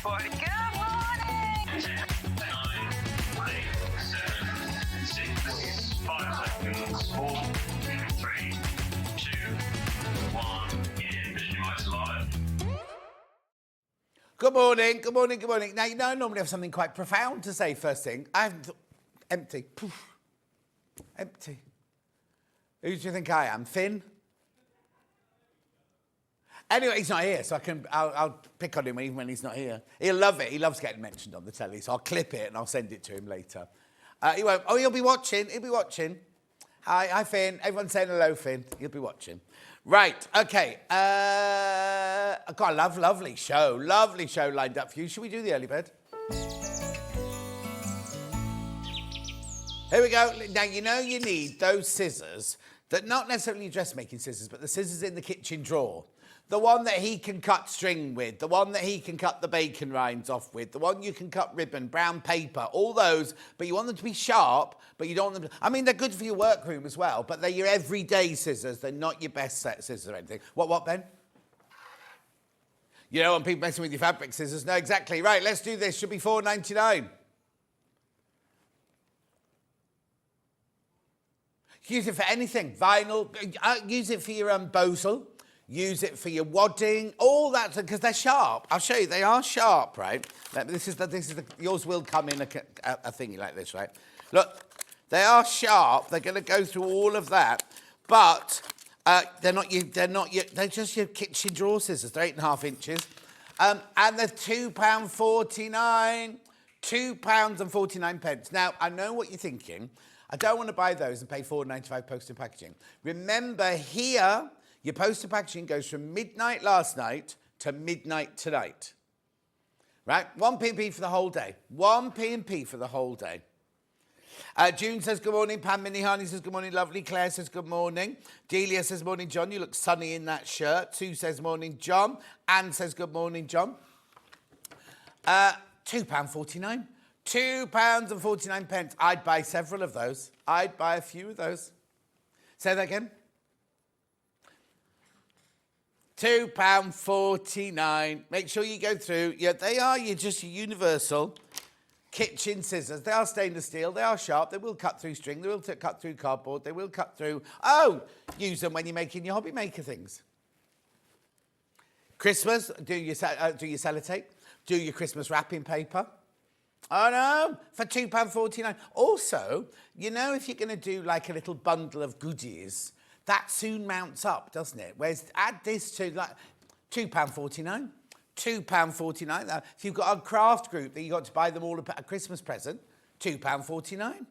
everybody. Good morning. 10, 9, 8, 7, 6, 5 seconds. 4, 3, 2, 1. Visualize live. Good morning, good morning, good morning. Now, you know I normally have something quite profound to say first thing. I haven't... Empty. Poof. Empty. Who do you think I am? Finn? Anyway, he's not here, so I'll pick on him even when he's not here. He'll love it. He loves getting mentioned on the telly, so I'll clip it and I'll send it to him later. He won't. Oh, he'll be watching. He'll be watching. Hi, Finn. Everyone's saying hello, Finn. He'll be watching. Right, okay. I've got a lovely show lined up for you. Should we do the early bird? Here we go. Now, you know you need those scissors, that not necessarily dressmaking scissors, but the scissors in the kitchen drawer. The one that he can cut string with, the one that he can cut the bacon rinds off with, the one you can cut ribbon, brown paper, all those, but you want them to be sharp, but you don't want them to... I mean, they're good for your workroom as well, but they're your everyday scissors. They're not your best set scissors or anything. What, Ben? You don't want people messing with your fabric scissors? No, exactly. Right, let's do this. Should be $4.99. Use it for anything. Vinyl. Use it for your bosal. Use it for your wadding, all that, because they're sharp. I'll show you, they are sharp, right? Yours will come in a thingy like this, right? Look, they are sharp. They're going to go through all of that, but they're just your kitchen drawer scissors. They're 8.5 inches, and they're £2.49. £2.49. Now, I know what you're thinking. I don't want to buy those and pay $4.95 post and packaging. Remember here, your postal packaging goes from midnight last night to midnight tonight. Right? 1 p.m. for the whole day. 1 p.m. for the whole day. June says good morning. Pam Minihani says good morning. Lovely. Claire says good morning. Delia says morning, John. You look sunny in that shirt. Sue says morning, John. Anne says good morning, John. £2.49. £2.49. I'd buy several of those. I'd buy a few of those. Say that again. £2.49. Make sure you go through. Yeah, they are just your universal kitchen scissors. They are stainless steel. They are sharp. They will cut through string. They will cut through cardboard. They will cut through... Oh, use them when you're making your hobby maker things. Christmas, do your sellotape. Do your Christmas wrapping paper. Oh, no, for £2.49. Also, you know, if you're going to do like a little bundle of goodies... That soon mounts up, doesn't it? Whereas add this to like £2.49. £2.49. Now, if you've got a craft group that you got to buy them all a Christmas present, £2.49.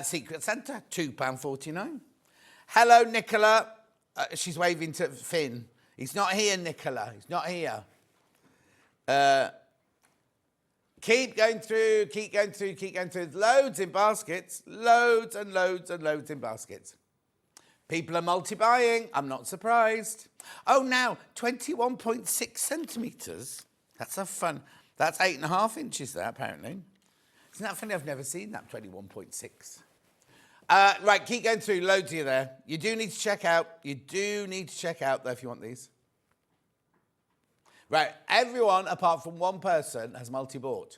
Secret Santa, £2.49. Hello, Nicola. She's waving to Finn. He's not here, Nicola. He's not here. Keep going through. Loads in baskets. Loads and loads and loads in baskets. People are multi-buying. I'm not surprised. Oh, now, 21.6 centimetres. That's a fun... That's 8.5 inches there, apparently. Isn't that funny? I've never seen that, 21.6. Right, keep going through. Loads of you there. You do need to check out. Though, if you want these. Right, everyone, apart from one person, has multi-bought.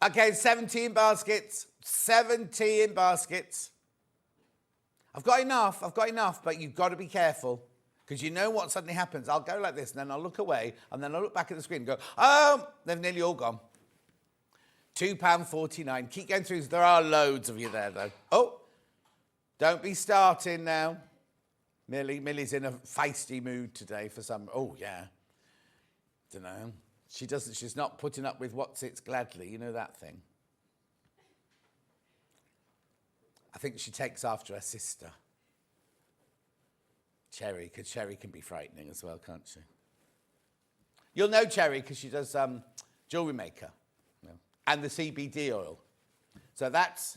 Okay, 17 baskets. 70 in baskets. I've got enough, but you've got to be careful. Because you know what suddenly happens. I'll go like this, and then I'll look away, and then I'll look back at the screen and go, oh, they've nearly all gone. £2.49. Keep going through. There are loads of you there, though. Oh, don't be starting now. Millie's in a feisty mood today for some... Oh, yeah. Don't know. She's not putting up with what's it's gladly. You know that thing. I think she takes after her sister, Cherry, because Cherry can be frightening as well, can't she? You'll know Cherry because she does jewellery maker, and the CBD oil. So that's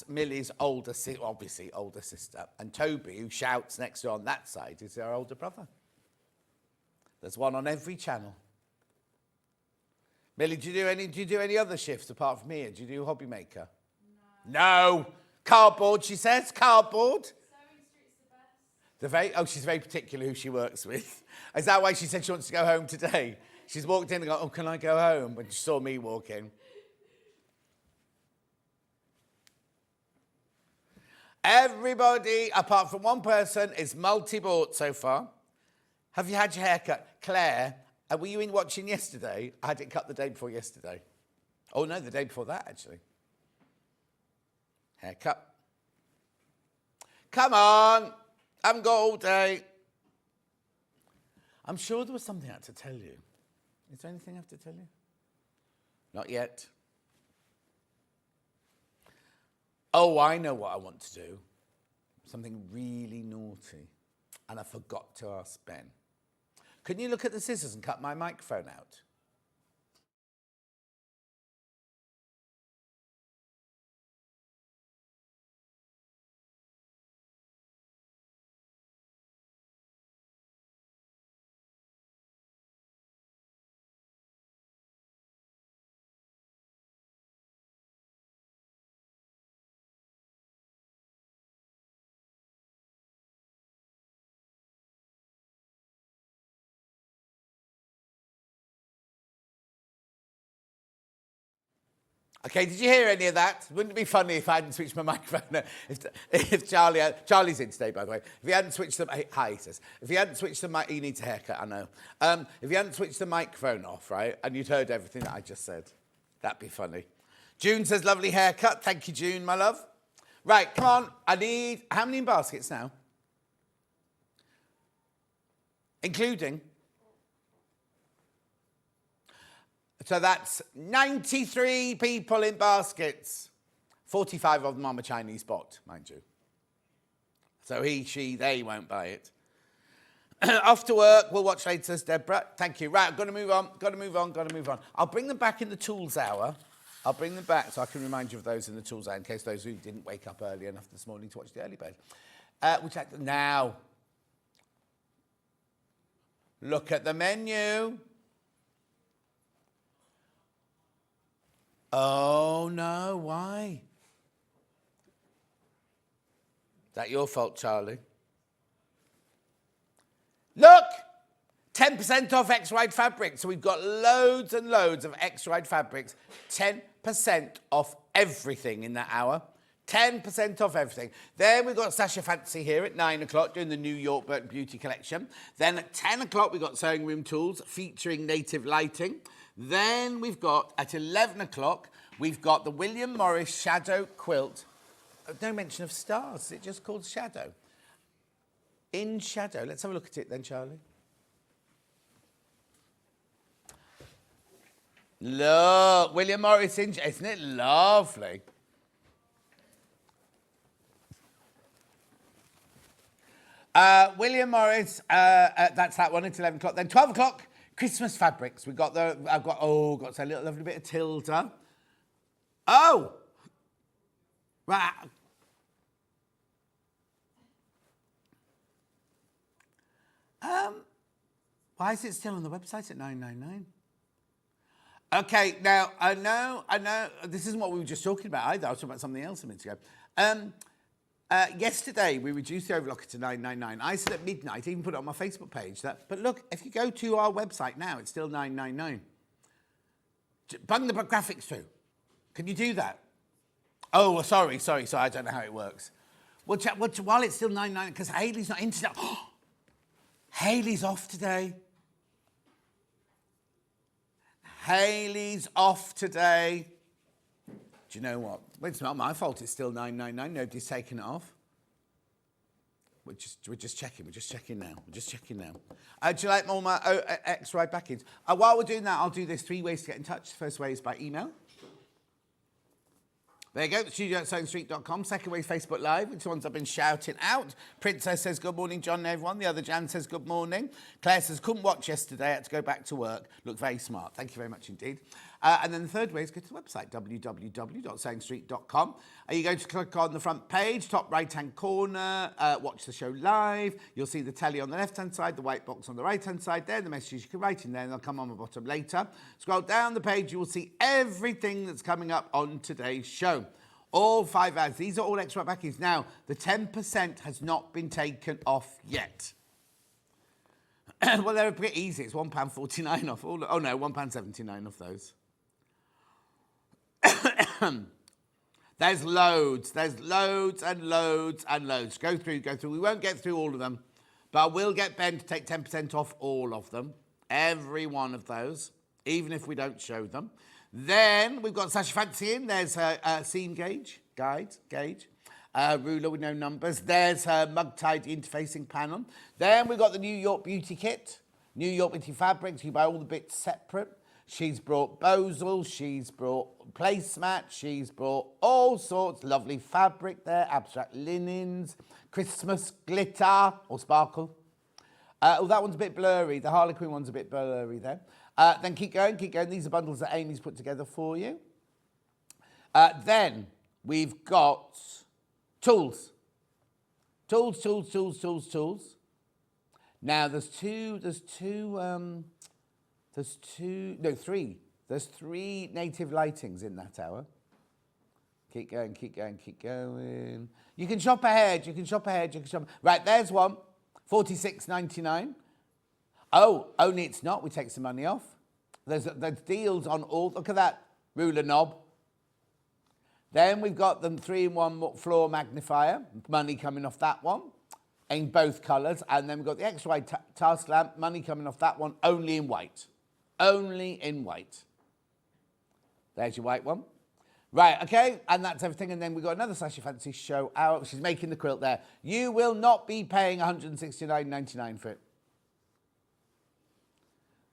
Millie's obviously older sister, and Toby, who shouts next door on that side, is her older brother. There's one on every channel. Millie, do you do any other shifts apart from here? Do you do hobby maker? No. Cardboard, she says. Cardboard. Sewing Street's the best. She's very particular who she works with. Is that why she said she wants to go home today? She's walked in and gone, oh, can I go home? When she saw me walk in. Everybody, apart from one person, is multi-bought so far. Have you had your hair cut? Claire, were you in watching yesterday? I had it cut the day before yesterday. Oh, no, the day before that, actually. Haircut. Come on. I haven't got all day. I'm sure there was something I had to tell you. Is there anything I have to tell you? Not yet. Oh, I know what I want to do. Something really naughty. And I forgot to ask Ben. Can you look at the scissors and cut my microphone out? Okay, did you hear any of that? Wouldn't it be funny if I hadn't switched my microphone? If Charlie's in today, by the way. If he hadn't switched the... Hi, he says. If he hadn't switched the mic... He needs a haircut, I know. If he hadn't switched the microphone off, right, and you'd heard everything that I just said, that'd be funny. June says, lovely haircut. Thank you, June, my love. Right, come on. I need... How many in baskets now? Including... So that's 93 people in baskets. 45 of them are a Chinese bot, mind you. So he, she, they won't buy it. Off to work. We'll watch later, says Deborah. Thank you. Right, I've got to move on. I'll bring them back in the tools hour. I'll bring them back so I can remind you of those in the tools hour in case those who didn't wake up early enough this morning to watch the early bed. Now, look at the menu. Oh, no, why? Is that your fault, Charlie? Look! 10% off X-Ride fabrics. So we've got loads and loads of X-Ride fabrics. 10% off everything in that hour. 10% off everything. Then we've got Sasha Fancy here at 9 o'clock doing the New York Beauty collection. Then at 10 o'clock, we've got Sewing Room Tools featuring native lighting. Then we've got, at 11 o'clock, we've got the William Morris Shadow Quilt. No mention of stars. Is it just called Shadow? In Shadow. Let's have a look at it then, Charlie. Look, William Morris in... Isn't it lovely? William Morris, that's that one at 11 o'clock. Then 12 o'clock, Christmas fabrics. We've got the... got a little lovely bit of Tilda. Oh! Right. Why is it still on the website at $9.99? Okay, now, I know, this isn't what we were just talking about either. I was talking about something else a minute ago. Yesterday, we reduced the overlocker to $9.99. I said at midnight, I even put it on my Facebook page, but look, if you go to our website now, it's still $9.99. Bung the graphics through. Can you do that? Oh, well, sorry, I don't know how it works. Well, while it's still $9.99, because Hayley's not in today. Hayley's off today. Hayley's off today. Do you know what? Well, it's not my fault. It's still $9.99. Nobody's taken it off. We're just checking. We're just checking now. Do you like more my X-Ride backings? While we're doing that, I'll do this 3 ways to get in touch. The first way is by email. There you go, studio@sewingstreet.com. Second way is Facebook Live, which ones I've been shouting out. Princess says, good morning, John and everyone. The other Jan says, good morning. Claire says, couldn't watch yesterday, had to go back to work. Looked very smart. Thank you very much indeed. And then the third way is go to the website, www.sewingstreet.com. You're going to click on the front page, top right-hand corner, watch the show live. You'll see the telly on the left-hand side, the white box on the right-hand side there, the messages you can write in there, and they'll come on the bottom later. Scroll down the page, you will see everything that's coming up on today's show. All 5 ads. These are all extra backings. Now, the 10% has not been taken off yet. Well, they're a bit easy. It's £1.49 off all. Oh no, £1.79 off those. There's loads and loads and loads. Go through. We won't get through all of them, but I will get Ben to take 10% off all of them. Every one of those, even if we don't show them. Then we've got Sasha Fancy in. There's her seam gauge, ruler with no numbers. There's her mug-tied interfacing panel. Then we've got the New York Beauty Kit. New York Beauty Fabrics. You buy all the bits separate. She's brought bozels. She's brought placemats. She's brought all sorts. Lovely fabric there. Abstract linens. Christmas glitter or sparkle. Oh, that one's a bit blurry. The Harlequin one's a bit blurry there. Then keep going. These are bundles that Amy's put together for you. Then we've got tools. Tools. Now there's three. There's 3 native lightings in that hour. Keep going. You can shop ahead. Right, there's one. $46.99. Oh, only it's not. We take some money off. There's deals on all. Look at that ruler knob. Then we've got the 3-in-1 floor magnifier. Money coming off that one in both colours. And then we've got the extra wide task lamp. Money coming off that one only in white. There's your white one. Right, okay, and that's everything. And then we've got another Sasha Fancy show out. She's making the quilt there. You will not be paying $169.99 for it.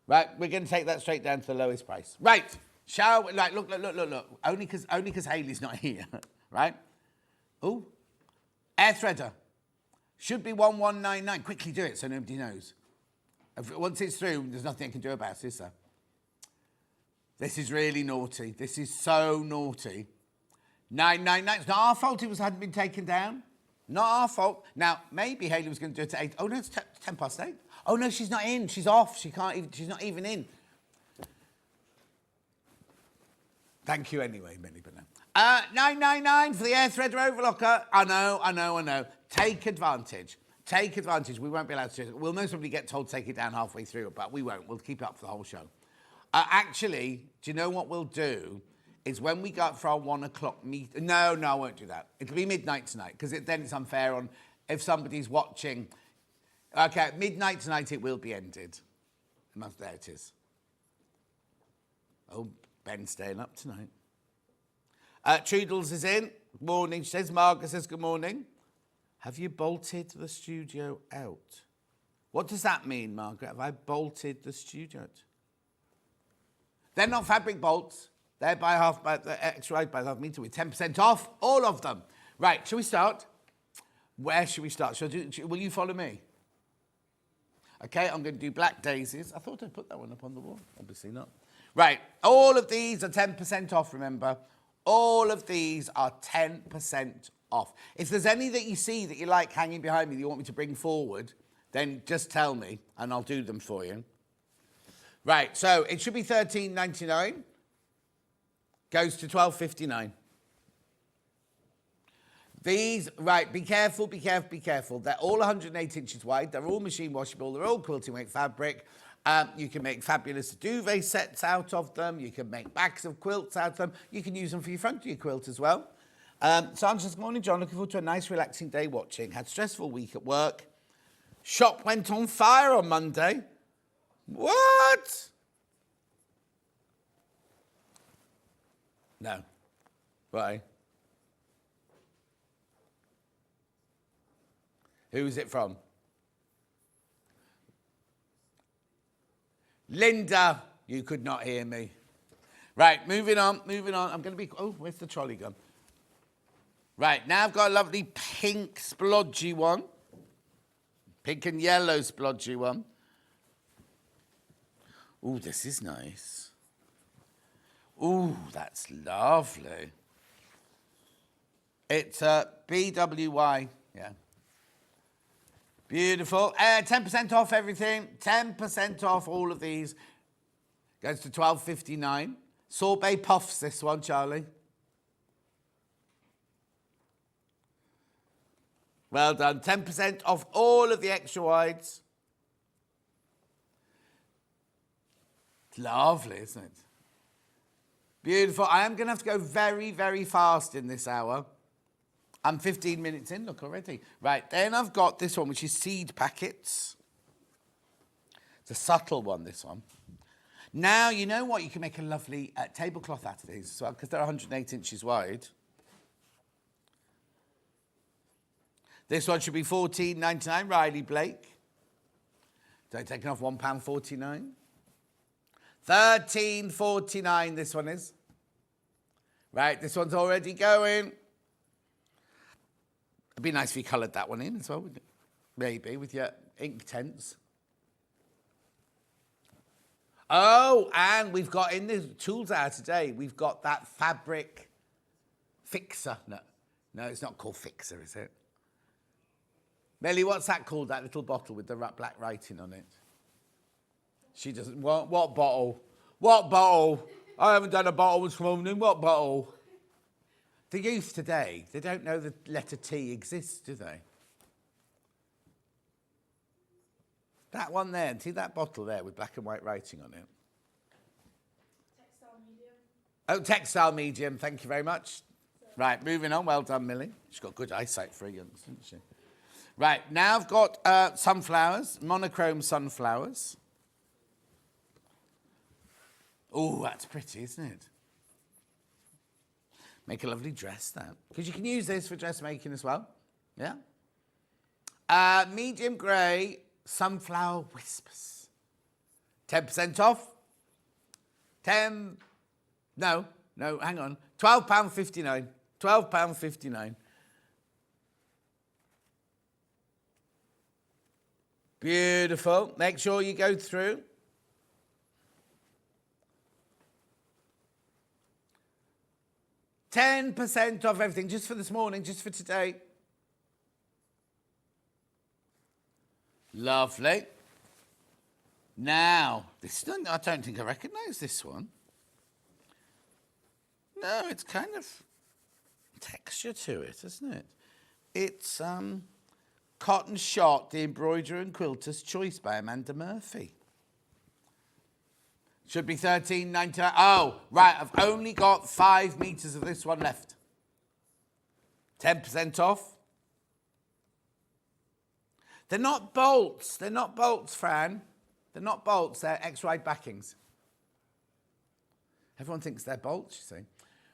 Right, we're going to take that straight down to the lowest price. Right, shall we? Like, look. Only because Hayley's not here, right? Oh, air threader. Should be 1199. Quickly do it so nobody knows. Once it's through, there's nothing I can do about it, is there? This is really naughty. This is so naughty. 999. It's not our fault it hadn't been taken down. Not our fault. Now, maybe Hayley was going to do it at 8. Oh, no, it's 10 past 8. Oh, no, she's not in. She's off. She's not even in. Thank you anyway, Millie, but no. 999 for the air threader overlocker. I know. Take advantage. We won't be allowed to do it. We'll most probably get told to take it down halfway through, but we won't. We'll keep it up for the whole show. Actually, do you know what we'll do? Is when we go up for our 1 o'clock meet. No, I won't do that. It'll be midnight tonight because then it's unfair on if somebody's watching. Okay, midnight tonight it will be ended. There it is. Oh, Ben's staying up tonight. Trudels is in. Good morning. She says, Margaret says, good morning. Have you bolted the studio out? What does that mean, Margaret? Have I bolted the studio out? They're not fabric bolts. They're the extra by half metre with 10% off, all of them. Right, shall we start? Where should we start? Will you follow me? Okay, I'm going to do black daisies. I thought I'd put that one up on the wall. Obviously not. Right, all of these are 10% off, remember. All of these are 10% off. If there's any that you see that you like hanging behind me that you want me to bring forward, then just tell me and I'll do them for you. Right, so it should be $13.99. Goes to $12.59. These, right, be careful. They're all 108 inches wide. They're all machine washable. They're all quilting weight fabric. You can make fabulous duvet sets out of them. You can make backs of quilts out of them. You can use them for your front of your quilt as well. Sandra's, good morning, John. Looking forward to a nice, relaxing day watching. Had a stressful week at work. Shop went on fire on Monday. What? No. Why? Who is it from? Linda, you could not hear me. Right, moving on. I'm going to be... Oh, where's the trolley gone? Right, now I've got a lovely pink splodgy one. Pink and yellow splodgy one. Ooh, this is nice. Ooh, that's lovely. It's BWY, yeah. Beautiful. 10% off everything. 10% off all of these. Goes to $12.59. Sorbet puffs, this one, Charlie. Well done. 10% off all of the extra wides. It's lovely, isn't it? Beautiful. I am going to have to go very, very fast in this hour. I'm 15 minutes in, look, already. Right, then I've got this one, which is seed packets. It's a subtle one, this one. Now, you know what? You can make a lovely tablecloth out of these as well, because they're 108 inches wide. This one should be $14.99, Riley Blake. So taking off £1.49. $13.49 this one is. Right, this one's already going. It'd be nice if you coloured that one in as well, wouldn't it? Maybe, with your ink tents. Oh, and we've got in the tools hour today, we've got that fabric fixer. No, it's not called fixer, is it? Melly, what's that called, that little bottle with the black writing on it? She doesn't want... What bottle? What bottle? I haven't done a bottle this morning. What bottle? The youth today, they don't know the letter T exists, do they? That one there, see that bottle there with black and white writing on it? Textile medium. Oh, textile medium, thank you very much. Right, moving on. Well done, Millie. She's got good eyesight for a youngster, hasn't she? Right, now I've got sunflowers, monochrome sunflowers. Oh, that's pretty, isn't it? Make a lovely dress, that. Because you can use this for dressmaking as well. Yeah? Medium grey sunflower whispers. 10% off. No, hang on. £12.59. £12.59. Beautiful. Make sure you go through. %10 off everything, just for this morning, just for today. Lovely. Now, this one, I don't think I recognise this one. No, it's kind of texture to it, isn't it? It's Cotton Shot, the Embroiderer and Quilter's Choice by Amanda Murphy. Should be $13.99. Oh, right, I've only got 5 metres of this one left. 10% off. They're not bolts. They're not bolts, Fran. They're not bolts. They're X-ride backings. Everyone thinks they're bolts, you see.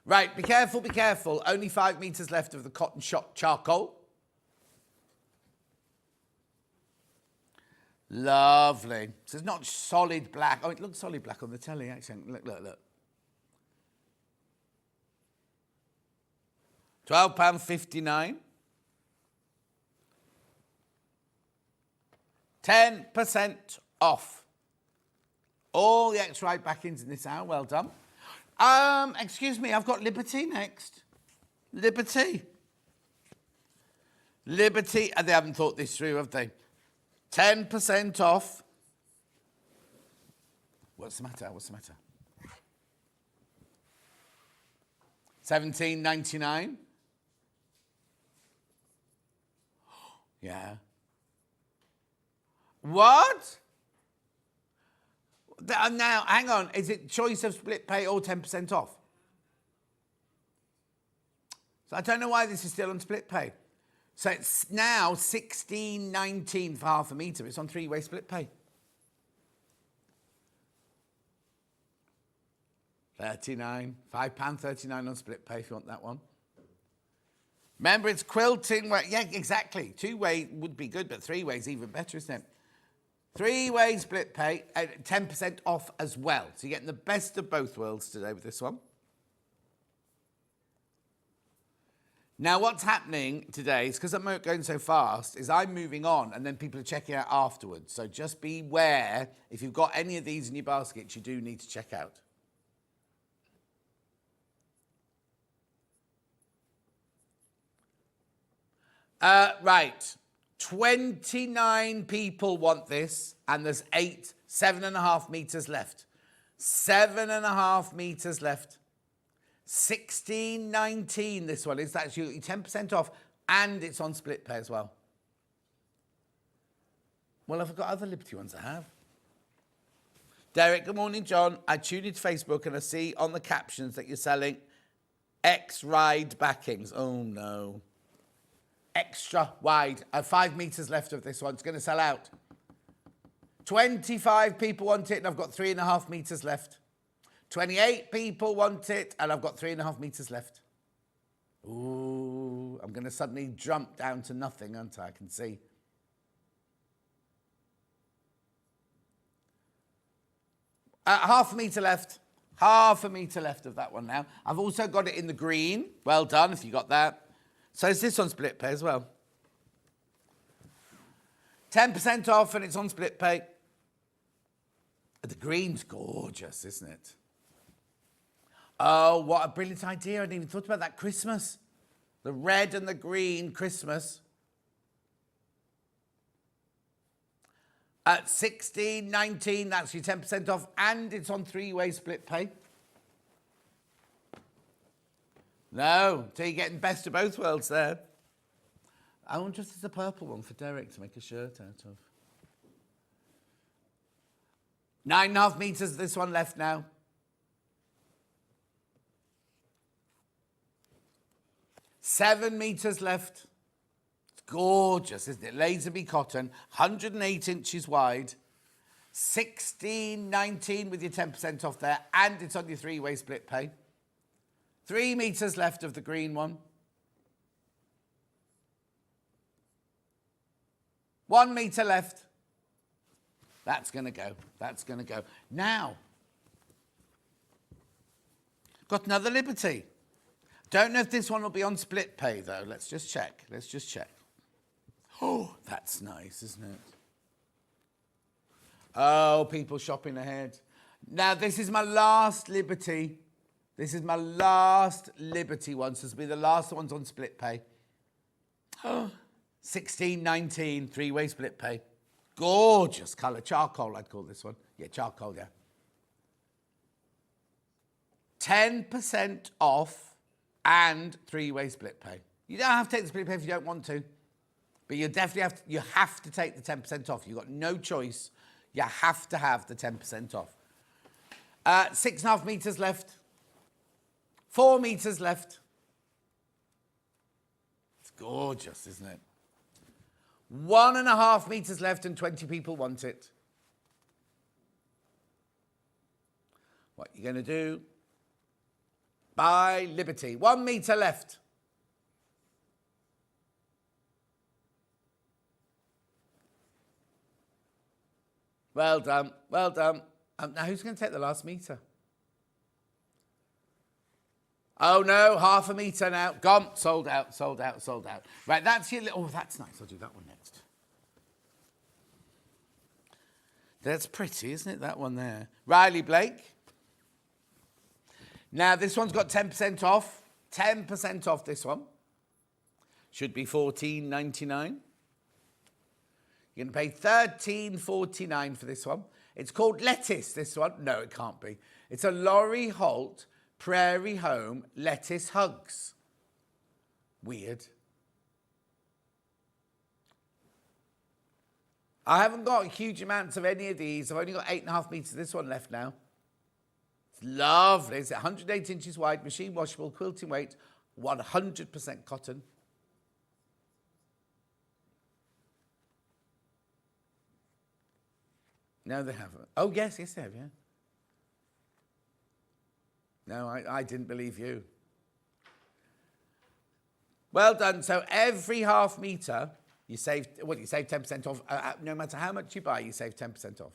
Right, be careful, be careful. Only 5 metres left of the Cotton Shot charcoal. Lovely. So it's not solid black. Oh, it looks solid black on the telly, actually. Look. £12.59. 10% off. All the X-ride backings in this hour. Well done. Excuse me, I've got Liberty next. Liberty. They haven't thought this through, have they? 10% off. What's the matter? $17.99. Yeah. What? Now, hang on. Is it choice of split pay or 10% off? So I don't know why this is still on split pay. So it's now $16.19 for half a metre. It's on 3-way split pay. £5.39 on split pay if you want that one. Remember, it's quilting. Yeah, exactly. 2-way would be good, but 3-way is even better, isn't it? 3-way split pay, 10% off as well. So you're getting the best of both worlds today with this one. Now, what's happening today is, because I'm going so fast, is I'm moving on and then people are checking out afterwards. So just beware, if you've got any of these in your baskets, you do need to check out. Right. 29 people want this, and there's 7.5 metres left. 7.5 metres left. $16.19 this one is. That's you 10% off and it's on split pay as well. Well, I've got other Liberty ones I have. Derek, good morning, John. I tuned into Facebook and I see on the captions that you're selling X-Ride backings. Oh, no. Extra wide. I have 5 meters left of this one. It's going to sell out. 25 people want it and I've got 3.5 meters left. 28 people want it and I've got 3.5 meters left. Ooh, I'm going to suddenly jump down to nothing, aren't I? I can see. Half a metre left. Half a metre left of that one now. I've also got it in the green. Well done if you got that. So is this on split pay as well? 10% off and it's on split pay. The green's gorgeous, isn't it? Oh, what a brilliant idea. I hadn't even thought about that Christmas. The red and the green Christmas. At 16.19, that's your 10% off, and it's on 3-way split pay. No, so you're getting best of both worlds there. I wonder if there's a purple one for Derek to make a shirt out of. 9.5 meters, this one left now. Seven meters left. Gorgeous, isn't it? Laserby cotton, 108 inches wide, 16.19 with your 10% off there, and it's on your 3-way split pay. 3 meters left of the green one. 1 meter left. That's going to go. That's going to go. Now, got another Liberty. Don't know if this one will be on split pay, though. Let's just check. Let's just check. Oh, that's nice, isn't it? Oh, people shopping ahead. Now, this is my last Liberty. This is my last Liberty one. So this will be the last one's on split pay. Oh, 16.19, 3-way split pay. Gorgeous colour. Charcoal, I'd call this one. Yeah, charcoal, yeah. 10% off and 3-way split pay. You don't have to take the split pay if you don't want to. But you definitely have to take the 10% off. You've got no choice. You have to have the 10% off. 6.5 meters left. 4 meters left. It's gorgeous, isn't it? 1.5 meters left and 20 people want it. What are you going to do? Buy Liberty. 1 meter left. Well done, well done. Now, who's going to take the last meter? Oh, no, 1/2 meter now. Gone, sold out, sold out, sold out. Right, that's your little... Oh, that's nice. I'll do that one next. That's pretty, isn't it, that one there? Riley Blake. Now, this one's got 10% off. 10% off this one. Should be $14.99. You're going to pay $13.49 for this one. It's called Lettuce, this one. No, it can't be. It's a Laurie Holt Prairie Home Lettuce Hugs. Weird. I haven't got huge amounts of any of these. I've only got 8.5 meters of this one left now. It's lovely. It's 108 inches wide, machine washable, quilting weight, 100% cotton. No, they haven't. Oh, yes, they have, yeah. No, I didn't believe you. Well done. So every 1/2 meter, you save, you save 10% off. No matter how much you buy, you save 10% off.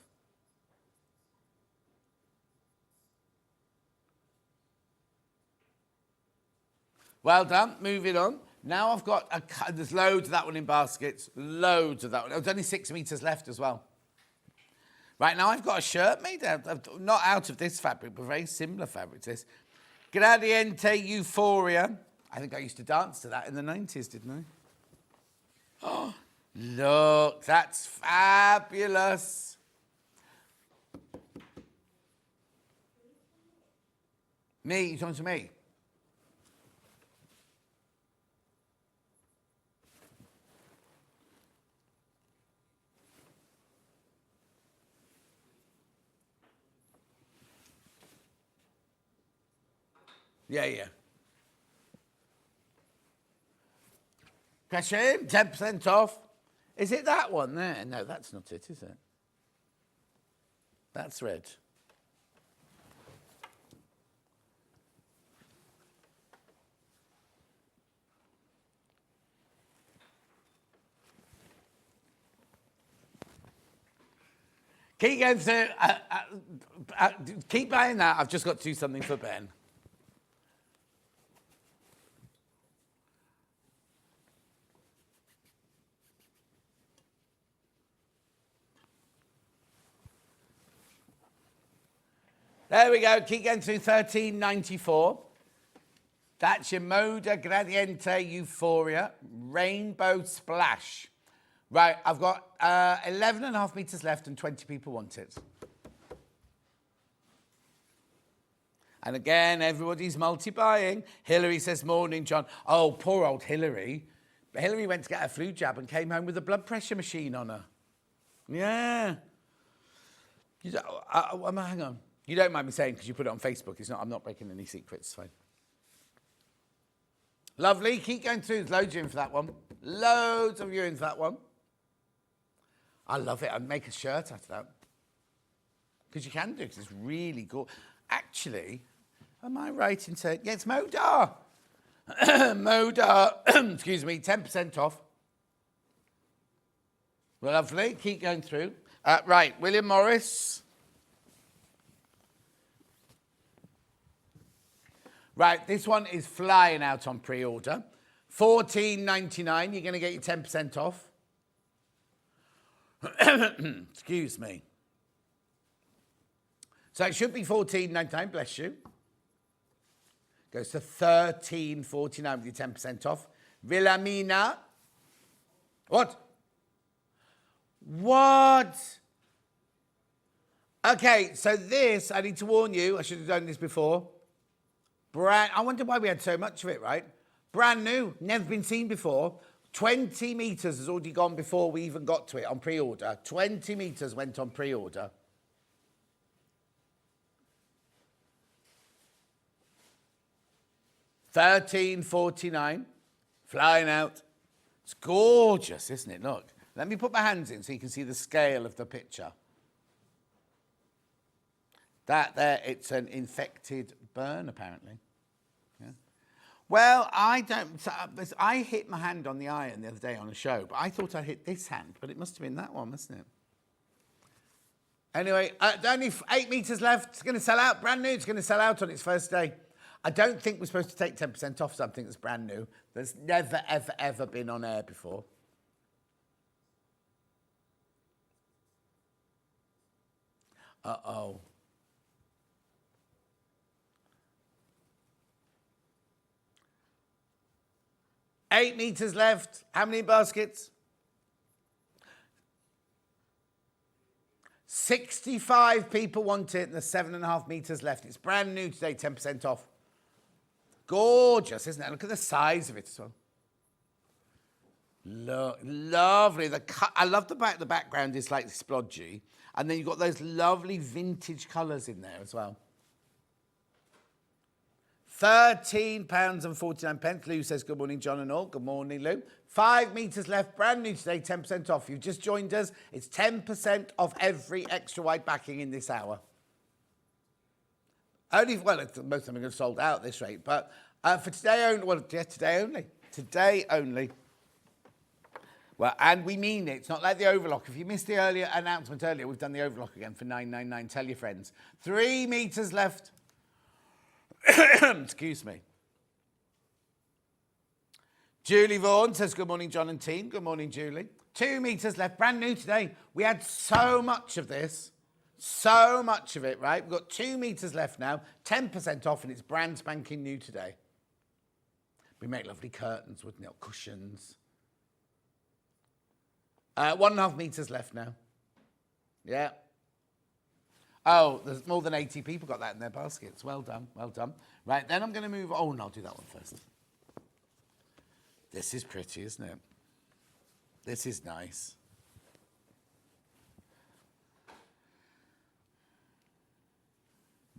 Well done. Moving on. Now I've got, there's loads of that one in baskets. Loads of that one. There's only 6 meters left as well. Right, now I've got a shirt made out of, not out of this fabric, but very similar fabric to this. Gradiente Euphoria. I think I used to dance to that in the 90s, didn't I? Oh, look, that's fabulous. Me, you talking to me? Yeah, yeah. Question, 10% off. Is it that one there? No, that's not it, is it? That's red. Keep going through. Keep buying that. I've just got to do something for Ben. There we go. Keep going through 13.94. That's your Moda Gradiente Euphoria Rainbow Splash. Right, I've got 11.5 meters left and 20 people want it. And again, everybody's multi-buying. Hillary says, morning, John. Oh, poor old Hillary. Hillary went to get her flu jab and came home with a blood pressure machine on her. Yeah. Hang on. You don't mind me saying because you put it on Facebook. It's not. I'm not breaking any secrets. It's fine. Lovely. Keep going through. There's loads of viewing for that one. Loads of viewing for that one. I love it. I'd make a shirt out of that. Because you can do, because it's really good. Actually, am I right in saying, yeah, it's Modar. Modar, excuse me, 10% off. Lovely. Keep going through. Right, William Morris. Right, this one is flying out on pre-order. $14.99. You're going to get your 10% off. Excuse me. So it should be $14.99, bless you. Goes to $13.49 with your 10% off. Villamina. What? What? Okay, so this, I need to warn you, I should have done this before. I wonder why we had so much of it, right? Brand new, never been seen before. 20 metres has already gone before we even got to it on pre-order. 20 metres went on pre-order. $13.49, flying out. It's gorgeous, isn't it? Look, let me put my hands in so you can see the scale of the picture. That there, it's an infected burn, apparently. Yeah. Well, I hit my hand on the iron the other day on a show, but I thought I hit this hand, but it must have been that one, mustn't it? Anyway, only 8 metres left. It's going to sell out. Brand new. It's going to sell out on its first day. I don't think we're supposed to take 10% off something that's brand new. That's never, ever, ever been on air before. Uh-oh. Eight metres left. How many baskets? 65 people want it, and there's 7.5 metres left. It's brand new today, 10% off. Gorgeous, isn't it? Look at the size of it as well. Lovely. I love the back. The background is like splodgy. And then you've got those lovely vintage colours in there as well. £13.49. Lou says, good morning, John and all. Good morning, Lou. 5 metres left, brand new today, 10% off. You've just joined us. It's 10% off every extra wide backing in this hour. Only, well, most of them are going to sold out at this rate, but for today only, well, yeah, today only. Today only. Well, and we mean it. It's not like the overlock. If you missed the earlier announcement earlier, we've done the overlock again for $9.99. Tell your friends. 3 metres left. Excuse me. Julie Vaughan says, good morning, John and team. Good morning, Julie. 2 metres left, brand new today. We had so much of this. So much of it, right? We've got 2 metres left now, 10% off, and it's brand spanking new today. We make lovely curtains, wouldn't it? Cushions. 1.5 metres left now. Yeah. Oh, there's more than 80 people got that in their baskets. Well done, well done. Right, then I'm going to move... Oh, no, I'll do that one first. This is pretty, isn't it? This is nice.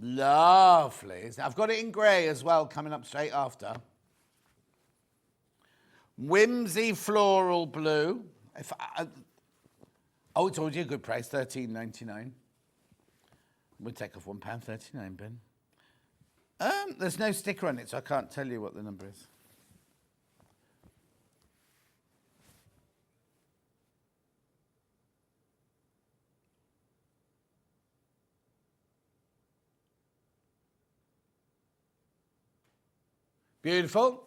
Lovely. I've got it in grey as well, coming up straight after. Whimsy floral blue. Oh, it's already a good price, $13.99. We'll take off £1.39, Ben. There's no sticker on it, so I can't tell you what the number is. Beautiful.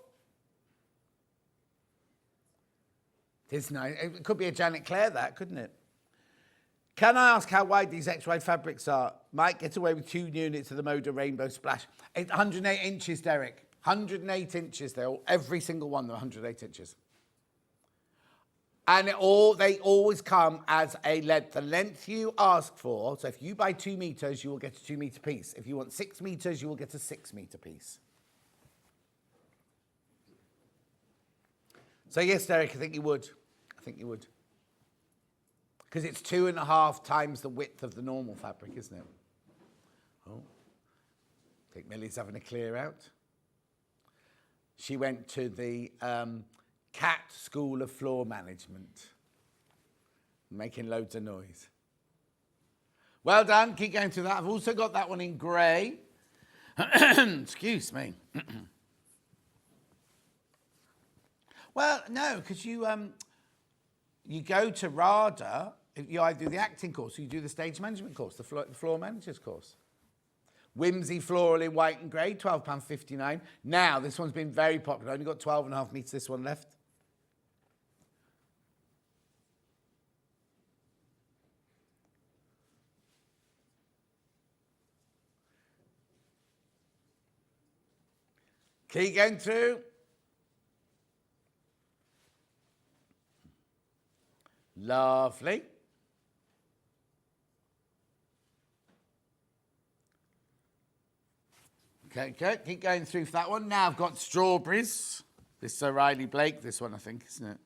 It's nice. It could be a Janet Clare, that, couldn't it? Can I ask how wide these X-wide fabrics are? Might get away with 2 units of the Moda Rainbow Splash. It's 108 inches, Derek. 108 inches. Every single one, they're 108 inches. And they always come as a length. The length you ask for, so if you buy 2 meters, you will get a 2 meter piece. If you want 6 meters, you will get a 6 meter piece. So yes, Derek, I think you would. Because it's 2.5 times the width of the normal fabric, isn't it? Oh, I think Millie's having a clear out. She went to the CAT School of Floor Management, making loads of noise. Well done, keep going through that. I've also got that one in grey. Excuse me. Well, no, because you go to RADA, you either do the acting course or you do the stage management course, the floor manager's course. Whimsy floral in white and grey, £12.59. Now, this one's been very popular. Only got 12.5 metres, this one left. Keep going through. Lovely. Okay, keep going through for that one. Now I've got strawberries. This is O'Reilly Blake, this one, I think, isn't it?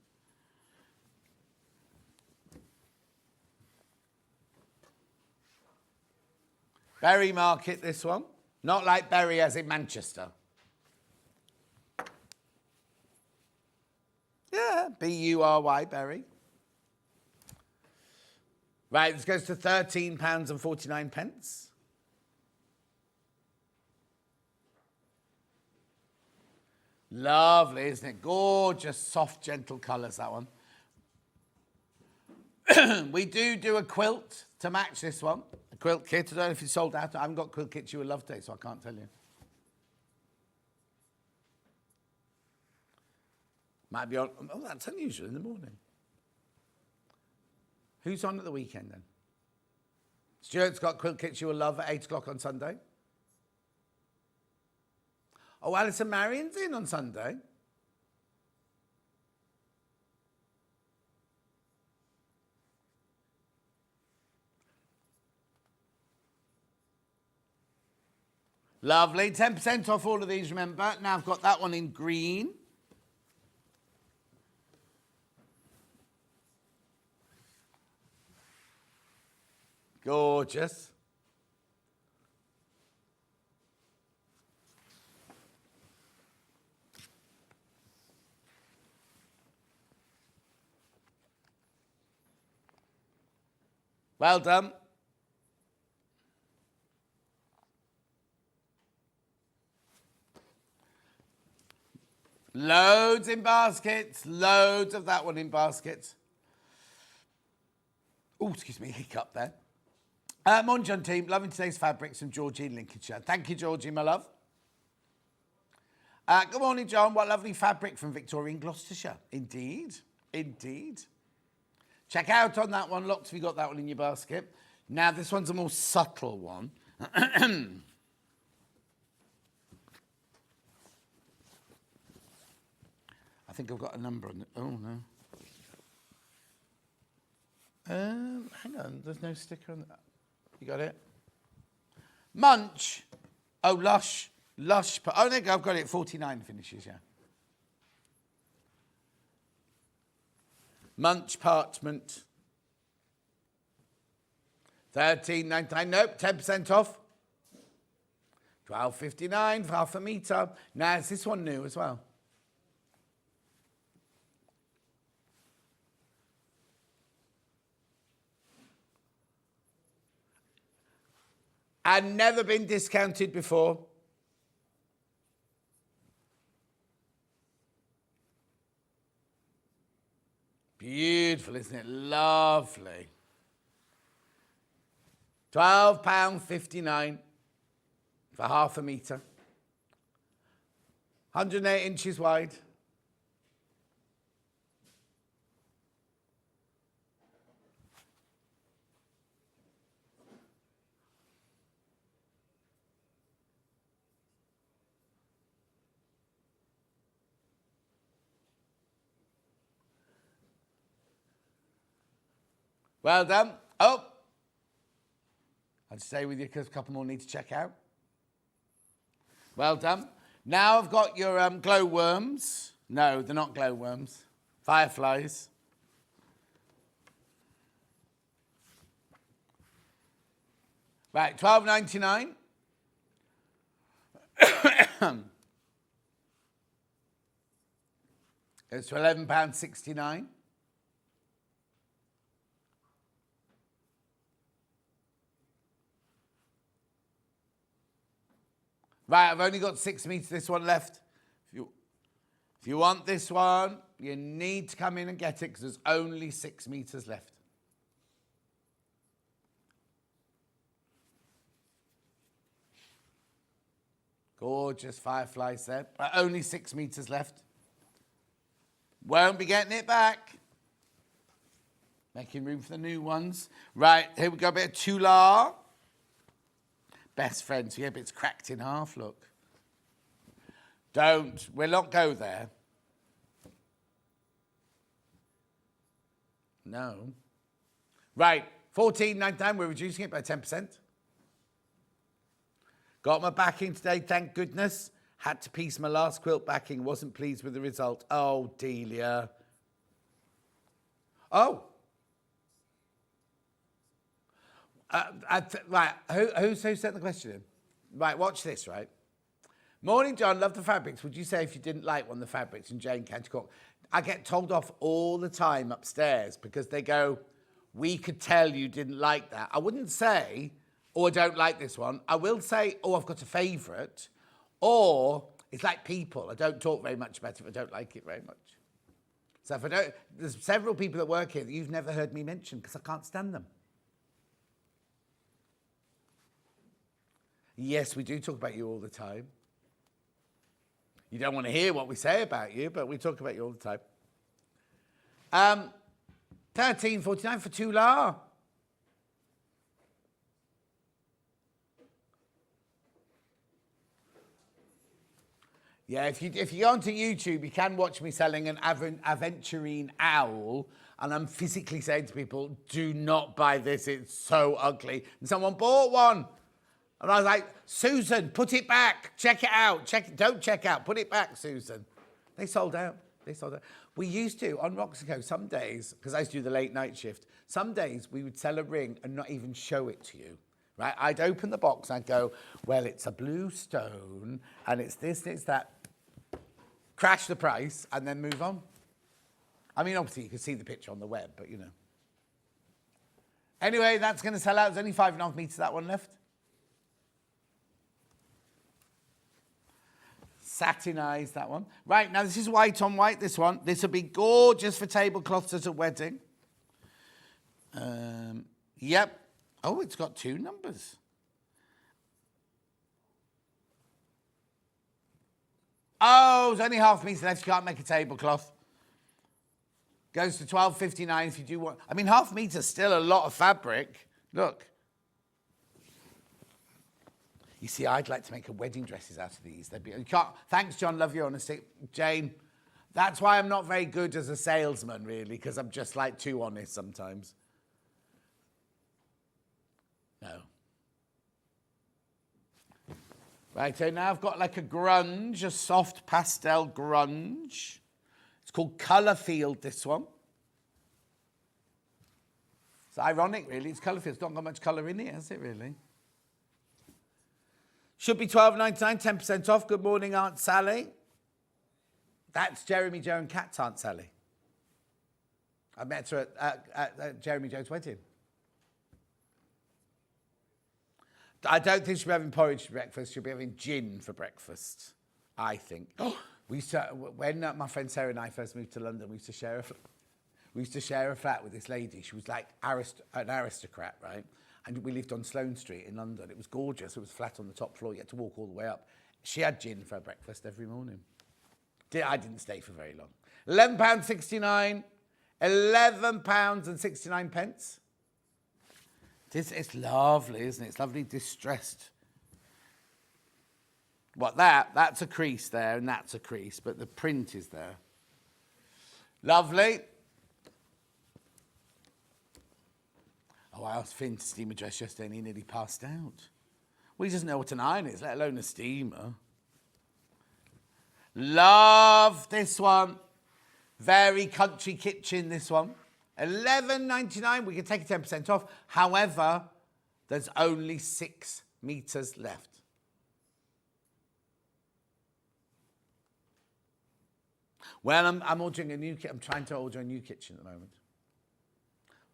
Berry Market, this one. Not like Berry as in Manchester. Yeah, B-U-R-Y, Berry. Right, this goes to £13.49. Lovely, isn't it? Gorgeous, soft, gentle colours, that one. We do a quilt to match this one. A quilt kit. I don't know if it's sold out. I haven't got quilt kits you will love today, so I can't tell you. Might be on. Oh, that's unusual in the morning. Who's on at the weekend then? Stuart's got quilt kits you will love at 8 o'clock on Sunday. Oh, Alison Marion's in on Sunday. Lovely. 10% off all of these, remember. Now I've got that one in green. Gorgeous. Well done. Loads in baskets. Loads of that one in baskets. Oh, excuse me, hiccup there. Morning, John team. Loving today's fabrics from Georgie in Lincolnshire. Thank you, Georgie, my love. Good morning, John. What lovely fabric from Victoria in Gloucestershire. Indeed. Indeed. Check out on that one. Lots of you got that one in your basket. Now, this one's a more subtle one. I think I've got a number on it. Oh, no. Hang on. There's no sticker on that. You got it? Munch. Oh, Lush. Lush. Oh, there you go. I've got it. 49 finishes, yeah. Munch parchment. $13.99. Nope, 10% off. £12.59 for half a metre. Now, is this one new as well? And never been discounted before. Beautiful, isn't it? Lovely. £12.59 for half a metre. 108 inches wide. Well done. Oh, I'd stay with you because a couple more need to check out. Well done. Now I've got your glow worms. No, they're not glow worms. Fireflies. Right, £12.99. It's £11.69. Right, I've only got 6 metres, this one left. If you want this one, you need to come in and get it because there's only 6 metres left. Gorgeous fireflies there. But only 6 metres left. Won't be getting it back. Making room for the new ones. Right, here we go, a bit of tulle. Best friend, so yeah, but it's cracked in half, look. We'll not go there. No. Right, £14.99, we're reducing it by 10%. Got my backing today, thank goodness. Had to piece my last quilt backing, wasn't pleased with the result. Oh, Delia. Oh. Right, who sent the question in? Right, watch this, right? Morning, John, love the fabrics. Would you say if you didn't like one of the fabrics in Jane County Cork? I get told off all the time upstairs because they go, we could tell you didn't like that. I wouldn't say, oh, I don't like this one. I will say, oh, I've got a favourite. Or it's like people. I don't talk very much about it if I don't like it very much. So if I don't, there's several people that work here that you've never heard me mention because I can't stand them. Yes, we do talk about you all the time. You don't want to hear what we say about you, but we talk about you all the time. £13.49 for tulle. Yeah, if you go onto YouTube, you can watch me selling an aventurine owl, and I'm physically saying to people, do not buy this, it's so ugly. And someone bought one. And I was like, Susan, put it back. Check it out. Don't check out. Put it back, Susan. They sold out. We used to, on Roxico, some days, because I used to do the late night shift, some days we would sell a ring and not even show it to you. Right? I'd open the box and I'd go, well, it's a blue stone, and it's this, and it's that. Crash the price, and then move on. I mean, obviously, you can see the picture on the web, but you know. Anyway, that's going to sell out. There's only 5.5 metres, that one left. Satinised, that one. Right, now this is white on white, this one. This will be gorgeous for tablecloths at a wedding. Yep. Oh, it's got 2 numbers. Oh, there's only half metre left. You can't make a tablecloth. Goes to £12.59 if you do want. I mean, half metre's still a lot of fabric. Look. You see, I'd like to make a wedding dresses out of these. You can't. Thanks, John. Love your honesty. Jane, that's why I'm not very good as a salesman, really, because I'm just like too honest sometimes. No. Right, so now I've got like a grunge, a soft pastel grunge. It's called Colour Field, this one. It's ironic, really. It's Colour Field. It's not got much colour in it, has it, really? Should be $12.99, 10% off. Good morning, Aunt Sally. That's Jeremy Joe and Kat's Aunt Sally. I met her at Jeremy Joe's wedding. I don't think she'll be having porridge for breakfast. She'll be having gin for breakfast, I think. We used to, when my friend Sarah and I first moved to London, we used to share a flat with this lady. She was like an aristocrat, right? And we lived on Sloane Street in London. It was gorgeous. It was flat on the top floor. You had to walk all the way up. She had gin for her breakfast every morning. I didn't stay for very long. £11.69. £11.69. It's lovely, isn't it? It's lovely distressed. That's a crease there, and that's a crease, but the print is there. Lovely. Oh, I asked Finn to steam a dress yesterday, and he nearly passed out. Well, he doesn't know what an iron is, let alone a steamer. Love this one. Very country kitchen, this one. $11.99. We can take 10% off. However, there's only 6 meters left. Well, I'm ordering a new kitchen. I'm trying to order a new kitchen at the moment.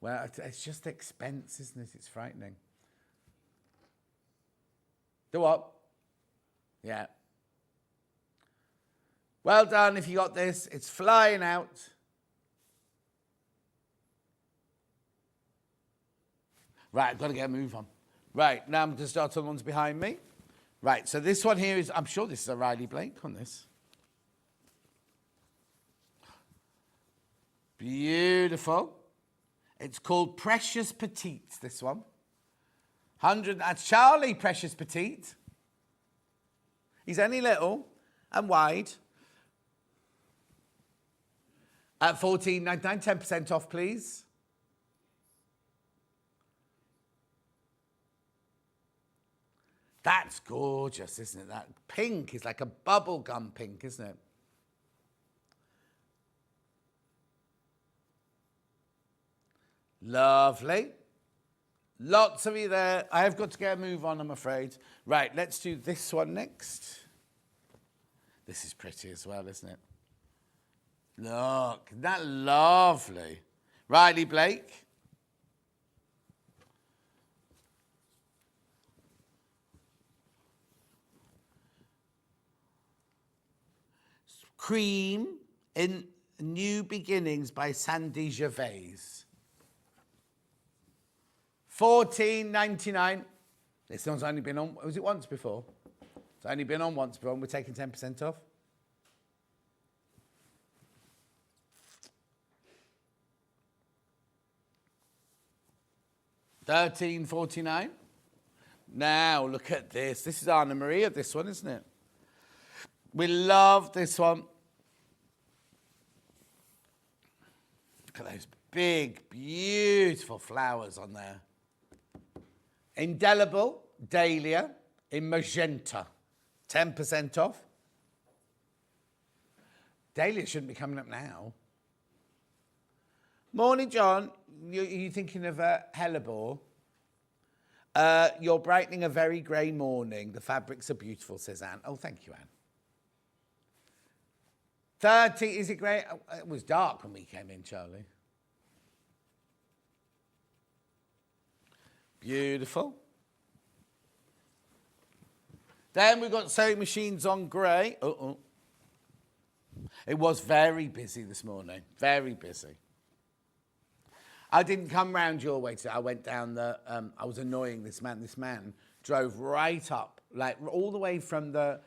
Well, it's just expense, isn't it? It's frightening. Do what? Yeah. Well done if you got this. It's flying out. Right, I've got to get a move on. Right, now I'm going to start on the ones behind me. Right, so this one here is, I'm sure this is a Riley Blake on this. Beautiful. It's called Precious Petite, this one. That's Charlie Precious Petite. He's only little and wide. At $14.99, 10% off, please. That's gorgeous, isn't it? That pink is like a bubblegum pink, isn't it? Lovely. Lots of you there. I have got to get a move on, I'm afraid. Right, let's do this one next. This is pretty as well, isn't it? Look, isn't that lovely? Riley Blake. Cream in New Beginnings by Sandy Gervais. $14.99. This one's only been on, was it once before? It's only been on once before, and we're taking 10% off. $13.49. Now, look at this. This is Anna Maria, this one, isn't it? We love this one. Look at those big, beautiful flowers on there. Indelible Dahlia in magenta. 10% off. Dahlia shouldn't be coming up now. Morning, John. You thinking of hellebore? You're brightening a very grey morning. The fabrics are beautiful, says Anne. Oh, thank you, Anne. 30, is it grey? It was dark when we came in, Charlie. Beautiful. Then we've got sewing machines on grey. It was very busy this morning. Very busy. I didn't come round your way today. I went down I was annoying this man. This man drove right up, like all the way from the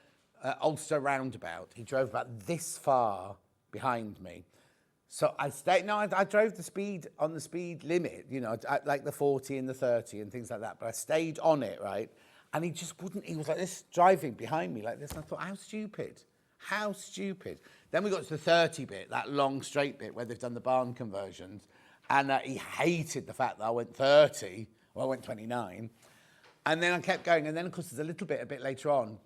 Ulster roundabout. He drove about this far behind me. So I stayed, I drove the speed on the speed limit, you know, like the 40 and the 30 and things like that. But I stayed on it, right? And he just wouldn't, he was like this, driving behind me like this. And I thought, how stupid? How stupid? Then we got to the 30 bit, that long straight bit where they've done the barn conversions. And he hated the fact that I went 30, or I went 29. And then I kept going. And then, of course, there's a little bit, a bit later on,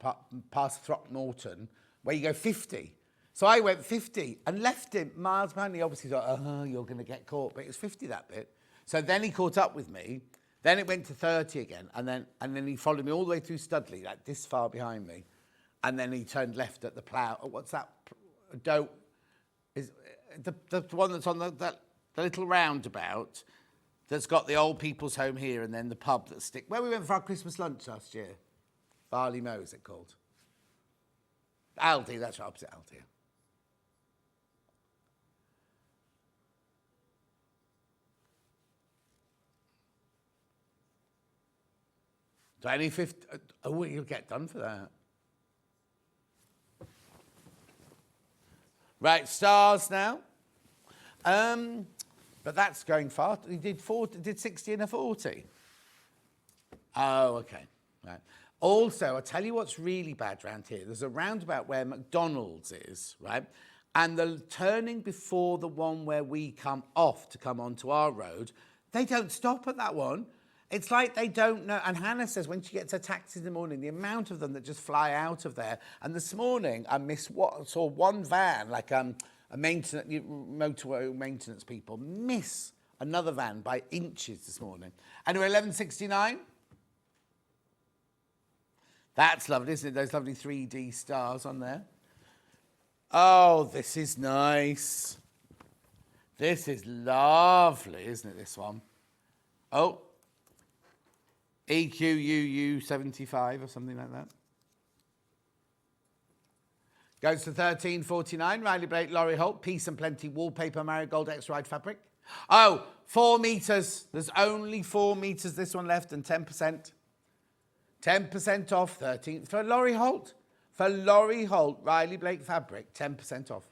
past Throckmorton, where you go 50. So I went 50 and left him miles behind. He obviously thought, you're going to get caught. But it was 50, that bit. So then he caught up with me. Then it went to 30 again, and then he followed me all the way through Studley, like this far behind me, and then he turned left at the plough. Oh, what's that? Is the one that's on the little roundabout that's got the old people's home here, and then the pub that where we went for our Christmas lunch last year. Barley Mow, is it called? Aldi, that's right, opposite Aldi. Oh, you'll get done for that. Right, stars now. But that's going far. He did 60 and a 40. Oh, okay. Right. Also, I'll tell you what's really bad around here. There's a roundabout where McDonald's is, right? And the turning before the one where we come off to come onto our road, they don't stop at that one. It's like they don't know. And Hannah says when she gets her taxi in the morning, the amount of them that just fly out of there. And this morning, I saw one van, like a motorway maintenance people, miss another van by inches this morning. Anyway, 11:69. That's lovely, isn't it? Those lovely 3D stars on there. Oh, this is nice. This is lovely, isn't it, this one? Oh. EQUU 75 or something like that. Goes to 13.49. Riley Blake, Laurie Holt, Peace and Plenty wallpaper, marigold X-Ride fabric. Oh, 4 metres. There's only 4 metres this one left and 10%. 10% off, 13 for Laurie Holt. For Laurie Holt, Riley Blake fabric, 10% off.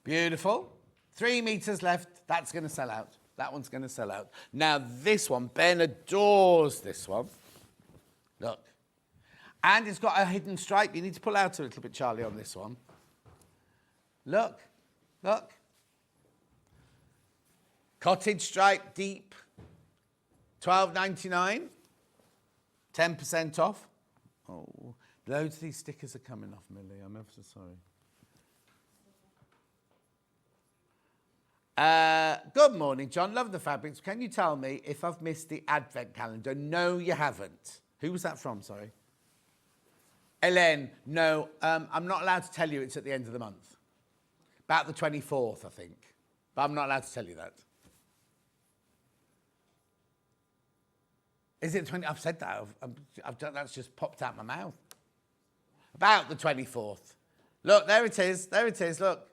Beautiful. 3 metres left. That's going to sell out. That one's going to sell out. Now, this one, Ben adores this one. Look. And it's got a hidden stripe. You need to pull out a little bit, Charlie, on this one. Look. Look. Cottage stripe, deep. $12.99. 10% off. Oh, loads of these stickers are coming off, Millie. I'm ever so sorry. Good morning, John. Love the fabrics. Can you tell me if I've missed the advent calendar? No, you haven't. Who was that from? Sorry. Ellen, no. I'm not allowed to tell you it's at the end of the month. About the 24th, I think. But I'm not allowed to tell you that. Is it 20? I've said that. I've done, that's just popped out my mouth. About the 24th. Look, there it is. There it is. Look.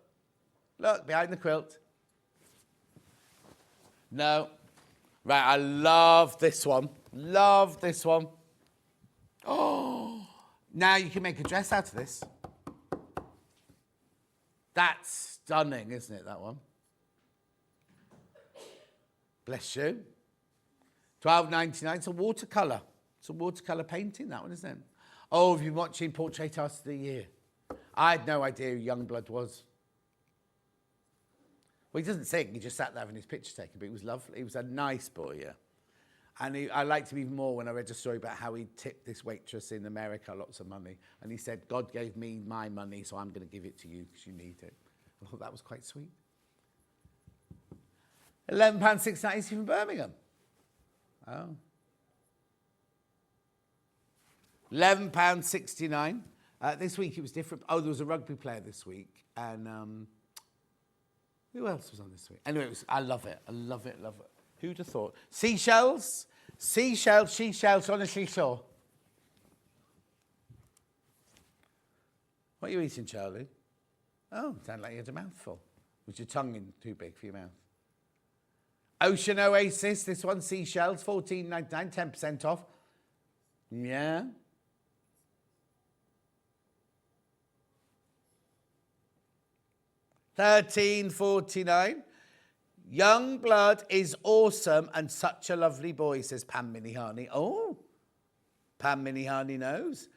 Look, behind the quilt. No. Right, I love this one. Love this one. Oh, now you can make a dress out of this. That's stunning, isn't it, that one? Bless you. $12.99. It's a watercolour. It's a watercolour painting, that one, isn't it? Oh, have you been watching Portrait Artist of the Year? I had no idea who Youngblood was. Well, he doesn't sing. He just sat there having his picture taken, but he was lovely. He was a nice boy, yeah. And I liked him even more when I read a story about how he tipped this waitress in America lots of money. And he said, God gave me my money, so I'm going to give it to you because you need it. I thought that was quite sweet. £11.69 from Birmingham. Oh. £11.69. This week it was different. Oh, there was a rugby player this week. And who else was on this week? Anyway, I love it. I love it, love it. Who'd have thought? Seashells. Seashells on a seashore. What are you eating, Charlie? Oh, sounded like you had a mouthful. Was your tongue in too big for your mouth? Ocean Oasis, this one, seashells, $14.99, 10% off. Yeah. $13.49. Young blood is awesome and such a lovely boy, says Pam Minihani. Oh, Pam Minihani knows.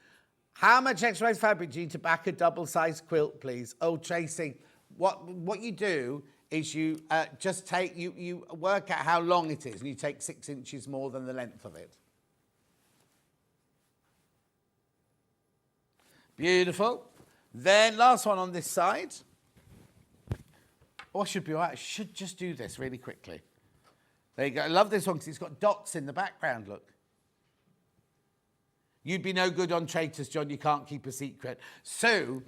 How much extra fabric do you need to back a double-sized quilt, please? Oh, Tracy, what you do is you just take, you work out how long it is and you take 6 inches more than the length of it. Beautiful. Then last one on this side. Oh, I should be all right. I should just do this really quickly. There you go. I love this one because it's got dots in the background, look. You'd be no good on Traitors, John. You can't keep a secret. So,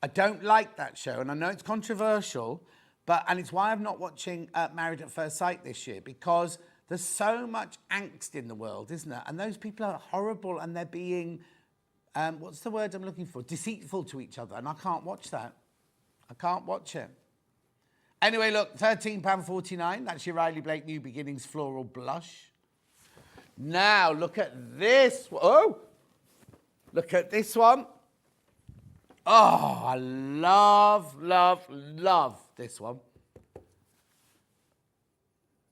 I don't like that show, and I know it's controversial, and it's why I'm not watching Married at First Sight this year, because there's so much angst in the world, isn't there? And those people are horrible, and they're being, what's the word I'm looking for? Deceitful to each other, and I can't watch that. I can't watch it. Anyway, look, £13.49. That's your Riley Blake New Beginnings Floral Blush. Now, look at this. Oh, look at this one. Oh, I love, love, love this one.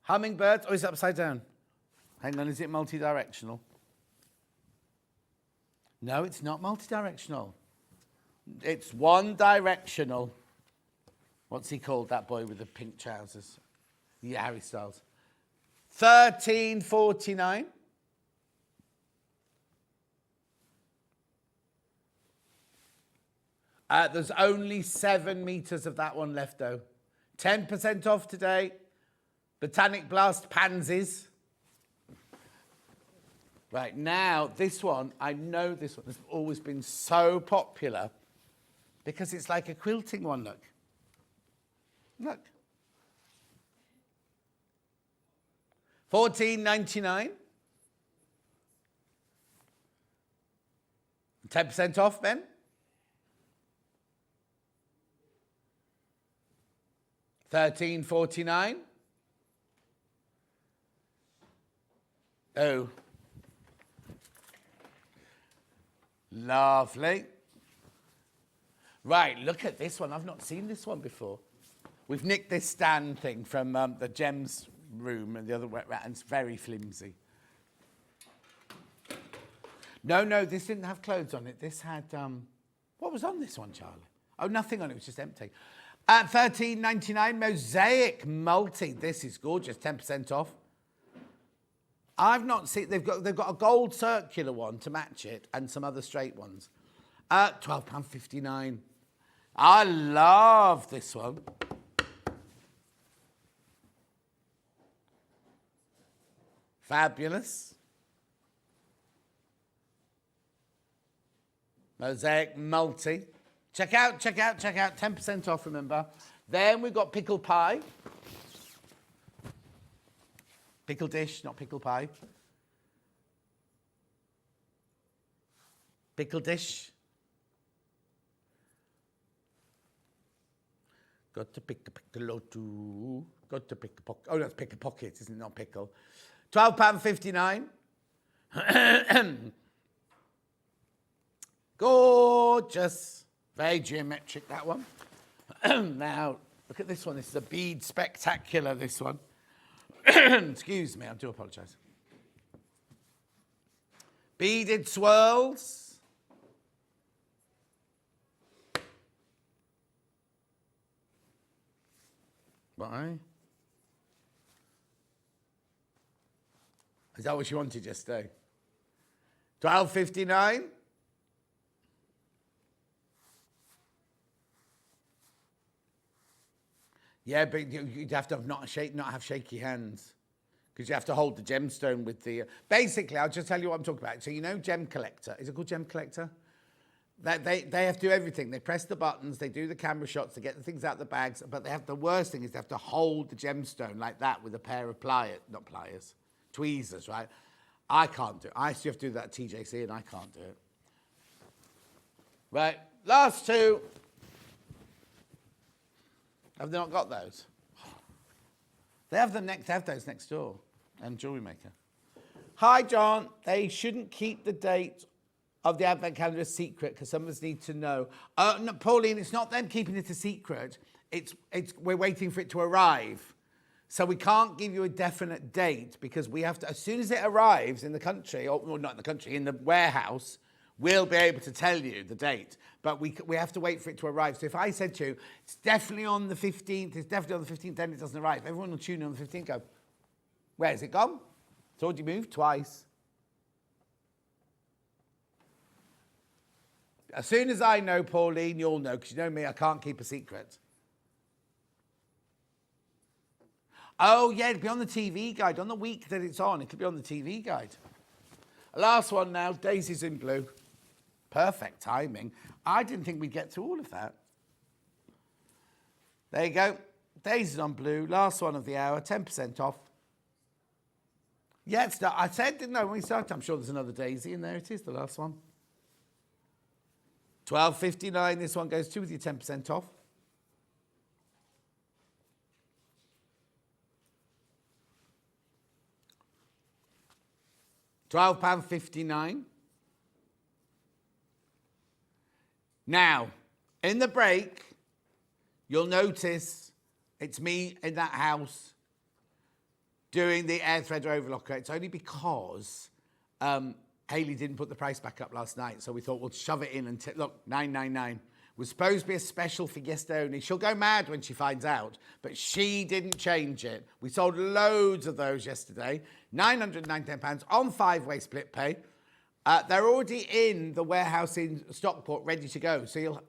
Hummingbirds. Oh, it's upside down. Hang on, is it multi-directional? No, it's not multi-directional. It's one-directional. What's he called, that boy with the pink trousers? Yeah, Harry Styles. $13.49. There's only 7 meters of that one left, though. 10% off today. Botanic Blast Pansies. Right, now, this one, I know this one has always been so popular because it's like a quilting one, look. Look. $14.99. 10% off, Ben. $13.49. Oh. Lovely. Right, look at this one. I've not seen this one before. We've nicked this stand thing from the Gems room and the other way around. It's very flimsy. No, this didn't have clothes on it. This had, what was on this one, Charlie? Oh, nothing on it. It was just empty. At $13.99, Mosaic Multi. This is gorgeous. 10% off. I've not seen. They've got a gold circular one to match it, and some other straight ones. £12.59. I love this one. Fabulous. Mosaic Multi. Check out. 10% off, remember. Then we've got pickle pie. Pickle dish, not pickle pie. Pickle dish. Got to pick a pickle or two. Got to pick a pocket. Oh, that's pick a pocket, isn't it? Not pickle. £12.59. Gorgeous. Very geometric, that one. Now, look at this one. This is a bead spectacular, this one. Excuse me, I do apologise. Beaded swirls. Why? Is that what you wanted yesterday? $12.59. Yeah, but you'd have to not have shaky hands, because you have to hold the gemstone with the. Basically, I'll just tell you what I'm talking about. So you know, Gem Collector. Is it called Gem Collector? They have to do everything. They press the buttons. They do the camera shots. They get the things out of the bags. But the worst thing is they have to hold the gemstone like that with a pair of tweezers, right? I can't do it. I used to have to do that at TJC, and I can't do it. Right, last two. Have they not got those? They have those next door. And Jewelry Maker. Hi, John. They shouldn't keep the date of the Advent calendar a secret because some of us need to know. No, Pauline, it's not them keeping it a secret. We're waiting for it to arrive. So we can't give you a definite date because we have to, as soon as it arrives in the country, or not in the country, in the warehouse, we'll be able to tell you the date, but we have to wait for it to arrive. So if I said to you, it's definitely on the 15th, then it doesn't arrive. Everyone will tune in on the 15th and go, where's it gone? It's already moved twice. As soon as I know, Pauline, you'll know, because you know me, I can't keep a secret. Oh, yeah, it'll be on the TV guide. On the week that it's on, it'll be on the TV guide. Last one now, Daisies in Blue. Perfect timing. I didn't think we'd get to all of that. There you go. Daisies on Blue, last one of the hour, 10% off. Yeah, it's done. I said, didn't I, when we started, I'm sure there's another Daisy, and there it is, the last one. $12.59, this one goes to with your 10% off. £12.59. Now, in the break, you'll notice it's me in that house doing the air thread overlocker. It's only because Hayley didn't put the price back up last night, so we thought we'll shove it in and look, $9.99. Was supposed to be a special for yesterday only. She'll go mad when she finds out, but she didn't change it. We sold loads of those yesterday. £919 on 5-way split pay. They're already in the warehouse in Stockport, ready to go. So you'll,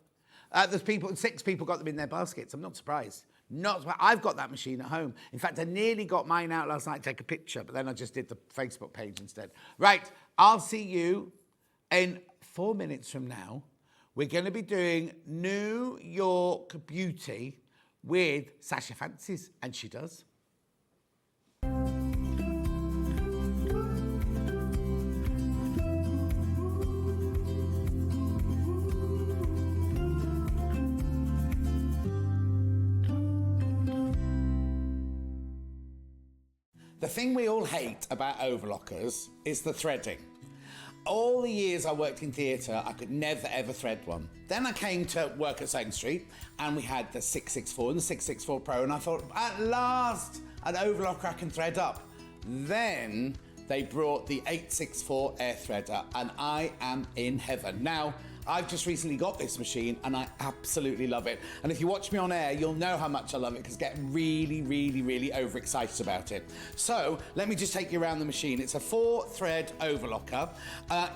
there's 6 people got them in their baskets. I'm not surprised. I've got that machine at home. In fact, I nearly got mine out last night to take a picture, but then I just did the Facebook page instead. Right, I'll see you in 4 minutes from now. We're going to be doing New York Beauty with Sasha Fancy's, and she does. The thing we all hate about overlockers is the threading. All the years I worked in theatre, I could never ever thread one. Then I came to work at Sewing Street and we had the 664 and the 664 Pro, and I thought, at last, an overlocker I can thread up. Then they brought the 864 air threader and I am in heaven. Now, I've just recently got this machine and I absolutely love it. And if you watch me on air, you'll know how much I love it because I get really, really, really overexcited about it. So let me just take you around the machine. It's a 4-thread overlocker.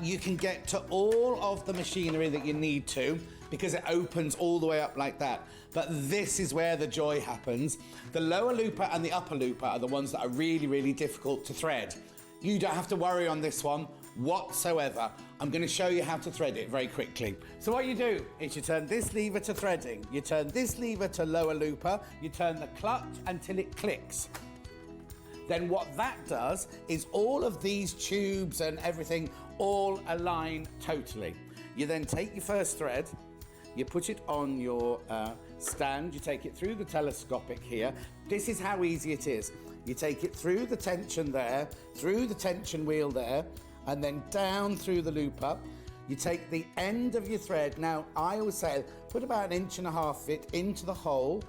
You can get to all of the machinery that you need to because it opens all the way up like that. But this is where the joy happens. The lower looper and the upper looper are the ones that are really, really difficult to thread. You don't have to worry on this one whatsoever. I'm going to show you how to thread it very quickly. So what you do is you turn this lever to threading, you turn this lever to lower looper, you turn the clutch until it clicks. Then what that does is all of these tubes and everything all align totally. You then take your first thread, you put it on your stand, you take it through the telescopic here. This is how easy it is. You take it through the tension there, through the tension wheel there, and then down through the looper. You take the end of your thread. Now, I always say, put about 1.5 inches fit into the hole.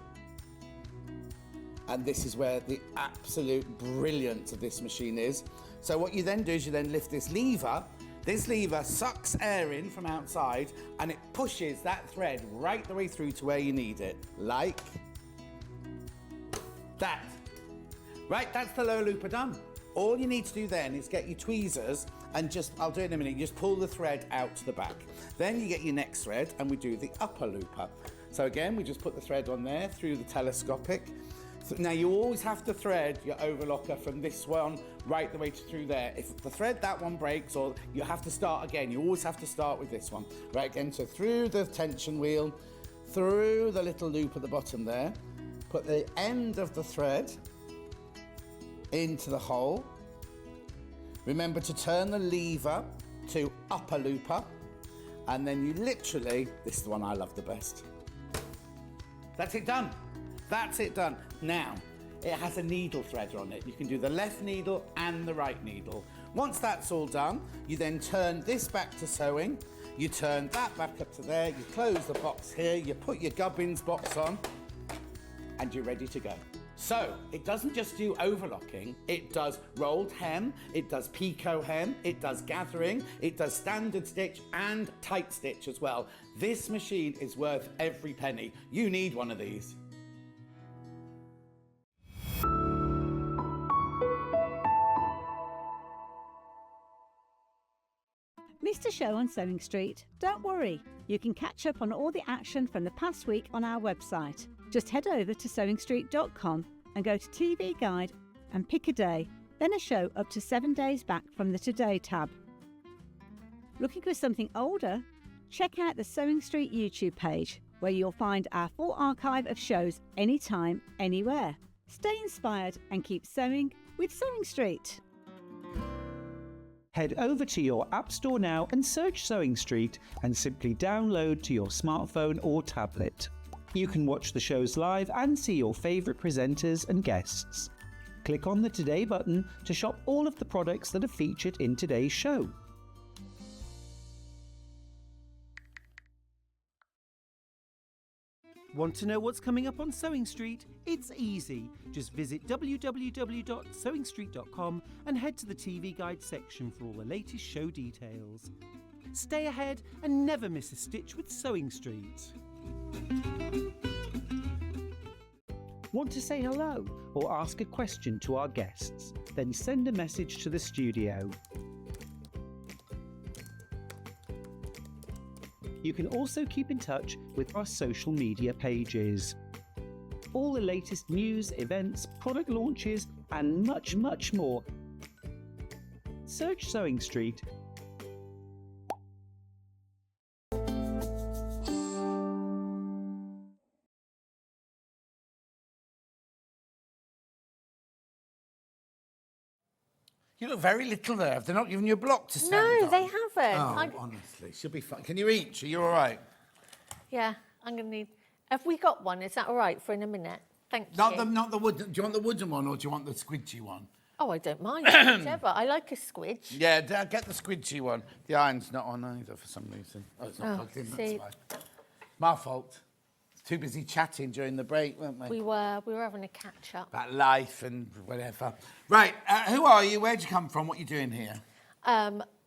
And this is where the absolute brilliance of this machine is. So what you then do is you then lift this lever. This lever sucks air in from outside and it pushes that thread right the way through to where you need it. Like that. Right, that's the lower looper done. All you need to do then is get your tweezers and just, I'll do it in a minute, just pull the thread out to the back. Then you get your next thread and we do the upper looper. So again, we just put the thread on there through the telescopic. Now you always have to thread your overlocker from this one right the way through there. If the thread, that one breaks, or you have to start again, you always have to start with this one. Right, again, so through the tension wheel, through the little loop at the bottom there, put the end of the thread into the hole. Remember to turn the lever to upper looper, and then you literally, this is the one I love the best. That's it done. That's it done. Now, it has a needle threader on it. You can do the left needle and the right needle. Once that's all done, you then turn this back to sewing. You turn that back up to there. You close the box here. You put your gubbins box on, and you're ready to go. So, it doesn't just do overlocking, it does rolled hem, it does picot hem, it does gathering, it does standard stitch and tight stitch as well. This machine is worth every penny. You need one of these. Missed a show on Sewing Street? Don't worry, you can catch up on all the action from the past week on our website. Just head over to sewingstreet.com and go to TV Guide and pick a day, then a show up to 7 days back from the Today tab. Looking for something older? Check out the Sewing Street YouTube page, where you'll find our full archive of shows anytime, anywhere. Stay inspired and keep sewing with Sewing Street. Head over to your App Store now and search Sewing Street and simply download to your smartphone or tablet. You can watch the shows live and see your favourite presenters and guests. Click on the Today button to shop all of the products that are featured in today's show. Want to know what's coming up on Sewing Street? It's easy. Just visit www.sewingstreet.com and head to the TV Guide section for all the latest show details. Stay ahead and never miss a stitch with Sewing Street. Want to say hello or ask a question to our guests? Then send a message to the studio. You can also keep in touch with our social media pages. All the latest news, events, product launches, and much, much more. Search Sewing Street. You look very little there. Have they not given you a block to stand No, on? they haven't. Oh, honestly, she'll be fine. Can you reach? Are you all right? Yeah, I'm going to need... Have we got one? Is that all right for in a minute? Thank you. Not the wooden. Do you want the wooden one or do you want the squidgy one? Oh, I don't mind. Whichever. I like a squidge. Yeah, get the squidgy one. The iron's not on either for some reason. Oh, it's not plugged in, see. that's why. My fault. Too busy chatting during the break, weren't we? We were having a catch-up. About life and whatever. Right, who are you? Where'd you come from? What are you doing here?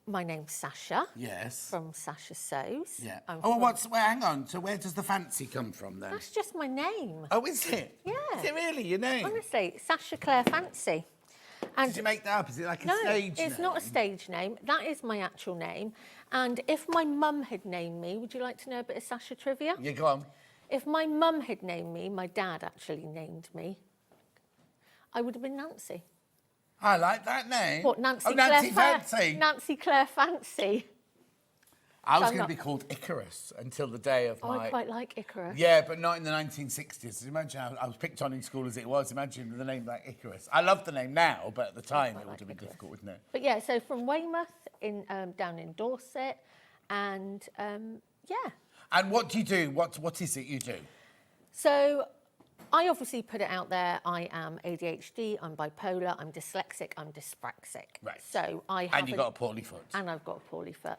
My name's Sasha. Yes. From Sasha Sews. Yeah. I'm hang on. So where does the fancy come from then? That's just my name. Oh, is it? Yeah. Is it really your name? Honestly, Sasha Claire Fancy. And Did you make that up? Is it like a no, stage name? it's not a stage name. That is my actual name. And if my mum had named me, would you like to know a bit of Sasha trivia? Yeah, go on. If my mum had named me, my dad actually named me, I would have been Nancy. I like that name. What, Nancy Oh, Claire Nancy Fancy. Nancy Claire Fancy. I was I'm going to not- be called Icarus until the day of Oh, my... I quite like Icarus. Yeah, but not in the 1960s. Imagine I was picked on in school as it was. Imagine the name like Icarus. I love the name now, but at the time it would have been difficult, wouldn't it? But yeah, so from Weymouth in down in Dorset, and yeah. And what do you do? What is it you do? So I obviously put it out there. I am ADHD, I'm bipolar, I'm dyslexic, I'm dyspraxic. Right. So I have And you've got a poorly foot. And I've got a poorly foot.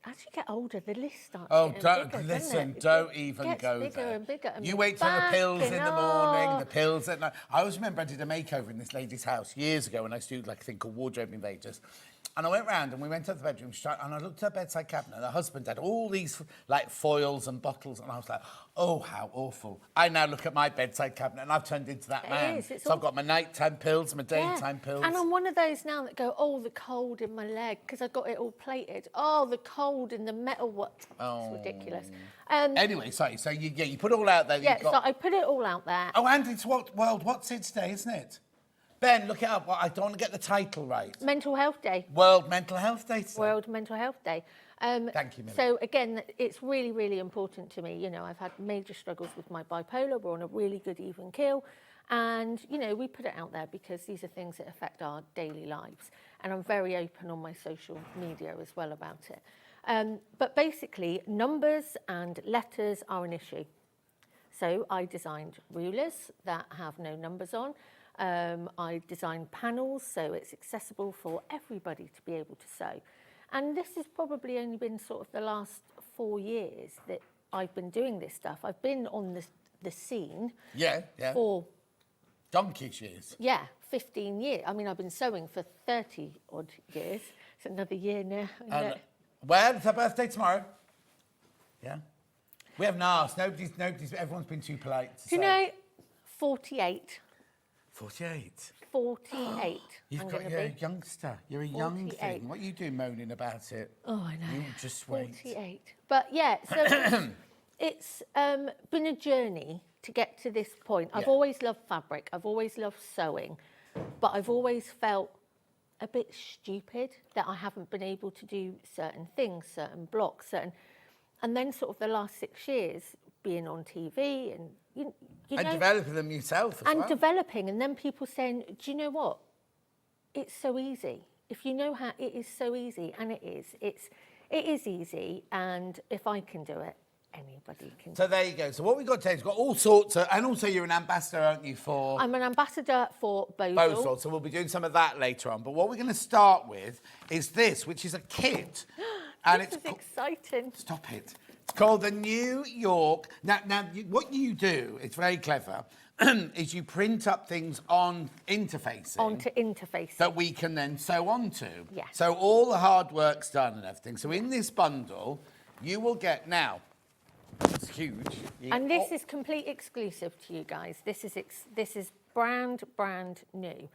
As you get older, the list starts Oh, getting don't bigger, listen! doesn't it? Don't It even gets go bigger there. and bigger. And You my wait till the back pills in and the morning, oh. the pills at night. I always remember I did a makeover in this lady's house years ago when I used to do like a thing called Wardrobe Invaders. And I went round and we went to the bedroom and I looked at her bedside cabinet and her husband had all these like foils and bottles and I was like, oh, how awful. I now look at my bedside cabinet and I've turned into that man. is, it's So I've got my nighttime pills, my daytime pills. And I'm one of those now that go, oh, the cold in my leg, because I've got it all plated. Oh, the cold in the metal. What? Oh. It's ridiculous. Anyway, sorry, so you put it all out there. Yeah, you've got... so I put it all out there. Oh, and it's World What's It Day, isn't it? Ben, look it up. I don't want to get the title right. Mental Health Day. World Mental Health Day. Today. World Mental Health Day. Thank you, Millie. So again, it's really, really important to me. You know, I've had major struggles with my bipolar. We're on a really good even keel. And, you know, we put it out there because these are things that affect our daily lives. And I'm very open on my social media as well about it. But basically, numbers and letters are an issue. So I designed rulers that have no numbers on. I designed panels so it's accessible for everybody to be able to sew. And this has probably only been sort of the last 4 years that I've been doing this stuff. I've been on the scene for... Donkey's years. Yeah, 15 years. I mean, I've been sewing for 30 odd years. It's another year now. Well, it's her birthday tomorrow. Yeah. We haven't asked. Everyone's been too polite to Do you know, 48. 48. 48. You're a youngster. You're a young thing. What are you doing moaning about it? Oh, I know. You just wait. 48. But yeah, so it's been a journey to get to this point. I've Yeah. always loved fabric. I've always loved sewing, but I've always felt a bit stupid that I haven't been able to do certain things, certain blocks, and then sort of the last 6 years being on TV and you And know, developing them yourself as and well. developing, and then people saying, do you know what? It's so easy. If you know how, it is so easy, and it is easy, and if I can do it, anybody can. So there you go. So what we've got today, we've got all sorts of, and also you're an ambassador, aren't you, for I'm an ambassador for Bozel. Bozel, so we'll be doing some of that later on. But what we're going to start with is this, which is a kit. And This it's is exciting. Stop it. It's called the New York. Now what you do, it's very clever, is you print up things on interfacing. Onto interfacing. That we can then sew onto. Yes. So all the hard work's done and everything. So in this bundle, you will get now. It's huge. And this is complete exclusive to you guys. This is brand new.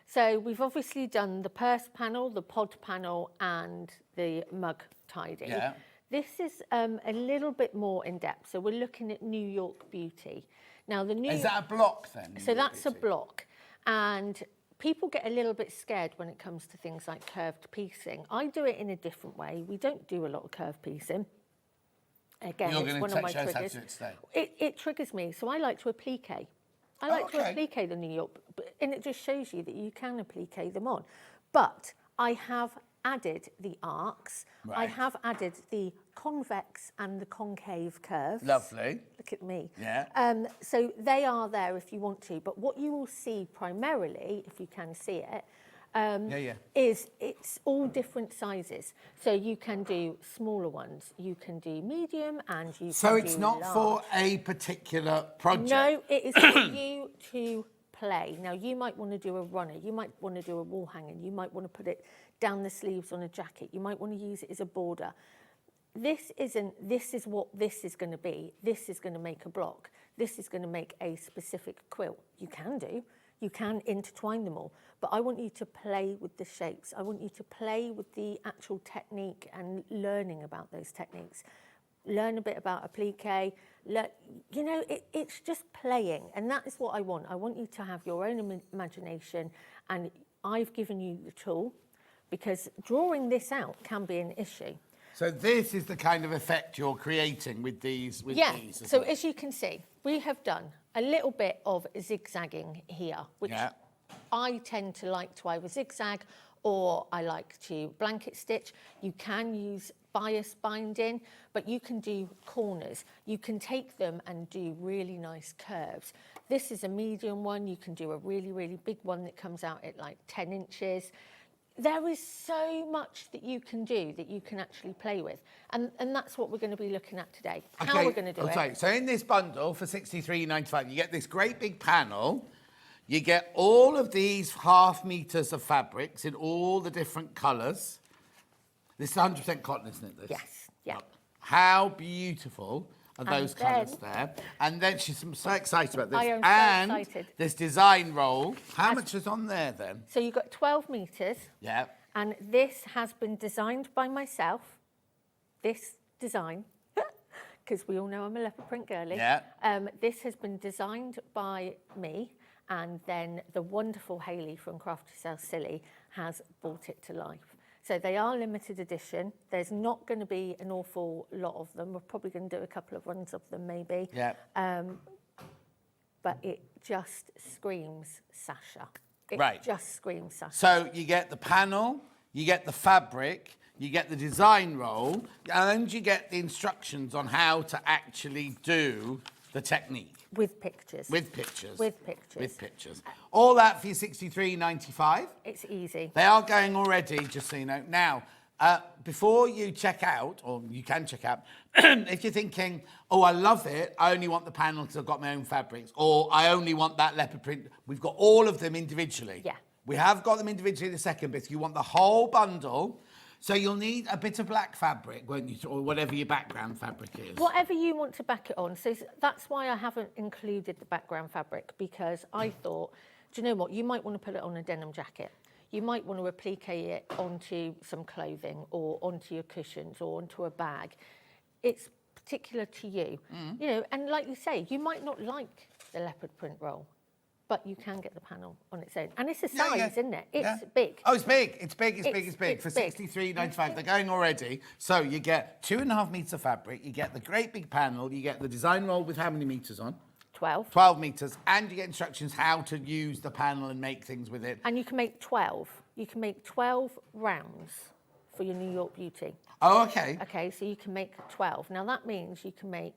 So we've obviously done the purse panel, the pod panel, and the mug tidy. Yeah. This is a little bit more in depth. So we're looking at New York Beauty. Now the New Is that a block then? So that's a block, and people get a little bit scared when it comes to things like curved piecing. I do it in a different way. We don't do a lot of curved piecing. Again, You're it's going one to of my show us how to triggers. do it today. It triggers me, so I like to applique. I like to okay. applique the New York, and it just shows you that you can applique them on. But I have added the arcs. I Right. have added the convex and the concave curves. Lovely. Look at me. Yeah. So they are there if you want to, but what you will see primarily, if you can see it, is it's all different sizes. So you can do smaller ones, you can do medium, and you So can it's do not large. for a particular project. No, it is for you to play. Now, you might want to do a runner, you might want to do a wall hanging, you might want to put it down the sleeves on a jacket, you might want to use it as a border. This is what this is going to be. This is going to make a block. This is going to make a specific quilt. You can intertwine them all, but I want you to play with the shapes. I want you to play with the actual technique and learning about those techniques. Learn a bit about applique. It's just playing, and that is what I want. I want you to have your own imagination, and I've given you the tool, because drawing this out can be an issue. So this is the kind of effect you're creating with these. These, So isn't it? as you can see, we have done a little bit of zigzagging here, which I tend to like to either zigzag or I like to blanket stitch. You can use bias binding, but you can do corners. You can take them and do really nice curves. This is a medium one. You can do a really, really big one that comes out at like 10 inches. There is so much that you can do, that you can actually play with. And that's what we're going to be looking at today, how we're going to do it. So in this bundle for $63.95, you get this great big panel. You get all of these half meters of fabrics in all the different colours. This is 100% cotton, isn't it? This? Yes, yeah. How beautiful are And those colours there? And then she's so excited about this. I am so excited. This design roll. How much is on there then? So you've got 12 metres. Yeah. And this has been designed by myself, this design, because we all know I'm a leopard print girly. Yeah. This has been designed by me, and then the wonderful Hayley from Craft Yourself Silly has brought it to life. So they are limited edition. There's not going to be an awful lot of them. We're probably going to do a couple of runs of them maybe. Yeah. But it just screams Sasha. It Right. just screams Sasha. So you get the panel, you get the fabric, you get the design roll, and you get the instructions on how to actually do the technique. With pictures. With pictures. With pictures. With pictures. All that for your $63.95. It's easy. They are going already, just so you know. Now, before you check out, or you can check out, if you're thinking, oh, I love it, I only want the panel because I've got my own fabrics, or I only want that leopard print, we've got all of them individually. Yeah. We have got them individually in the second bit. If you want the whole bundle, so you'll need a bit of black fabric, won't you, or whatever your background fabric is. Whatever you want to back it on. So that's why I haven't included the background fabric, because I thought, do you know what, you might want to put it on a denim jacket. You might want to applique it onto some clothing or onto your cushions or onto a bag. It's particular to you. You know, and like you say, you might not like the leopard print roll, but you can get the panel on its own. And it's a size, isn't it? It's big. Oh, it's big. It's big. It's big. It's big. It's For big. $63.95, they're going already. So you get 2.5 meters of fabric. You get the great big panel. You get the design roll with how many meters on? 12. 12 meters. And you get instructions how to use the panel and make things with it. And you can make 12. You can make 12 rounds for your New York Beauty. Oh, okay. Okay, so you can make 12. Now that means you can make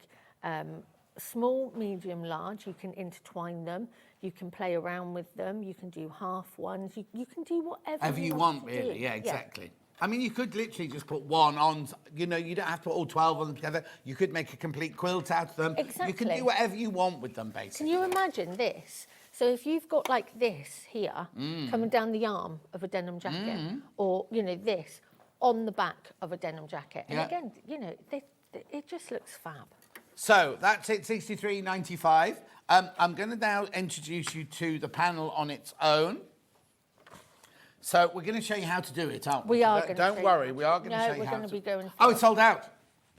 small, medium, large. You can intertwine them. You can play around with them. You can do half ones. You can do whatever you want, to really. do. Yeah, exactly. I mean, you could literally just put one on, you know, you don't have to put all 12 of them together. You could make a complete quilt out of them. Exactly. You can do whatever you want with them, Can basically. you imagine this? So if you've got like this here, coming down the arm of a denim jacket, or, you know, this on the back of a denim jacket. And again, you know, it just looks fab. So that's it, $63.95. I'm going to now introduce you to the panel on its own. So we're going to show you how to do it, aren't we? We are going to Don't worry, we are going to show you we're how going to be going. Oh, it's sold out.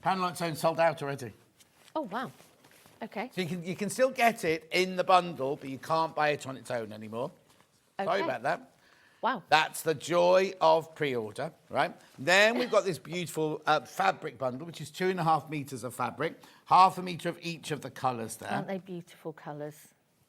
Panel on its own sold out already. Oh, wow. Okay. So you can still get it in the bundle, but you can't buy it on its own anymore. Sorry Okay. about that. Wow. That's the joy of pre-order, right? Then we've got this beautiful fabric bundle, which is 2.5 meters of fabric, 0.5 meter of each of the colours there. Aren't they beautiful colours?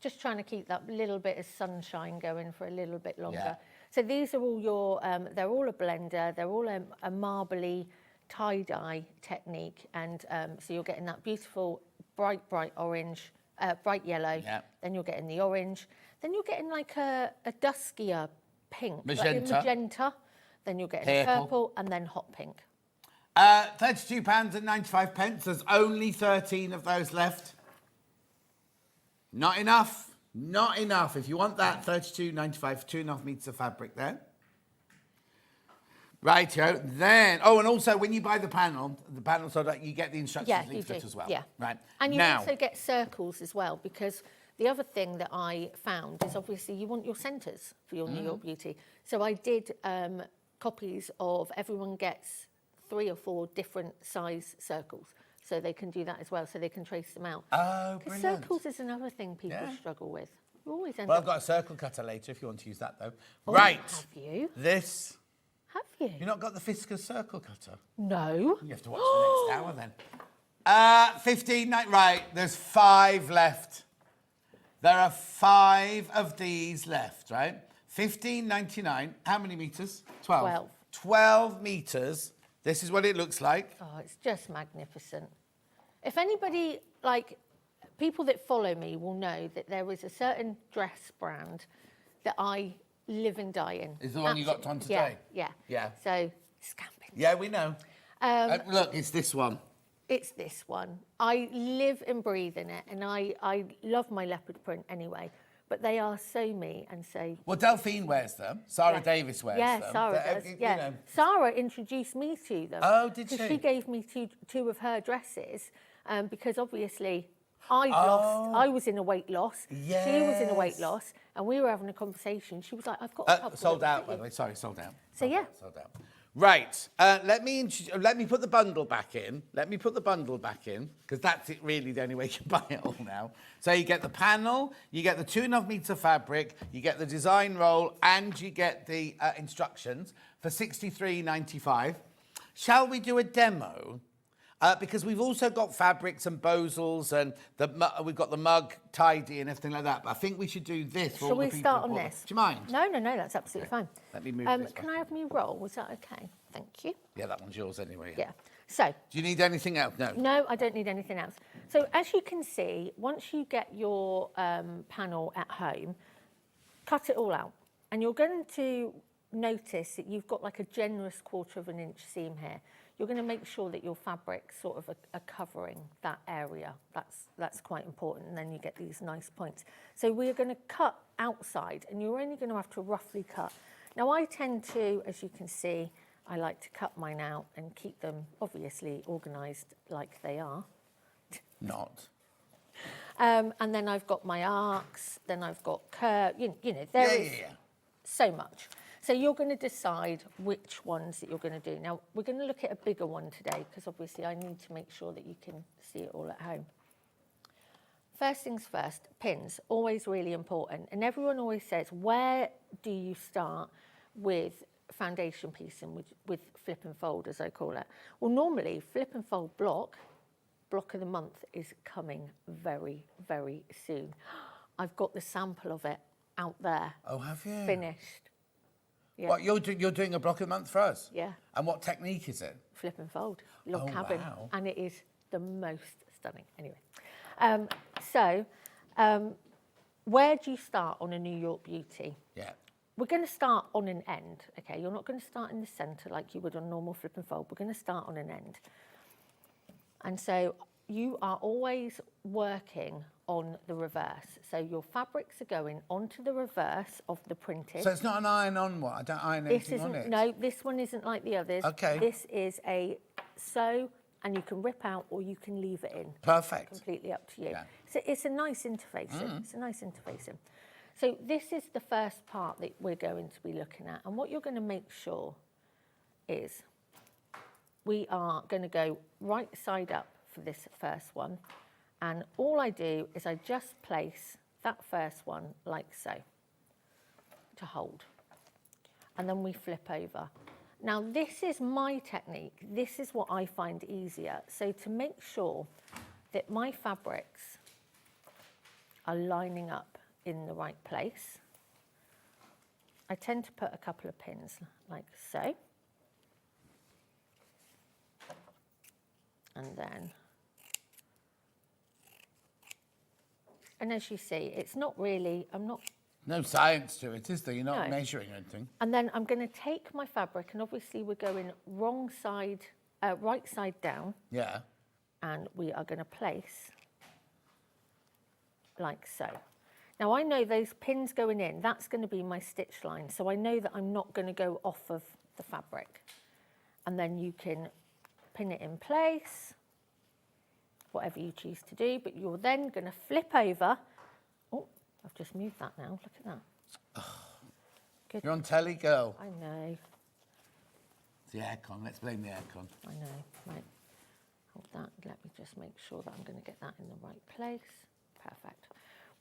Just trying to keep that little bit of sunshine going for a little bit longer. Yeah. So these are all your, they're all a blender, they're all a marbly tie-dye technique. And so you're getting that beautiful bright orange, bright yellow. Yeah. Then you're getting the orange. Then you're getting like a duskier pink. Magenta. Like a magenta. Then you're getting purple and then hot pink. £32.95. There's only 13 of those left. Not enough. Not enough. If you want that, £32.95 for 2.5 meters of fabric there. Rightio. Then, and also when you buy the panel so that you get the instructions leaflet as well. Yeah. Right. And you now, also get circles as well, because the other thing that I found is obviously you want your centres for your New York Beauty. So I did copies of everyone gets 3 or 4 different size circles. So they can do that as well, so they can trace them out. Oh, Because brilliant. circles is another thing people struggle with. You always end Well, up... I've got a circle cutter later if you want to use that, though. Oh, right. Have you? This. Have you? You've not got the Fiskars circle cutter? No. You have to watch the next hour then. 15, right, there's 5 left. There are 5 of these left, right? $15.99. How many meters? 12. 12. 12 meters. This is what it looks like. Oh, it's just magnificent. If anybody, like, people that follow me will know that there is a certain dress brand that I live and die in. Is the one you got on Yeah, today? yeah. Yeah. So, scamping. Yeah, we know. Look, it's this one. It's this one. I live and breathe in it, and I love my leopard print anyway. But they are so me and so... Well, Delphine wears them. Sarah Yeah. Davis wears Yeah, them. Sarah They're, does. you Yeah. know. Sarah introduced me to them. Oh, did Because she? she gave me two of her dresses, because obviously I was in a weight loss. She was in a weight Yes. loss, and we were having a conversation. She was like, "I've got a couple." Sold that out, fit by you." the way. Sorry, sold out. So, yeah. Sold out. Right. Let me put the bundle back in. Because that's it really the only way you can buy it all now. So you get the panel, you get the 2.5 meter fabric, you get the design roll, and you get the instructions for $63.95. Shall we do a demo? Because we've also got fabrics and bozels and we've got the mug tidy and everything like that. But I think we should do this for all Shall the we people. start on who bought- this? Do you mind? No, that's absolutely fine. Let me move this Can back. I have me roll? Was that okay? Thank you. Yeah, that one's yours anyway. Yeah. So, Do you need anything else? No. no, I don't need anything else. So, as you can see, once you get your panel at home, cut it all out. And you're going to notice that you've got like a generous 1/4 inch seam here. You're going to make sure that your fabrics sort of are covering that area. That's quite important. And then you get these nice points. So we're going to cut outside, and you're only going to have to roughly cut. Now, I tend to, as you can see, I like to cut mine out and keep them obviously organised like they are. Not. And then I've got my arcs, then I've got curve, you know, there is so much. So you're going to decide which ones that you're going to do. Now, we're going to look at a bigger one today because obviously I need to make sure that you can see it all at home. First things first, pins, always really important. And everyone always says, where do you start with foundation piecing, with flip and fold, as I call it? Well, normally, flip and fold block of the month is coming very, very soon. I've got the sample of it out there. Oh, have you? Finished. Yeah. What, you're doing a block of the month for us? Yeah. And what technique is it? Flip and fold, log Oh, cabin. wow. And it is the most stunning. Anyway, where do you start on a New York Beauty? Yeah. We're going to start on an end, okay? You're not going to start in the centre like you would on normal flip and fold. We're going to start on an end. And so you are always working on the reverse. So your fabrics are going onto the reverse of the printed. So it's not an iron-on one? I don't iron anything on it? No, this one isn't like the others. Okay. This is a sew, and you can rip out or you can leave it in. Perfect. Completely up to you. Yeah. So it's a nice interfacing. It's a nice interfacing. So this is the first part that we're going to be looking at. And what you're going to make sure is we are going to go right side up for this first one. And all I do is I just place that first one like so to hold. And then we flip over. Now, this is my technique. This is what I find easier. So to make sure that my fabrics are lining up in the right place, I tend to put a couple of pins like so. And then, and as you see, it's not really, No science to it, is there? You're not No. measuring anything. and then I'm going to take my fabric, and obviously we're going right side down, Yeah. and we are going to place like so. Now I know those pins going in, that's going to be my stitch line, so I know that I'm not going to go off of the fabric. And then you can pin it in place, whatever you choose to do, but you're then going to flip over. Oh, I've just moved that now, look at that. Good. You're on telly, girl. I know, It's the aircon. Let's blame the aircon. I know. Right, hold that, let me just make sure that I'm going to get that in the right place. Perfect.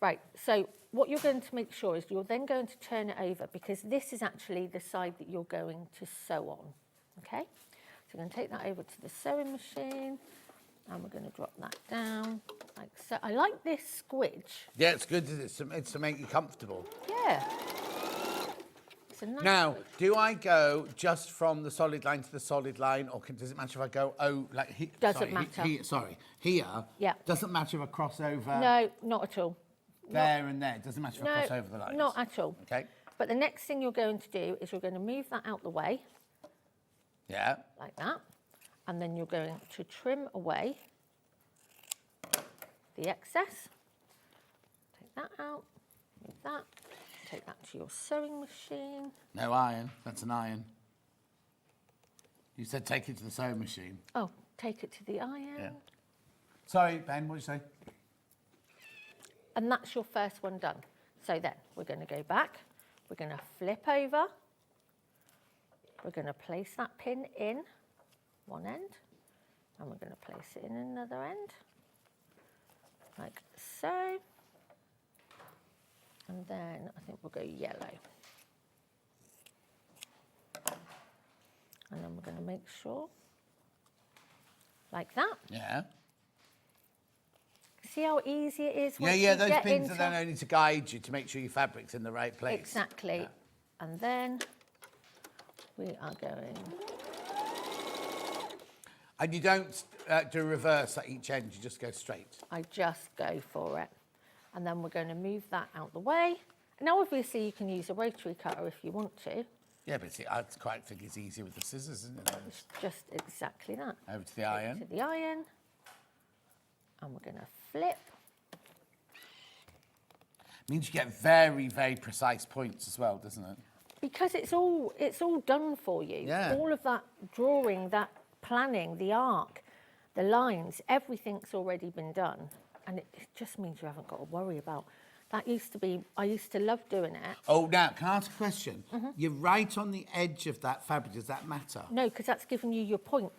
Right, so what you're going to make sure is you're then going to turn it over, because this is actually the side that you're going to sew on, okay? So we're going to take that over to the sewing machine, and we're going to drop that down like so. I like this squidge. Yeah, it's good. It's to make you comfortable. Yeah. It's a nice Now, squidge. do I go just from the solid line to the solid line, or does it matter if I go, Doesn't matter. Here? Yeah. Doesn't matter if I cross over No, not at all. there and there. Doesn't matter if I cross over the lines. Not at all. Okay. But the next thing you're going to do is you're going to move that out the way, Yeah. like that, and then you're going to trim away the excess. Take that out, move that, take that to your sewing machine. No iron. That's an iron. You said take it to the sewing machine. Oh, take it to the iron. Yeah. Sorry, Ben, what did you say? And that's your first one done. So then we're going to go back, we're going to flip over, we're going to place that pin in one end, and we're going to place it in another end, like so. And then I think we'll go yellow. And then we're going to make sure, like that. Yeah. See how easy it is once Yeah, you those get pins into... are then only to guide you to make sure your fabric's in the right place. Exactly. Yeah. And then we are going... And you don't do reverse at each end, you just go straight. I just go for it. And then we're going to move that out the way. Now, obviously, you can use a rotary cutter if you want to. Yeah, but see, I quite think it's easier with the scissors, isn't it? It's just exactly that. Over to the iron. To the iron. And we're going to flip. Means you get very, very precise points as well, doesn't it? Because it's all done for you. Yeah. All of that drawing, that planning, the arc, the lines, everything's already been done. And it just means you haven't got to worry about That used to be, I used to love doing it. Oh, now, can I ask a question? You're right on the edge of that fabric. Does that matter? No, because that's giving you your point.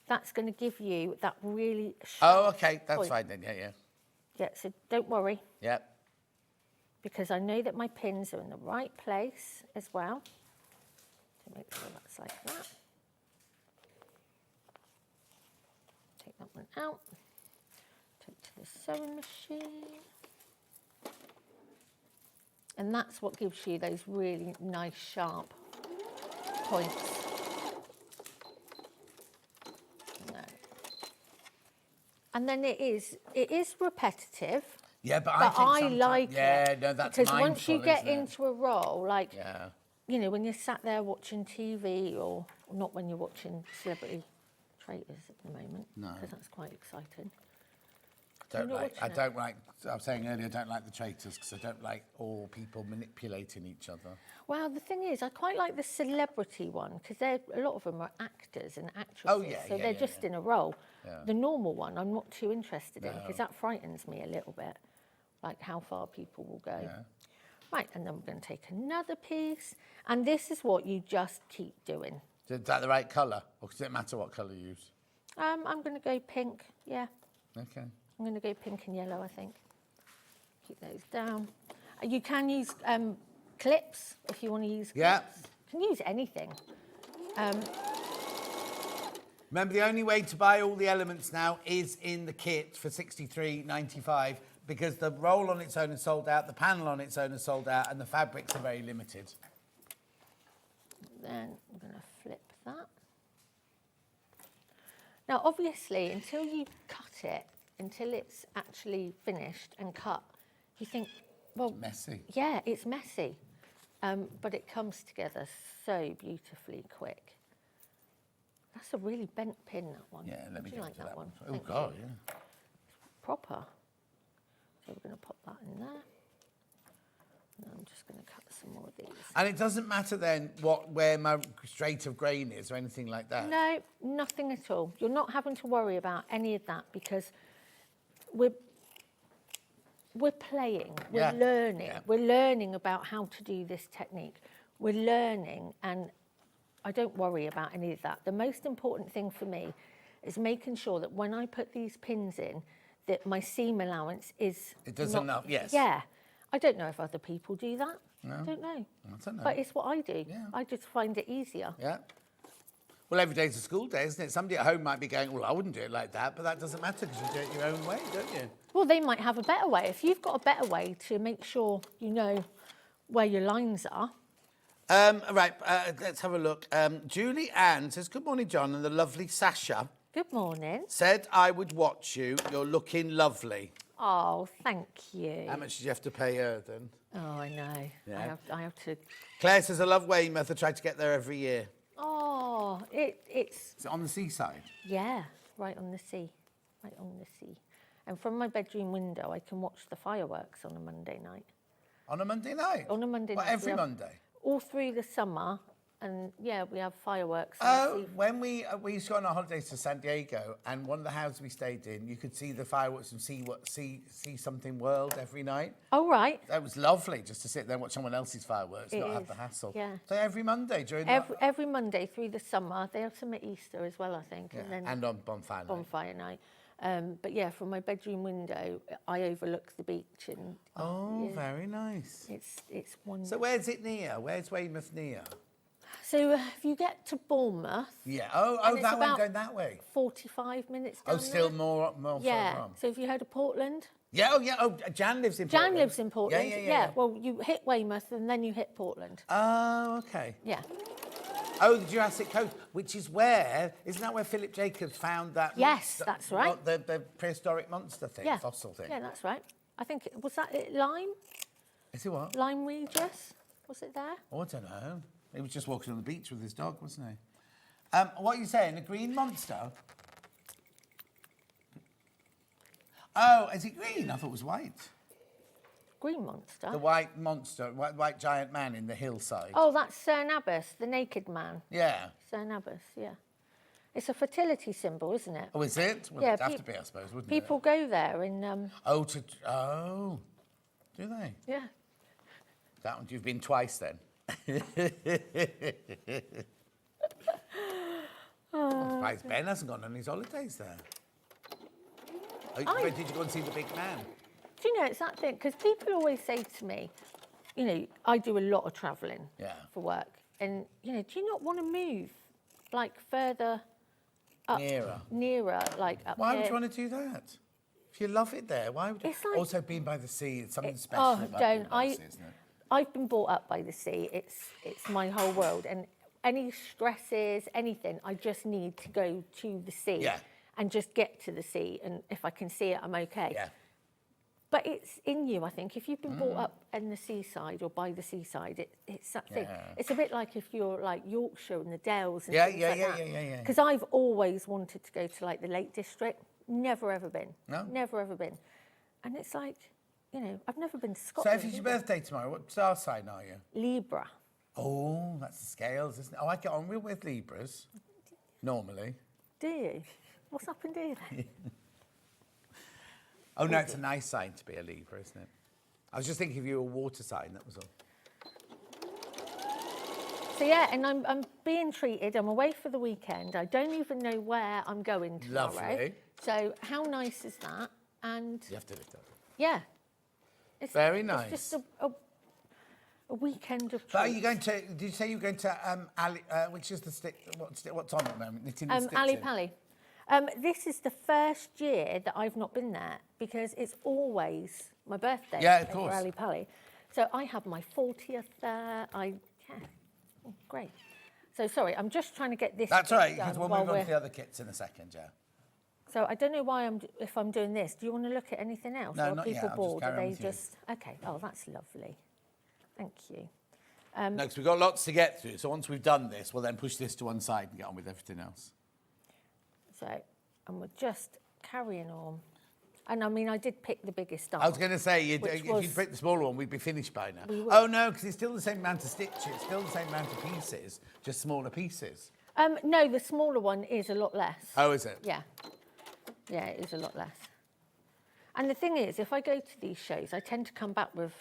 That's going to give you that really sharp Oh, okay. That's point. fine then. Yeah, yeah. Yeah, so don't worry, Yep. because I know that my pins are in the right place as well. So make sure that's like that. Take that one out. Take to the sewing machine. And that's what gives you those really nice sharp points. No. And then it is repetitive. Yeah, but But I I think like yeah, it. no, that's because mindful, once you get isn't it? into a role, like, Yeah. you know, when you're sat there watching TV, or not when you're watching Celebrity Traitors at the moment, No. because that's quite exciting. I not watching it? don't like, I was saying earlier, I don't like the traitors because I don't like all people manipulating each other. Well, the thing is, I quite like the celebrity one because a lot of them are actors and actresses, Oh, yeah, so yeah, they're yeah, just yeah. in a role. Yeah. The normal one, I'm not too interested in No. because that frightens me a little bit, like how far people will go. Yeah. Right, and then we're going to take another piece, and this is what you just keep doing. Is that the right colour? Or does it matter what colour you use? I'm going to go pink, yeah. Okay. I'm going to go pink and yellow, I think. Keep those down. You can use clips if you want to use clips. Yeah. You can use anything. Remember, the only way to buy all the elements now is in the kit for $63.95 because the roll on its own is sold out, the panel on its own is sold out, and the fabrics are very limited. Then I'm going to flip that. Now, obviously, until you cut it, until it's actually finished and cut, you think, well, Messy. yeah, it's messy, but it comes together so beautifully quick. That's a really bent pin, that one. Yeah, let me Do get you like to that one? Oh, Thank God, you. yeah. Proper. So we're going to pop that in there. And I'm just going to cut some more of these. And it doesn't matter then where my straight of grain is or anything like that? No, nothing at all. You're not having to worry about any of that because we're playing, we're Yeah, learning. yeah. We're learning about how to do this technique. We're learning, and I don't worry about any of that. The most important thing for me is making sure that when I put these pins in, that my seam allowance is It does not, enough, yes. Yeah. I don't know if other people do that. No. I don't know. I don't know. But it's what I do. Yeah. I just find it easier. Yeah. Well, every day's a school day, isn't it? Somebody at home might be going, well, I wouldn't do it like that, but that doesn't matter because you do it your own way, don't you? Well, they might have a better way. If you've got a better way to make sure you know where your lines are. Right, let's have a look. Julie Ann says, good morning, John, and the lovely Sasha Good morning. said, I would watch you. You're looking lovely. Oh, thank you. How much did you have to pay her then? Oh, I know. Yeah. I have to. Claire says, I love Weymouth. I try to get there every year. Oh, it's Is it on the seaside? yeah, right on the sea, right on the sea. And from my bedroom window, I can watch the fireworks on a Monday night. On a Monday night? On a Monday What, night. every we have- Monday? All through the summer, and yeah, we have fireworks. Oh, when we used to go on our holidays to San Diego, and one of the houses we stayed in, you could see the fireworks and see something world every night. Oh, right. That was lovely, just to sit there and watch someone else's fireworks, It not have is, the hassle. yeah. So every Monday during Every Monday through the summer. They have some at Easter as well, I think. yeah, And then and on bonfire night. bonfire night. But yeah, from my bedroom window, I overlook the beach, and Oh, yeah, very nice. it's wonderful. So where's it near? Where's Weymouth near? So if you get to Bournemouth, Yeah. And Oh, it's that one about- going that way. 45 minutes down Oh, still there. more Yeah. further on. So if you heard of Portland, Yeah. Oh, yeah. Oh, Jan lives in Portland. Jan lives in Portland. Yeah. Well, you hit Weymouth and then you hit Portland. Oh, okay. Yeah. Oh, the Jurassic Coast, which is where, isn't that where Philip Jacobs found that? Yes, that's right. The prehistoric monster thing, Yeah. fossil thing. Yeah, that's right. I think was that it, Lyme? Is it what? Lyme Regis? Was it there? Oh, I don't know. He was just walking on the beach with his dog, wasn't he? What are you saying? A green monster? Oh, is it green? I thought it was white. Green monster. The white monster, white giant man in the hillside. Oh, that's Cernabus, the naked man. Yeah. Cernabus, yeah. It's a fertility symbol, isn't it? Oh, is it? Well, Yeah, it'd have to be, I suppose, wouldn't People it? go there and Oh, do they? yeah. That one, you've been twice then. I'm surprised Ben hasn't gone on his holidays there. Oh, did you go and see the big man? Do you know, it's that thing, because people always say to me, you know, I do a lot of travelling for work. And, you know, do you not want to move, like, further up? Nearer, like, up Why here? would you want to do that? If you love it there, why would you? It's like- Also, being by the sea, it's something special Oh, about being don't. by the sea, isn't it? I've been brought up by the sea. It's my whole world. And any stresses, anything, I just need to go to the sea. Yeah. And just get to the sea. And if I can see it, I'm okay. Yeah. But it's in you, I think. If you've been brought up in the seaside or by the seaside, it's that thing. Yeah. It's a bit like if you're like Yorkshire and the Dales and Yeah, things yeah, like yeah, that. yeah. Because I've always wanted to go to like the Lake District. Never ever been. No? Never ever been. And it's like, you know, I've never been to So Scotland. if it's your either. birthday tomorrow, what star sign are you? Libra. Oh, that's the scales, isn't it? Oh, I get on real with Libras, normally. Do you? What's up and do then? Oh, no, it's a nice sign to be a Libra, isn't it? I was just thinking if you were a water sign, that was all. So yeah, and I'm being treated. I'm away for the weekend. I don't even know where I'm going tomorrow. Lovely. So how nice is that? And You have to lift up. yeah, it's Very It's nice. just a weekend of. But are you treats. going to, did you say you were going to Ali, which is the what's on at the moment? Knitting and Ali stitching? Pali. This is the first year that I've not been there because it's always my birthday. Yeah, of over course. Ali Pali. So I have my 40th there. Oh, great. So sorry, I'm just trying to get this. That's bit all right, done because we'll while move on we're- to the other kits in a second, yeah. So I don't know why if I'm doing this. Do you want to look at anything else? No, or are not yet. people I'll just bored? carry Are on they with you. just okay? Oh, that's lovely. Thank you. No, because we've got lots to get through, so once we've done this, we'll then push this to one side and get on with everything else. So, and we're just carrying on. And I mean, I did pick the biggest up. I was going to say, if Which you'd was- picked the smaller one, we'd be finished by now. We would. Oh, no, because it's still the same amount of stitches, still the same amount of pieces, just smaller pieces. No, the smaller one is a lot less. Oh, is it? Yeah. Yeah, it is a lot less. And the thing is, if I go to these shows, I tend to come back with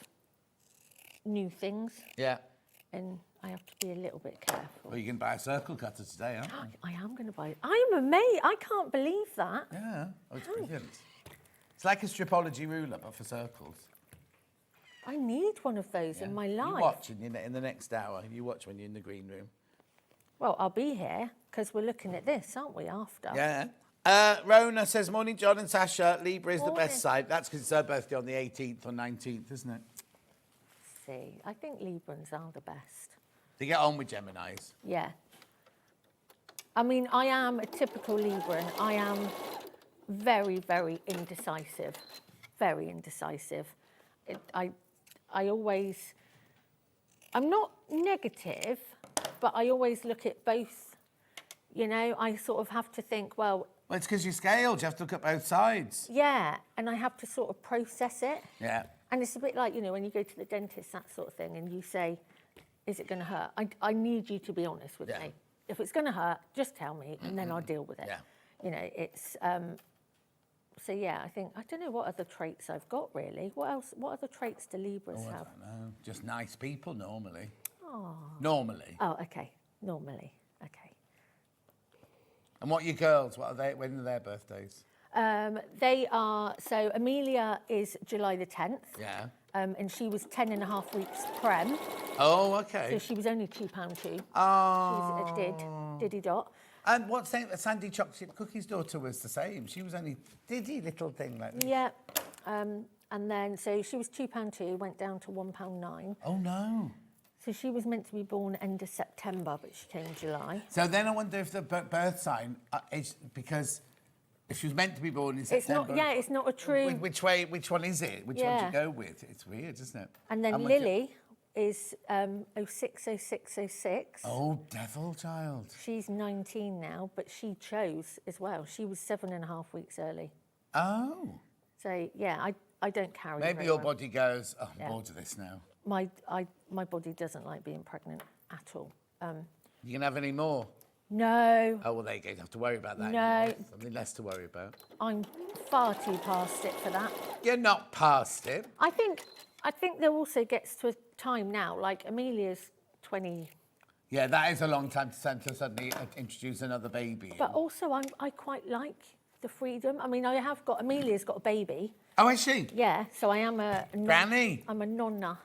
new things, Yeah. and I have to be a little bit careful. Well, you can buy a circle cutter today, aren't you? I am going to buy. I am amazed. I can't believe that. Yeah. Oh, it's brilliant. It's like a stripology ruler, but for circles. I need one of those in my life. You watch in the next hour. You watch when you're in the green room. Well, I'll be here because we're looking at this, aren't we, after? Yeah. Rona says, morning, John and Sasha. Libra is the Morning. best side. That's because it's her birthday on the 18th or 19th, isn't it? See, I think Librans are the best. They get on with Geminis. Yeah. I mean, I am a typical Libran. I am very, very indecisive. Very indecisive. I always... I'm not negative, but I always look at both. You know, I sort of have to think, well, Well, it's because you're scaled. You have to look at both sides. yeah, and I have to sort of process it. Yeah. And it's a bit like, you know, when you go to the dentist, that sort of thing, and you say, is it going to hurt? I need you to be honest with Yeah. me. If it's going to hurt, just tell me, and then I'll deal with it. Yeah. You know, it's... so, yeah, I don't know what other traits I've got, really. What other traits do Libras Oh, I have? don't know. Just nice people, normally. Oh. Normally. Oh, okay. Normally. Okay. And what are your girls? What are they? When are their birthdays? They are... So, Amelia is July the 10th. Yeah. And she was 10 and a half weeks prem. Oh, So okay. she was only £2.2. Oh. She's a diddy dot. And what's Sandy Chocolate Cookie's daughter was the same. She was only diddy little thing like this. Yeah. And then, so she was £2.2, went down to £1.9. Oh, no. So she was meant to be born end of September, but she came in July. So then I wonder if the birth sign is because if she was meant to be born in It's September. not, yeah, it's not a true... Which one is it? Which one do Yeah. you go with? It's weird, isn't it? And then with you. Lily is 060606. Oh, devil child. She's 19 now, but she chose as well. She was 7.5 weeks early. Oh. So, yeah, I don't carry Maybe very your well. body goes, oh, I'm Yeah. bored of this now. My body doesn't like being pregnant at all. You can have any more. No, Oh, well, there you go. You don't have to worry about that No. anymore. Something less to worry about. I'm far too past it for that. You're not past it. I think there also gets to a time now, like Amelia's 20, Yeah, that is a long time to suddenly introduce another baby. but also I quite like the freedom. I mean, Amelia's got a baby. Oh, is she? Yeah, so I am Granny? I'm a nonna.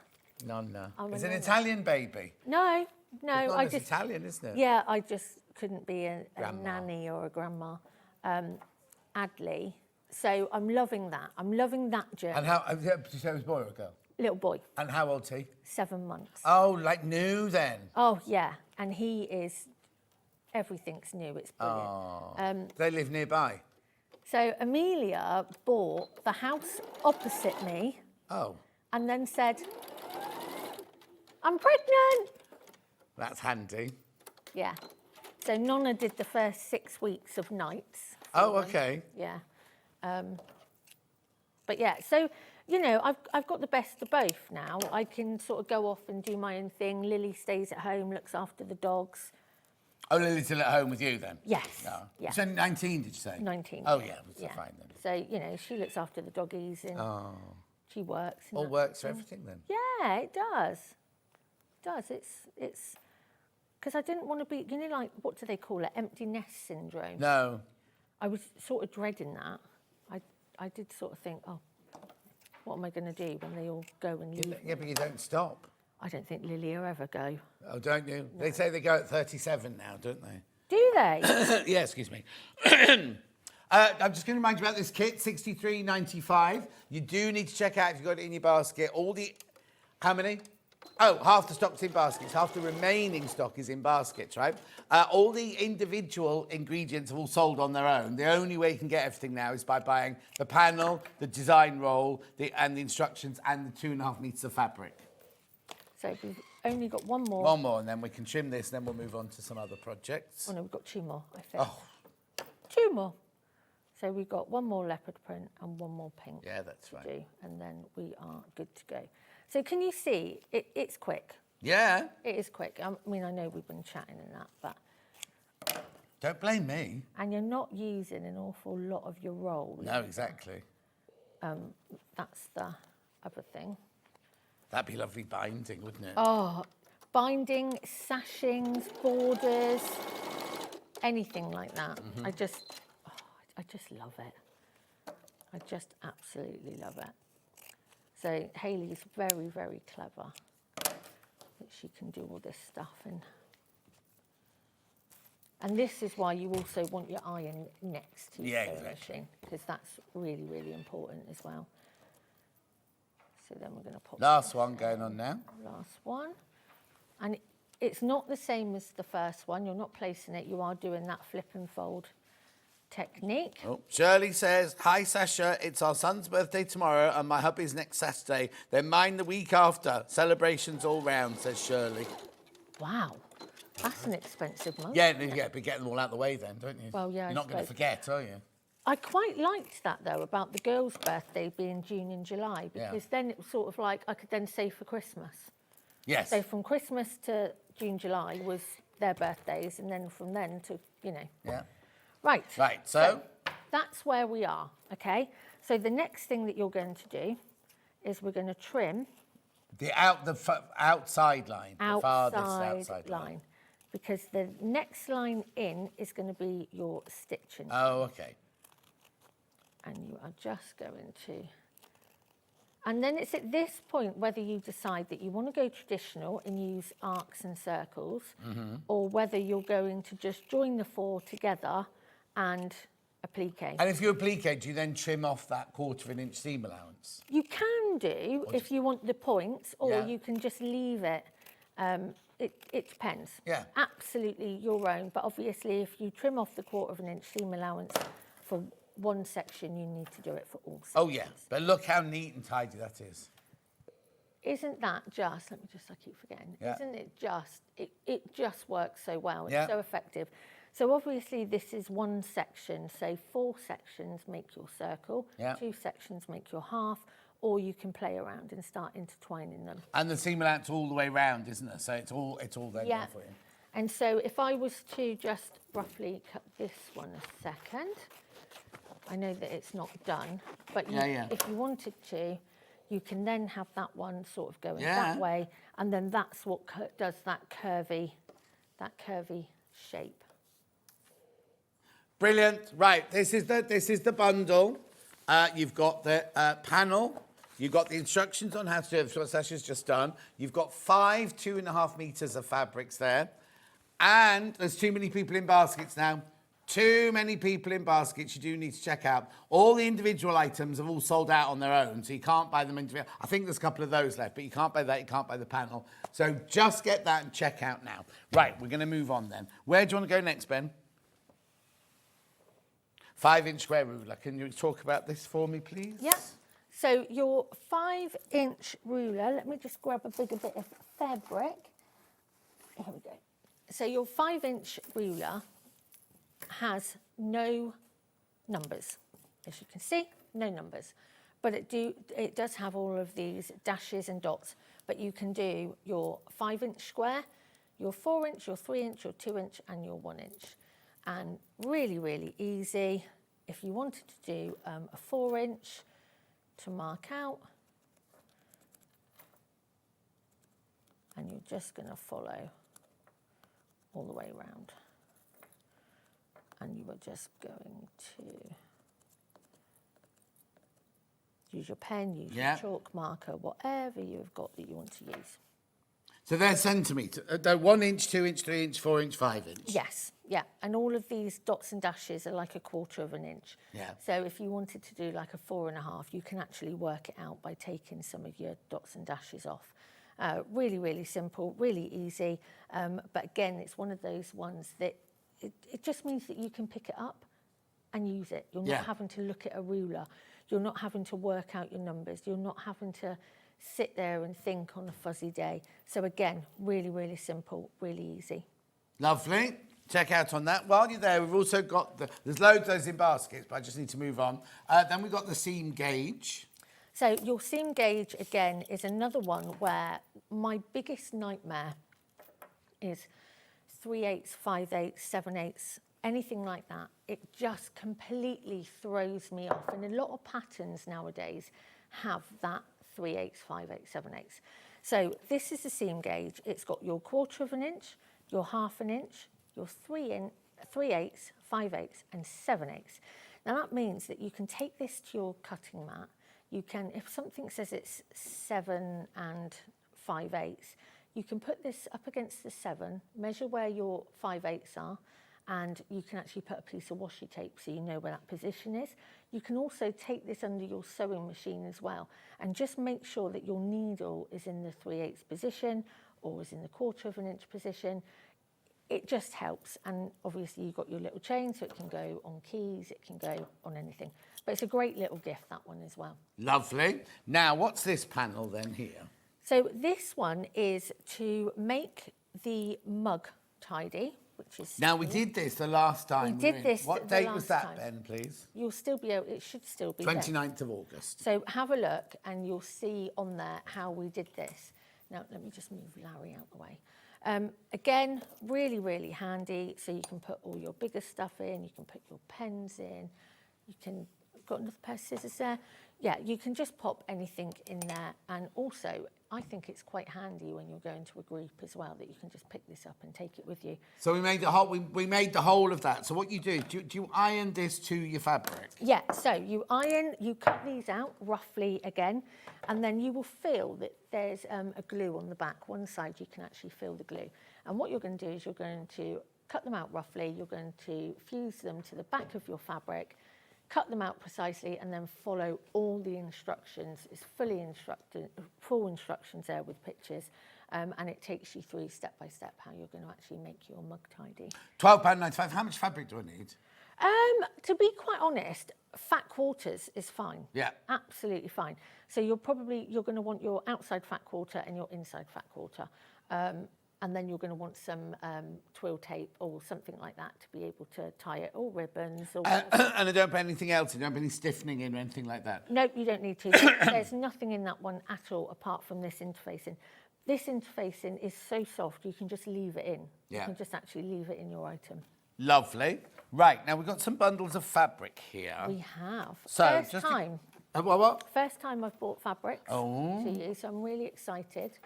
Nonna. I'm a It's an nonna. Italian baby. No, Nonna's Italian, isn't it? Yeah, I just couldn't be a Grandma. nanny or a grandma. Adley. So I'm loving that. I'm loving that journey. And how, did you say it was a boy or a girl? Little boy, And how old's he? 7 months. Oh, like new then? Oh, yeah. And he is, everything's new. It's brilliant. Oh. They live nearby? So Amelia bought the house opposite me Oh, and then said, I'm pregnant. that's handy. Yeah. So Nonna did the first 6 weeks of nights. Oh, okay. Yeah. But yeah, so, you know, I've got the best of both now. I can sort of go off and do my own thing. Lily stays at home, looks after the dogs. Oh, Lily's still at home with you then? Yes. No. Yeah. So 19, did you say? 19. Oh, yeah. That's Yeah. fine then. So, you know, she looks after the doggies and she works. And All that works for sort of thing. everything then? Yeah, it does. It does. It's because I didn't want to be, you know, like, what do they call it? Empty nest syndrome. No. I was sort of dreading that. I did sort of think, oh, what am I going to do when they all go and leave? Yeah, but you don't stop. I don't think Lily will ever go. Oh, don't you? No. They say they go at 37 now, don't they? Do they? Yeah, excuse me. I'm just going to remind you about this kit, $63.95. You do need to check out if you've got it in your basket. All the... How many? Oh, half the stock's in baskets. Half the remaining stock is in baskets, right? All the individual ingredients are all sold on their own. The only way you can get everything now is by buying the panel, the design roll, and the instructions, and the 2.5 meters of fabric. So we've only got one more. One more, and then we can trim this, and then we'll move on to some other projects. Oh, no, we've got 2 more, I think. Oh, 2 more. So we've got 1 more leopard print and 1 more pink. yeah, that's to right. do, and then we are good to go. So can you see, it's quick. Yeah. It is quick. I mean, I know we've been chatting and that, but... Don't blame me. And you're not using an awful lot of your roll. No, exactly. That's the other thing. That'd be lovely binding, wouldn't it? Oh, binding, sashings, borders, anything like that. I just love it. I just absolutely love it. So Hayley's very, very clever that she can do all this stuff. And this is why you also want your iron next to your sewing machine, because that's really, really important as well. So then we're going to put Last one going on now. last one. And it's not the same as the first one. You're not placing it. You are doing that flip and fold technique. Oh, Shirley says, hi Sasha, it's our son's birthday tomorrow and my hubby's next Saturday. Then mine the week after. Celebrations all round, says Shirley. Wow, that's an expensive month. Yeah, but get them all out the way then, don't you? Well, yeah, You're not going to suppose. forget, are you? I quite liked that, though, about the girls' birthday being June and July, because then it was sort of like I could then save for Christmas. Yes. So from Christmas to June, July was their birthdays, and then from then to, you know. Yeah. Right. Right, so? That's where we are, okay? So the next thing that you're going to do is we're going to trim The outside line. The farthest outside line. Because the next line in is going to be your stitching. Oh, okay. And you are just going to... And then it's at this point whether you decide that you want to go traditional and use arcs and circles, or whether you're going to just join the 4 together and applique. And if you applique, do you then trim off that 1/4 inch seam allowance? You can do if you want the points, or Yeah. you can just leave it. It depends. Yeah. Absolutely your own. But obviously, if you trim off the 1/4 inch seam allowance for one section, you need to do it for all sections. Oh, yeah. But look how neat and tidy that is. Isn't that just, let me just, I keep forgetting, Yeah. isn't it just, it just works so well. It's Yeah. so effective. So obviously this is one section, so 4 sections make your circle, Yeah. 2 sections make your half, or you can play around and start intertwining them. And the seam allowance all the way round, isn't it? So it's all there Yeah. for you. And so if I was to just roughly cut this one a second, I know that it's not done, but if you wanted to, you can then have that one sort of going that way, and then that's what does that curvy shape. Brilliant. Right, this is the bundle. You've got the panel. You've got the instructions on how to do it, what Sasha's just done. You've got 5 2.5 meters of fabrics there. And there's too many people in baskets now. Too many people in baskets. You do need to check out. All the individual items have all sold out on their own, so you can't buy them individually. I think there's a couple of those left, but you can't buy that. You can't buy the panel. So just get that and check out now. Right, we're going to move on then. Where do you want to go next, Ben? 5-inch square ruler. Can you talk about this for me, please? Yeah. So your 5-inch ruler, let me just grab a bigger bit of fabric. Here we go. So your 5-inch ruler has no numbers. As you can see, no numbers. But it does have all of these dashes and dots. But you can do your 5-inch square, your 4-inch, your 3-inch, your 2-inch, and your 1-inch. And really, really easy. If you wanted to do a 4-inch to mark out, and you're just going to follow all the way around. And you are just going to use your pen, use your chalk marker, whatever you've got that you want to use. So they're centimetres. They're 1-inch, 2-inch, 3-inch, 4-inch, 5-inch. Yes, yeah. And all of these dots and dashes are like 1/4 of an inch. Yeah. So if you wanted to do like a 4.5, you can actually work it out by taking some of your dots and dashes off. Really, really simple, really easy. But again, it's one of those ones that it just means that you can pick it up and use it. You're not having to look at a ruler. You're not having to work out your numbers. You're not having to sit there and think on a fuzzy day. So again, really, really simple, really easy. Lovely. Check out on that. While you're there, we've also got there's loads of those in baskets, but I just need to move on. Then we've got the seam gauge. So your seam gauge, again, is another one where my biggest nightmare is 3/8, 5/8, 7/8, anything like that. It just completely throws me off. And a lot of patterns nowadays have that 3/8, 5/8, 7/8. So this is the seam gauge. It's got your 1/4 of an inch, your 1/2 inch, your 3/8, 5/8, and 7/8. Now that means that you can take this to your cutting mat. You can, if something says it's 7 and 5/8, you can put this up against the 7, measure where your 5/8 are, and you can actually put a piece of washi tape so you know where that position is. You can also take this under your sewing machine as well, and just make sure that your needle is in the 3/8 position or is in the 1/4 of an inch position. It just helps, and obviously you've got your little chain, so it can go on keys, it can go on anything. But it's a great little gift, that one as well. Lovely. Now, what's this panel then here? So this one is to make the mug tidy, which is... Now, we did this the last time. We did this What the date last was that, time. Ben, please? You'll still be able, it should still be there. 29th of August. So have a look and you'll see on there how we did this. Now, let me just move Larry out the way. Again, really, really handy. So you can put all your bigger stuff in, you can put your pens in, you can, got another pair of scissors there. Yeah, you can just pop anything in there. And also, I think it's quite handy when you're going to a group as well, that you can just pick this up and take it with you. So we made the whole, we made the whole of that. So what you do you iron this to your fabric? Yeah, so you iron, you cut these out roughly again, and then you will feel that there's a glue on the back. One side you can actually feel the glue. And what you're going to do is you're going to cut them out roughly, you're going to fuse them to the back of your fabric, cut them out precisely, and then follow all the instructions. It's full instructions there with pictures, and it takes you through step by step how you're going to actually make your mug tidy. £12.95. How much fabric do I need? To be quite honest, fat quarters is fine. Yeah. Absolutely fine. So you're going to want your outside fat quarter and your inside fat quarter. And then you're going to want some twill tape or something like that to be able to tie it, or ribbons. Or And I don't put anything else in, don't put any stiffening in or anything like that? No, you don't need to. There's nothing in that one at all apart from this interfacing. this interfacing is so soft, you can just leave it in. Yeah. You can just actually leave it in your item. Lovely. Right, now we've got some bundles of fabric here. We have. So, First just time. What? First time I've bought fabrics Oh. to you, so I'm really excited.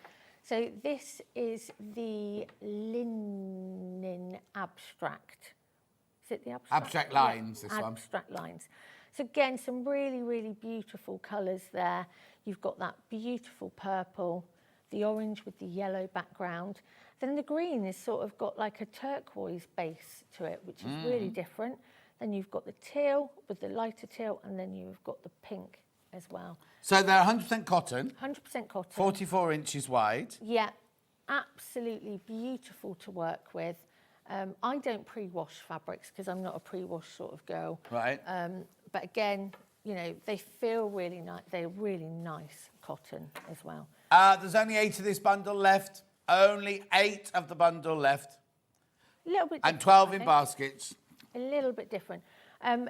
So this is the linen abstract. Is it the abstract? Abstract lines, Yeah, this one. Abstract lines. So again, some really, really beautiful colours there. You've got that beautiful purple, the orange with the yellow background. Then the green has sort of got like a turquoise base to it, which is really different. Then you've got the teal with the lighter teal, and then you've got the pink as well. So they're 100% cotton, 100% cotton. 44 inches wide. Yeah, absolutely beautiful to work with. I don't pre-wash fabrics because I'm not a pre-wash sort of girl. Right. But again, you know, they feel really nice. They're really nice cotton as well. There's only 8 of this bundle left. Only 8 of the bundle left. A little bit And different, 12 I in think. baskets. A little bit different.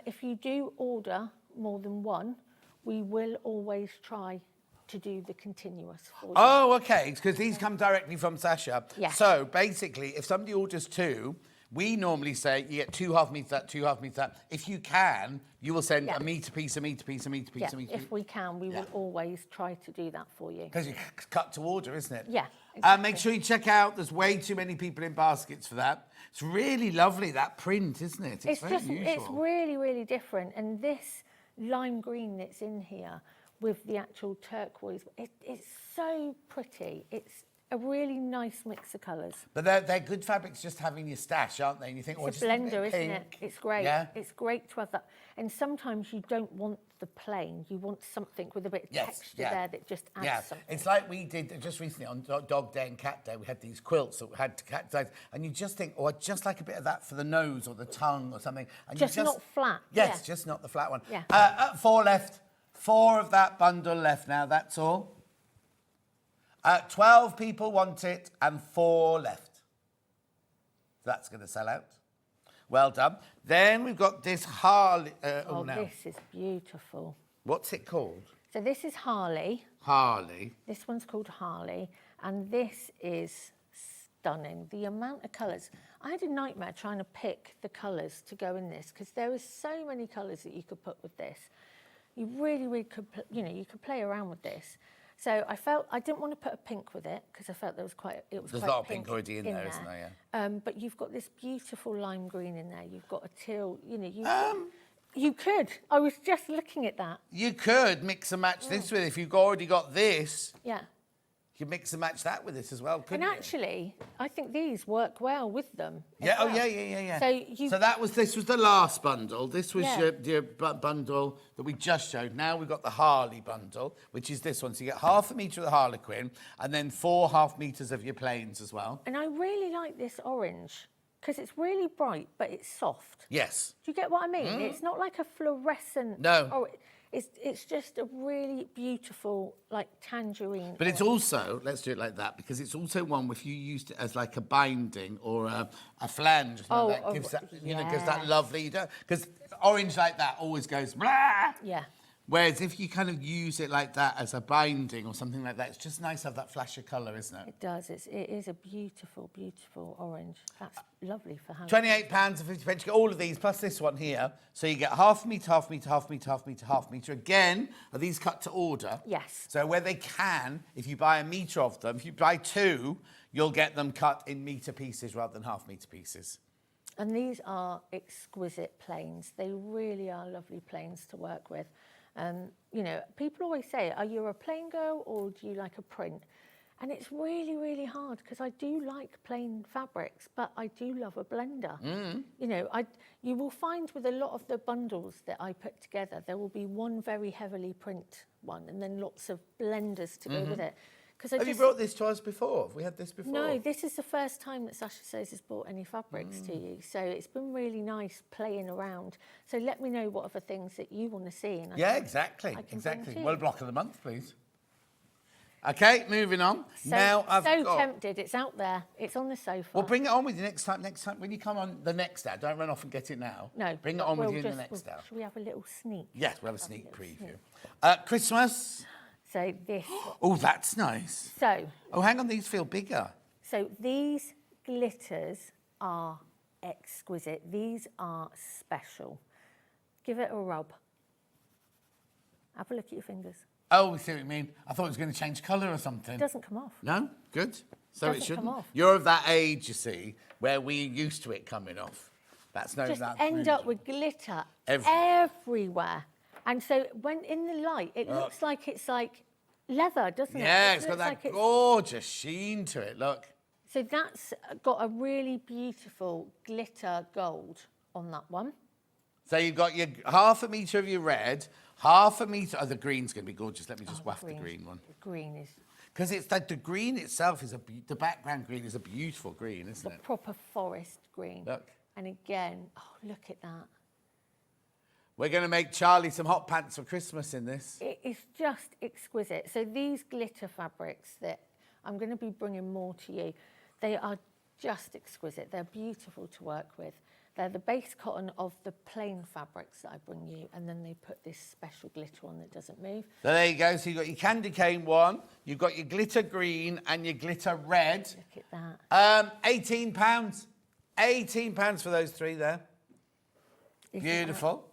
If you do order more than one, we will always try to do the continuous for you. Oh, okay, because these come directly from Sasha. Yes. So basically, if somebody orders 2, we normally say you get 2 half meters that, 2 half meters that. If you can, you will send Yeah. a meter piece, a meter piece, a meter piece, Yeah, a meter piece. if we can, we Yeah. will always try to do that for you. Because you cut to order, isn't it? Yeah, Make exactly. sure you check out. There's way too many people in baskets for that. It's really lovely, that print, isn't it? It's very It's unusual. really, really different. And this lime green that's in here with the actual turquoise, it's so pretty. It's a really nice mix of colours. But they're good fabrics just having your stash, aren't they? And you think, oh, It's just a a bit blender, of isn't it? pink. It's great. Yeah. It's great to have that. And sometimes you don't want the plain. You want something with a bit of texture there that just adds something. It's like we did just recently on Dog Day and Cat Day. We had these quilts that had cat sides, and you just think, oh, I'd just like a bit of that for the nose or the tongue or something. And Just not flat, Yes, yeah. just not the flat one. Yeah. 4 left. 4 of that bundle left now. That's all. 12 people want it, and 4 left. That's going to sell out. Well done. Then we've got this Harley. Oh, no. this is beautiful. What's it called? So this is Harley. Harley. This one's called Harley, and this is stunning. The amount of colours. I had a nightmare trying to pick the colours to go in this because there was so many colours that you could put with this. You really, really could, you could play around with this. So I felt I didn't want to put a pink with it because I felt there was There's quite a lot of pink pink already in there, isn't there? Yeah. But you've got this beautiful lime green in there. You've got a teal. You could. I was just looking at that. You could mix and match this with, if you've already got this, Yeah. you could mix and match that with this as well, couldn't And you? actually, I think these work well with them. as Yeah, oh, well. yeah. So this was the last bundle. This was Yeah. your bundle that we just showed. Now we've got the Harley bundle, which is this one. So you get half a metre of the Harlequin and then 4 half metres of your plains as well. And I really like this orange because it's really bright, but it's soft. Yes. Do you get what I mean? It's not like a fluorescent. No. Oh, it's just a really beautiful, like tangerine. But it's orange. also, let's do it like that, because it's also one if you used it as like a binding or a flange. Oh, that gives that, gives that yes. lovely, because orange like that always goes blah. Yeah. Whereas if you kind of use it like that as a binding or something like that, it's just nice to have that flash of colour, isn't it? It does. It is a beautiful, beautiful orange. That's lovely for hand. £28 and 50 pence. You get all of these plus this one here. So you get half a metre, half a metre, half a metre, half a metre, half a metre. Again, are these cut to order? Yes. So where they can, if you buy a metre of them, if you buy 2, you'll get them cut in metre pieces rather than half metre pieces. And these are exquisite plains. They really are lovely plains to work with. People always say, are you a plain girl or do you like a print? And it's really, really hard because I do like plain fabrics, but I do love a blender. You will find with a lot of the bundles that I put together, there will be one very heavily print one and then lots of blenders to go with it. Have you brought this to us before? Have we had this before? No, this is the first time that Sasha says has brought any fabrics to you. So it's been really nice playing around. So let me know what other things that you want to see. And Yeah, exactly. I can bring Exactly. to you. Well, block of the month, please. Okay, moving on. So, now I've got... tempted. It's out there. It's on the sofa. Well, bring it on with you next time. Next time when you come on the next hour, don't run off and get it now. No. Bring it on with we'll you in the just- next hour. Should we have a little sneak? Yes, we'll have a Have a sneak little preview. sneak. Christmas. So this, Oh, that's nice. so Oh, hang on, these feel bigger. these glitters are exquisite. These are special. Give it a rub. Have a look at your fingers. Oh, I see what you mean. I thought it was going to change colour or something. It doesn't come off. No? Good. So it Doesn't come shouldn't. off. You're of that age, you see, where we're used to it coming off. That's no. Just that's end really- up with glitter Everywhere. everywhere. And so when in the light, it looks like it's like leather, doesn't it? Yeah, It it's got looks that like it's- gorgeous sheen to it. Look. So that's got a really beautiful glitter gold on that one. So you've got your half a metre of your red, half a metre. Oh, the green's going to be gorgeous. Let me just waft the green one. The green is Because it's like the green itself is the background green is a beautiful green, isn't the it? proper forest green. Look. And again, oh, look at that. We're going to make Charlie some hot pants for Christmas in this. It is just exquisite. So these glitter fabrics that I'm going to be bringing more to you, they are just exquisite. They're beautiful to work with. They're the base cotton of the plain fabrics that I bring you, and then they put this special glitter on that doesn't move. So there you go. So you've got your candy cane one, you've got your glitter green and your glitter red. Look at that. £18. £18 for those three there. Isn't Beautiful. that-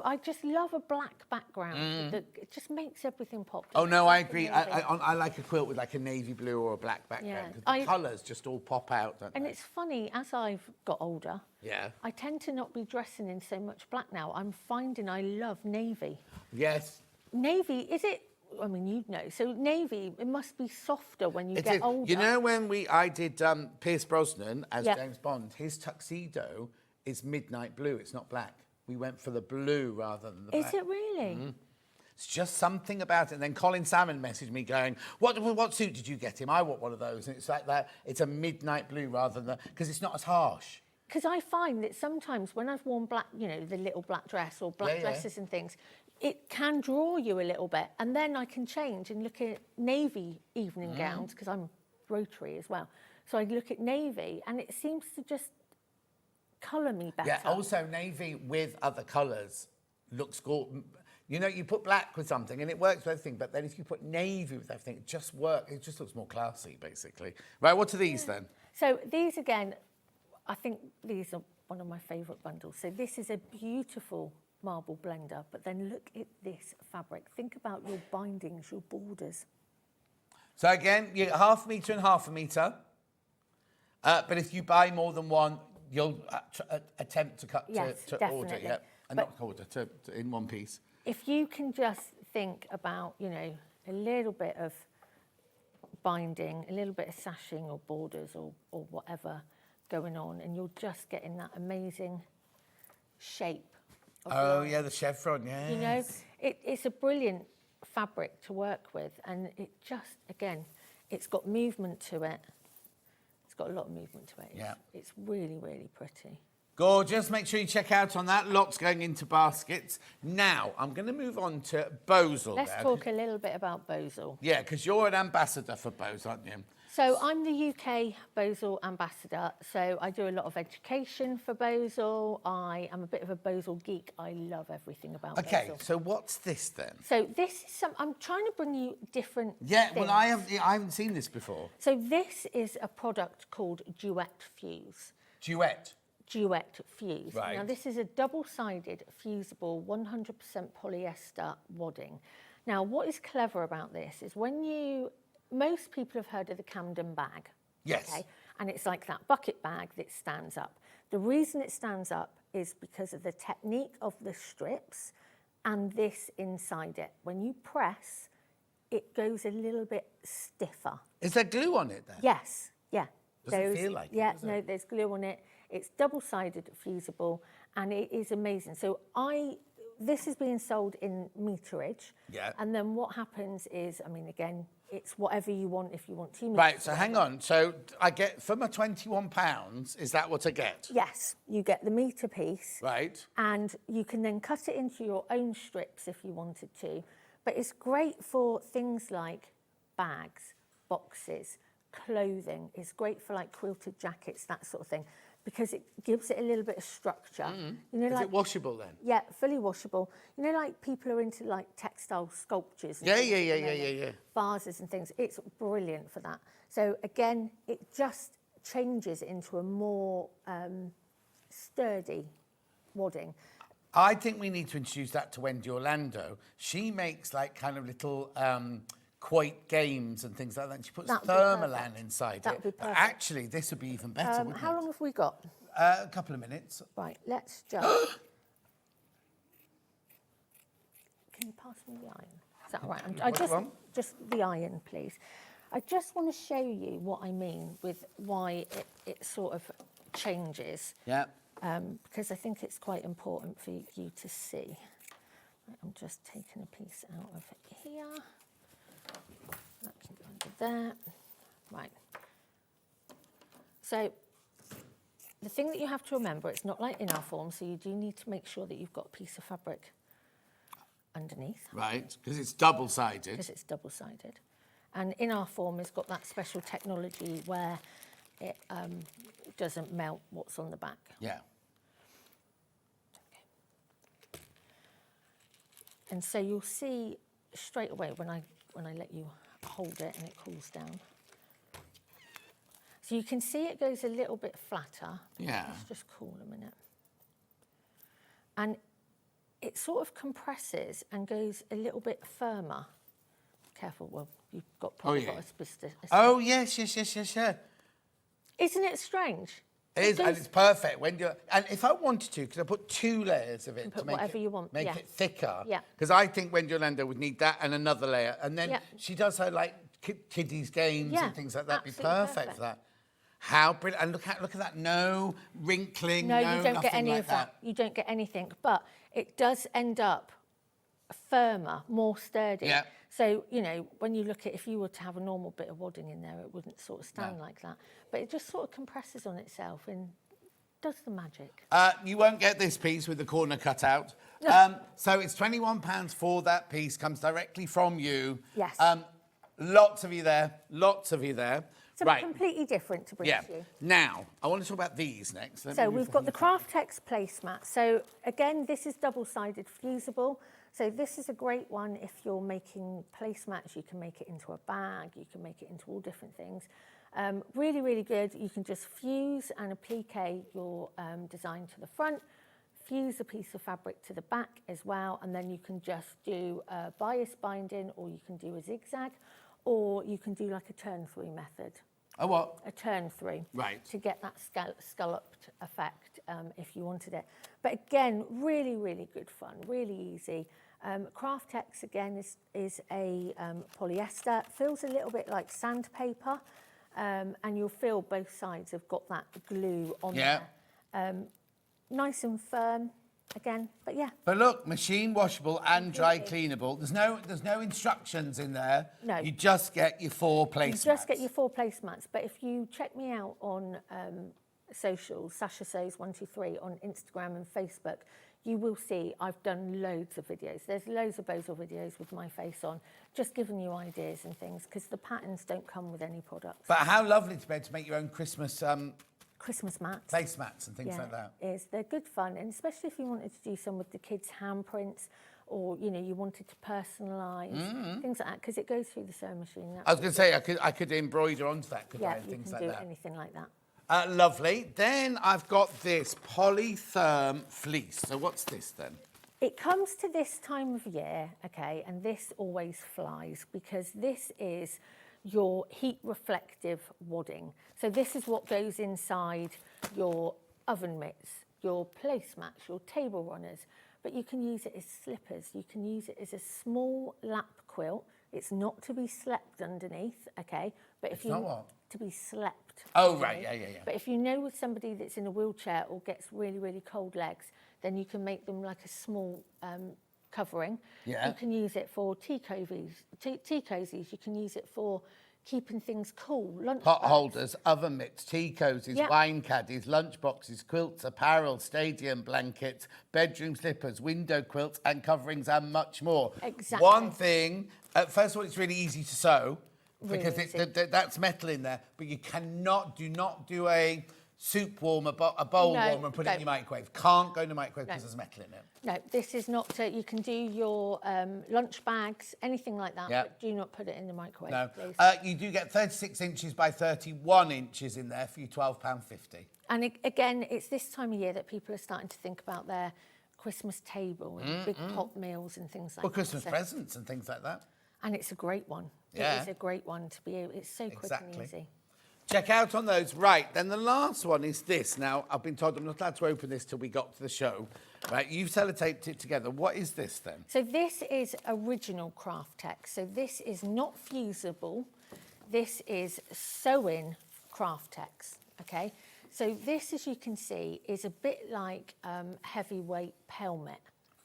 I just love a black background. It just makes everything pop. Oh, no, I agree. Amazing. I like a quilt with like a navy blue or a black background because the colours just all pop out, don't And they? it's funny, as I've got older, Yeah. I tend to not be dressing in so much black now. I'm finding I love navy. Yes. Navy, is it? I mean, you'd know. So navy, it must be softer when you It get is. older. You know when I did Pierce Brosnan as Yep. James Bond, his tuxedo is midnight blue. It's not black. We went for the blue rather than the black. Is it really? It's just something about it. And then Colin Salmon messaged me going, what suit did you get him? I want one of those. And it's like that. It's a midnight blue rather than, because it's not as harsh. Because I find that sometimes when I've worn black, you know, the little black dress or black Yeah. dresses and things, it can draw you a little bit. And then I can change and look at navy evening gowns, because I'm Rotary as well. So I look at navy and it seems to just colour me better. Yeah, also navy with other colours looks good. You know, you put black with something and it works with everything, but then if you put navy with everything, it just works. It just looks more classy, basically. Right, what are these then? So these again, I think these are one of my favourite bundles. So this is a beautiful marble blender, but then look at this fabric. Think about your bindings, your borders. So again, you get half a metre and half a metre. But if you buy more than one, you'll attempt to cut Yes, to order, definitely. yeah. And But- not order, to in one piece. If you can just think about, you know, a little bit of binding, a little bit of sashing or borders or whatever going on, and you're just getting that amazing shape. Of Oh, line. yeah, the chevron, yeah. You know, it's a brilliant fabric to work with, and it just, again, it's got movement to it. It's got a lot of movement to it. Yeah. It's really, really pretty. Gorgeous. Make sure you check out on that. Lots going into baskets. Now, I'm going to move on to Bosal. Let's now, talk a little bit about Bosal. Yeah, because you're an ambassador for Bose, aren't you? So I'm the UK Bosal ambassador. So I do a lot of education for Bosal. I am a bit of a Bosal geek. I love everything about Okay, Bosal. so what's this then? So this is I'm trying to bring you different Yeah, things. well, I haven't seen this before. So this is a product called Duet Fuse. Duet. Duet Fuse. Right. Now this is a double-sided fusible 100% polyester wadding. Now what is clever about this is most people have heard of the Camden bag. Yes. Okay? And it's like that bucket bag that stands up. The reason it stands up is because of the technique of the strips and this inside it. When you press, it goes a little bit stiffer. Is there glue on it then? Yes, yeah. Doesn't feel like it, Yeah, does it? no, there's glue on it. It's double-sided fusible, and it is amazing. So this is being sold in meterage. Yeah. And then what happens is, I mean, again, it's whatever you want. If you want 2 meters. Right, so hang on. So I get, for my £21, is that what I get? Yes, you get the meter piece. Right. And you can then cut it into your own strips if you wanted to. But it's great for things like bags, boxes, clothing. It's great for like quilted jackets, that sort of thing. because it gives it a little bit of structure. You know, Is like, it washable then? yeah, fully washable. You know, like people are into like textile sculptures. And Yeah, things yeah, at the yeah, yeah, moment, yeah, yeah. Vases and things. It's brilliant for that. So again, it just changes into a more sturdy wadding. I think we need to introduce that to Wendy Orlando. She makes like kind of little quoit games and things like that. And she puts That would be thermalan perfect. inside That it. would be But perfect. actually, this would be even better, wouldn't How it? long have we got? A couple of minutes. Right, let's just... Can you pass me the iron? Is that all right? Which one? Just the iron, please. I just want to show you what I mean with why it sort of changes, Yeah. because I think it's quite important for you to see. Right, I'm just taking a piece out of here. That can go under there. Right. So the thing that you have to remember, it's not like in our form, so you do need to make sure that you've got a piece of fabric underneath, Right, because it's double-sided. because it's double-sided. And in our form, it's got that special technology where it doesn't melt what's on the back. Yeah. And so you'll see straight away when I let you hold it and it cools down. So you can see it goes a little bit flatter. Yeah. Let's just cool a minute. And it sort of compresses and goes a little bit firmer. Careful, well, you've probably yeah. got a specific... Oh, yes. Isn't it strange? It is, and it's perfect. And if I wanted to, could I put 2 layers of it put to make whatever you want, make yeah. it thicker? Yeah. Because I think Wendy Orlando would need that and another layer. And then Yeah. she does her like kiddies games Yeah, and things like that. Be absolutely perfect perfect. for that. How brilliant! And look at that. No wrinkling. No, you don't nothing get any like of that. You don't get anything. But it does end up firmer, more sturdy. Yeah. So, you know, when you look at, if you were to have a normal bit of wadding in there, it wouldn't sort of stand like that. But it just sort of compresses on itself and does the magic. You won't get this piece with the corner cut out. So it's £21 for that piece. Comes directly from you. Yes. Lots of you there. Something Right. completely different to bring Yeah. to you. Now, I want to talk about these next. Let So me move we've got the thing. Craftex placemat. So again, this is double-sided fusible. So this is a great one if you're making placemats. You can make it into a bag. You can make it into all different things. Really, really good. You can just fuse and applique your design to the front, fuse a piece of fabric to the back as well, and then you can just do a bias binding, or you can do a zigzag, or you can do like a turn-through method. Oh, what? A turn-through. Right. To get that scalloped effect if you wanted it. But again, really, really good fun, really easy. Craftex, again, is a polyester. It feels a little bit like sandpaper, and you'll feel both sides have got that glue on there. Nice and firm, again, but yeah. But look, machine washable and dry cleanable. There's no instructions in there. No. You just get your 4 placemats. You just get your 4 placemats. But if you check me out on socials, Sasha Sews 123 on Instagram and Facebook, you will see I've done loads of videos. There's loads of Bozel videos with my face on, just giving you ideas and things, because the patterns don't come with any products. But how lovely to be able to make your own Christmas Christmas mats. placemats and things like that. It is. They're good fun, and especially if you wanted to do some with the kids' handprints, or you know you wanted to personalise things like that, because it goes through the sewing machine. I was going to say I could embroider onto that, could I? Yeah, And you things can like do that. anything like that. Lovely. Then I've got this polytherm fleece. So what's this then? It comes to this time of year, okay, and this always flies because this is your heat reflective wadding. So this is what goes inside your oven mitts, your placemats, your table runners, but you can use it as slippers. You can use it as a small lap quilt. It's not to be slept underneath, okay? But if It's not what? To be slept. Oh, okay? right, yeah. But if you know with somebody that's in a wheelchair or gets really, really cold legs, then you can make them like a small covering. Yeah. You can use it for tea cozies. You can use it for keeping things cool. Lunch Pot bags. holders, oven mitts, tea cozies, Yeah. wine caddies, lunch boxes, quilts, apparel, stadium blankets, bedroom slippers, window quilts and coverings and much more. Exactly. One thing, first of all, it's really easy to sew because Really easy. that's metal in there, but you do not do a soup warmer, a bowl No, warmer and put it in don't. your microwave. Can't go in the microwave because No. there's metal in it. No, this is not. You can do your lunch bags, anything like that, Yeah. but do not put it in the microwave, No. please. You do get 36 inches by 31 inches in there for you £12.50. And again, it's this time of year that people are starting to think about their Christmas table and big pot meals and things like Or that. Christmas So- presents and things like that. And it's a great one. Yeah. It is a great one to be able. It's so quick and easy. Check out on those. Right, then the last one is this. Now, I've been told I'm not allowed to open this till we got to the show. Right, you've sellotaped it together. What is this then? So this is original craft text. So this is not fusible. This is sew-in craft text, okay? So this, as you can see, is a bit like heavyweight pelmet.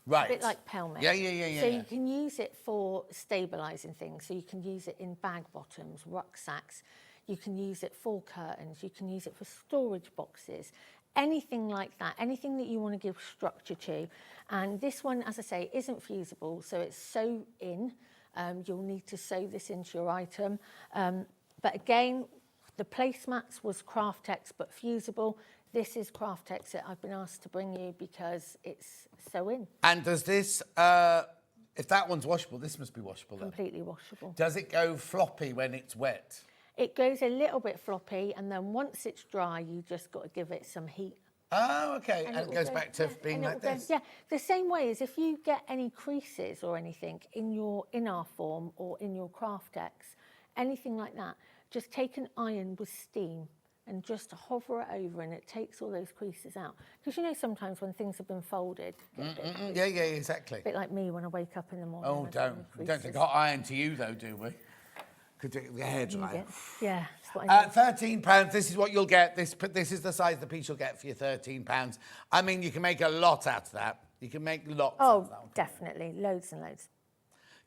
Right. A bit like pelmet. Yeah. So you can use it for stabilising things. So you can use it in bag bottoms, rucksacks. You can use it for curtains. You can use it for storage boxes. Anything like that. Anything that you want to give structure to. And this one, as I say, isn't fusible. So it's sew in. You'll need to sew this into your item. But again, the placemats was Craftex but fusible. This is Craftex that I've been asked to bring you because it's sew in. And does this, if that one's washable, this must be washable then? Completely washable. Does it go floppy when it's wet? It goes a little bit floppy, and then once it's dry, you just got to give it some heat. Oh, okay. And it will goes go- back to yeah, being and it like will go- this? Yeah, the same way as if you get any creases or anything in our form or in your Craftex, anything like that, just take an iron with steam and just hover it over, and it takes all those creases out. Because you know sometimes when things have been folded, get a bit, Yeah, exactly. a bit like me when I wake up in the morning. Oh, I've got don't. the We don't think creases. hot iron to you, though, do we? Could do the hair dryer. Yeah, that's what I need. £13, this is what you'll get. This is the size of the piece you'll get for your £13. I mean, you can make a lot out of that. You can make lots out Oh, of that one. definitely, loads and loads.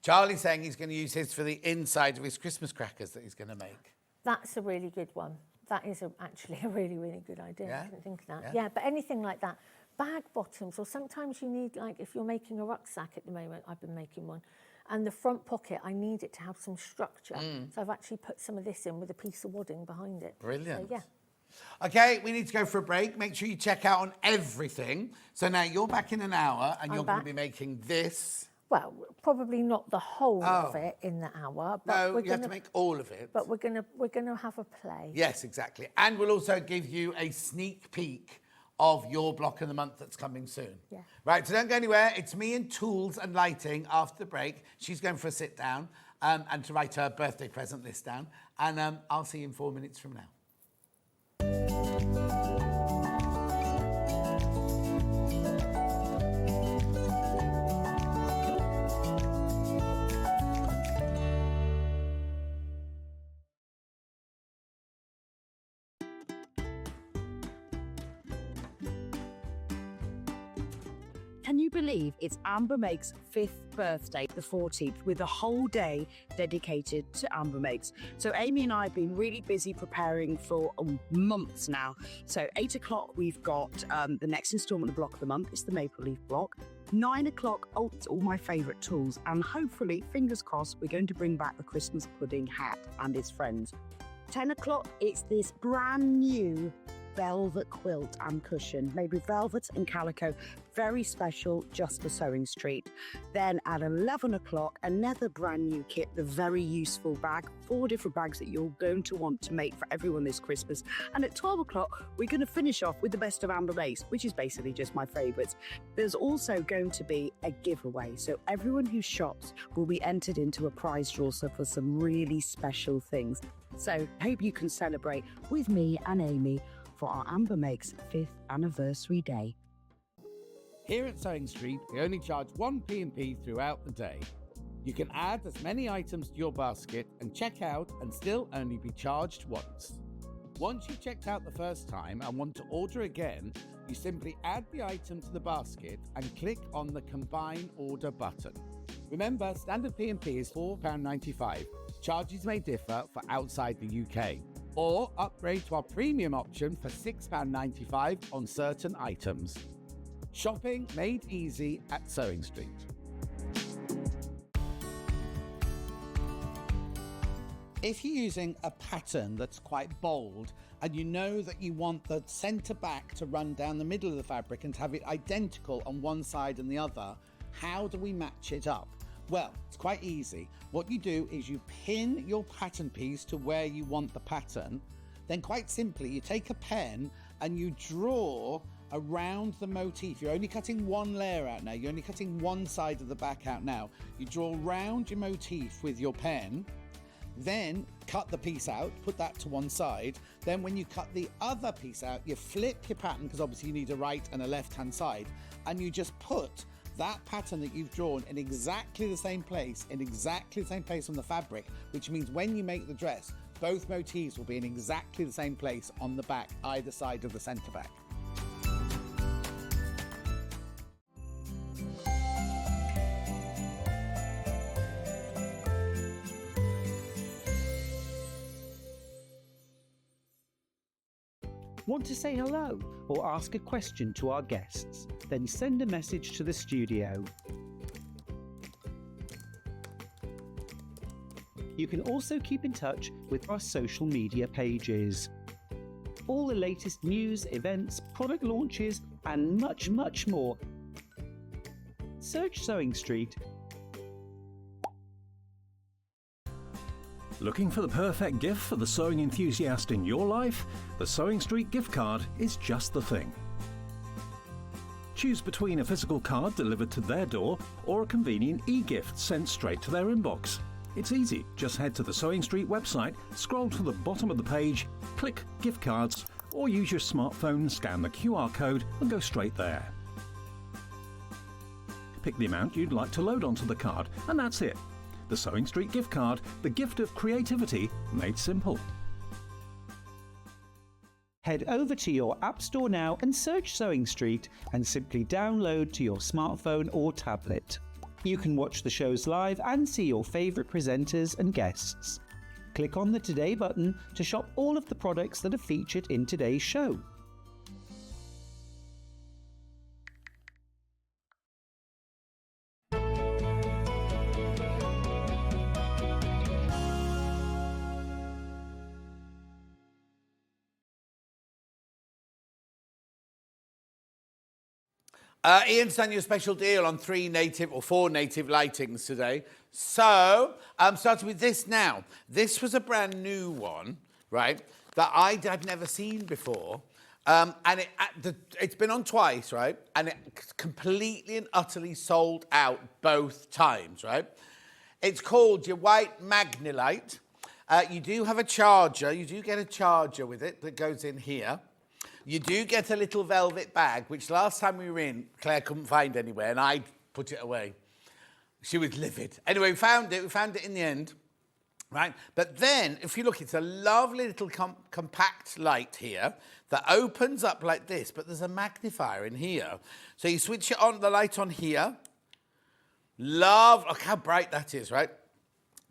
Charlie's saying he's going to use his for the inside of his Christmas crackers that he's going to make. That's a really good one. That is actually a really, really good idea. Yeah? I didn't think of that. Yeah. Yeah, but anything like that. Bag bottoms, or sometimes you need, like if you're making a rucksack at the moment, I've been making one, and the front pocket, I need it to have some structure. So I've actually put some of this in with a piece of wadding behind it. Brilliant. So, yeah. Okay, we need to go for a break. Make sure you check out on everything. So now you're back in an hour and I'm you're going to back. be making this. Well, probably not the whole of it in the hour, but No, we're you have gonna, to make all of it. But we're gonna have a play. Yes, exactly. And we'll also give you a sneak peek of your block of the month that's coming soon. Yeah. Right, so don't go anywhere. It's me and tools and lighting after the break. She's going for a sit down and to write her birthday present list down. And I'll see you in 4 minutes from now. Can you believe it's Amber Make's 5th birthday, the 14th, with a whole day dedicated to Amber Makes? So Amy and I have been really busy preparing for months now. So 8 o'clock, we've got the next instalment of Block of the Month. It's the Maple Leaf Block. 9 o'clock, it's all my favourite tools. And hopefully, fingers crossed, we're going to bring back the Christmas pudding hat and its friends. 10 o'clock, it's this brand new velvet quilt and cushion made with velvet and calico, very special just for Sewing Street. Then at 11 o'clock, another brand new kit, the very useful bag, 4 different bags that you're going to want to make for everyone this Christmas. And at 12 o'clock, we're going to finish off with the best of Amber Lace, which is basically just my favourites. There's also going to be a giveaway, so everyone who shops will be entered into a prize draw for some really special things. So hope you can celebrate with me and Amy for our Amber Makes 5th anniversary day. Here at Sewing Street, we only charge one P&P throughout the day. You can add as many items to your basket and check out and still only be charged once. Once you've checked out the first time and want to order again, you simply add the item to the basket and click on the Combine Order button. Remember, standard P&P is £4.95. Charges may differ for outside the UK. Or upgrade to our premium option for £6.95 on certain items. Shopping made easy at Sewing Street. If you're using a pattern that's quite bold and you know that you want the centre back to run down the middle of the fabric and to have it identical on one side and the other, how do we match it up? Well, it's quite easy. What you do is you pin your pattern piece to where you want the pattern. Then quite simply, you take a pen and you draw around the motif. You're only cutting one layer out now. You're only cutting one side of the back out now. You draw around your motif with your pen. Then cut the piece out, put that to one side. Then when you cut the other piece out, you flip your pattern, because obviously you need a right and a left hand side, and you just put that pattern that you've drawn in exactly the same place, on the fabric, which means when you make the dress, both motifs will be in exactly the same place on the back, either side of the centre back. Want to say hello or ask a question to our guests? Then send a message to the studio. You can also keep in touch with our social media pages. All the latest news, events, product launches, and much, much more. Search Sewing Street. Looking for the perfect gift for the sewing enthusiast in your life? The Sewing Street gift card is just the thing. Choose between a physical card delivered to their door or a convenient e-gift sent straight to their inbox. It's easy. Just head to the Sewing Street website, scroll to the bottom of the page, click Gift Cards, or use your smartphone, scan the QR code and go straight there. Pick the amount you'd like to load onto the card, and that's it. The Sewing Street gift card, the gift of creativity made simple. Head over to your App Store now and search Sewing Street and simply download to your smartphone or tablet. You can watch the shows live and see your favourite presenters and guests. Click on the Today button to shop all of the products that are featured in today's show. Ian's done you a special deal on 4 native lightings today. So, starting with this now. This was a brand new one, right, that I'd never seen before. And it's been on twice, right? And it completely and utterly sold out both times, right? It's called your white Magnilite. You do have a charger. You do get a charger with it that goes in here. You do get a little velvet bag, which last time we were in, Claire couldn't find anywhere, and I put it away. She was livid. Anyway, we found it in the end, right? But then, if you look, it's a lovely little compact light here that opens up like this, but there's a magnifier in here. So you switch it on, the light on here. Look how bright that is, right?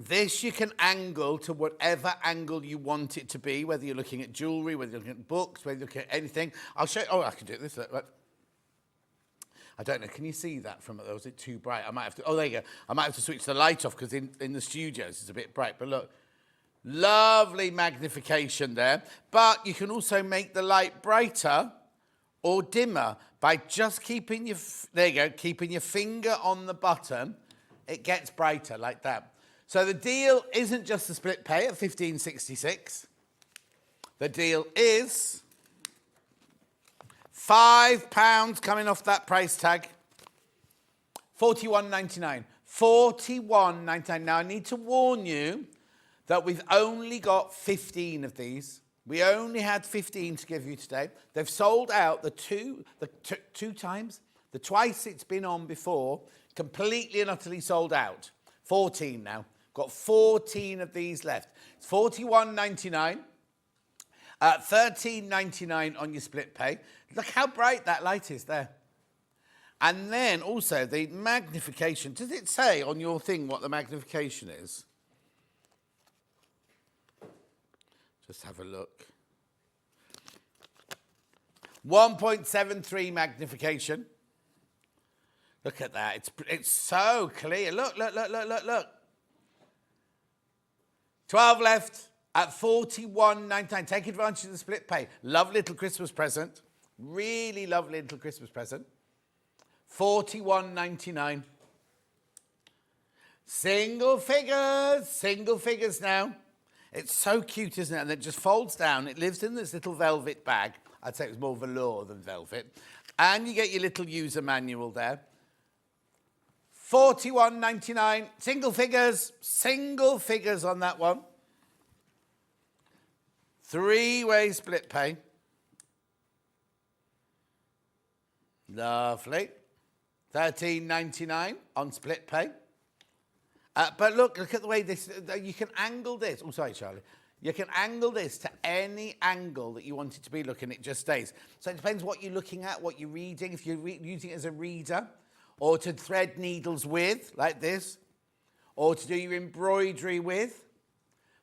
This you can angle to whatever angle you want it to be, whether you're looking at jewellery, whether you're looking at books, whether you're looking at anything. I'll show you. Oh, I can do this. Look. I don't know. Can you see that from it? Or is it too bright? I might have to. Oh, there you go. I might have to switch the light off because in the studios it's a bit bright. But look, lovely magnification there. But you can also make the light brighter or dimmer by just keeping your keeping your finger on the button. It gets brighter like that. So the deal isn't just the split pay at $15.66. The deal is £5 coming off that price tag. $41.99. $41.99. Now I need to warn you that we've only got 15 of these. We only had 15 to give you today. They've sold out two times, the twice it's been on before, completely and utterly sold out. 14 now. Got 14 of these left. It's $41.99, $13.99 on your split pay. Look how bright that light is there. And then also the magnification. Does it say on your thing what the magnification is? Just have a look. 1.73 magnification. Look at that. It's so clear. Look. 12 left at 41.99. Take advantage of the split pay. Lovely little Christmas present. Really lovely little Christmas present. 41.99. Single figures now. It's so cute, isn't it? And it just folds down. It lives in this little velvet bag. I'd say it was more velour than velvet. And you get your little user manual there. 41.99. Single figures on that one. 3-way split pay. Lovely. 13.99 on split pay. But look at the way this, you can angle this. Oh, sorry, Charlie. You can angle this to any angle that you want it to be looking. It just stays. So it depends what you're looking at, what you're reading. If you're using it as a reader, or to thread needles with, like this, or to do your embroidery with.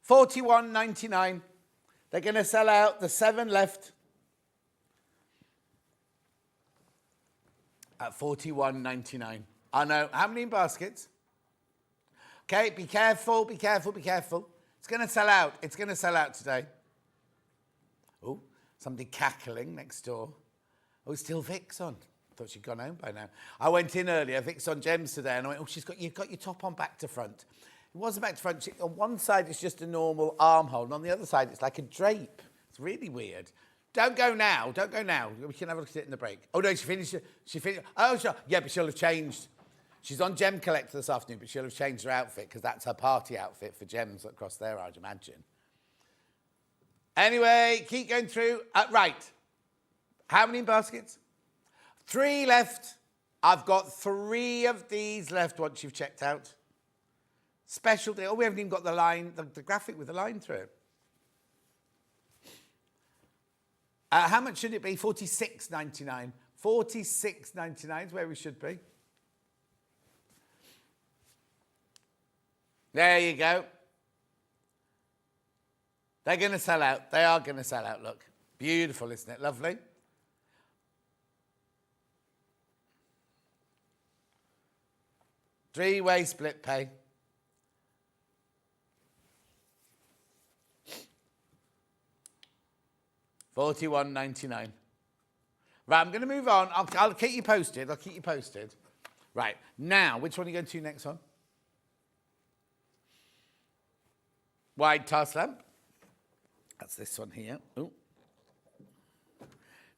41.99. They're going to sell out. The 7 left at 41.99. I know. How many in baskets? Okay, be careful. It's going to sell out. It's going to sell out today. Oh, somebody cackling next door. Oh, still Vic's on. Thought she'd gone home by now. I went in earlier, Vic's on Gems today, and I went, oh, you've got your top on back to front. It wasn't back to front. On one side, it's just a normal armhole, and on the other side, it's like a drape. It's really weird. Don't go now. We can have a look at it in the break. Oh, no, she finished. Oh, sure. Yeah, but she'll have changed. She's on Gem Collector this afternoon, but she'll have changed her outfit because that's her party outfit for Gems across there, I'd imagine. Anyway, keep going through. Right. How many baskets? 3 left. I've got 3 of these left once you've checked out. Special deal. Oh, we haven't even got the line, the graphic with the line through it. How much should it be? 46.99. 46.99 is where we should be. There you go. They're going to sell out. They are going to sell out. Look. Beautiful, isn't it? Lovely. Three-way split pay. $41.99. Right, I'm going to move on. I'll keep you posted. Right, now, which one are you going to next on? Wide task lamp. That's this one here. Ooh.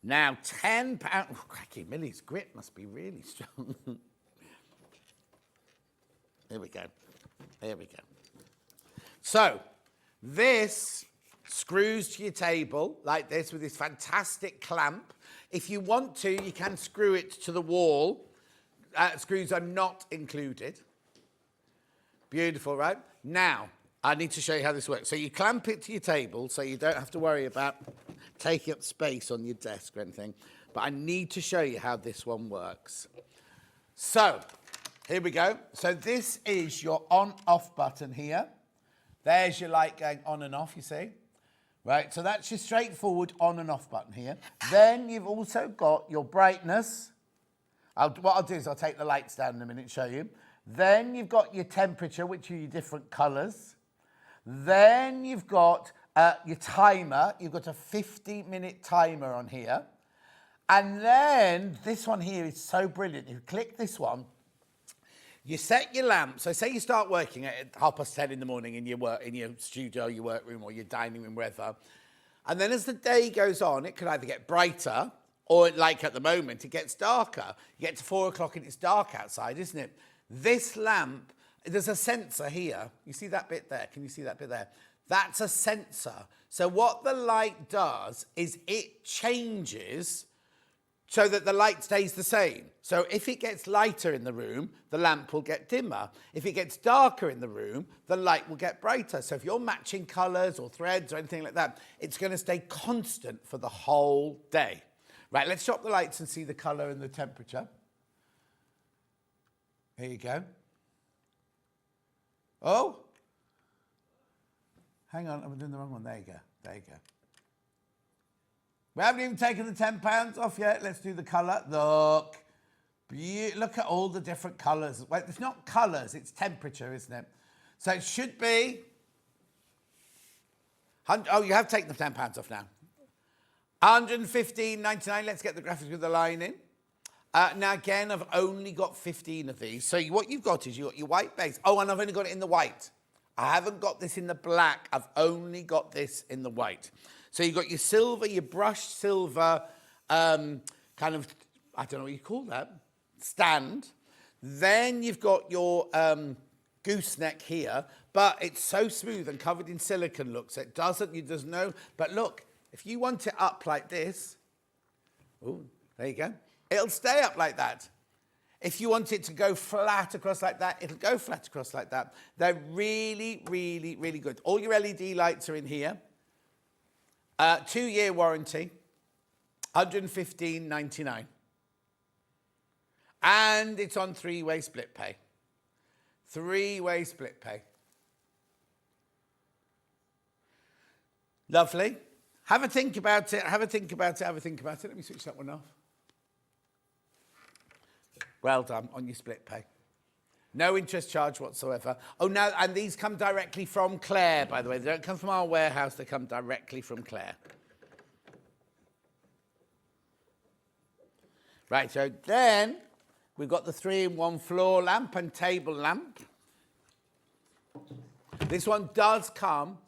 Now, £10. Oh, cracky, Millie's grip must be really strong. Here we go. So, this screws to your table like this with this fantastic clamp. If you want to, you can screw it to the wall. Screws are not included. Beautiful, right? Now, I need to show you how this works. So you clamp it to your table so you don't have to worry about taking up space on your desk or anything. But I need to show you how this one works. So, here we go. So this is your on-off button here. There's your light going on and off, you see. Right, so that's your straightforward on and off button here. Then you've also got your brightness. What I'll do is I'll take the lights down in a minute and show you. Then you've got your temperature, which are your different colours. Then you've got your timer. You've got a 50-minute timer on here. And then this one here is so brilliant. You click this one. You set your lamp. So say you start working at 10:30 in the morning in your studio, your workroom, or your dining room, wherever. And then as the day goes on, it could either get brighter or, like at the moment, it gets darker. You get to 4 o'clock and it's dark outside, isn't it? This lamp, there's a sensor here. You see that bit there? Can you see that bit there? That's a sensor. So what the light does is it changes so that the light stays the same. So if it gets lighter in the room, the lamp will get dimmer. If it gets darker in the room, the light will get brighter. So if you're matching colours or threads or anything like that, it's going to stay constant for the whole day. Right, let's shop the lights and see the colour and the temperature. Here you go. Oh. Hang on, I'm doing the wrong one. There you go. We haven't even taken the £10 off yet. Let's do the colour. Look. Look at all the different colours. Well, it's not colours, it's temperature, isn't it? So it should be Oh, you have taken the £10 off now. 115.99. Let's get the graphics with the line in. Now, again, I've only got 15 of these. So what you've got is you've got your white base. Oh, and I've only got it in the white. I haven't got this in the black. I've only got this in the white. So you've got your silver, your brushed silver, kind of, I don't know what you call that, stand. Then you've got your gooseneck here, but it's so smooth and covered in silicone, look, so it doesn't, there's no, but look, if you want it up like this, oh, there you go, it'll stay up like that. If you want it to go flat across like that, it'll go flat across like that. They're really, really, really good. All your LED lights are in here. 2-year warranty, $115.99. And it's on 3-way split pay. 3-way split pay. Lovely. Have a think about it. Have a think about it. Have a think about it. Let me switch that one off. Well done on your split pay. No interest charge whatsoever. Oh, no, and these come directly from Claire, by the way. They don't come from our warehouse. They come directly from Claire. Right, so then we've got the 3-in-1 floor lamp and table lamp. This one does come.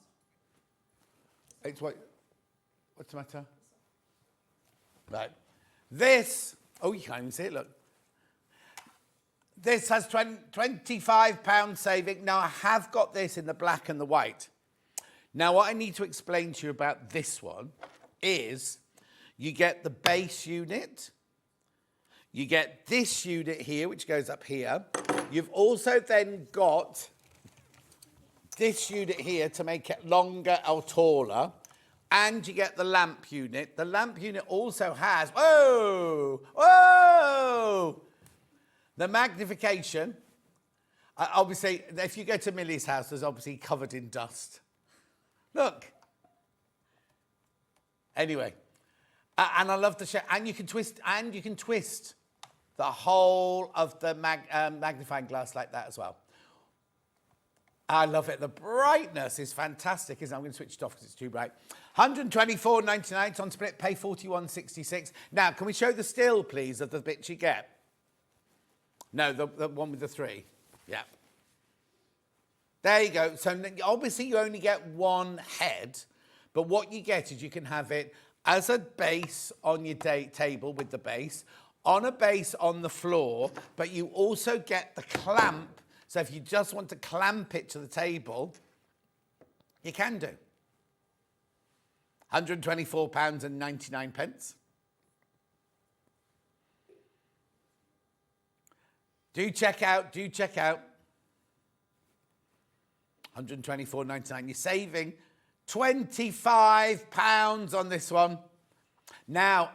It's what's the matter? Right. This, oh, you can't even see it, look. This has £25 saving. Now, I have got this in the black and the white. Now, what I need to explain to you about this one is you get the base unit. You get this unit here, which goes up here. You've also then got this unit here to make it longer or taller. And you get the lamp unit. The lamp unit also has, whoa, the magnification. Obviously, if you go to Millie's house, there's obviously covered in dust. Look. Anyway, and I love the shape. And you can twist, the whole of the magnifying glass like that as well. I love it. The brightness is fantastic, isn't it? I'm going to switch it off because it's too bright. $124.99. It's on split pay, $41.66. Now, can we show the still, please, of the bits you get? No, the one with the 3. Yeah. There you go. So obviously you only get one head, but what you get is you can have it as a base on your table with the base, on a base on the floor, but you also get the clamp. So if you just want to clamp it to the table, you can do. £124.99. Do check out. £124.99. You're saving £25 on this one. Now,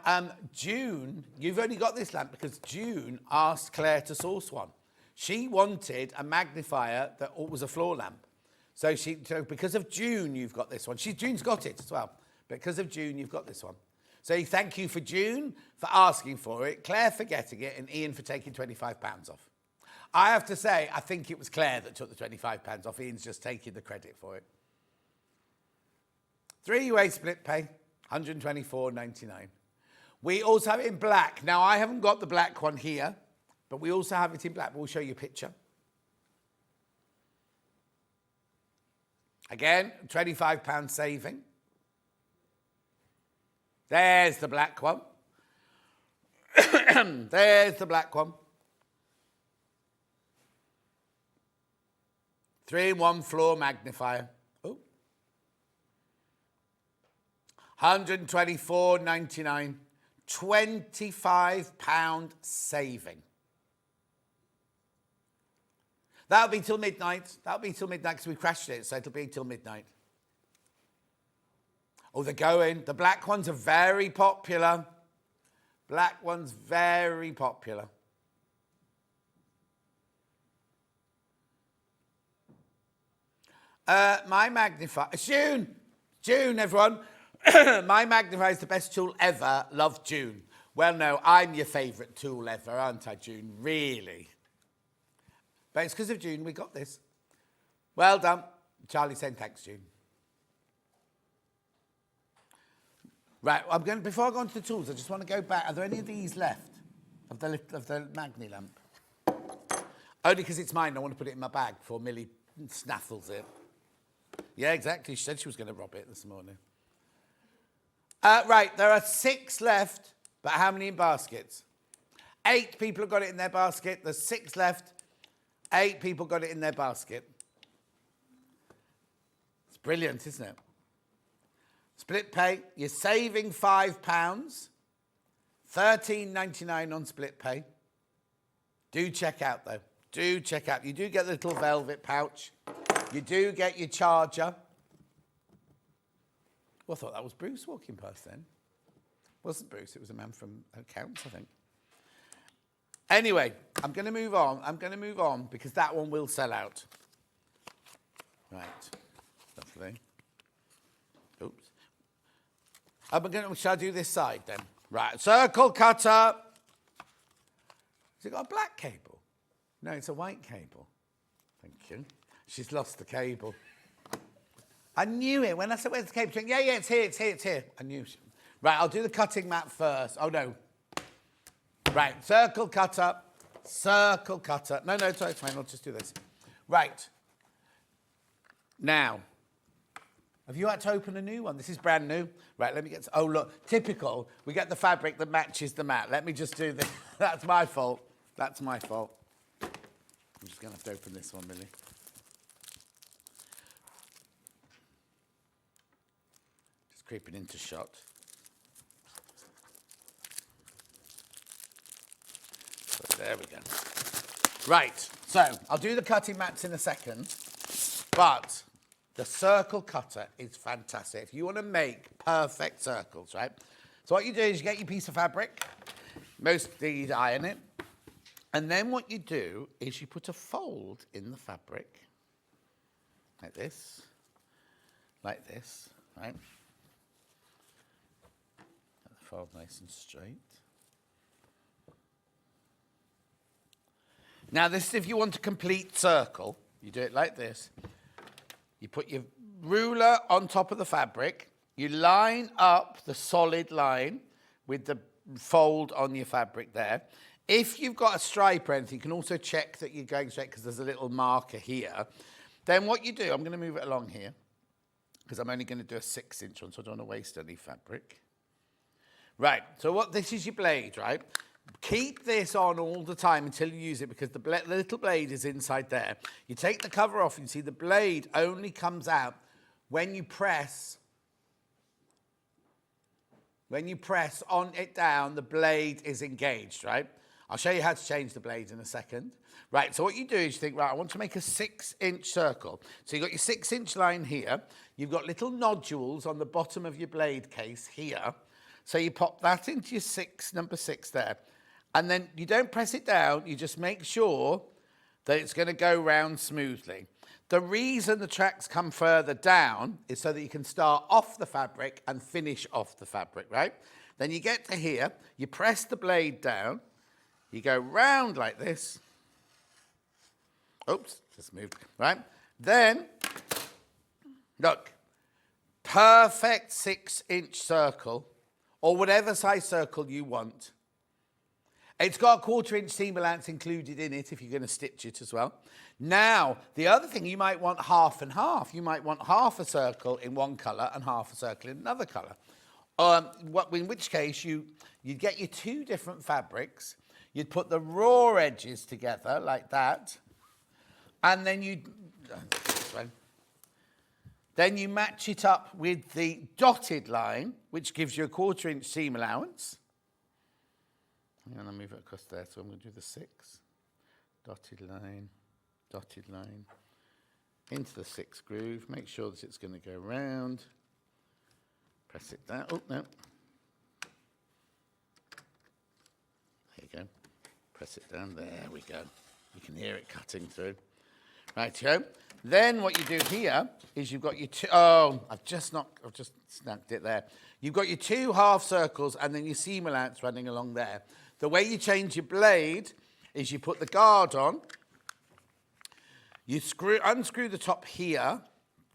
June, you've only got this lamp because June asked Claire to source one. She wanted a magnifier that was a floor lamp. So because of June, you've got this one. June's got it as well. Because of June, you've got this one. So thank you for June for asking for it, Claire for getting it, and Ian for taking £25 off. I have to say, I think it was Claire that took the £25 off. Ian's just taking the credit for it. 3-way split pay, $124.99. We also have it in black. Now, I haven't got the black one here, but we also have it in black. We'll show you a picture. Again, £25 saving. There's the black one. There's the black one. 3-in-1 floor magnifier. Oh. $124.99. £25 saving. That'll be till midnight. Because we crashed it, so it'll be till midnight. Oh, they're going. The black ones are very popular. Black ones very popular. My magnifier. June, everyone. My magnifier is the best tool ever. Love June. Well, no, I'm your favourite tool ever, aren't I, June? Really. But it's because of June we got this. Well done. Charlie saying thanks, June. Right, before I go on to the tools, I just want to go back. Are there any of these left? Of the Magni lamp? Only because it's mine, I want to put it in my bag before Millie snaffles it. Yeah, exactly. She said she was going to rob it this morning. Right, there are 6 left, but how many in baskets? 8 people have got it in their basket. There's 6 left. 8 people got it in their basket. It's brilliant, isn't it? Split pay, you're saving £5. £13.99 on split pay. Do check out, though. Do check out. You do get the little velvet pouch. You do get your charger. Well, I thought that was Bruce walking past then. Wasn't Bruce, it was a man from accounts, I think. Anyway, I'm going to move on. I'm going to move on because that one will sell out. Right. Lovely. Oops. Shall I do this side then? Right. Circle cutter. Has it got a black cable? No, it's a white cable. Thank you. She's lost the cable. I knew it. When I said, where's the cable? She went, yeah, it's here, it's here, it's here. I knew. Right, I'll do the cutting mat first. Oh, no. Right, circle cutter. Circle cutter. No, it's fine. I'll just do this. Right. Now, have you had to open a new one? This is brand new. Right, let me get... Oh, look, typical. We get the fabric that matches the mat. Let me just do this. That's my fault. That's my fault. I'm just going to have to open this one, really. Just creeping into shot. So there we go. Right, so I'll do the cutting mats in a second, but the circle cutter is fantastic. If you want to make perfect circles, right? So what you do is you get your piece of fabric, mostly you iron it, and then what you do is you put a fold in the fabric, like this, right? Get the fold nice and straight. Now this is if you want a complete circle, you do it like this. You put your ruler on top of the fabric, you line up the solid line with the fold on your fabric there. If you've got a stripe or anything, you can also check that you're going straight because there's a little marker here. Then what you do, I'm going to move it along here because I'm only going to do a 6-inch one, so I don't want to waste any fabric. Right, so this is your blade, right? Keep this on all the time until you use it because the little blade is inside there. You take the cover off and you see the blade only comes out when you press. When you press on it down, the blade is engaged, right? I'll show you how to change the blade in a second. Right, so what you do is you think, right, I want to make a 6-inch circle. So you've got your 6-inch line here. You've got little nodules on the bottom of your blade case here. So you pop that into your number 6 there. And then you don't press it down, you just make sure that it's going to go round smoothly. The reason the tracks come further down is so that you can start off the fabric and finish off the fabric, right? Then you get to here, you press the blade down, you go round like this. Oops, just moved, right? Then, look, perfect 6-inch circle, or whatever size circle you want. It's got a 1/4-inch seam allowance included in it if you're going to stitch it as well. Now, the other thing, you might want half and half. You might want half a circle in one colour and half a circle in another colour. In which case, you'd get your 2 different fabrics. You'd put the raw edges together like that. And then you match it up with the dotted line, which gives you a 1/4-inch seam allowance. I'm going to move it across there, so I'm going to do the 6. Dotted line, into the 6 groove. Make sure that it's going to go round. Press it down. Oh, no. There you go. Press it down. There we go. You can hear it cutting through. Rightio. Then what you do here is you've got your 2... Oh, I've just snapped it there. You've got your 2 half circles and then your seam allowance running along there. The way you change your blade is you put the guard on, you unscrew the top here.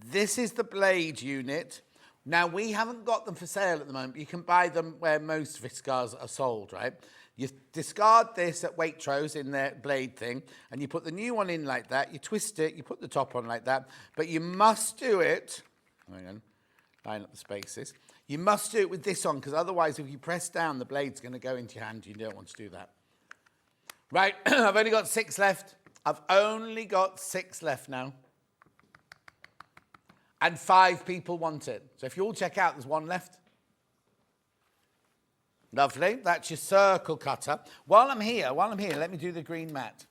This is the blade unit. Now, we haven't got them for sale at the moment. You can buy them where most Viscars are sold, right? You discard this at Waitrose in their blade thing, and you put the new one in like that. You twist it, you put the top on like that. But you must do it, hang on, line up the spaces. You must do it with this on, because otherwise if you press down, the blade's going to go into your hand. You don't want to do that. Right, I've only got 6 left. I've only got 6 left now. And 5 people want it. So if you all check out, there's 1 left. Lovely. That's your circle cutter. While I'm here, let me do the green mat.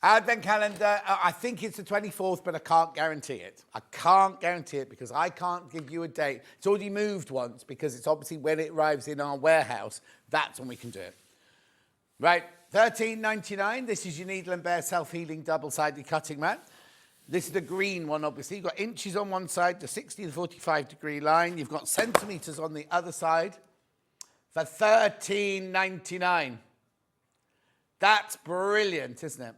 Advent calendar, I think it's the 24th, but I can't guarantee it. I can't guarantee it because I can't give you a date. It's already moved once because it's obviously when it arrives in our warehouse, that's when we can do it. Right, $13.99. This is your Needle and Bear self-healing double-sided cutting mat. This is the green one, obviously. You've got inches on one side, the 60 to 45 degree line. You've got centimetres on the other side for $13.99. That's brilliant, isn't it?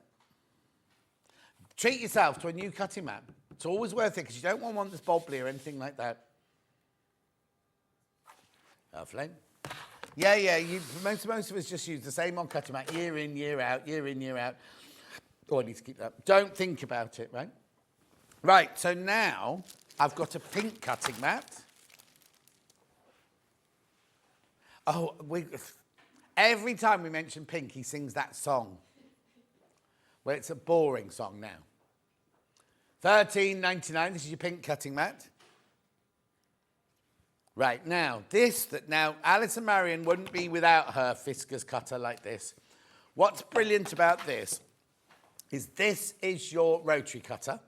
Treat yourself to a new cutting mat. It's always worth it because you don't want one that's bobbly or anything like that. Lovely. Yeah, most of us just use the same on cutting mat year in, year out, year in, year out. Oh, I need to keep that. Don't think about it, right? Right, so now I've got a pink cutting mat. Oh, every time we mention pink, he sings that song. Well, it's a boring song now. $13.99, this is your pink cutting mat. Right, now, now Alice and Marion wouldn't be without her Fiskars cutter like this. What's brilliant about this is your rotary cutter.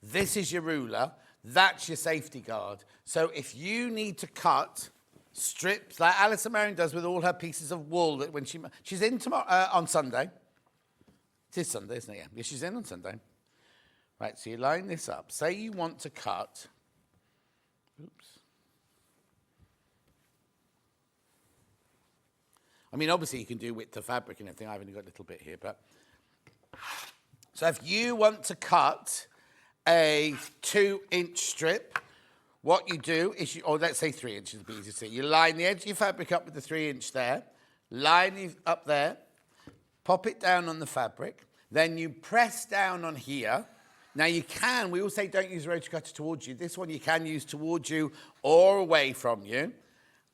This is your ruler. That's your safety guard. So if you need to cut strips like Alice and Marion does with all her pieces of wool that when she's in tomorrow on Sunday. It is Sunday, isn't it? Yeah, she's in on Sunday. Right, so you line this up. Say you want to cut. Oops. I mean, obviously you can do width of fabric and everything. I've only got a little bit here, but. So if you want to cut a 2-inch strip, what you do is, or let's say 3 inches, it'd be easy to see. You line the edge of your fabric up with the 3-inch there, line it up there, pop it down on the fabric, then you press down on here. Now you can, we all say don't use a rotary cutter towards you. This one you can use towards you or away from you,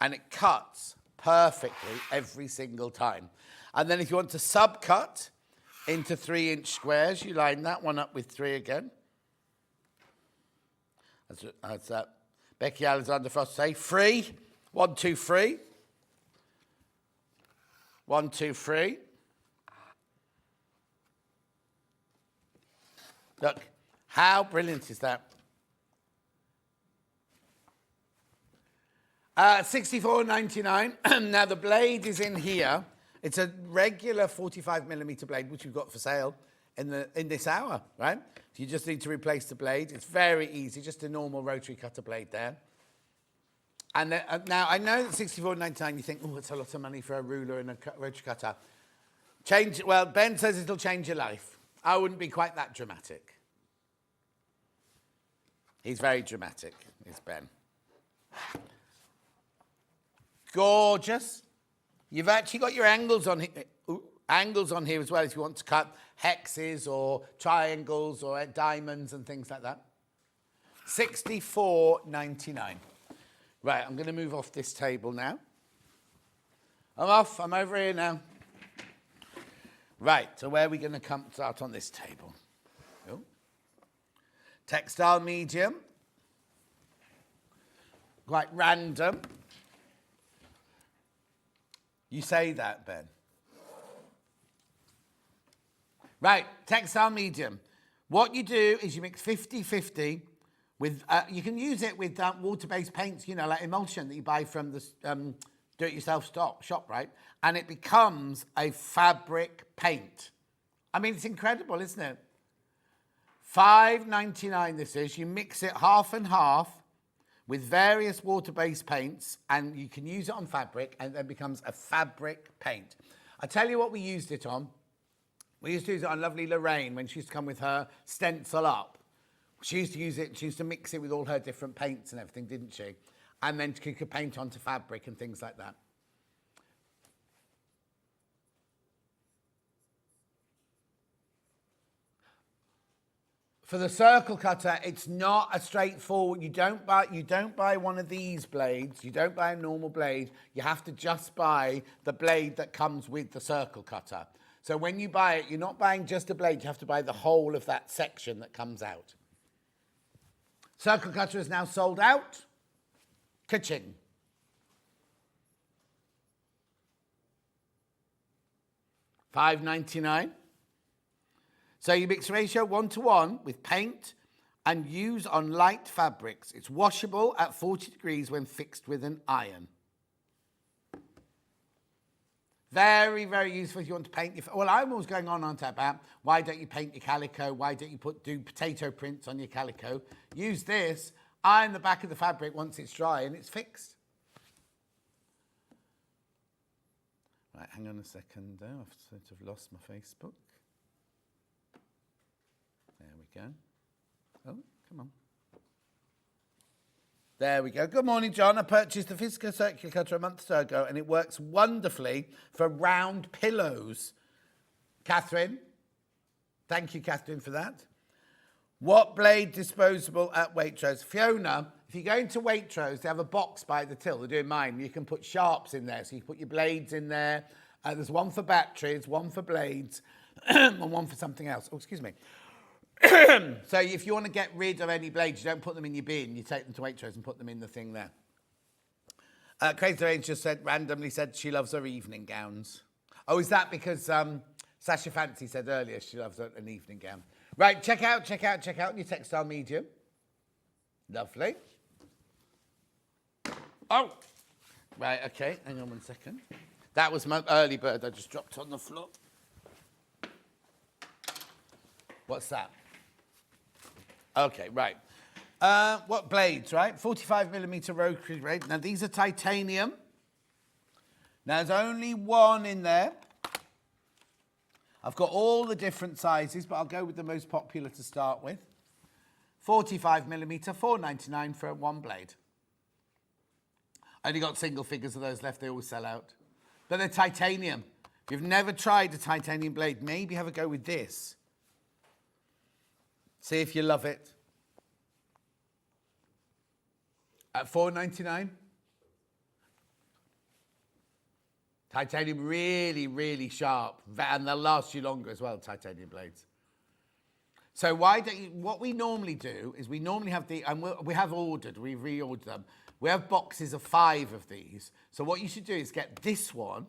and it cuts perfectly every single time. And then if you want to subcut into 3-inch squares, you line that one up with 3 again. That's that. Becky Alexander Frost say, 3, 1, 2, 3. 1, 2, 3. Look, how brilliant is that? $64.99. Now the blade is in here. It's a regular 45mm blade, which we've got for sale in this hour, right? You just need to replace the blade. It's very easy, just a normal rotary cutter blade there. And now I know that $64.99. You think, oh, it's a lot of money for a ruler and a rotary cutter. Well, Ben says it'll change your life. I wouldn't be quite that dramatic. He's very dramatic, is Ben. Gorgeous. You've actually got your angles on here as well if you want to cut hexes or triangles or diamonds and things like that. $64.99. Right, I'm going to move off this table now. I'm off. I'm over here now. Right, so where are we going to start on this table? Oh. Textile medium. Quite random. You say that, Ben. Right, textile medium. What you do is you mix 50-50 with, you can use it with water-based paints, you know, like emulsion that you buy from the do-it-yourself shop, right? And it becomes a fabric paint. I mean, it's incredible, isn't it? $5.99 this is. You mix it half and half with various water-based paints, and you can use it on fabric, and it becomes a fabric paint. I tell you what we used it on. We used to use it on lovely Lorraine when she used to come with her stencil up. She used to use it, she used to mix it with all her different paints and everything, didn't she? And then she could paint onto fabric and things like that. For the circle cutter, it's not a straightforward, you don't buy one of these blades, you don't buy a normal blade, you have to just buy the blade that comes with the circle cutter. So when you buy it, you're not buying just a blade, you have to buy the whole of that section that comes out. Circle cutter is now sold out. Ka-ching. $5.99. So you mix ratio 1:1 with paint and use on light fabrics. It's washable at 40 degrees when fixed with an iron. Very, very useful if you want to paint your... Well, I'm always going on to about why don't you paint your calico? Why don't you do potato prints on your calico? Use this, iron the back of the fabric once it's dry and it's fixed. Right, hang on a second there. I've sort of lost my Facebook. There we go. Oh, come on. There we go. Good morning, John. I purchased the Fisco circular cutter a month or so ago and it works wonderfully for round pillows. Catherine. Thank you, Catherine, for that. What blade disposable at Waitrose? Fiona, if you go into Waitrose, they have a box by the till. They're doing mine. You can put sharps in there. So you can put your blades in there. There's one for batteries, one for blades, and one for something else. Oh, excuse me. So if you want to get rid of any blades, you don't put them in your bin. You take them to Waitrose and put them in the thing there. Crazy Range just randomly said she loves her evening gowns. Oh, is that because Sasha Fancy said earlier she loves an evening gown? Right, check out your textile medium. Lovely. Oh, right, okay, hang on one second. That was my early bird I just dropped on the floor. What's that? Okay, right. What blades, right? 45mm rotary blade. Now, these are titanium. Now, there's only one in there. I've got all the different sizes, but I'll go with the most popular to start with. 45mm, $4.99 for one blade. I only got single figures of those left. They always sell out. But they're titanium. If you've never tried a titanium blade, maybe have a go with this. See if you love it. At $4.99. Titanium, really, really sharp. And they'll last you longer as well, titanium blades. So why don't you... What we normally do is we normally have the... And we have ordered, we've reordered them. We have boxes of 5 of these. So what you should do is get this one,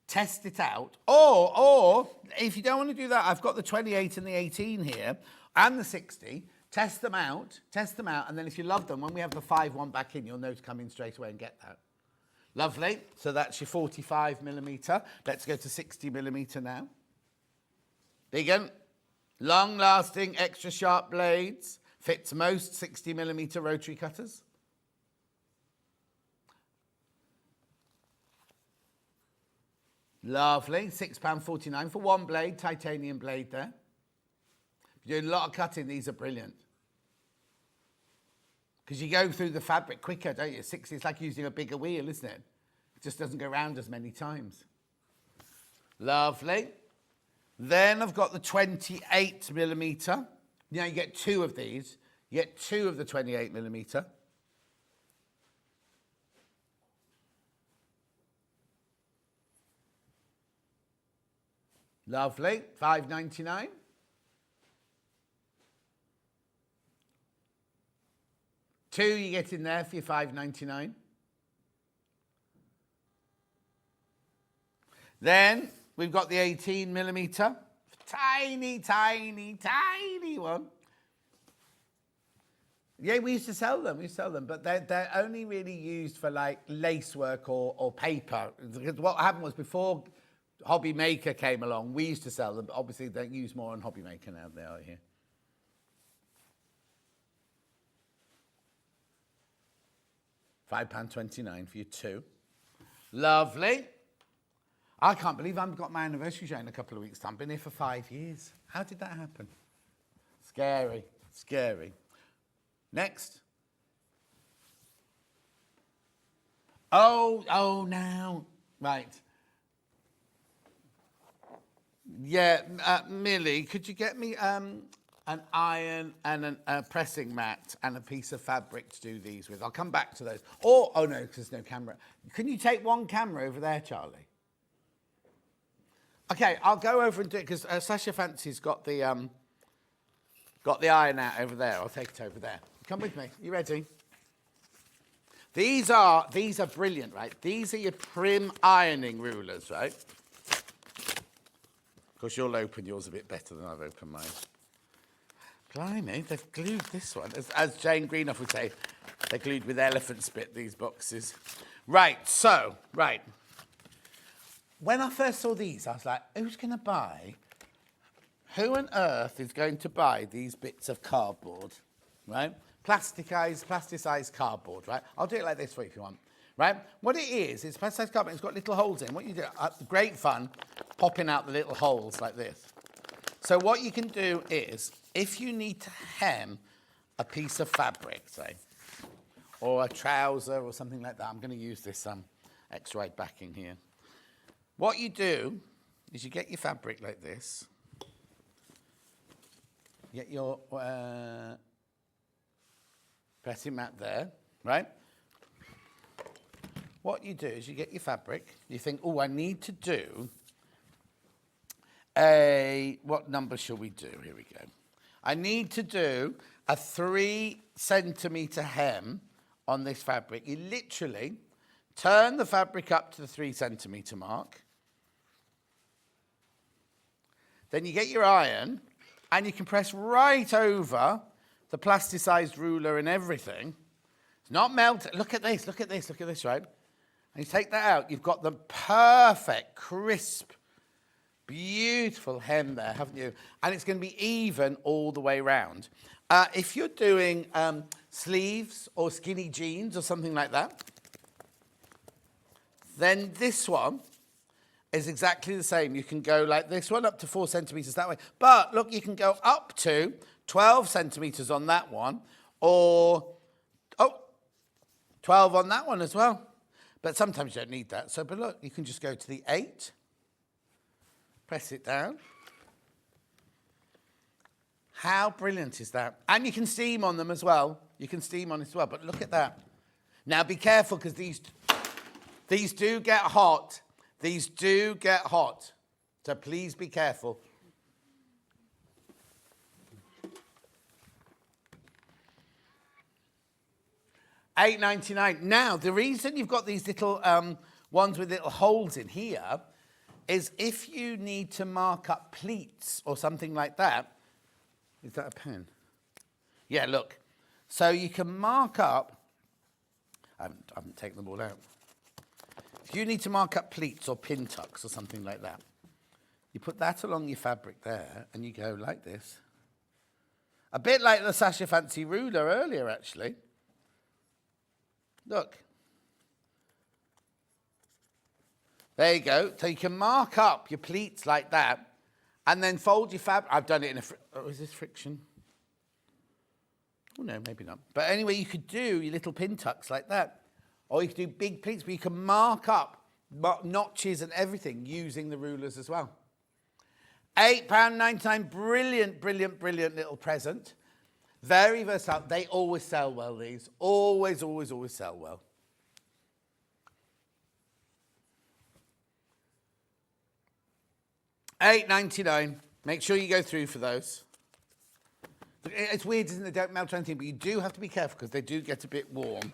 test it out. Or if you don't want to do that, I've got the 28 and the 18 here. And the 60, test them out, and then if you love them, when we have the 5-1 back in, you'll know to come in straight away and get that. Lovely. So that's your 45mm. Let's go to 60mm now. Big one. Long-lasting, extra sharp blades. Fits most 60mm rotary cutters. Lovely. £6.49 for one blade, titanium blade there. If you're doing a lot of cutting, these are brilliant. Because you go through the fabric quicker, don't you? It's like using a bigger wheel, isn't it? It just doesn't go round as many times. Lovely. Then I've got the 28mm. You know, you get 2 of these. You get 2 of the 28mm. Lovely. $5.99. 2 you get in there for your $5.99. Then we've got the 18mm. Tiny, tiny, tiny one. Yeah, we used to sell them. But they're only really used for like lace work or paper. Because what happened was before Hobby Maker came along, we used to sell them, but obviously they're used more on Hobby Maker now. They are here. £5.29 for you 2. Lovely. I can't believe I've got my anniversary show in a couple of weeks' time. Been here for 5 years. How did that happen? Scary, scary. Next. Oh, now. Right. Yeah, Millie, could you get me an iron and a pressing mat and a piece of fabric to do these with? I'll come back to those. Or, oh no, because there's no camera. Can you take one camera over there, Charlie? Okay, I'll go over and do it because Sasha Fancy's got the iron out over there. I'll take it over there. Come with me. You ready? These are brilliant, right? These are your prim ironing rulers, right? Of course, you'll open yours a bit better than I've opened mine. Blimey, they've glued this one. As Jane Greenough would say, they're glued with elephant spit, these boxes. Right. When I first saw these, I was like, who on earth is going to buy these bits of cardboard, right? Plasticized cardboard, right? I'll do it like this for you if you want, right? What it is, it's plasticized cardboard. It's got little holes in. What you do, great fun, popping out the little holes like this. So what you can do is, if you need to hem a piece of fabric, say, or a trouser or something like that, I'm going to use this X-rayed backing here. What you do is you get your fabric like this. Get your pressing mat there, right? What you do is you get your fabric. You think, oh, I need to do what number shall we do? Here we go. I need to do a 3 centimetre hem on this fabric. You literally turn the fabric up to the 3 centimetre mark. Then you get your iron and you can press right over the plasticized ruler and everything. It's not melted. Look at this, right? And you take that out, you've got the perfect, crisp, beautiful hem there, haven't you? And it's going to be even all the way round. If you're doing sleeves or skinny jeans or something like that, then this one is exactly the same. You can go like this one up to 4 centimetres that way. But look, you can go up to 12 centimetres on that one, or 12 on that one as well. But sometimes you don't need that. So, but look, you can just go to the 8, press it down. How brilliant is that? And you can steam on them as well. But look at that. Now be careful, because these do get hot. So please be careful. $8.99. Now, the reason you've got these little ones with little holes in here is if you need to mark up pleats or something like that. Is that a pen? Yeah, look. So you can mark up. I haven't taken them all out. If you need to mark up pleats or pin tucks or something like that, you put that along your fabric there and you go like this. A bit like the Sasha Fancy ruler earlier, actually. Look. There you go. So you can mark up your pleats like that and then fold your fabric. I've done it in a... is this friction? Oh, no, maybe not. But anyway, you could do your little pin tucks like that. Or you could do big pleats where you can mark up notches and everything using the rulers as well. £8.99. Brilliant, brilliant, brilliant little present. Very versatile. They always sell well, these. Always, always, always sell well. £8.99. Make sure you go through for those. It's weird, isn't it? They don't melt or anything, but you do have to be careful because they do get a bit warm.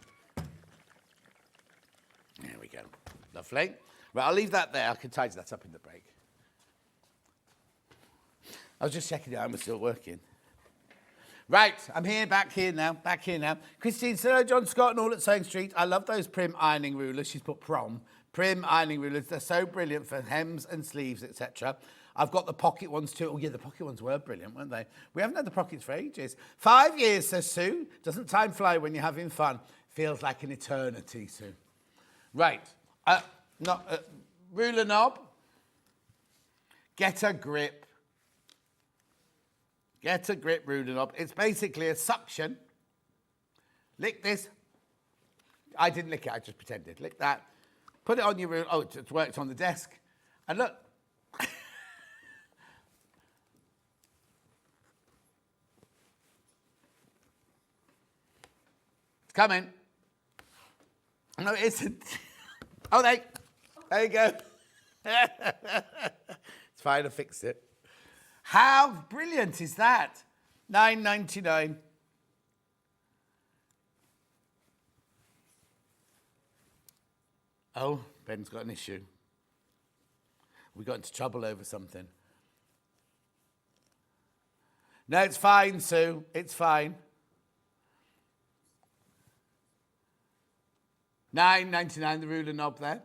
There we go. Lovely. Right, I'll leave that there. I can tidy that up in the break. I was just checking the iron was still working. Right, I'm here, back here now. Christine, Sir John Scott and all at Sewing Street. I love those prim ironing rulers. She's put prim ironing rulers. They're so brilliant for hems and sleeves, etc. I've got the pocket ones too. Oh, yeah, the pocket ones were brilliant, weren't they? We haven't had the pockets for ages. 5 years, says Sue. Doesn't time fly when you're having fun? Feels like an eternity, Sue. Right. Ruler knob. Get a grip. Get a grip ruler knob. It's basically a suction. Lick this. I didn't lick it, I just pretended. Lick that. Put it on your ruler. Oh, it's worked on the desk. And look. It's coming. No, it isn't. Oh, there you go. It's fine, I fixed it. How brilliant is that? $9.99. Oh, Ben's got an issue. We got into trouble over something. No, it's fine, Sue. It's fine. $9.99, the ruler knob there.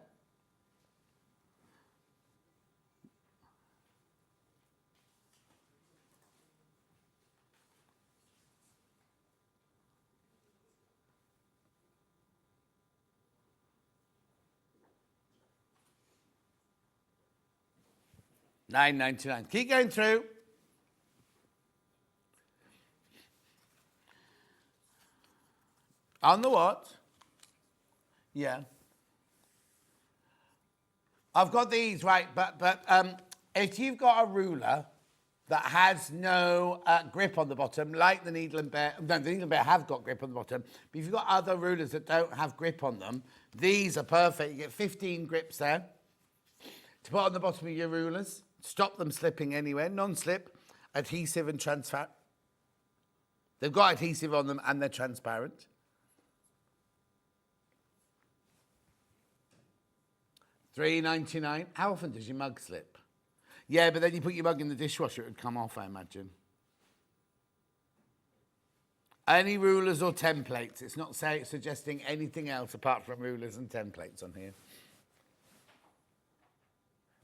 $9.99. Keep going through. On the what? Yeah. I've got these, right, but if you've got a ruler that has no grip on the bottom, like the Needle and Bear, no, the Needle and Bear have got grip on the bottom, but if you've got other rulers that don't have grip on them, these are perfect. You get 15 grips there to put on the bottom of your rulers. Stop them slipping anywhere. Non-slip, adhesive and transparent. They've got adhesive on them and they're transparent. $3.99. How often does your mug slip? Yeah, but then you put your mug in the dishwasher, it would come off, I imagine. Any rulers or templates? It's not suggesting anything else apart from rulers and templates on here.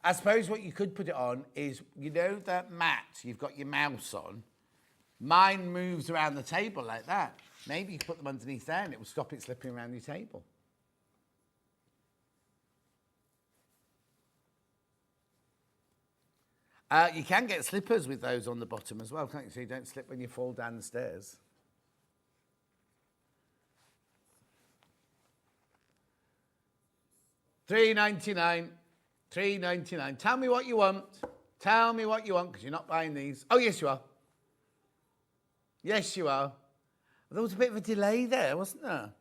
I suppose what you could put it on is, you know that mat you've got your mouse on? Mine moves around the table like that. Maybe you could put them underneath there and it will stop it slipping around your table. You can get slippers with those on the bottom as well, can't you? So you don't slip when you fall down the stairs. $3.99. $3.99. Tell me what you want. Tell me what you want, because you're not buying these. Oh, yes, you are. Yes, you are. There was a bit of a delay there, wasn't there?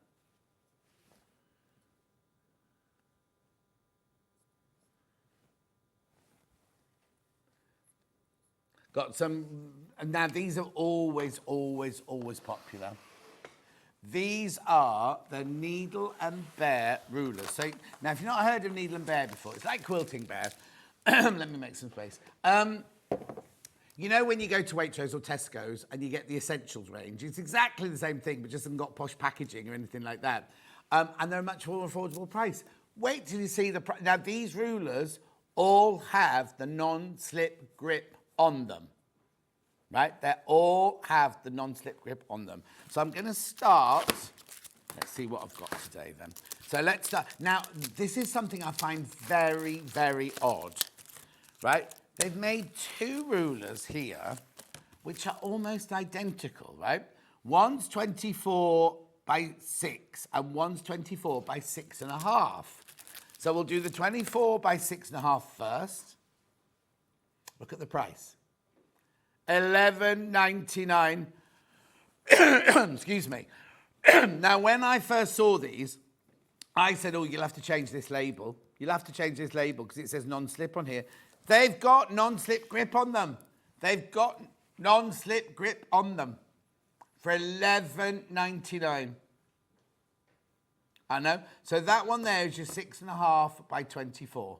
Got some, now these are always popular. These are the Needle and Bear rulers. So now, if you've not heard of Needle and Bear before, it's like Quilting Bear. Let me make some space. You know when you go to Waitrose or Tesco's and you get the Essentials range, it's exactly the same thing, but just hasn't got posh packaging or anything like that. And they're a much more affordable price. Wait till you see the price. Now, these rulers all have the non-slip grip on them. Right? They all have the non-slip grip on them. So I'm going to start. Let's see what I've got today then. So let's start. Now, this is something I find very, very odd. Right? They've made two rulers here, which are almost identical, right? One's 24 by 6 and one's 24 by 6.5. So we'll do the 24 by 6.5 first. Look at the price. $11.99. Excuse me. Now, when I first saw these, I said, oh, you'll have to change this label. You'll have to change this label because it says non-slip on here. They've got non-slip grip on them. They've got non-slip grip on them for $11.99. I know. So that one there is your 6.5 by 24.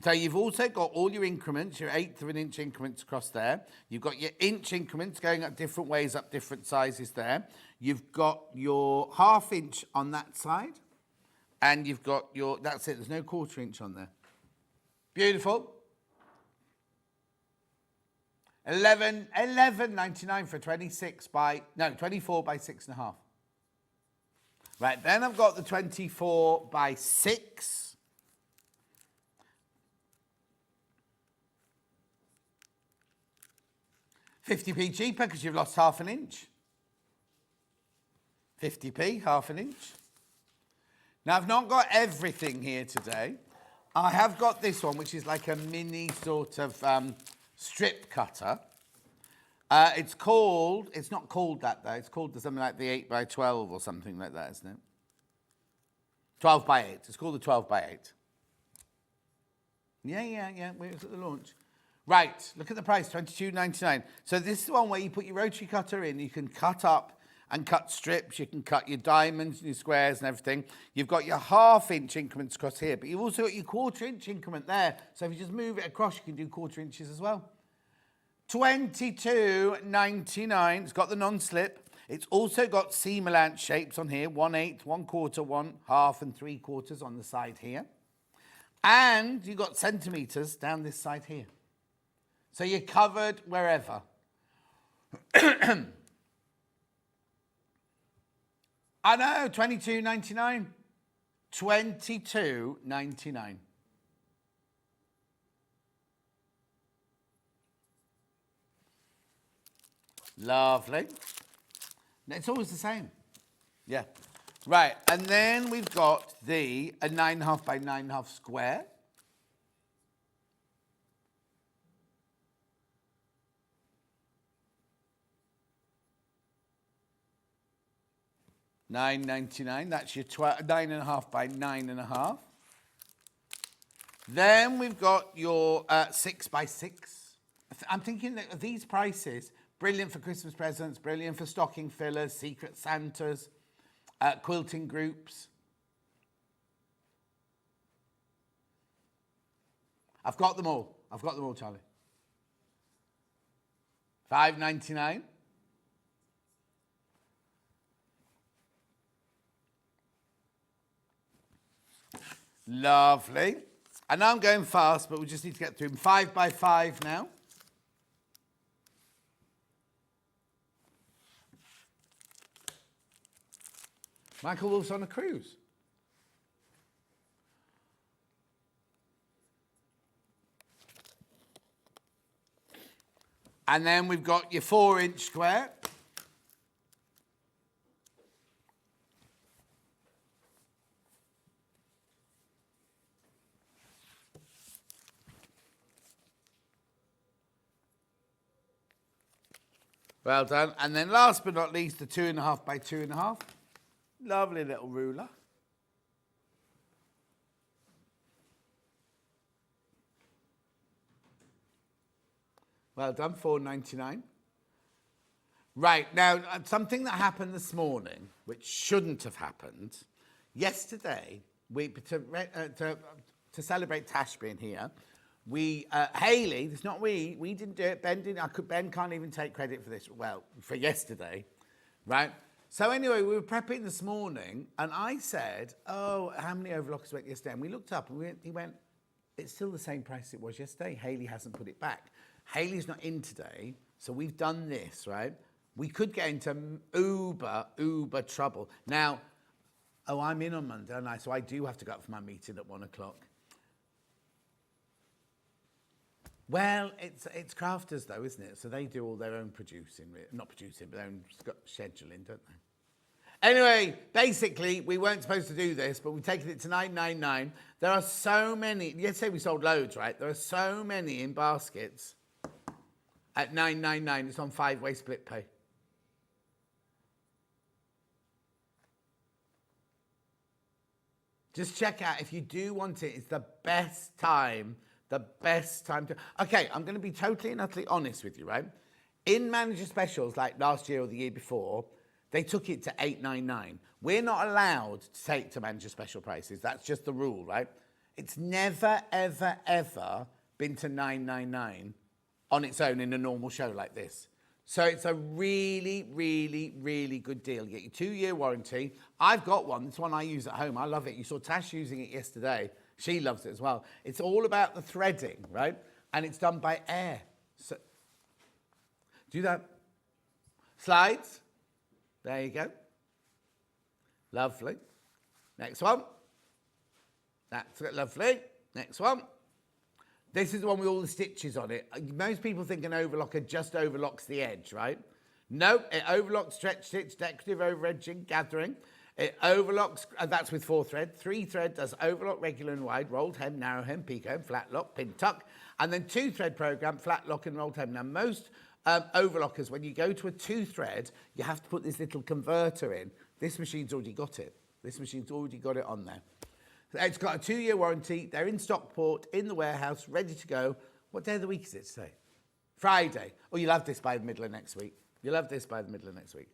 So you've also got all your increments, your 1/8 of an inch increments across there. You've got your inch increments going up different ways, up different sizes there. You've got your 1/2 inch on that side. And you've got your, that's it, there's no 1/4 inch on there. Beautiful. $11.99 for 24 by 6.5. Right, then I've got the 24 by 6. £50p cheaper because you've lost 1/2 inch. 50p, half an inch. Now, I've not got everything here today. I have got this one, which is like a mini sort of strip cutter. It's not called that though, it's called something like the 8x12 or something like that, isn't it? 12x8, it's called the 12x8. Yeah, we was at the launch. Right, look at the price, $22.99. So this is the one where you put your rotary cutter in, you can cut up and cut strips, you can cut your diamonds and your squares and everything. You've got your half-inch increments across here, but you've also got your quarter-inch increment there. So if you just move it across, you can do quarter inches as well. $22.99, it's got the non-slip. It's also got seam allowance shapes on here, 1/8, 1/4, 1/2 and 3/4 on the side here. And you've got centimetres down this side here. So you're covered wherever. I know, $22.99. $22.99. Lovely. It's always the same. Yeah. Right, and then we've got a 9.5 by 9.5 square. $9.99. That's your 9.5 by 9.5. Then we've got your 6 by 6. I'm thinking that these prices, brilliant for Christmas presents, brilliant for stocking fillers, secret Santas, quilting groups. I've got them all. Charlie. $5.99. Lovely. I know I'm going fast, but we just need to get through them. 5 by 5 now. Michael Wolff's on a cruise. And then we've got your 4-inch square. Well done. And then last but not least, the 2.5 by 2.5. Lovely little ruler. Well done, $4.99. Right, now, something that happened this morning, which shouldn't have happened. Yesterday, to celebrate Tash being here, Hayley, it's not we didn't do it, Ben didn't, Ben can't even take credit for this, well, for yesterday, right? So anyway, we were prepping this morning, and I said, oh, how many overlockers went yesterday? And we looked up, and he went, it's still the same price it was yesterday. Hayley hasn't put it back. Hayley's not in today, so we've done this, right? We could get into uber trouble. Now, I'm in on Monday, and so I do have to go up for my meeting at 1 o'clock. Well, it's crafters though, isn't it? So they do all their own producing, not producing, but their own scheduling, don't they? Anyway, basically, we weren't supposed to do this, but we've taken it to $9.99. There are so many, yesterday we sold loads, right? There are so many in baskets at $9.99. It's on 5-way split pay. Just check out, if you do want it, it's the best time to... Okay, I'm going to be totally and utterly honest with you, right? In manager specials, like last year or the year before, they took it to $8.99. We're not allowed to take to manager special prices. That's just the rule, right? It's never, ever, ever been to $9.99 on its own in a normal show like this. So it's a really, really, really good deal. You get your 2-year warranty. I've got one. It's one I use at home. I love it. You saw Tash using it yesterday. She loves it as well. It's all about the threading, right? And it's done by air. So, do that. Slides. There you go. Lovely. Next one. That's lovely. Next one. This is the one with all the stitches on it. Most people think an overlocker just overlocks the edge, right? No, it overlocks, stretch stitch, decorative over edging, gathering. It overlocks, that's with 4 thread. 3 thread does overlock, regular and wide, rolled hem, narrow hem, picot hem, flat lock, pin tuck. And then 2 thread program, flat lock and rolled hem. Now most overlockers, when you go to a 2 thread, you have to put this little converter in. This machine's already got it. This machine's already got it on there. It's got a 2-year warranty. They're in Stockport, in the warehouse, ready to go. What day of the week is it today? Friday. Oh, you'll have this by the middle of next week. You'll have this by the middle of next week.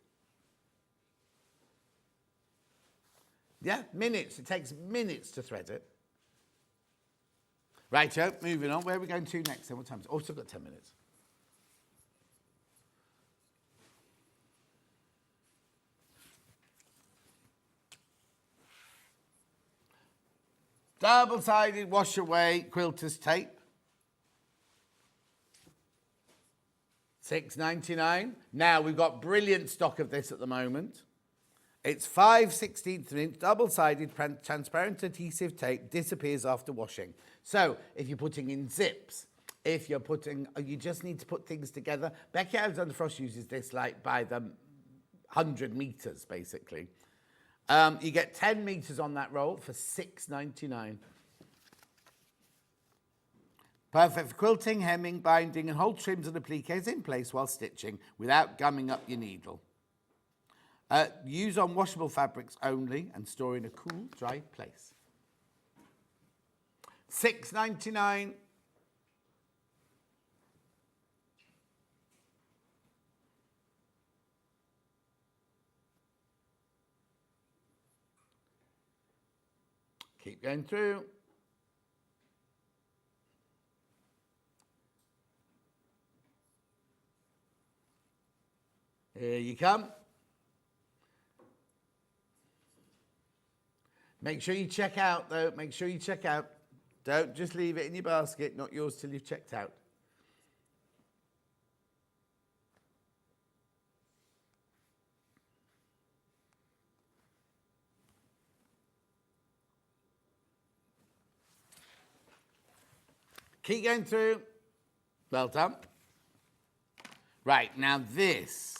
Yeah, minutes. It takes minutes to thread it. Righto, moving on. Where are we going to next then? What time is it? Oh, still got 10 minutes. Double-sided wash-away quilter's tape. $6.99. Now, we've got brilliant stock of this at the moment. It's 5/16 inch double-sided transparent adhesive tape, disappears after washing. So, if you're putting in zips, if you're putting, you just need to put things together. Becky Alexander Frost uses this like by the 100 meters, basically. You get 10 meters on that roll for $6.99. Perfect for quilting, hemming, binding, and hold trims and appliques in place while stitching without gumming up your needle. Use on washable fabrics only and store in a cool, dry place. $6.99. Keep going through. Here you come. Make sure you check out, though. Make sure you check out. Don't just leave it in your basket, not yours till you've checked out. Keep going through. Well done. Right, now this.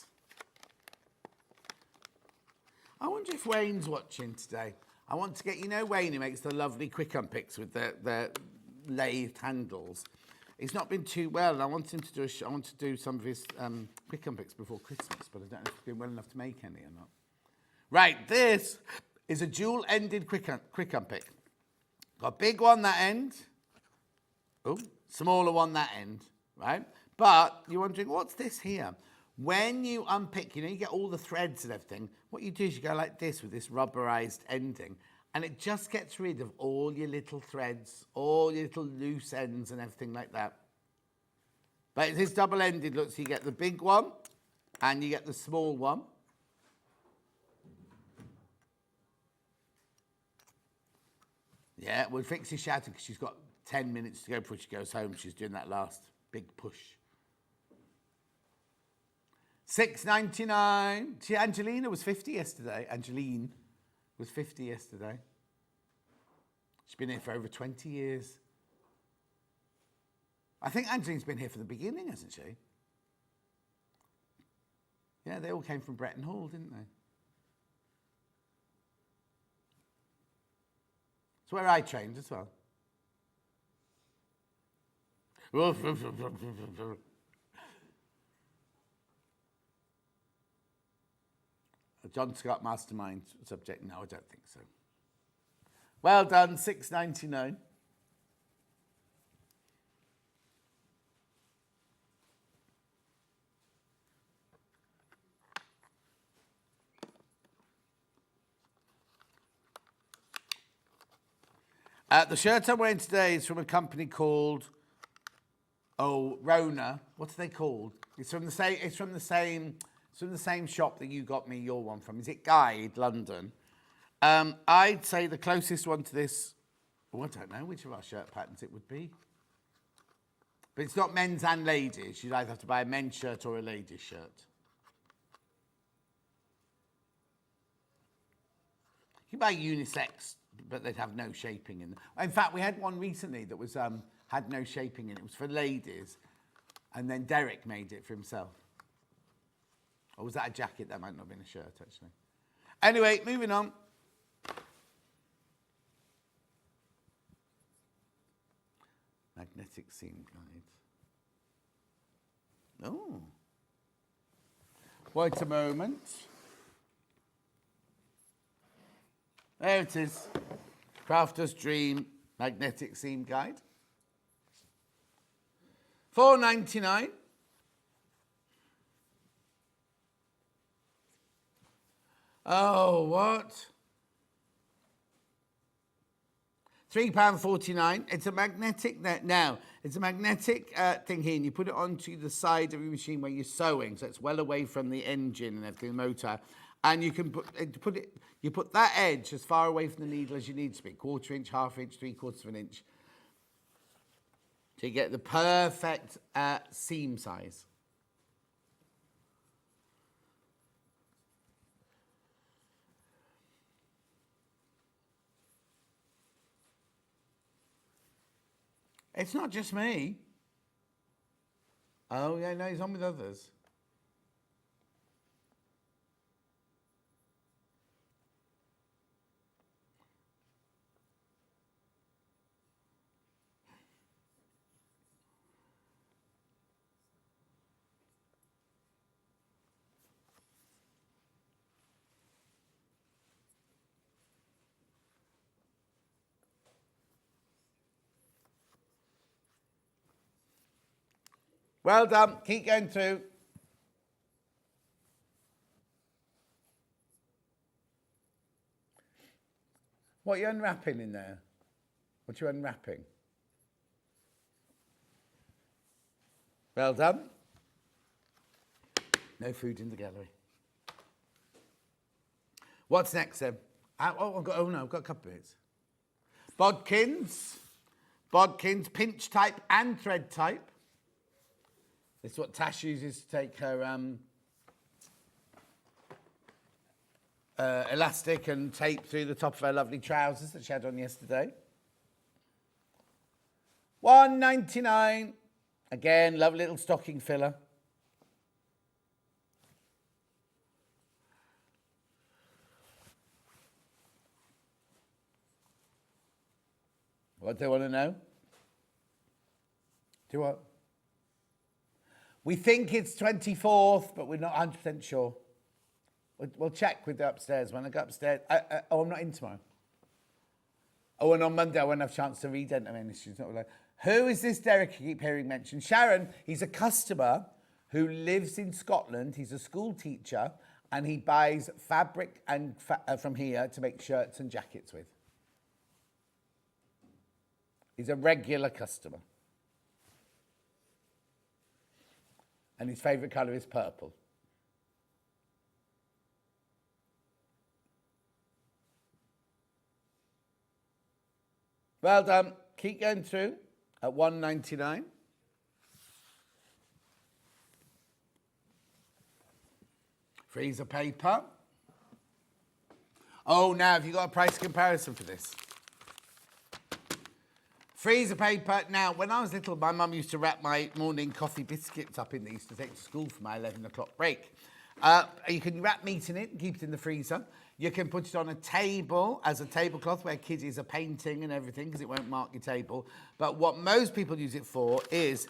I wonder if Wayne's watching today. I want to get, you know Wayne, who makes the lovely quick unpicks with the lathed handles. He's not been too well, and I want him to do I want to do some of his quick unpicks before Christmas, but I don't know if he's been well enough to make any or not. Right, this is a dual-ended quick unpick. Got a big one that end. Oh, smaller one that end, right? But you're wondering, what's this here? When you unpick, you know, you get all the threads and everything. What you do is you go like this with this rubberized ending, and it just gets rid of all your little threads, all your little loose ends and everything like that. But it is double-ended. Look, so you get the big one and you get the small one. Yeah, well, Fixie's shouting because she's got 10 minutes to go before she goes home. She's doing that last big push. $6.99. See, Angelina was 50 yesterday. Angeline was 50 yesterday. She's been here for over 20 years. I think Angeline's been here for the beginning, hasn't she? Yeah, they all came from Bretton Hall, didn't they? It's where I trained as well. John Scott Mastermind subject? No, I don't think so. Well done, $6.99. The shirt I'm wearing today is from a company called Rona. What's they called? It's from the same. It's from the same shop that you got me your one from. Is it Guide London? I'd say the closest one to this. Oh, I don't know which of our shirt patterns it would be. But it's not men's and ladies. You'd either have to buy a men's shirt or a ladies' shirt. You buy unisex, but they'd have no shaping in them. In fact, we had one recently that was had no shaping in it. It was for ladies, and then Derek made it for himself. Or was that a jacket? That might not have been a shirt, actually. Anyway, moving on. Magnetic seam guide. Oh. Wait a moment. There it is. Crafter's Dream Magnetic Seam Guide. $4.99. Oh, what? £3.49. It's a magnetic now. It's a magnetic thing here, and you put it onto the side of your machine where you're sewing, so it's well away from the engine and everything, the motor. And you can put that edge as far away from the needle as you need to be, 1/4 inch, 1/2 inch, 3/4 of an inch, to get the perfect seam size. It's not just me. Oh, yeah, no, he's on with others. Well done. Keep going through. What are you unwrapping in there? What are you unwrapping? Well done. No food in the gallery. What's next then? I've got a couple of minutes. Bodkins. Bodkins, pinch type and thread type. This is what Tash uses to take her elastic and tape through the top of her lovely trousers that she had on yesterday. $1.99. Again, lovely little stocking filler. What do they want to know? Do what? We think it's 24th, but we're not 100% sure. We'll check with the upstairs. When I go upstairs... I'm not in tomorrow. Oh, and on Monday I won't have a chance to read any issues. Who is this Derek you keep hearing mentioned? Sharon, he's a customer who lives in Scotland. He's a school teacher, and he buys fabric and from here to make shirts and jackets with. He's a regular customer. And his favourite colour is purple. Well done. Keep going through at $1.99. Freezer paper. Oh, now have you got a price comparison for this? Freezer paper. Now, when I was little, my mum used to wrap my morning coffee biscuits up in these to take to school for my 11 o'clock break. You can wrap meat in it and keep it in the freezer. You can put it on a table as a tablecloth where kiddies are painting and everything because it won't mark your table. But what most people use it for is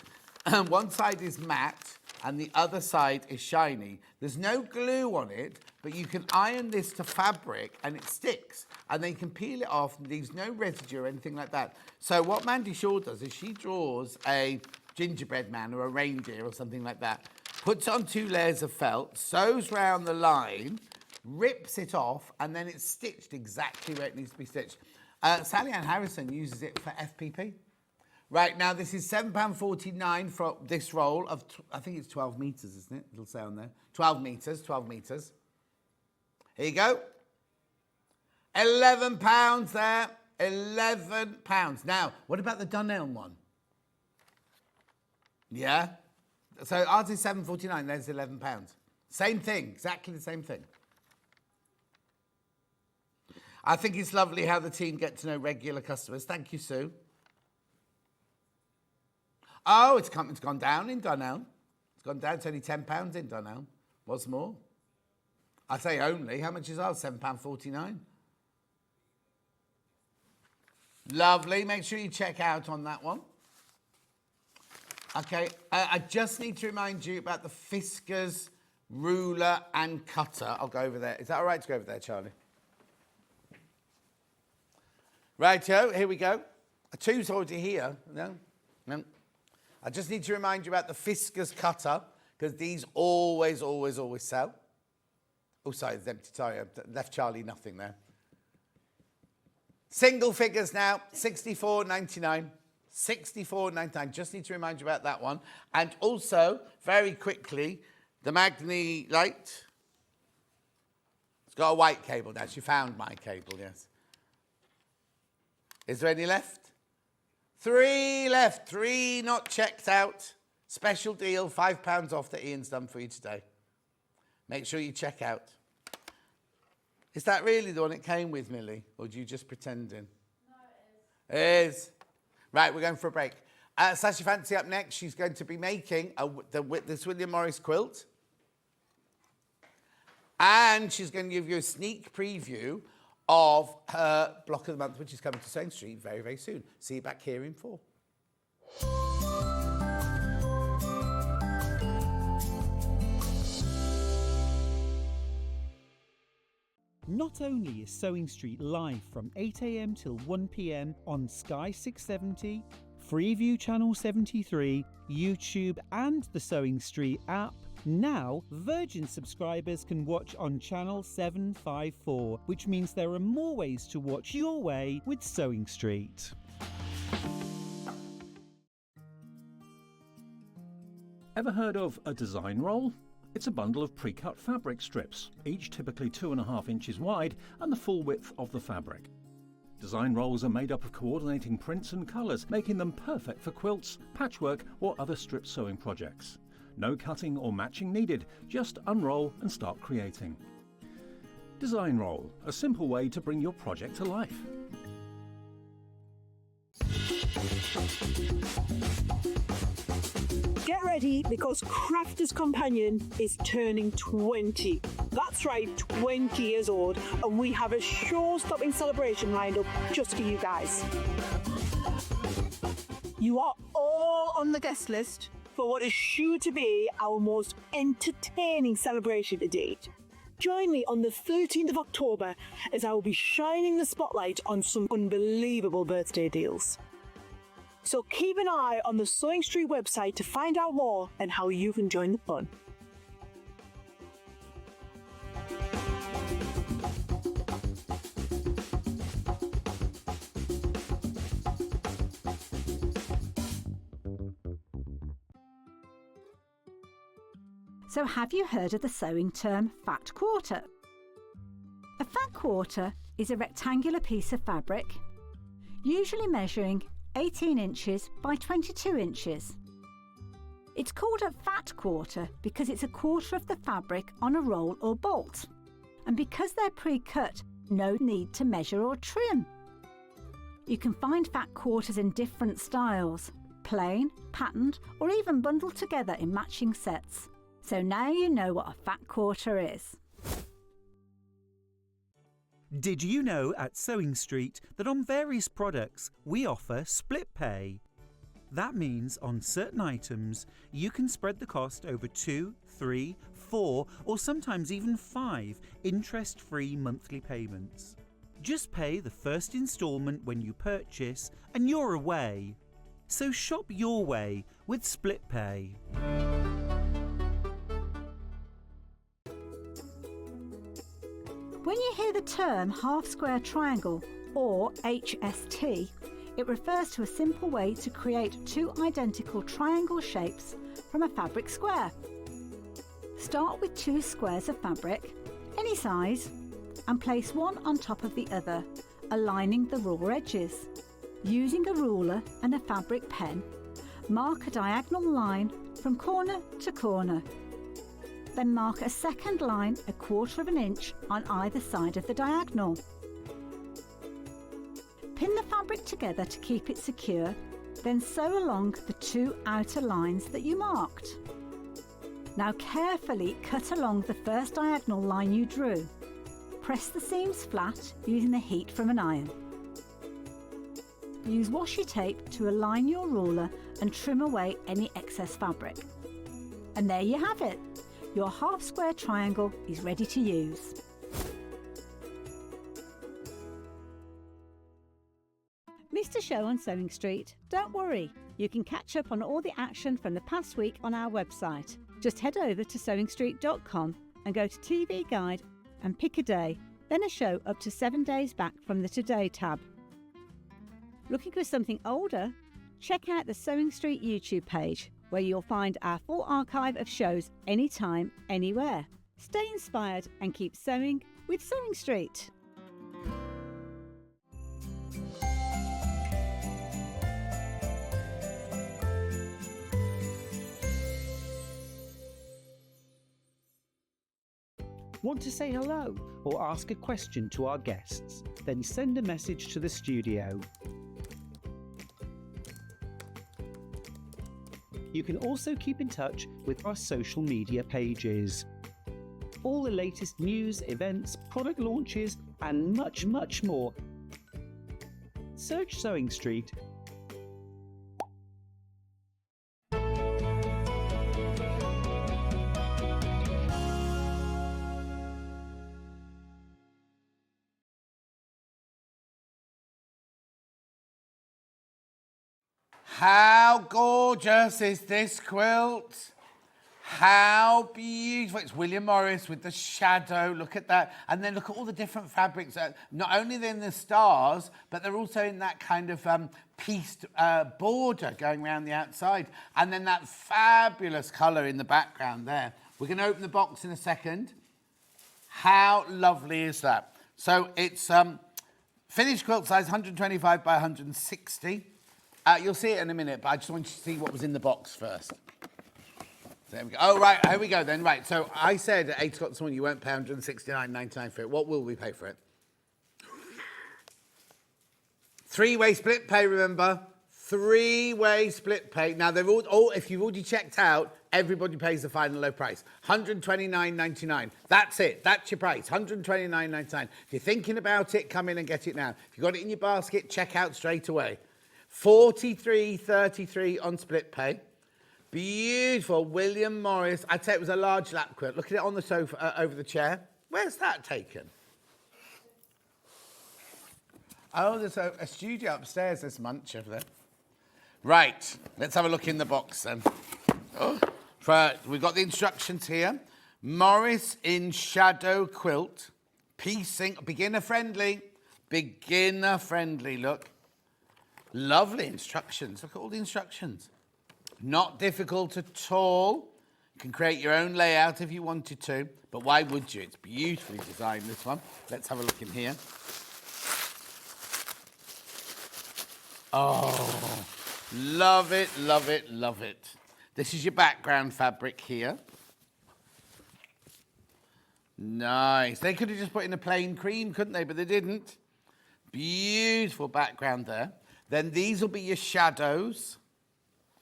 one side is matte and the other side is shiny. There's no glue on it, but you can iron this to fabric and it sticks. And then you can peel it off and leaves no residue or anything like that. So what Mandy Shaw does is she draws a gingerbread man or a reindeer or something like that, puts on 2 layers of felt, sews round the line, rips it off, and then it's stitched exactly where it needs to be stitched. Sally Ann Harrison uses it for FPP. Right, now this is £7.49 for this roll of, I think it's 12 metres, isn't it? It'll say on there. 12 metres, 12 metres. Here you go. £11 there. £11. Now, what about the Dunelm one? Yeah? So ours is £7.49, there's £11. Same thing, exactly the same thing. I think it's lovely how the team get to know regular customers. Thank you, Sue. Oh, it's gone down in Dunelm. It's gone down. It's only £10 in Dunelm. What's more? I say only. How much is ours? £7.49. Lovely. Make sure you check out on that one. Okay, I just need to remind you about the Fiskars ruler and cutter. I'll go over there. Is that all right to go over there, Charlie? Righto, here we go. A two's already here. No. I just need to remind you about the Fiskars cutter, because these always sell. Oh, sorry, it's empty. Sorry, I left Charlie nothing there. Single figures now, $64.99. $64.99. Just need to remind you about that one. And also, very quickly, the Magni light. It's got a white cable now. She found my cable, yes. Is there any left? 3 left. 3 not checked out. Special deal, £5 off that Ian's done for you today. Make sure you check out. Is that really the one it came with, Millie? Or do you just pretending? No, it is. It is. Right, we're going for a break. Sasha Fancy up next. She's going to be making this William Morris quilt. And she's going to give you a sneak preview of her block of the month, which is coming to Sewing Street very, very soon. See you back here in 4. Not only is Sewing Street live from 8 a.m. till 1 p.m. on Sky 670, Freeview Channel 73, YouTube and the Sewing Street app, now Virgin subscribers can watch on Channel 754, which means there are more ways to watch your way with Sewing Street. Ever heard of a design roll? It's a bundle of pre-cut fabric strips, each typically 2.5 inches wide and the full width of the fabric. Design rolls are made up of coordinating prints and colours, making them perfect for quilts, patchwork or other strip sewing projects. No cutting or matching needed, just unroll and start creating. Design roll, a simple way to bring your project to life. Get ready, because Crafter's Companion is turning 20. That's right, 20 years old, and we have a show-stopping celebration lined up just for you guys. You are all on the guest list for what is sure to be our most entertaining celebration to date. Join me on the 13th of October as I will be shining the spotlight on some unbelievable birthday deals. So keep an eye on the Sewing Street website to find out more and how you can join the fun. So have you heard of the sewing term fat quarter? A fat quarter is a rectangular piece of fabric, usually measuring 18 inches by 22 inches. It's called a fat quarter because it's a quarter of the fabric on a roll or bolt, and because they're pre-cut, no need to measure or trim. You can find fat quarters in different styles, plain, patterned, or even bundled together in matching sets. So now you know what a fat quarter is. Did you know at Sewing Street that on various products we offer split pay? That means on certain items you can spread the cost over 2, 3, 4 or sometimes even 5 interest-free monthly payments. Just pay the first instalment when you purchase and you're away. So shop your way with split pay. When you hear the term half-square triangle, or HST, it refers to a simple way to create 2 identical triangle shapes from a fabric square. Start with 2 squares of fabric, any size, and place one on top of the other, aligning the raw edges. Using a ruler and a fabric pen, mark a diagonal line from corner to corner. Then mark a second line 1/4 inch on either side of the diagonal. Pin the fabric together to keep it secure, then sew along the 2 outer lines that you marked. Now carefully cut along the first diagonal line you drew. Press the seams flat using the heat from an iron. Use washi tape to align your ruler and trim away any excess fabric. And there you have it. Your half square triangle is ready to use. Missed a show on Sewing Street? Don't worry, you can catch up on all the action from the past week on our website. Just head over to sewingstreet.com and go to TV Guide and pick a day, then a show up to 7 days back from the Today tab. Looking for something older? Check out the Sewing Street YouTube page, where you'll find our full archive of shows anytime, anywhere. Stay inspired and keep sewing with Sewing Street. Want to say hello or ask a question to our guests? Then send a message to the studio. You can also keep in touch with our social media pages. All the latest news, events, product launches, and much, much more. Search Sewing Street. How gorgeous is this quilt? How beautiful. It's William Morris with the shadow. Look at that. And then look at all the different fabrics. Not only they're in the stars, but they're also in that kind of pieced border going around the outside. And then that fabulous colour in the background there. We're going to open the box in a second. How lovely is that? So it's finished quilt size, 125 by 160. You'll see it in a minute, but I just want you to see what was in the box first. There we go. Oh, right, here we go then. Right, so I said at 8 o'clock this morning you won't pay $169.99 for it. What will we pay for it? Three-way split pay, remember? Three-way split pay. Now, they're all, if you've already checked out, everybody pays the final low price. $129.99. That's it. That's your price. $129.99. If you're thinking about it, come in and get it now. If you've got it in your basket, check out straight away. $43.33 on split pay. Beautiful William Morris. I'd say it was a large lap quilt. Look at it on the sofa over the chair. Where's that taken? Oh, there's a studio upstairs. There's much of it. Right, let's have a look in the box then. Oh, we've got the instructions here. Morris in shadow quilt. Piecing, beginner friendly. Beginner friendly, look. Lovely instructions. Look at all the instructions. Not difficult at all. You can create your own layout if you wanted to, but why would you? It's beautifully designed, this one. Let's have a look in here. Oh, love it, love it, love it. This is your background fabric here. Nice. They could have just put in a plain cream, couldn't they? But they didn't. Beautiful background there. Then these will be your shadows.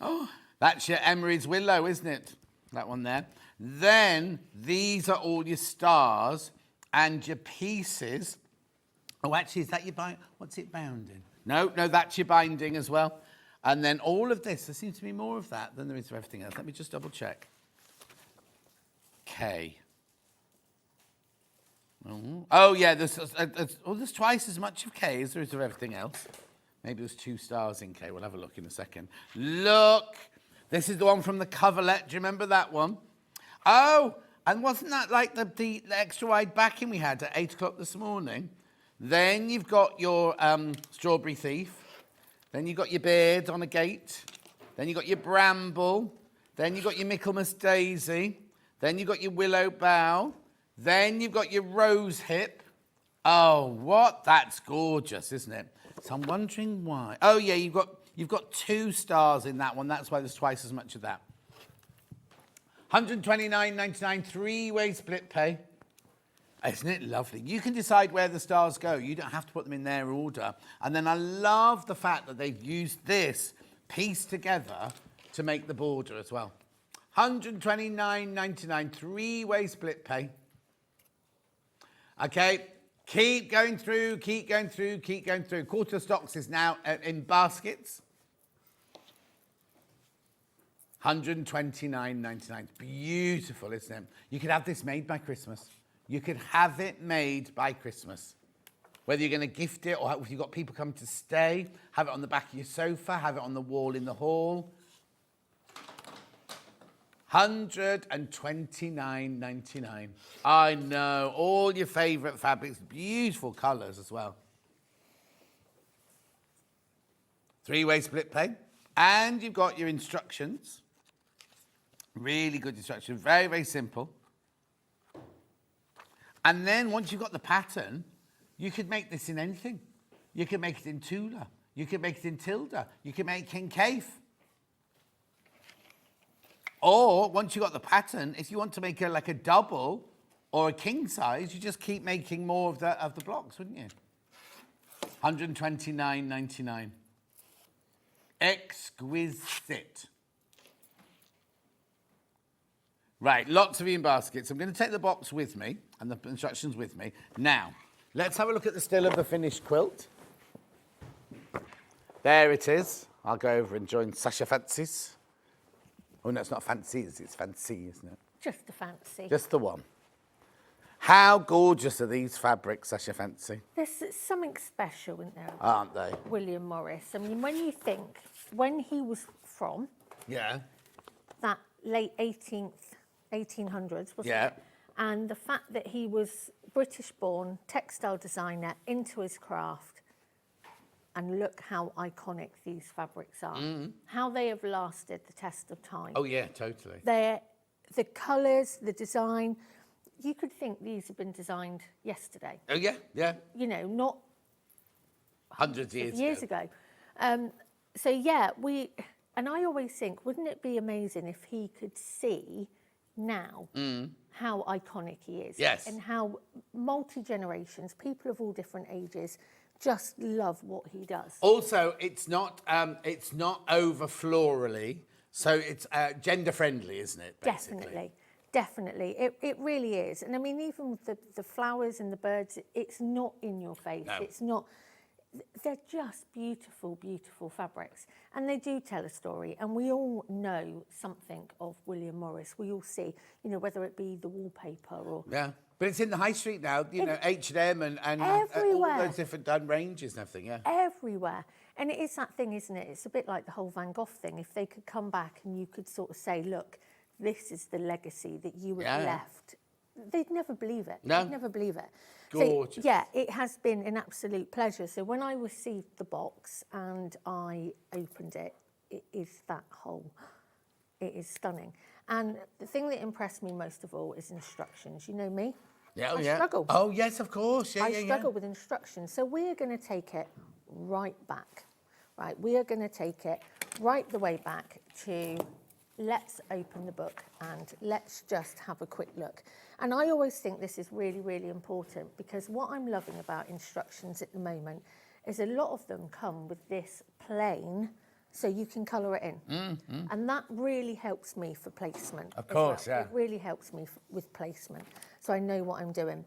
Oh, that's your Emery's Willow, isn't it? That one there. Then these are all your stars and your pieces. Oh, actually, is that your binding? What's it bound in? No, that's your binding as well. And then all of this, there seems to be more of that than there is for everything else. Let me just double check. K. Oh, yeah, there's twice as much of K as there is of everything else. Maybe there's 2 stars in K. We'll have a look in a second. Look, this is the one from the coverlet. Do you remember that one? Oh, and wasn't that like the extra wide backing we had at 8 o'clock this morning? Then you've got your Strawberry Thief. Then you've got your Beard on a Gate. Then you've got your Bramble. Then you've got your Michaelmas Daisy. Then you've got your Willow Bough. Then you've got your Rose Hip. Oh, what? That's gorgeous, isn't it? So I'm wondering why. Oh, yeah, you've got 2 stars in that one. That's why there's twice as much of that. $129.99, 3-way split pay. Isn't it lovely? You can decide where the stars go. You don't have to put them in their order. And then I love the fact that they've used this piece together to make the border as well. £129.99, three-way split pay. Okay, keep going through, keep going through, keep going through. Quarter stocks is now in baskets. £129.99. Beautiful, isn't it? You could have this made by Christmas. You could have it made by Christmas. Whether you're going to gift it or if you've got people come to stay, have it on the back of your sofa, have it on the wall in the hall. £129.99. I know, all your favourite fabrics, beautiful colours as well. Three-way split pay. And you've got your instructions. Really good instructions, very, very simple. And then once you've got the pattern, you could make this in anything. You could make it in Tula. You could make it in Tilda. You could make it in Caif. Or once you've got the pattern, if you want to make it like a double or a king size, you just keep making more of the blocks, wouldn't you? £129.99. Exquisite. Right, lots of in baskets. I'm going to take the box with me and the instructions with me. Now, let's have a look at the still of the finished quilt. There it is. I'll go over and join Sasha Fancy's. Oh, no, it's not fancies, it's fancy, isn't it? Just a fancy. Just the one. How gorgeous are these fabrics, Sasha Fancy? There's something special, isn't there? Aren't they? William Morris. I mean, when you think, when he was from, Yeah. that late 1800s, wasn't Yeah. it? And the fact that he was British-born, textile designer, into his craft, and look how iconic these fabrics are. How they have lasted the test of time. Oh, yeah, totally. The colours, the design, you could think these have been designed yesterday. Oh, yeah, yeah. You know, not Hundreds of years ago. So, yeah, and I always think, wouldn't it be amazing if he could see now how iconic he is? Yes. And how multi-generations, people of all different ages, just love what he does. Also, it's not over florally, so it's gender friendly, isn't it? Basically? Definitely. It really is. And I mean, even with the flowers and the birds, it's not in your face. No. It's not. They're just beautiful, beautiful fabrics. And they do tell a story. And we all know something of William Morris. We all see, you know, whether it be the wallpaper or... Yeah. But it's in the high street now, you know, H&M and everywhere. all those different ranges and everything, yeah. Everywhere. And it is that thing, isn't it? It's a bit like the whole Van Gogh thing. If they could come back and you could sort of say, look, this is the legacy that you have left, they'd never believe it. No. They'd never believe it. Gorgeous. So, yeah, it has been an absolute pleasure. So when I received the box and I opened it, it is that whole, it is stunning. And the thing that impressed me most of all is instructions. You know me? Yeah, I struggle. Oh, yes, of course. Yeah, I struggle with instructions. So we are going to take it right back. Right, we are going to take it right the way back to let's open the book and let's just have a quick look. And I always think this is really, really important because what I'm loving about instructions at the moment is a lot of them come with this plain so you can colour it in. And that really helps me for placement. Of course, well. yeah. It really helps me with placement. So I know what I'm doing.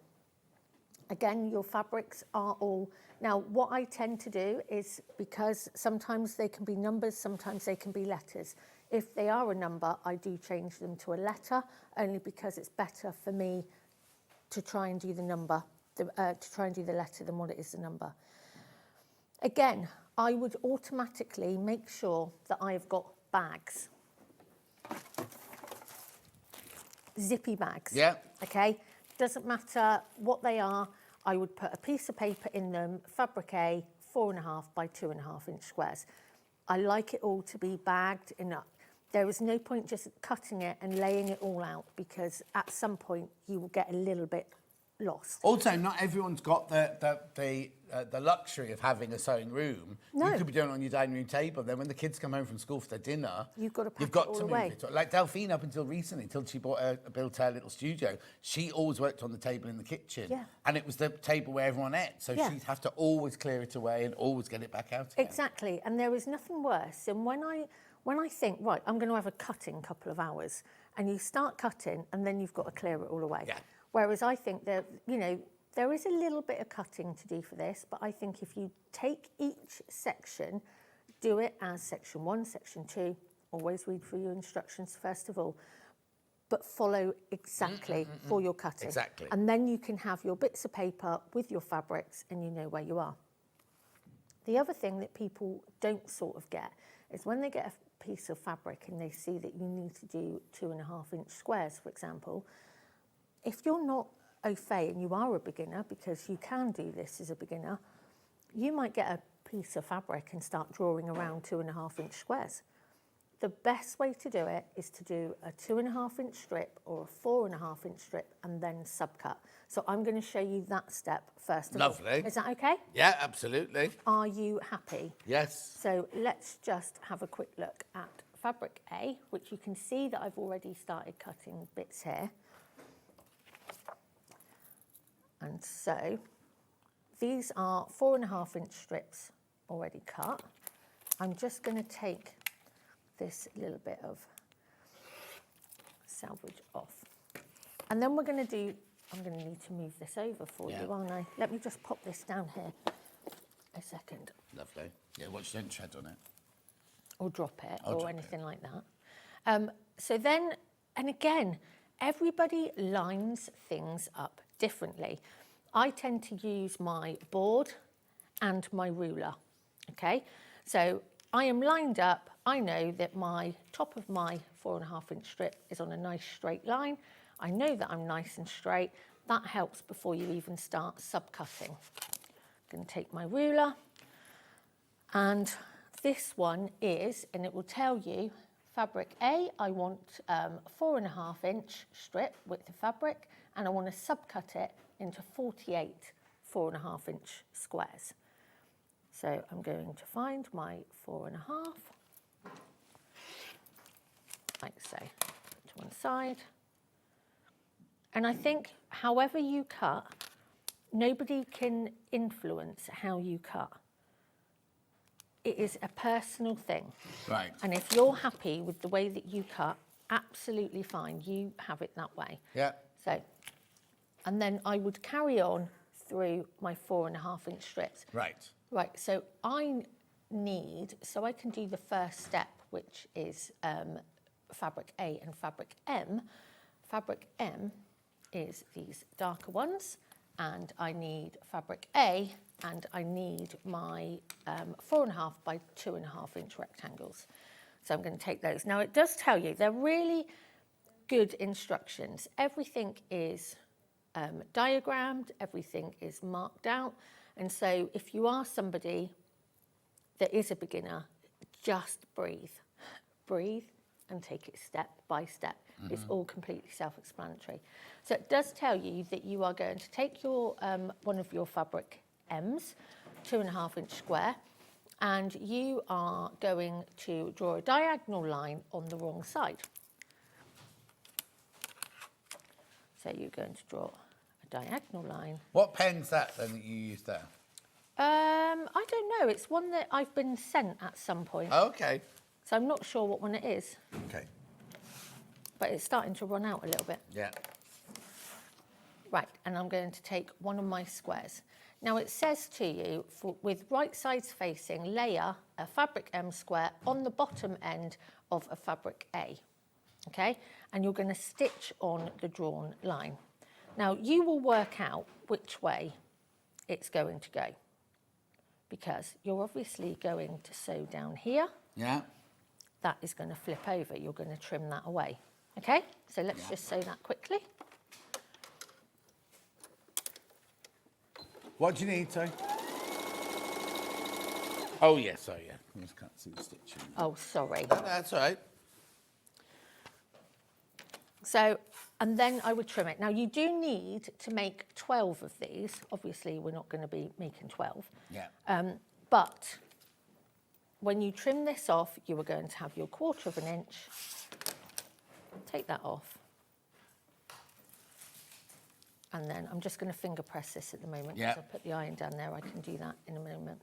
Again, your fabrics are all... Now, what I tend to do is, because sometimes they can be numbers, sometimes they can be letters. If they are a number, I do change them to a letter, only because it's better for me to try and do the number, to try and do the letter than what it is the number. Again, I would automatically make sure that I've got bags. Zippy bags. Yeah. Okay? Doesn't matter what they are, I would put a piece of paper in them, fabric A, 4.5 by 2.5 inch squares. I like it all to be bagged enough. There is no point just cutting it and laying it all out because at some point you will get a little bit lost. Also, not everyone's got the luxury of having a sewing room. No. You could be doing it on your dining room table. Then when the kids come home from school for their dinner, You've got to pack you've got it all to away. move it. Like Delphine, up until recently, until she built her little studio, she always worked on the table in the kitchen. Yeah. And it was the table where everyone ate. So Yeah. she'd have to always clear it away and always get it back out again. Exactly, and there is nothing worse than when I think, right, I'm going to have a cutting couple of hours, and you start cutting, and then you've got to clear it all away. Yeah. Whereas I think that, there is a little bit of cutting to do for this, but I think if you take each section, do it as section 1, section 2, always read through your instructions first of all, but follow exactly for your cutting. Exactly. And then you can have your bits of paper with your fabrics and you know where you are. The other thing that people don't sort of get is when they get a piece of fabric and they see that you need to do 2.5-inch squares, for example, if you're not au fait and you are a beginner, because you can do this as a beginner, you might get a piece of fabric and start drawing around 2.5-inch squares. The best way to do it is to do a 2.5-inch strip or a 4.5-inch strip and then subcut. So I'm going to show you that step first of all. Lovely. Is that okay? Yeah, absolutely. Are you happy? Yes. So let's just have a quick look at fabric A, which you can see that I've already started cutting bits here. And so these are 4.5-inch strips already cut. I'm just going to take this little bit of salvage off. And then we're going to do, I'm going to need to move this over for you, aren't I? Let me just pop this down here a second. Lovely. Yeah, watch, don't tread on it. Or drop it, Or or drop anything like that. So then, and again, everybody lines things up differently. I tend to use my board and my ruler, okay? So I am lined up. I know that my top of my 4.5-inch strip is on a nice straight line. I know that I'm nice and straight. That helps before you even start subcutting. I'm going to take my ruler, and this one is, and it will tell you, fabric A, I want 4.5-inch strip width of fabric, and I want to subcut it into 48 4.5-inch squares. So I'm going to find my 4.5, like so, to one side. And I think however you cut, nobody can influence how you cut. It is a personal thing. Right. And if you're happy with the way that you cut, absolutely fine, you have it that way. Yeah. So, and then I would carry on through my 4.5-inch strips. Right. Right, so I need, so I can do the first step, which is fabric A and fabric M. Fabric M is these darker ones, and I need fabric A, and I need my 4.5 by 2.5-inch rectangles. So I'm going to take those. Now it does tell you, they're really good instructions. Everything is diagrammed, everything is marked out. And so if you are somebody that is a beginner, just breathe. Breathe and take it step by step. It's all completely self-explanatory. So it does tell you that you are going to take your one of your fabric M's, 2.5-inch square, and you are going to draw a diagonal line on the wrong side. So you're going to draw a diagonal line. What pen's that then that you use there? I don't know. It's one that I've been sent at some point. Oh, okay. So I'm not sure what one it is, Okay. but it's starting to run out a little bit. Yeah. Right, and I'm going to take one of my squares. Now it says to you, with right sides facing, layer a fabric M square on the bottom end of a fabric A, okay? And you're going to stitch on the drawn line. Now you will work out which way it's going to go, because you're obviously going to sew down here. Yeah. That is going to flip over. You're going to trim that away, okay? So let's just sew that quickly. What do you need, sorry? Oh, yes, oh, yeah. I just can't see the stitching. Oh, sorry. No, that's all right. So, and then I would trim it. Now you do need to make 12 of these. Obviously we're not going to be making 12. Yeah. But when you trim this off, you are going to have your 1/4 of an inch. Take that off. And then I'm just going to finger press this at the moment because I put the iron down there. I can do that in a moment.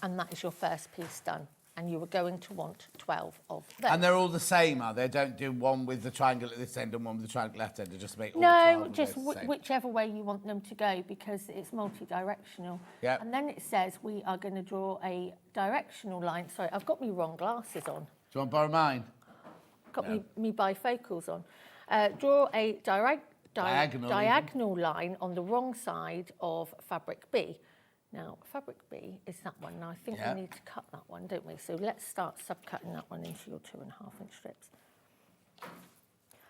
And that is your first piece done. And you are going to want 12 of those. And they're all the same, are they? Don't do one with the triangle at this end and one with the triangle at that end. Just make all the 12 No, of just those the same. whichever way you want them to go because it's multi-directional. Yeah. And then it says we are going to draw a directional line. Sorry, I've got my wrong glasses on. Do you want to borrow mine? Got me bifocals on. Draw a diagonal line on the wrong side of fabric B. Now, fabric B is that one. Now, I think we need to cut that one, don't we? So let's start subcutting that one into your 2.5 inch strips.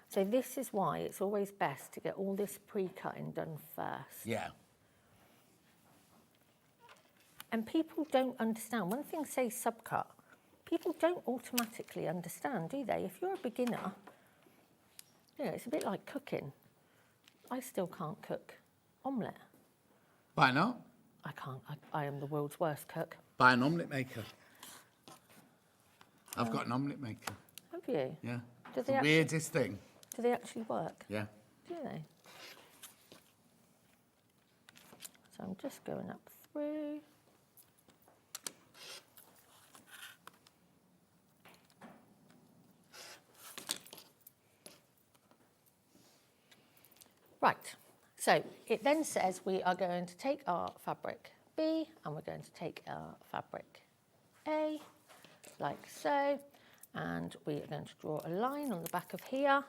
So this is why it's always best to get all this pre-cutting done first. Yeah. And people don't understand. When things say subcut, people don't automatically understand, do they? If you're a beginner, you know, it's a bit like cooking. I still can't cook omelette. Why not? I can't. I am the world's worst cook. Buy an omelette maker. I've got an omelette maker. Have you? Yeah. Do It's they the actually, weirdest thing. do they actually work? Yeah. Do they? So I'm just going up through. Right. So it then says we are going to take our fabric B and we're going to take our fabric A, like so, and we are going to draw a line on the back of here.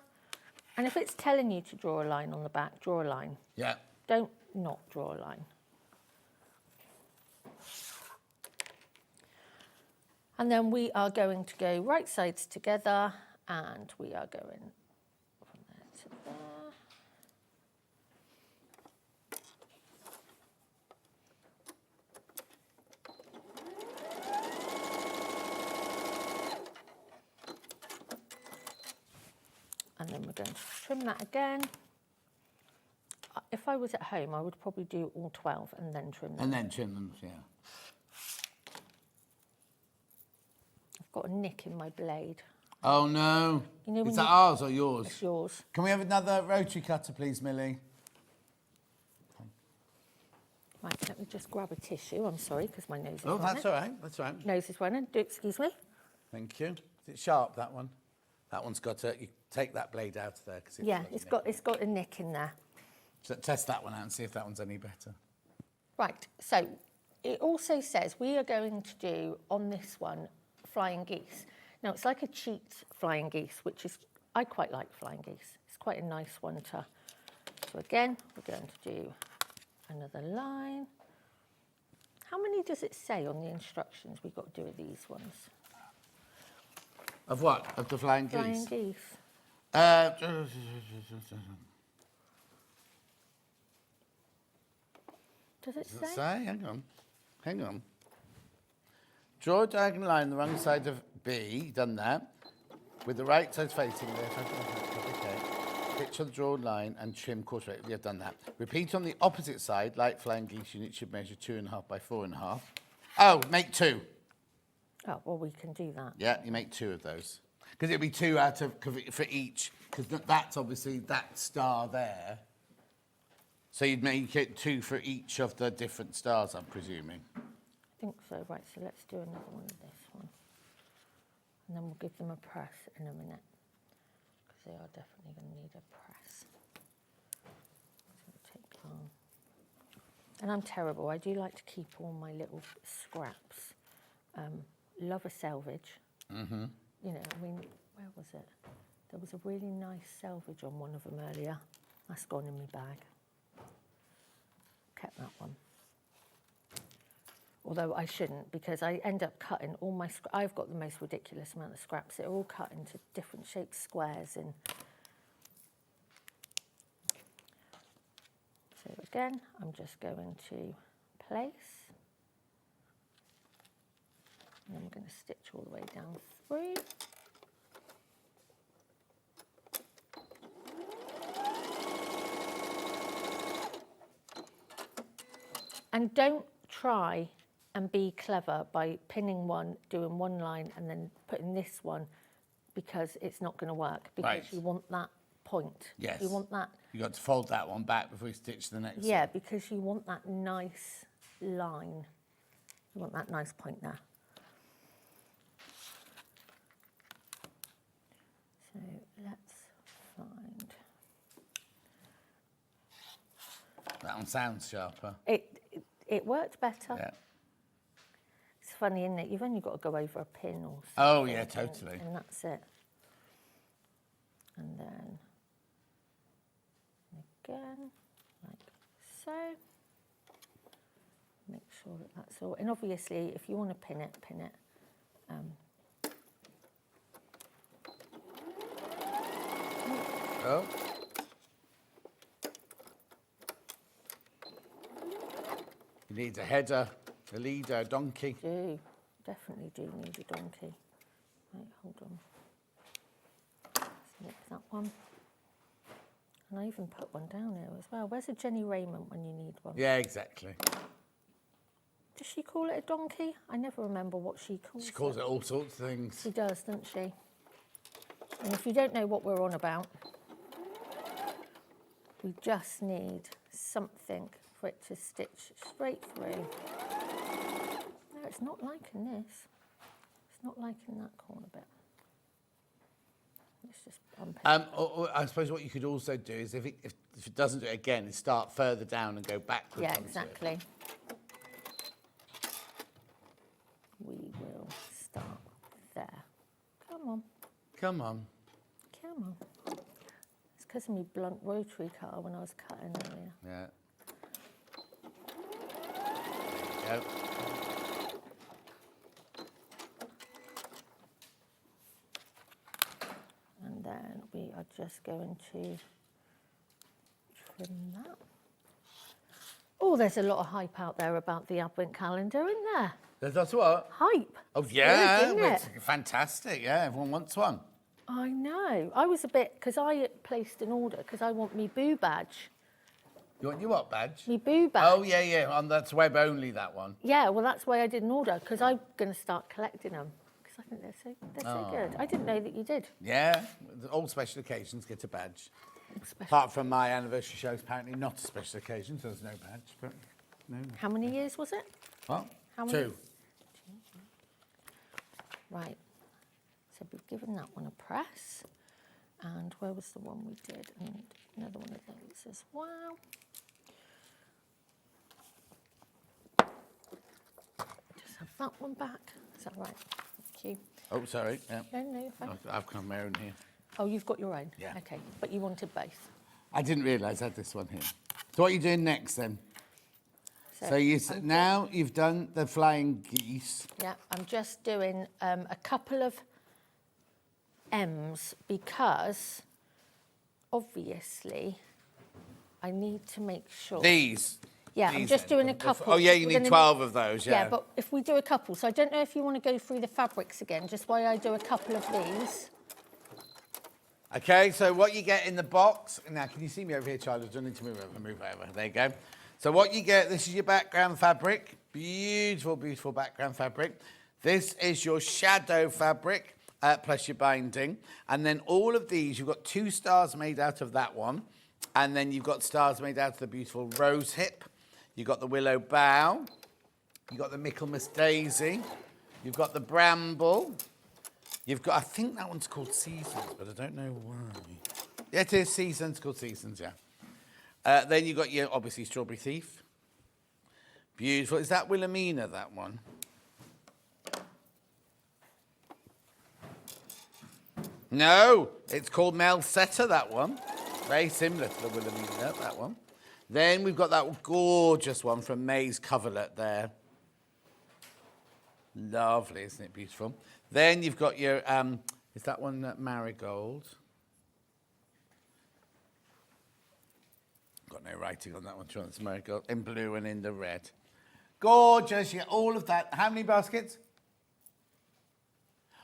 And if it's telling you to draw a line on the back, draw a line. Yeah. Don't not draw a line. And then we are going to go right sides together and we are going from there to there. And then we're going to trim that again. If I was at home, I would probably do all 12 and then trim them. And then trim them, yeah. I've got a nick in my blade. Oh, no. You know when Is that you- ours or yours? It's yours. Can we have another rotary cutter, please, Millie? Right, let me just grab a tissue. I'm sorry, because my nose is Oh, running. that's all right. That's all right. Nose is running. Excuse me. Thank you. Is it sharp, that one? That one's got to... You take that blade out of there. Cause Yeah, it's got a nick in there. So test that one out and see if that one's any better. Right, so it also says we are going to do, on this one, flying geese. Now, it's like a cheat flying geese, which is... I quite like flying geese. It's quite a nice one to... So again, we're going to do another line. How many does it say on the instructions we've got to do with these ones? Of what? Of the flying geese? Flying geese. Does it Does it say? say? Hang on. Hang on. Draw a diagonal line on the wrong side of B, done that, with the right side facing left. Okay. Picture the drawn line and trim 1/4. We have done that. Repeat on the opposite side, like flying geese unit should measure 2.5 by 4.5. Oh, make 2. Oh, well, we can do that. Yeah, you make 2 of those. Because it'll be 2 out of, for each, because that's obviously that star there. So you'd make it 2 for each of the different stars, I'm presuming. I think so. Right, so let's do another one of this one. And then we'll give them a press in a minute. Because they are definitely going to need a press. So we'll take on. And I'm terrible. I do like to keep all my little scraps. Love a selvage. Mm-hmm. You know, I mean, where was it? There was a really nice selvage on one of them earlier. That's gone in my bag. Kept that one. Although I shouldn't, because I end up cutting all my... I've got the most ridiculous amount of scraps. They're all cut into different shaped squares. So again, I'm just going to place. And then we're going to stitch all the way down through. And don't try and be clever by pinning one, doing one line, and then putting this one, because it's not going to work. Because Right. you want that point. Yes. You want that. You got to fold that one back before you stitch the next Yeah, one. because you want that nice line. You want that nice point there. So let's find. That one sounds sharper. It worked better. Yeah. It's funny, isn't it? You've only got to go over a pin or something. Oh, yeah, totally. And that's it. And then again, like so. Make sure that that's all. And obviously, if you want to pin it, pin it. Oh. You need a header, a leader, a donkey. Definitely do need a donkey. Right, hold on. Let's nip that one. And I even put one down here as well. Where's a Jenny Raymond when you need one? Yeah, exactly. Does she call it a donkey? I never remember what she calls it. She calls it all sorts of things. She does, doesn't she? And if you don't know what we're on about, we just need something for it to stitch straight through. No, it's not liking this. It's not liking that corner bit. Let's just unpick. Or I suppose what you could also do is if it doesn't do it again, is start further down and go backwards. Yeah, onto it. exactly. We will start there. Come on. Come on. Come on. It's because of my blunt rotary cutter when I was cutting earlier. Yeah. There you go. And then we are just going to trim that. Oh, there's a lot of hype out there about the Advent calendar, isn't there? That's what? Hype. Oh, It's yeah. good, isn't It's it? fantastic. Yeah, everyone wants one. I know. I was a bit, because I placed an order, because I want me boo badge. You want your what badge? Me boo badge. Oh, yeah, yeah. That's web only, that one. Yeah, well, that's why I did an order, because I'm going to start collecting them. Because I think they're so good. I didn't know that you did. Yeah. All special occasions get a badge. Apart from my anniversary show, it's apparently not a special occasion, so there's no badge. But no. How many years was it? What? How many? 2. Right. So we've given that one a press. And where was the one we did? And another one of those as well. Just have that one back. Is that right? Thank you. Oh, sorry. Yeah. No, you're fine. I've got my own here. Oh, you've got your own? Yeah. Okay, but you wanted both. I didn't realise I had this one here. So what are you doing next then? So now you've done the flying geese. Yeah, I'm just doing a couple of M's because obviously I need to make sure. These. Yeah, I'm These just then. doing a couple. Oh yeah, you We're need gonna 12 of those. Yeah. Yeah, but if we do a couple, so I don't know if you want to go through the fabrics again, just while I do a couple of these. Okay, so what you get in the box. Now, can you see me over here, Charlie? I don't need to move over. Move over. There you go. So what you get, this is your background fabric. Beautiful, beautiful background fabric. This is your shadow fabric, plus your binding. And then all of these, you've got 2 stars made out of that one. And then you've got stars made out of the beautiful rose hip. You've got the willow bough. You've got the Michaelmas daisy. You've got the bramble. You've got, I think that one's called Seasons, but I don't know why. Yeah, it is Seasons, called Seasons, yeah. Then you've got your, obviously, Strawberry Thief. Beautiful. Is that Wilhelmina, that one? No, it's called Melseta, that one. Very similar to the Wilhelmina, that one. Then we've got that gorgeous one from May's Coverlet there. Lovely, isn't it beautiful? Then you've got your, is that one Marigold? Got no writing on that one, sure, it's Marigold. In blue and in the red. Gorgeous, yeah, all of that. How many baskets?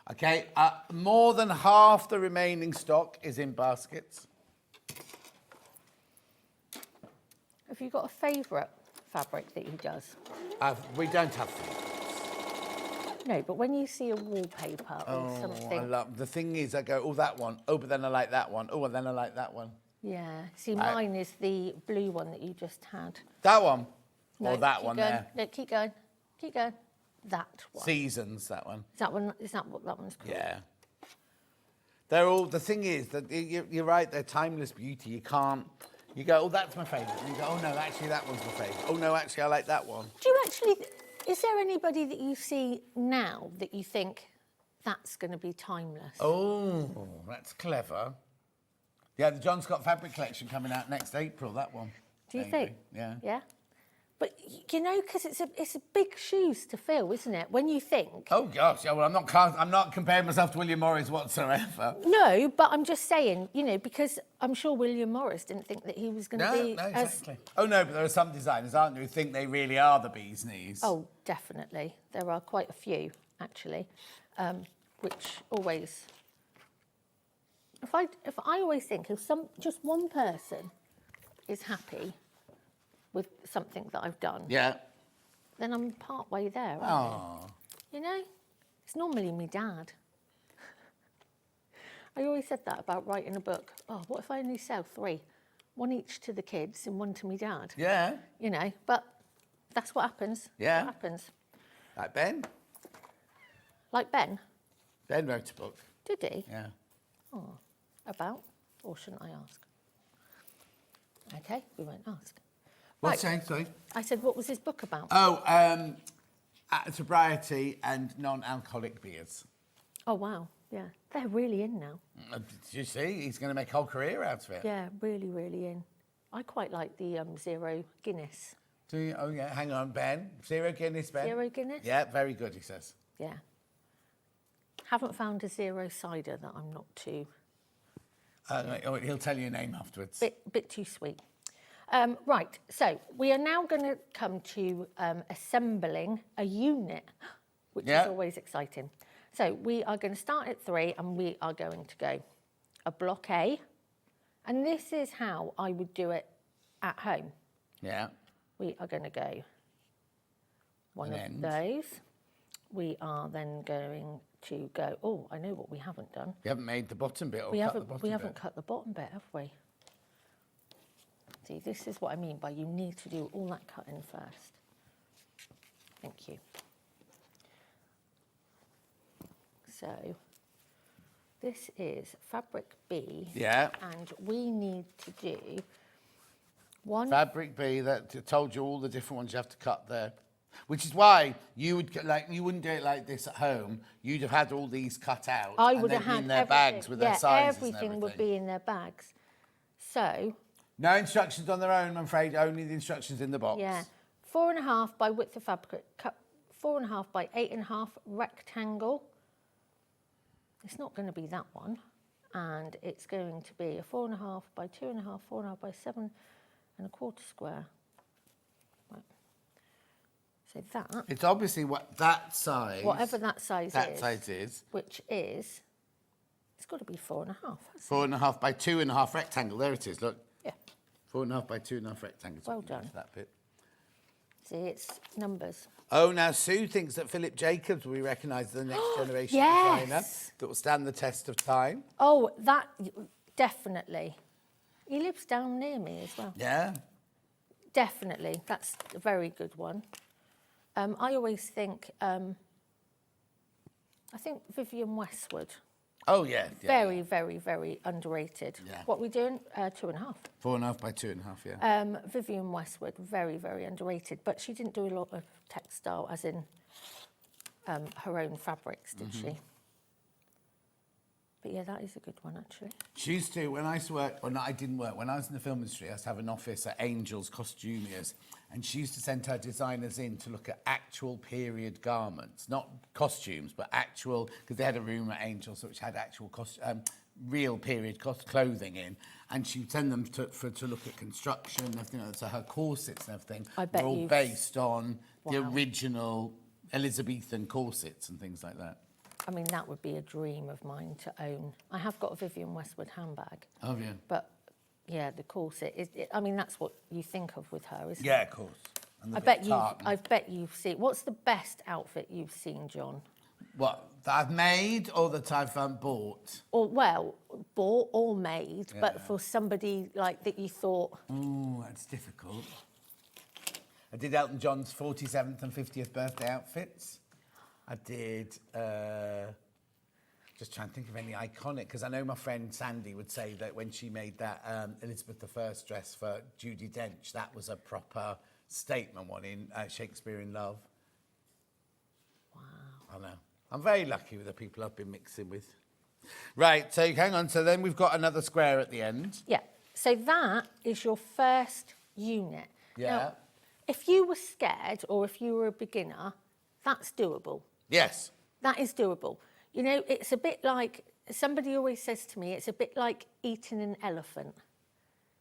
Okay, more than half the remaining stock is in baskets. Have you got a favourite fabric that he does. We don't have favourites. No, but when you see a wallpaper or something. I love. The thing is, I go, oh, that one. Oh, but then I like that one. Oh, and then I like that one. Yeah. See, mine is the blue one that you just had. That one. No, or that keep one going. there. No, keep going. Keep going. That one. Seasons, that one. Is that one? Is that what that one's called? Yeah. They're all. The thing is that you're right. They're timeless beauty. You can't. You go, oh, that's my favourite. And you go, oh no, actually that one's my favourite. Oh no, actually I like that one. Do you actually? Is there anybody that you see now that you think that's going to be timeless? Oh, that's clever. Yeah, the John Scott Fabric Collection coming out next April. That one. Do you maybe. think? Yeah. Yeah. But you know, because it's a big shoes to fill, isn't it? When you think. Oh gosh, yeah. Well, I'm not comparing myself to William Morris whatsoever. No, but I'm just saying, you know, because I'm sure William Morris didn't think that he was going to be. No, exactly. Oh no, but there are some designers, aren't there, who think they really are the bee's knees. Oh, definitely. There are quite a few, actually, which always. If I always think if just one person is happy with something that I've done, Yeah. then I'm part way there. Aren't Oh. I? You know, it's normally me dad. I always said that about writing a book. Oh, what if I only sell 3? 1 each to the kids and 1 to me dad. Yeah. You know, but that's what happens. Yeah. What happens. Like Ben. Like Ben, Ben wrote a book. did he? Yeah. Oh, about? Or shouldn't I ask? Okay, we won't ask. What's that? Sorry. I said, what was his book about? Oh, sobriety and non-alcoholic beers. Oh, wow. Yeah, they're really in now. You see, he's going to make a whole career out of it. Yeah, really, really in. I quite like the Zero Guinness. Do you? Oh, yeah. Hang on, Ben. Zero Guinness, Ben. Zero Guinness? Yeah, very good, he says. Yeah. Haven't found a zero cider that I'm not too... He'll tell you a name afterwards. Bit too sweet. Right, so we are now going to come to assembling a unit, which is always exciting. So we are going to start at 3 and we are going to go a block A. And this is how I would do it at home. Yeah. We are going to go one An of end. those. We are then going to go, oh, I know what we haven't done. You haven't made the bottom bit or We cut the bottom haven't bit. cut the bottom bit, have we? See, this is what I mean by you need to do all that cutting first. Thank you. So, this is fabric B. Yeah. And we need to do one... Fabric B, that told you all the different ones you have to cut there. Which is why you wouldn't do it like this at home. You'd have had all these cut out. I and would they'd have be had in their bags with their sizes and everything would be in their bags. So... No instructions on their own, I'm afraid. Only the instructions in the box. Yeah. 4.5 by width of fabric, cut 4.5 by 8.5 rectangle. It's not going to be that one. And it's going to be a 4.5 by 2.5, 4.5 by 7.25 square. Right. So that... It's obviously what that size... Whatever that size is. Which is... It's got to be 4.5. 4.5 by 2.5 rectangle. There it is, look. Yeah. 4.5 by 2.5 rectangle. Well done. That bit. See, it's numbers. Oh, now Sue thinks that Philip Jacobs will be recognised as the next generation Yes. designer that will stand the test of time. Oh, that... Definitely. He lives down near me as well. Yeah. Definitely. That's a very good one. I always think... I think Vivienne Westwood... Oh, yeah. Very, very, very underrated. Yeah. What are we doing? 2.5. 4.5 by 2.5, yeah. Vivienne Westwood, very, very underrated. But she didn't do a lot of textile, as in her own fabrics, did she? But yeah, that is a good one, actually. She used to, when I used to work, or no, I didn't work, when I was in the film industry, I used to have an office at Angel's Costumiers, and she used to send her designers in to look at actual period garments, not costumes, but actual, because they had a room at Angel's which had actual real period clothing in, and she would send them to look at construction and everything, so her corsets and everything were all based on the original Elizabethan corsets and things like that. I mean, that would be a dream of mine to own. I have got a Vivienne Westwood handbag. Oh, yeah. But, yeah, the corset, I mean, that's what you think of with her, isn't it? Yeah, of course. And the I big bet tartan. you've seen. What's the best outfit you've seen, John? What, that I've made or that I've bought? Or well, bought or made, Yeah. but for somebody like that you thought. Oh, that's difficult. I did Elton John's 47th and 50th birthday outfits. I did, just trying to think of any iconic, because I know my friend Sandy would say that when she made that Elizabeth I dress for Judi Dench, that was a proper statement one in Shakespeare in Love. Wow. I know. I'm very lucky with the people I've been mixing with. Right, so hang on. So then we've got another square at the end. Yeah. So that is your first unit. Yeah. Now, if you were scared or if you were a beginner, that's doable. Yes. That is doable. You know, it's a bit like, somebody always says to me, it's a bit like eating an elephant.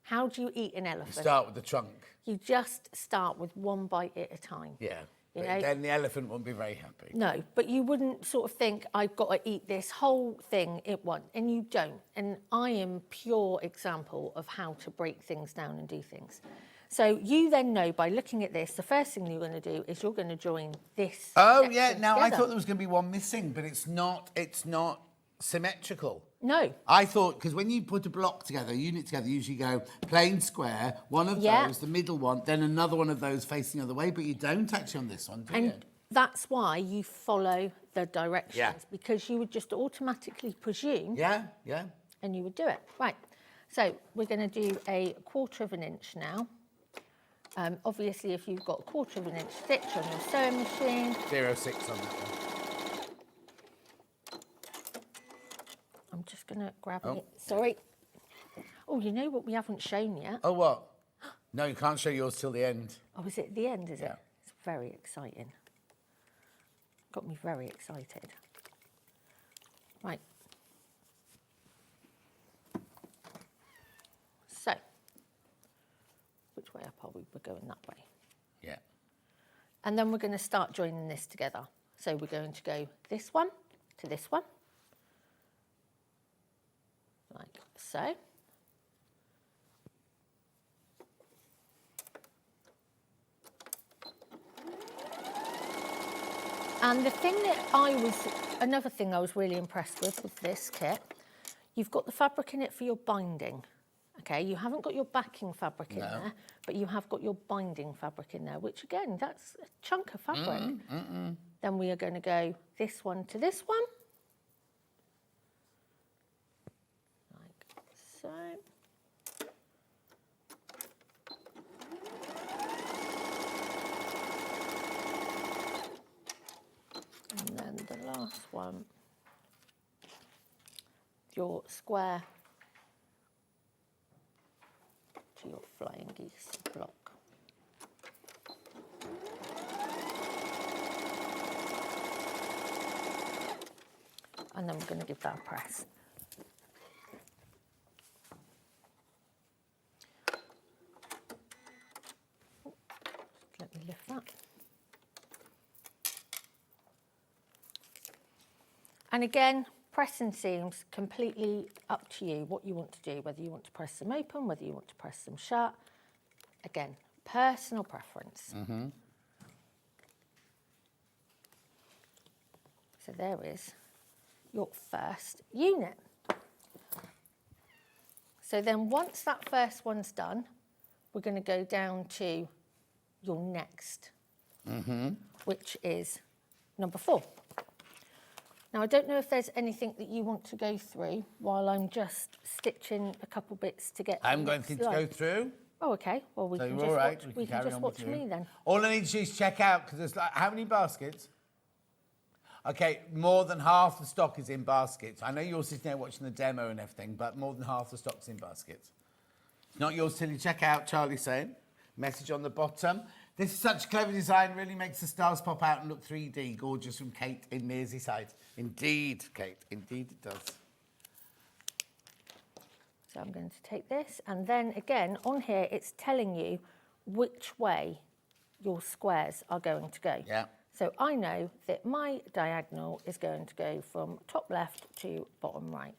How do you eat an elephant? Start with the trunk. You just start with one bite at a time. Yeah. You But know? then the elephant won't be very happy. No, but you wouldn't sort of think, I've got to eat this whole thing at once, and you don't. And I am pure example of how to break things down and do things. So you then know by looking at this, the first thing you're going to do is you're going to join this. Oh, yeah. section Now, I together. thought there was going to be one missing, but it's not symmetrical. No. I thought, because when you put a block together, a unit together, you usually go plain square, one of Yeah. those, the middle one, then another one of those facing the other way, but you don't actually on this one, do you? And that's why you follow the directions, Yeah. because you would just automatically presume Yeah, yeah. and you would do it. Right, so we're going to do a 1/4 of an inch now. Obviously, if you've got a 1/4 of an inch stitch on your sewing machine, 0.6 on that one. I'm just going to grab it. Sorry. Oh, you know what we haven't shown yet? Oh, what? No, you can't show yours till the end. Oh, is it the end, is Yeah. it? It's very exciting. Got me very excited. Right. So, which way up are we? We're going that way. Yeah. And then we're going to start joining this together. So we're going to go this one to this one. Like so. And the thing that another thing I was really impressed with this kit, you've got the fabric in it for your binding. Okay, you haven't got your backing fabric in there, but you have got your binding fabric in there, which again, that's a chunk of fabric. Then we are going to go this one to this one. Like so. And then the last one, your square to your flying geese block. And then we're going to give that a press. Let me lift that. And again, pressing seams, completely up to you what you want to do, whether you want to press them open, whether you want to press them shut. Again, personal preference. So there is your first unit. So then once that first one's done, we're going to go down to your next, which is number 4. Now, I don't know if there's anything that you want to go through while I'm just stitching a couple bits to get. I haven't got anything to go through. Oh, okay. Well, we So can you're just all right. watch, We can carry on watch with you. me then. All I need to do is check out, because there's like, how many baskets? Okay, more than half the stock is in baskets. I know you're sitting there watching the demo and everything, but more than half the stock's in baskets. It's not yours till you check out, Charlie's saying. Message on the bottom. This is such clever design, really makes the stars pop out and look 3D. Gorgeous from Kate in Merseyside. Indeed, Kate, indeed it does. So I'm going to take this, and then again, on here, it's telling you which way your squares are going to go. Yeah. So I know that my diagonal is going to go from top left to bottom right.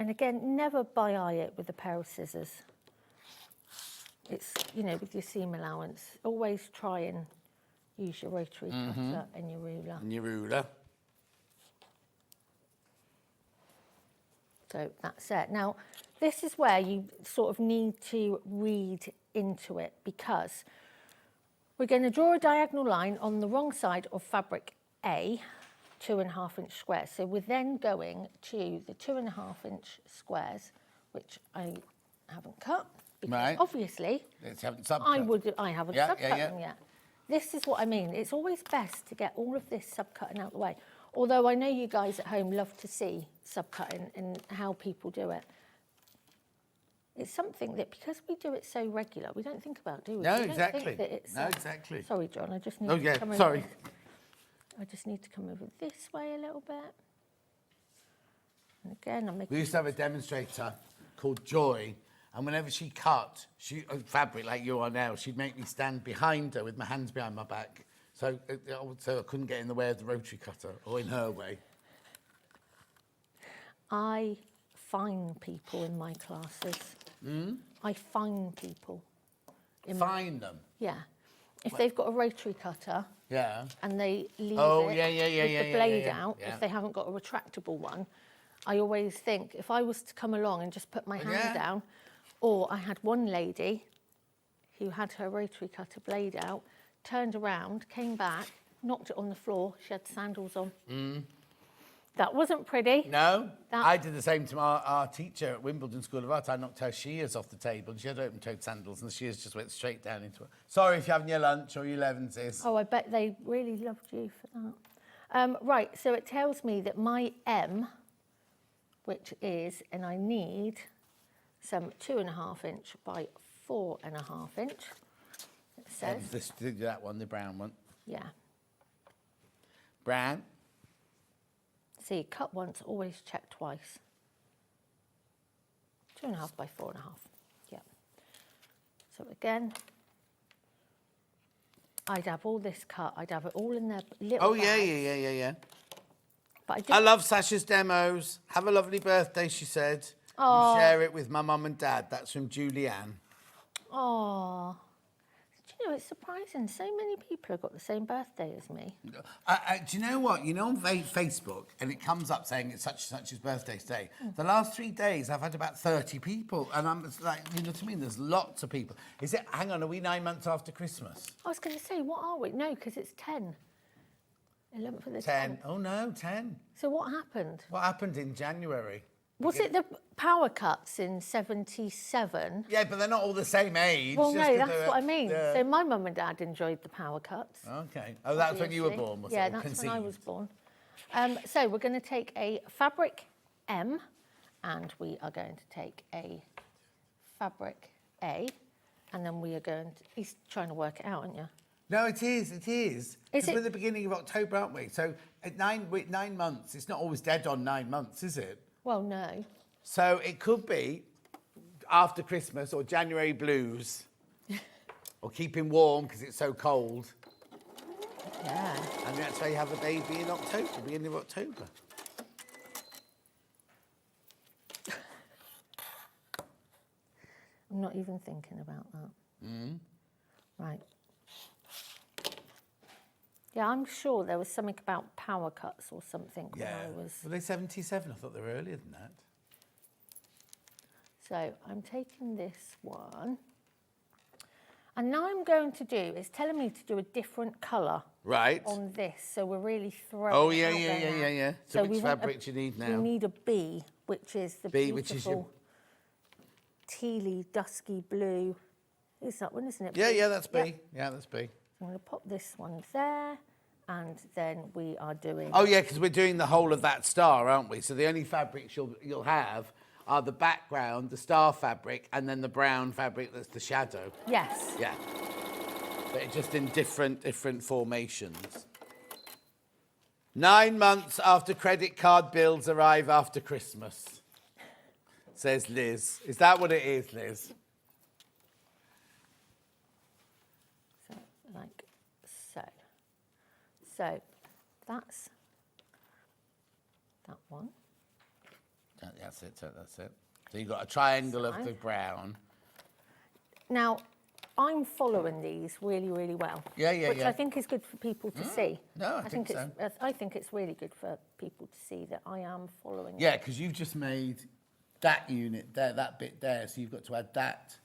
And again, never by eye it with a pair of scissors. It's, you know, with your seam allowance, always try and use your rotary cutter and your ruler. And your ruler. So that's it. Now, this is where you sort of need to read into it, because we're going to draw a diagonal line on the wrong side of fabric A, 2.5 inch squares. So we're then going to the 2.5 inch squares, which I haven't cut, because obviously Let's have subcut. I haven't Yeah, subcut yeah, yeah. them yet. This is what I mean. It's always best to get all of this subcutting out the way. Although I know you guys at home love to see subcutting and how people do it. It's something that, because we do it so regular, we don't think about, do we? No, We don't exactly. think that it's, No, exactly. Sorry, John, I just need Oh, to yeah, come over sorry. this- I just need to come over this way a little bit. And again, I'm making... We used to have a demonstrator called Joy, and whenever she cut fabric like you are now, she'd make me stand behind her with my hands behind my back, so I couldn't get in the way of the rotary cutter, or in her way. I fine people in my classes. I fine people. Fine them. Yeah. If they've got a rotary cutter Yeah. and they leave with the blade out, yeah. if they haven't got a retractable one, I always think, if I was to come along and just put my hand down, or I had one lady who had her rotary cutter blade out, turned around, came back, knocked it on the floor, she had sandals on. That wasn't pretty. No, I did the same to our teacher at Wimbledon School of Art. I knocked her shears off the table, and she had open-toed sandals, and the shears just went straight down into her. Sorry if you're having your lunch or your 11s. Oh, I bet they really loved you for that. Right, so it tells me that my M, which is, and I need some 2.5 inch by 4.5 inch, it says. That one, the brown one. Yeah. Brown. See, cut once, always check twice. 2.5 by 4.5. Yeah. So again, I'd have all this cut. I'd have it all in their little bags. Yeah. But I love Sasha's demos. Have a lovely birthday, she said. Oh. You share it with my mum and dad. That's from Julianne. Oh. Do you know, it's surprising. So many people have got the same birthday as me. Do you know what? You know on Facebook, and it comes up saying it's such and such's birthday today. The last 3 days, I've had about 30 people, and I'm like, you know what I mean? There's lots of people. Hang on, are we 9 months after Christmas? I was going to say, what are we? No, because it's 10. 11 for the 10. Oh, no, 10. So what happened? What happened in January? Was it the power cuts in 77? Yeah, but they're not all the same age. Well, just no, 'cause that's what I mean. Yeah. So my mum and dad enjoyed the power cuts. Okay. Oh, that's when you were obviously. born, was yeah, it? Or that's when I was conceived? born. So we're going to take a fabric M, and we are going to take a fabric A, and then we are going to... He's trying to work it out, aren't you? No, it is. It is. Is it? We're at the beginning of October, aren't we? So at 9 months, it's not always dead on 9 months, is it? Well, no. So it could be after Christmas or January blues, or keeping warm because it's so cold. Yeah. And that's why you have a baby in October, beginning of October. I'm not even thinking about that. Right. Yeah, I'm sure there was something about power cuts or something when I was... Were they 77? I thought they were earlier than that. So I'm taking this one. And now I'm going to do, it's telling me to do a different colour Right. on this. So we're really throwing Oh, it yeah, out yeah, there yeah, now. yeah. So which we want fabric do you need now? We need a B, which is the B, beautiful which is your... tealy, dusky blue. Is that one, isn't it? Yeah, B? yeah, that's B. Yep. Yeah, that's B. I'm going to pop this one there, and then we are doing... Oh, yeah, because we're doing the whole of that star, aren't we? So the only fabrics you'll have are the background, the star fabric, and then the brown fabric that's the shadow. Yes. Yeah. But just in different formations. 9 months after credit card bills arrive after Christmas, says Liz. Is that what it is, Liz? So, like so. So, that's that one. That's That's it. That's it. So you've got a triangle of the brown. Now, I'm following these really, really well. Yeah, which I think is good for people to see. No, I think so. I think it's really good for people to see that I am following. Yeah, because you've just made that unit there, that bit there, so you've got to add that.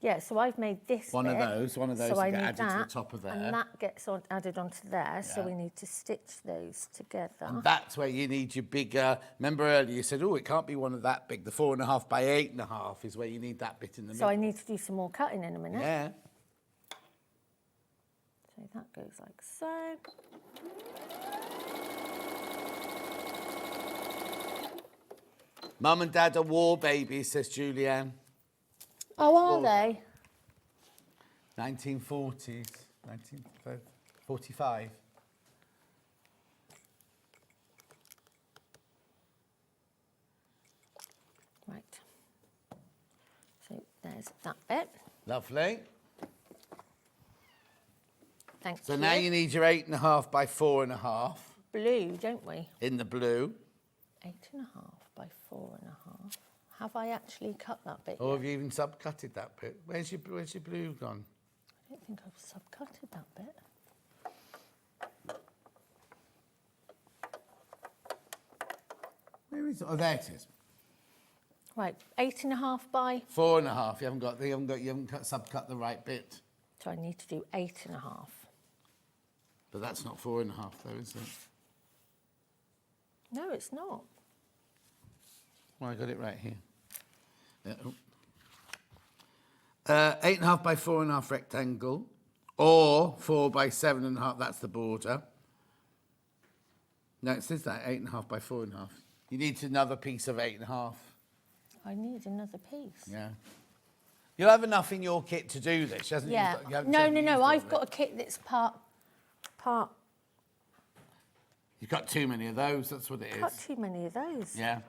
Yeah, so I've made this One of those so to I get need added to that, the top of there. and that gets added onto there, so Yeah. we need to stitch those together. And that's where you need your bigger. Remember earlier you said, oh, it can't be one of that big. The 4.5 by 8.5 is where you need that bit in the middle. So I need to do some more cutting in a minute. Yeah. So that goes like so. Mum and Dad are war babies, says Julianne. Oh, are they? 1940s, 1945. Right. So there's that bit. Lovely. Thank you. So now you need your 8.5 by 4.5 blue, don't we? in the blue. 8.5 by 4.5. Have I actually cut that bit Or yet? have you even subcutted that bit? Where's your blue gone? I don't think I've subcutted that bit. Where is it? Oh, there it is. Right, 8.5 by. 4.5. You haven't subcut the right bit. So I need to do 8.5. But that's not 4.5 though, is it? No, it's not. Well, I got it right here. Yeah. 8.5 by 4.5 rectangle, or 4 by 7.5. That's the border. No, it says that 8.5 by 4.5. You need another piece of 8.5. I need another piece. Yeah. You'll have enough in your kit to do this, hasn't Yeah. it? You haven't No. used all I've of got a it. kit that's part. You've got too many of those. That's what it is. Got too many of those. Yeah.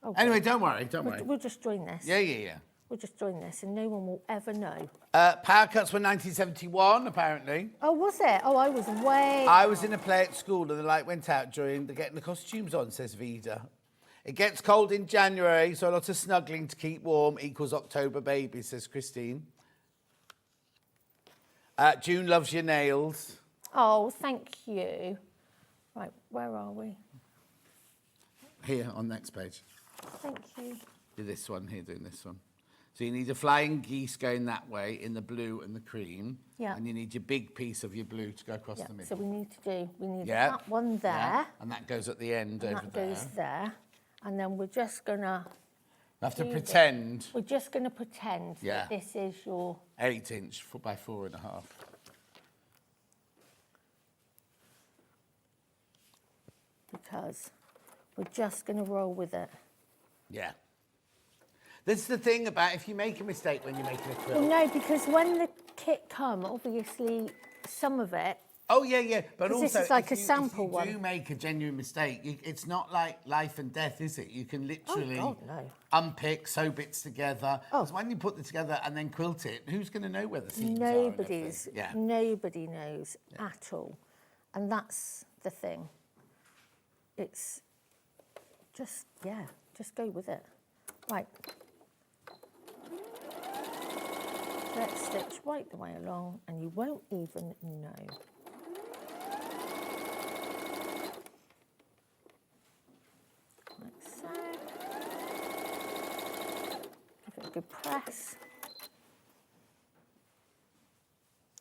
Oh, Anyway, don't worry. We'll just join this. Yeah. We'll just join this, and no one will ever know. Power cuts were 1971, apparently. Oh, was it? Oh, I was way. I was in a play at school and the light went out during getting the costumes on, says Vida. It gets cold in January, so a lot of snuggling to keep warm equals October baby, says Christine. June loves your nails. Oh, thank you. Right, where are we? Here, on next page. Thank you. Do this one here, doing this one. So you need a flying geese going that way in the blue and the cream. Yeah. And you need your big piece of your blue to go across Yeah, the middle. so we need Yeah. that one there. Yeah. And that goes at the end And over that there. goes there. And then we're just gonna. You have to do pretend this. We're just gonna pretend Yeah. that this is your. 8" by 4.5. Because we're just gonna roll with it. Yeah. That's the thing about if you make a mistake when you're making a quilt. Well, no, because when the kit come, obviously some of it. Oh, yeah. But 'Cause also, this is like if a you, sample if you one. do make a genuine mistake, it's not like life and death, is it? You can literally God, no. unpick, sew bits together. Oh. Because when you put it together and then quilt it, who's going to know where the seams are? and everything? Yeah. Nobody knows at all, and that's the thing. It's just go with it. Right. Let's stitch right the way along, and you won't even know. Like so. Give it a good press.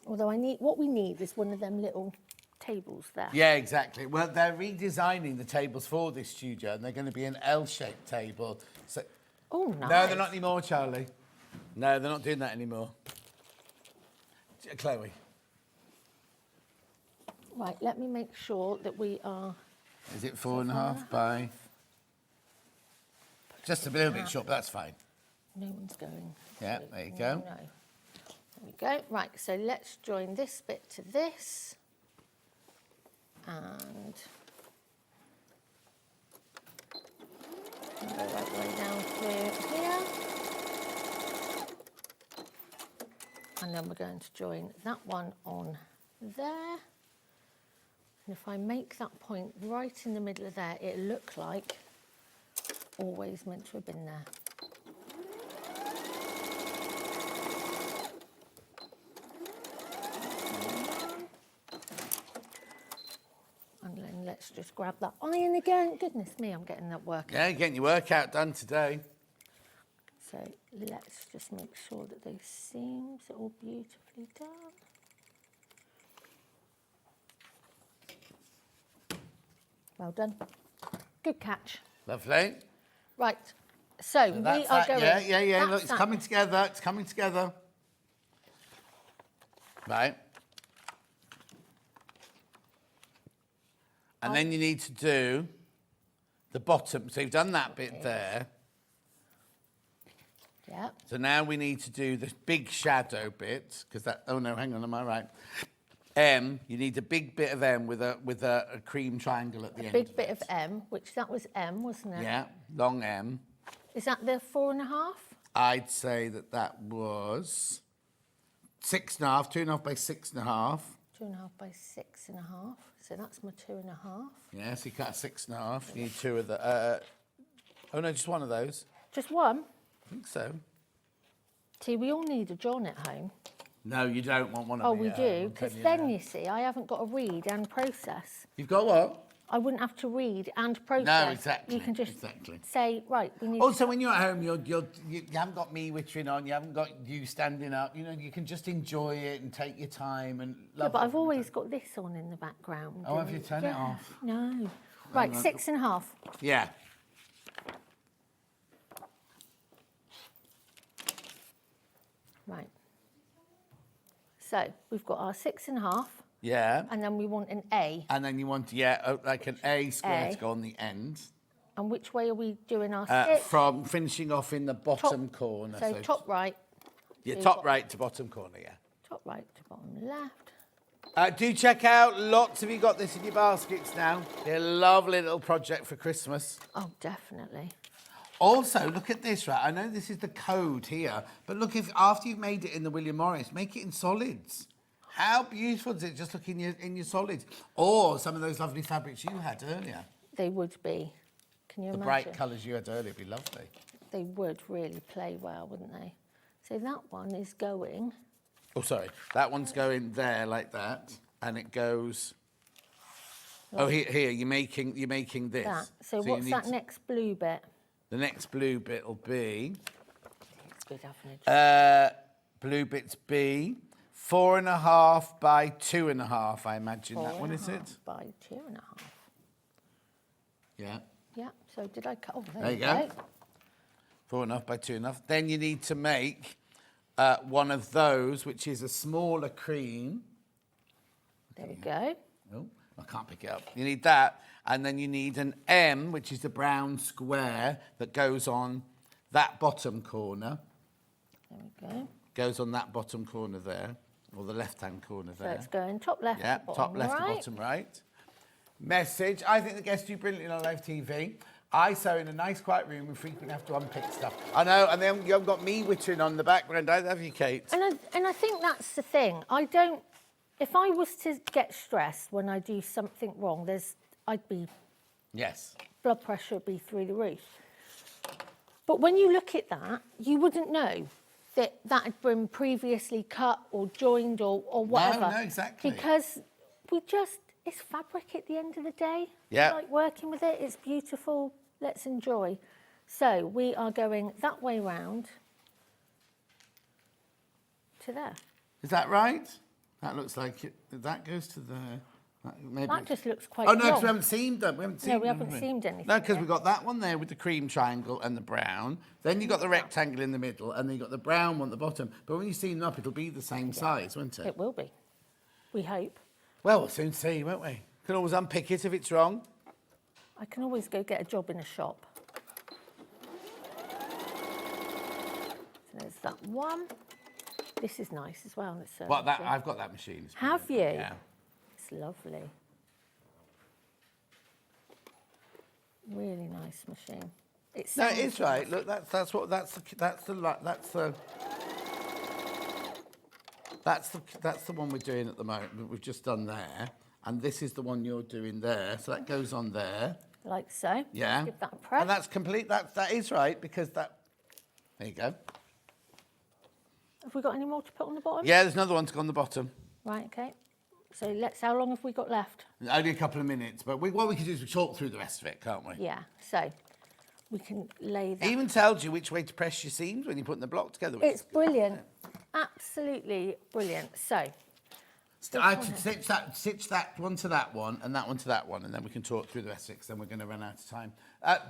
Although what we need is one of them little tables there. Yeah, exactly. Well, they're redesigning the tables for this studio, and they're going to be an L-shaped table. So, Oh, nice. no, they're not anymore, Charlie. No, they're not doing that anymore. Chloe. Right, let me make sure that we are. Is it 4.5 by? Just a little bit short, but that's fine. No one's going. Yeah, there you go. No. There we go. Right, so let's join this bit to this. And go right the way down through here. And then we're going to join that one on there. And if I make that point right in the middle of there, it'll look like always meant to have been there. And then let's just grab that iron again. Goodness me, I'm getting that work. Yeah, you're getting your workout done today. So let's just make sure that those seams are all beautifully done. Well done. Good catch. Lovely. Right, so we That's are that. going... Yeah. that's Look, it's that. coming together. It's coming together. Right. And then you need to do the bottom. So you've done that bit there. Yeah. So now we need to do the big shadow bit, because that... Oh, no, hang on, am I right? M, you need a big bit of M with a cream triangle at the end. Big bit of M, which that was M, wasn't it? Yeah, long M. Is that the 4.5? I'd say that was 6.5, 2.5 by 6.5. 2.5 by 6.5. So that's my 2.5. Yeah, so you cut a 6.5. You need two of the... oh, no, just one of those. Just one? I think so. See, we all need a John at home. No, you don't want one of Oh, the, we do? Because can then, you see, I haven't got to read and process. You've got what? I wouldn't have to read and process. No, exactly. You can just exactly. say, right, we need... Also, when you're at home, you haven't got me wittering on, you haven't got you standing up. You know, you can just enjoy it and take your time and Yeah, love but it. I've always got this on in the background. Oh, have and- you turned it off? No. Right, 6.5. Yeah. Right. So we've got our 6.5, Yeah. and then we want an A. And then you want, like an A square A. to go on the end. And which way are we doing our stitch? From finishing off in the bottom corner. So top right. Yeah, so you've top got- right to bottom corner, yeah. Top right to bottom left. Do check out, lots of you got this in your baskets now. They're a lovely little project for Christmas. Oh, definitely. Also, look at this, right? I know this is the code here, but look, if after you've made it in the William Morris, make it in solids. How beautiful does it just look in your solids? Or some of those lovely fabrics you had earlier. They would be. Can you The imagine? bright colours you had earlier would be lovely. They would really play well, wouldn't they? So that one is going... Oh, sorry. That one's going there like that, and it goes... Oh, here, you're making this. that. So you what's need that to- next blue bit? The next blue bit will be... It's good having a blue bit's B, 4.5 by 2.5, I imagine that one, is it? 4.5 by 2.5. Yeah. Yeah, so did I cut... Oh, There you go. 4.5 by 2.5. Then you need to make one of those, which is a smaller cream. There we go. Oh, I can't pick it up. You need that. And then you need an M, which is the brown square that goes on that bottom corner. There we go. Goes on that bottom corner there, or the left-hand corner So there. it's going top left Yeah, to bottom top left right. to bottom right. Message. I think the guests do brilliantly on live TV. I sew in a nice quiet room and frequently have to unpick stuff. I know, and then you haven't got me wittering on the background, either have you, Kate? And I think that's the thing. I don't... If I was to get stressed when I do something wrong, I'd be... Yes. Blood pressure would be through the roof. But when you look at that, you wouldn't know that that had been previously cut or joined or whatever. No, exactly. Because it's fabric at the end of the day. Yeah. I like working with it, it's beautiful, let's enjoy. So we are going that way round to there. Is that right? That looks like it. That goes to there. Maybe That just looks quite Oh, no, because long. we haven't seamed them. We haven't seamed we them, haven't have seamed anything No, because yet. we've got that one there with the cream triangle and the brown. Then you've got the rectangle in the middle, and then you've got the brown one at the bottom. But when you seam them up, it'll be the same size, won't it? It will be. We hope. Well, we'll soon see, won't we? Can always unpick it if it's wrong. I can always go get a job in a shop. So there's that one. This is nice as well. It's, Well, I've got that machine. It's Have you? brilliant. Yeah. It's lovely. Really nice machine. It's No, it is right. Look, that's the one we're doing at the moment. We've just done there, and this is the one you're doing there. So that goes on there. like so. Yeah. Give that a press. And that's complete. That is right, because that... There you go. Have we got any more to put on the bottom? Yeah, there's another one to go on the bottom. Right, okay. So how long have we got left? Only a couple of minutes, but what we can do is we talk through the rest of it, can't we? Yeah, so we can lay that. It even tells you which way to press your seams when you're putting the block together. It's brilliant. Absolutely brilliant. So I have to stitch that one to that one and that one to that one, and then we can talk through the rest of it, because then we're going to run out of time.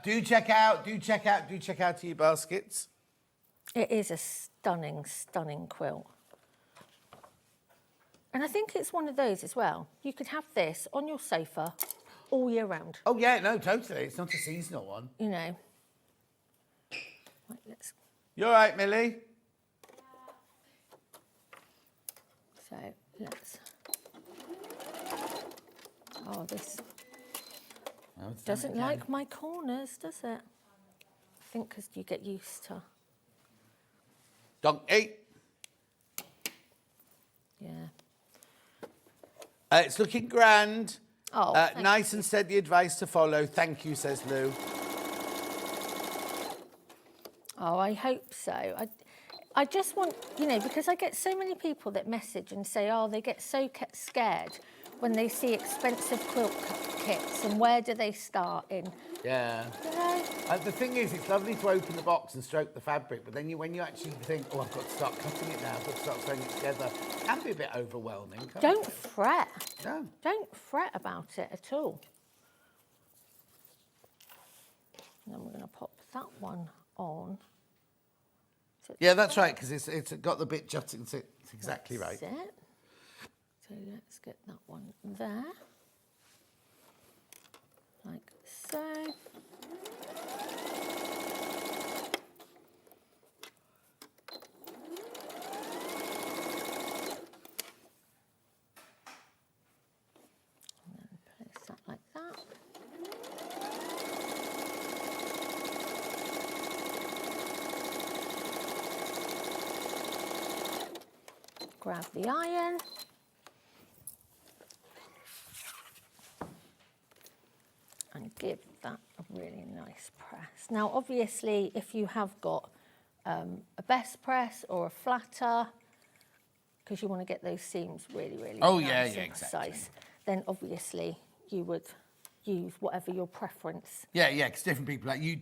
Do check out your baskets. it is a stunning, stunning quilt. And I think it's one of those as well. You could have this on your sofa all year round. Oh, yeah, no, totally. It's not a seasonal one. You know. Right, let's... You all right, Millie? So let's... Oh, this doesn't like my corners, does it? I think because you get used to... Donkey. Yeah. It's looking grand. Oh, nice and steady advice to follow. Thank you, says Lou. Oh, I hope so. I just want, you know, because I get so many people that message and say, oh, they get so scared when they see expensive quilt kits, and where do they start in? Yeah. You know? The thing is, it's lovely to open the box and stroke the fabric, but then when you actually think, oh, I've got to start cutting it now, I've got to start sewing it together, it can be a bit overwhelming, can't Don't it? fret. No. Don't fret about it at all. And then we're going to pop that one on. So Yeah, that's right, because it's got the bit jutting. It's exactly right. that's it. So let's get that one there. Like so. And then place that like that. Grab the iron. And give that a really nice press. Now, obviously, if you have got a best press or a flatter, because you want to get those seams really, really nice and precise, then obviously you would use whatever your preference. Yeah, because different people, like you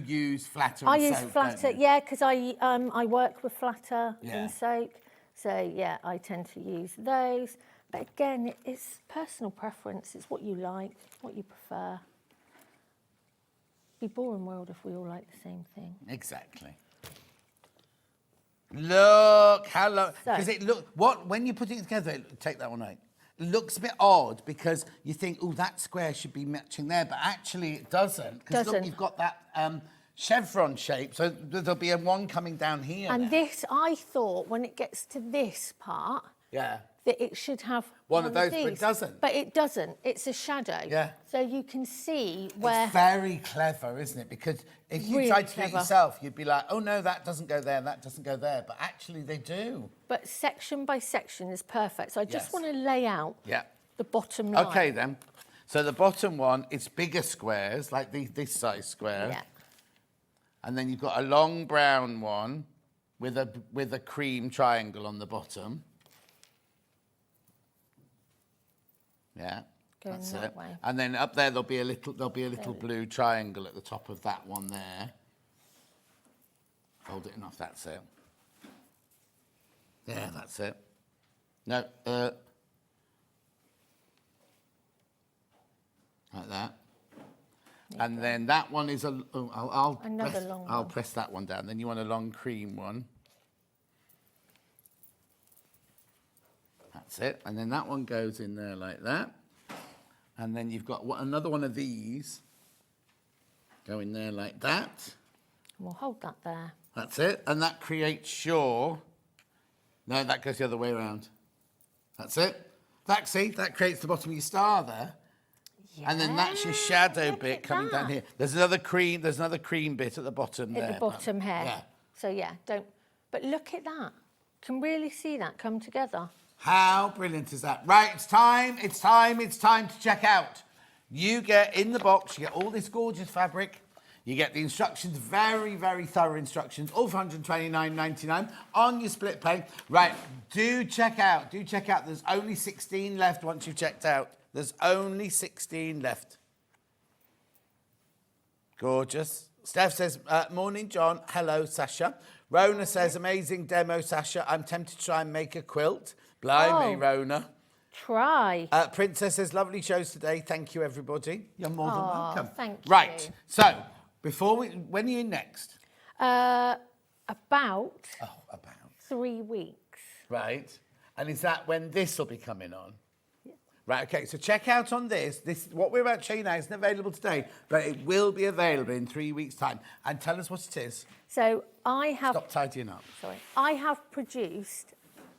use flatter I and use soak, flatter, don't you? yeah, because I work with flatter Yeah. and soak. So, yeah, I tend to use those. But again, it's personal preference. It's what you like, what you prefer. It'd be a boring world if we all like the same thing. Exactly. Look how low, So- because when you put it together, take that one out. It looks a bit odd because you think, oh, that square should be matching there, but actually it doesn't. Because look, Doesn't. you've got that chevron shape, so there'll be one coming down here. And now. this, I thought, when it gets to this part, Yeah. that it should have One of those, these. but it doesn't. But it doesn't. It's a shadow. Yeah. So you can see where... It's very clever, isn't it? Because if you Really tried to do it clever. yourself, you'd be like, oh, no, that doesn't go there, and that doesn't go there. But actually, they do. But section by section is perfect. So I just Yes. want to lay out Yeah. the bottom line. Okay, then. So the bottom one, it's bigger squares, like this size square. Yeah. And then you've got a long brown one with a cream triangle on the bottom. Yeah, Going that's that it. way. And then up there there'll be a little blue triangle at the top of that one there. Fold it enough. That's it. Yeah, that's it. No, like that. And then that one is Another long I'll one. press that one down. Then you want a long cream one. That's it. And then that one goes in there like that. And then you've got another one of these go in there like that. We'll hold that there. That's it. And that creates your... No, that goes the other way around. That's it. That creates the bottom of your star there. Yeah. And then that's your shadow Look bit at coming down that. here. There's another cream bit at the bottom there. At the bottom here. Yeah. So yeah, don't... But look at that. Can really see that come together. How brilliant is that? Right, it's time to check out. You get in the box, you get all this gorgeous fabric. You get the instructions, very, very thorough instructions, all for £129.99 on your split pay. Right, do check out. There's only 16 left once you've checked out. There's only 16 left. Gorgeous. Steph says, morning, John. Hello, Sasha. Rona says, amazing demo, Sasha. I'm tempted to try and make a quilt. Blimey, Rona. Try. Princess says, lovely shows today. Thank you, everybody. You're more than welcome. Thank you. Right, so... when are you next? About 3 weeks. Right. And is that when this will be coming on? Yeah. Right, okay, so check out on this. What we're about to show you now isn't available today, but it will be available in 3 weeks' time. And tell us what it is. So I have... Stop tidying up. Sorry. I have produced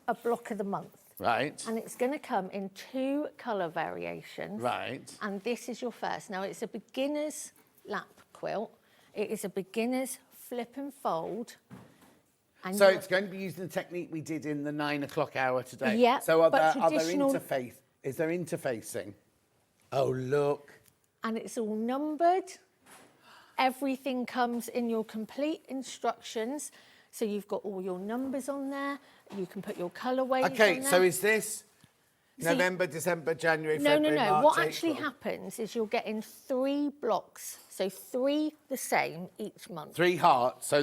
a block of the month. Right. And it's going to come in 2 colour variations. Right. And this is your first. Now, it's a beginner's lap quilt. It is a beginner's flip and fold. And so it's going to be using the technique we did in the 9 o'clock hour today. Yeah. So are there traditional... is there interfacing? Oh, look. And it's all numbered. Everything comes in your complete instructions. So you've got all your numbers on there. You can put your colourways on there. Okay, so is this November, December, January, February, March, No. What April? actually happens is you'll get in 3 blocks. So 3 the same each month. 3 hearts. So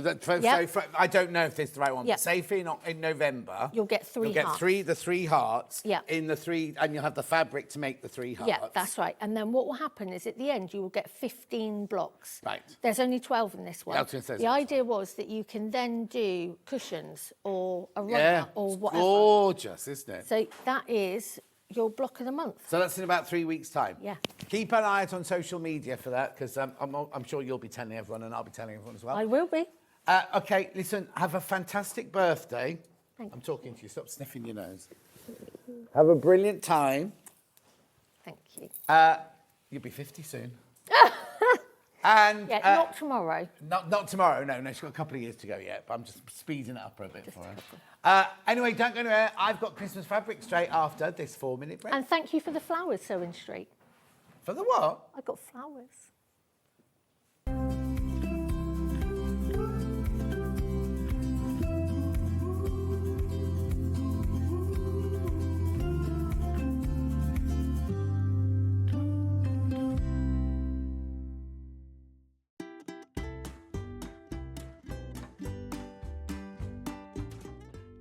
I don't know if this is the right one. Yep. But say in November, you'll get 3 hearts. You'll get the 3 hearts. Yeah. In the 3, and you'll have the fabric to make the 3 hearts. Yeah, that's right. And then what will happen is at the end you will get 15 blocks. Right. There's only 12 in this one. Yeah, I was gonna say the idea was that you can then do cushions or a runner Yeah, or it's whatever. gorgeous, isn't it? So that is your block of the month. So that's in about 3 weeks' time. Yeah. Keep an eye out on social media for that, because I'm sure you'll be telling everyone, and I'll be telling everyone as well. I will be. Okay, listen, have a fantastic birthday. Thank I'm talking to you. Stop sniffing your nose. Have a brilliant time. Thank you. You'll be 50 soon. And Yeah, not tomorrow. Not tomorrow. No, she's got a couple of years to go yet. But I'm just speeding it up a bit for her. Anyway, don't go anywhere. I've got Christmas fabric straight after this 4-minute break. And thank you for the flowers, Sewing Street. For the what? I got flowers.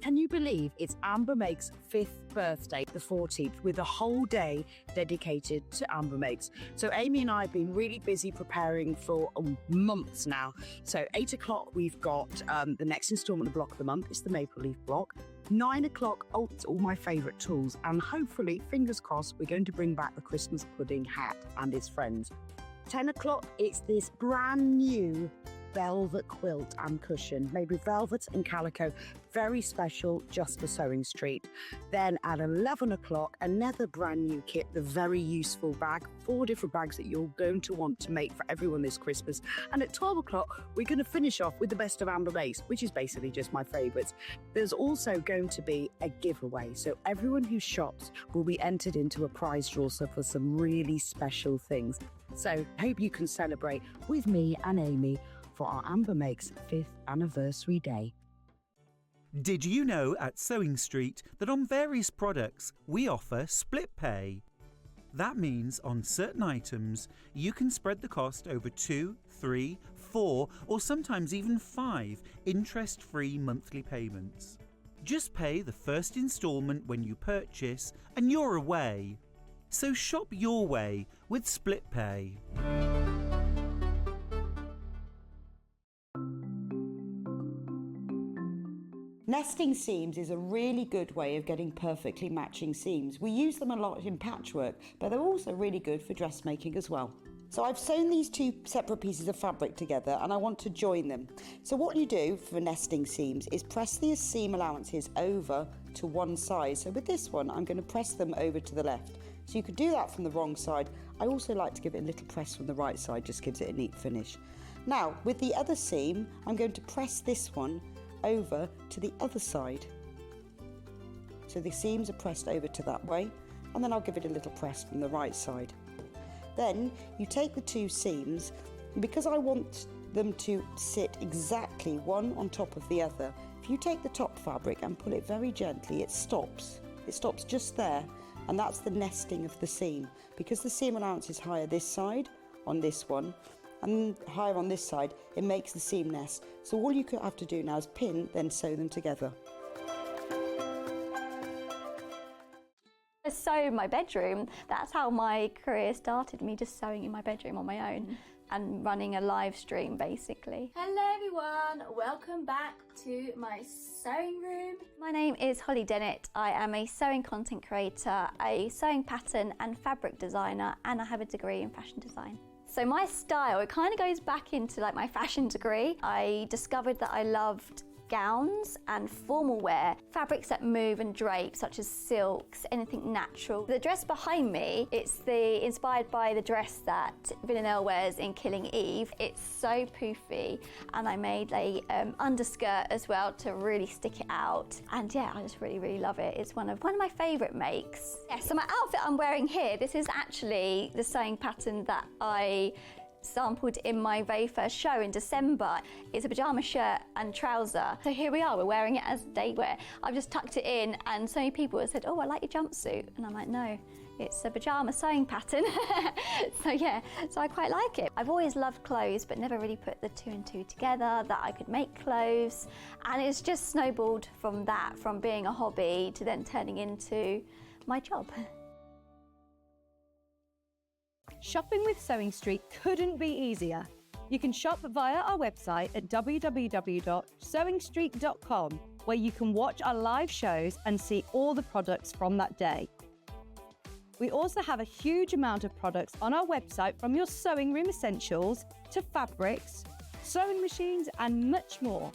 Can you believe it's Amber Makes' 5th birthday, the 14th, with a whole day dedicated to Amber Makes? So Amy and I have been really busy preparing for months now. So 8 o'clock, we've got the next instalment of Block of the Month. It's the Maple Leaf Block. 9 o'clock, it's all my favourite tools. And hopefully, fingers crossed, we're going to bring back the Christmas pudding hat and his friends. 10 o'clock, it's this brand new velvet quilt and cushion made with velvet and calico, very special just for Sewing Street. Then at 11 o'clock, another brand new kit, the very useful bag, 4 different bags that you're going to want to make for everyone this Christmas. And at 12 o'clock, we're going to finish off with the best of Amber Makes, which is basically just my favourites. There's also going to be a giveaway, so everyone who shops will be entered into a prize draw for some really special things. So hope you can celebrate with me and Amy for our Amber Makes 5th anniversary day. Did you know at Sewing Street that on various products we offer split pay? That means on certain items you can spread the cost over 2, 3, 4 or sometimes even 5 interest-free monthly payments. Just pay the first instalment when you purchase and you're away. So shop your way with split pay. Nesting seams is a really good way of getting perfectly matching seams. We use them a lot in patchwork, but they're also really good for dressmaking as well. So I've sewn these 2 separate pieces of fabric together and I want to join them. So what you do for nesting seams is press the seam allowances over to one side. So with this one, I'm going to press them over to the left. So you could do that from the wrong side. I also like to give it a little press from the right side, just gives it a neat finish. Now, with the other seam, I'm going to press this one over to the other side. So the seams are pressed over to that way, and then I'll give it a little press from the right side. Then you take the two seams, and because I want them to sit exactly one on top of the other, if you take the top fabric and pull it very gently, it stops. It stops just there, and that's the nesting of the seam. Because the seam allowance is higher this side on this one, and higher on this side, it makes the seam nest. So all you have to do now is pin, then sew them together. I sew in my bedroom. That's how my career started, me just sewing in my bedroom on my own and running a live stream basically. Hello everyone, welcome back to my sewing room. My name is Holly Dennett. I am a sewing content creator, a sewing pattern and fabric designer, and I have a degree in fashion design. So my style, it kind of goes back into like my fashion degree. I discovered that I loved gowns and formal wear, fabrics that move and drape such as silks, anything natural. The dress behind me, it's inspired by the dress that Villanelle wears in Killing Eve. It's so poofy, and I made a underskirt as well to really stick it out. And yeah, I just really love it. It's one of my favorite makes. Yeah, so my outfit I'm wearing here, this is actually the sewing pattern that I sampled in my very first show in December. It's a pyjama shirt and trouser. So here we are, we're wearing it as day wear. I've just tucked it in, and so many people have said, oh, I like your jumpsuit. And I'm like, no, it's a pyjama sewing pattern. So yeah, so I quite like it. I've always loved clothes, but never really put the two and two together, that I could make clothes. And it's just snowballed from that, from being a hobby to then turning into my job. Shopping with Sewing Street couldn't be easier. You can shop via our website at www.sewingstreet.com, where you can watch our live shows and see all the products from that day. We also have a huge amount of products on our website, from your sewing room essentials to fabrics, sewing machines, and much more.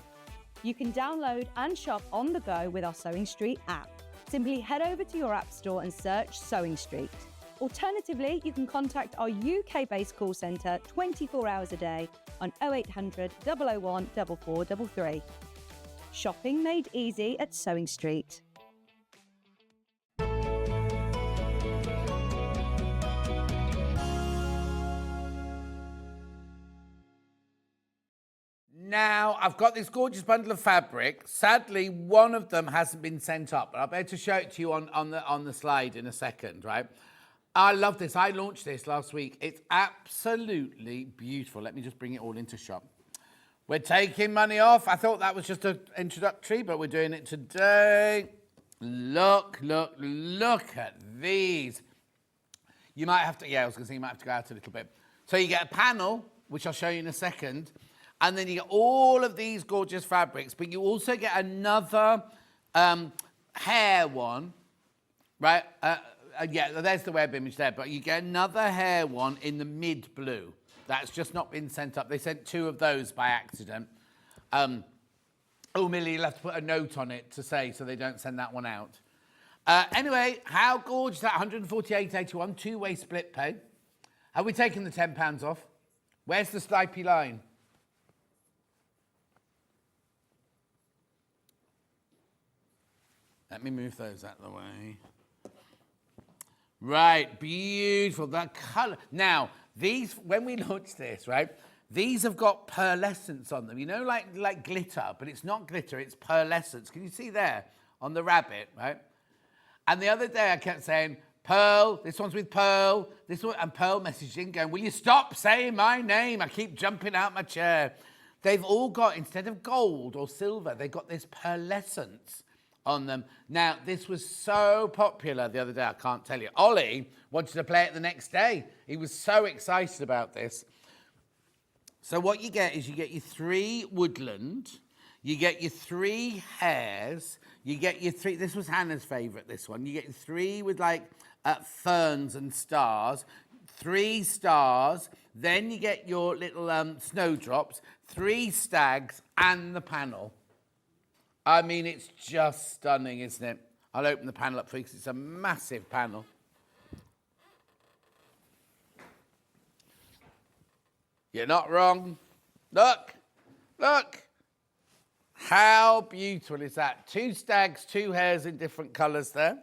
You can download and shop on the go with our Sewing Street app. Simply head over to your app store and search Sewing Street. Alternatively, you can contact our UK-based call centre 24 hours a day on 0800 001 4433. Shopping made easy at Sewing Street. Now, I've got this gorgeous bundle of fabric. Sadly, one of them hasn't been sent up, but I'll be able to show it to you on the slide in a second, right? I love this. I launched this last week. It's absolutely beautiful. Let me just bring it all into shop. We're taking money off. I thought that was just an introductory, but we're doing it today. Look at these. You might have to, I was going to say you might have to go out a little bit. So you get a panel, which I'll show you in a second, and then you get all of these gorgeous fabrics, but you also get another hair one, right? Yeah, there's the web image there, but you get another hair one in the mid blue. That's just not been sent up. They sent two of those by accident. Oh, Millie, you'll have to put a note on it to say so they don't send that one out. Anyway, how gorgeous that 148.81 two-way split pay. Have we taken the £10 off? Where's the stripy line? Let me move those out of the way. Right, beautiful, that colour. Now, these, when we launched this, right, these have got pearlescence on them. You know, like glitter, but it's not glitter, it's pearlescence. Can you see there on the rabbit, right? And the other day I kept saying, Pearl, this one's with Pearl, this one, and Pearl messaged in going, will you stop saying my name? I keep jumping out my chair. They've all got, instead of gold or silver, they've got this pearlescence on them. Now, this was so popular the other day, I can't tell you. Ollie wanted to play it the next day. He was so excited about this. So what you get is you get your 3 woodland, you get your 3 hares, you get your 3, this was Hannah's favourite, this one. You get your 3 with like ferns and stars, 3 stars, then you get your little snowdrops, 3 stags and the panel. I mean, it's just stunning, isn't it? I'll open the panel up for you because it's a massive panel. You're not wrong. Look. How beautiful is that? 2 stags, 2 hares in different colours there.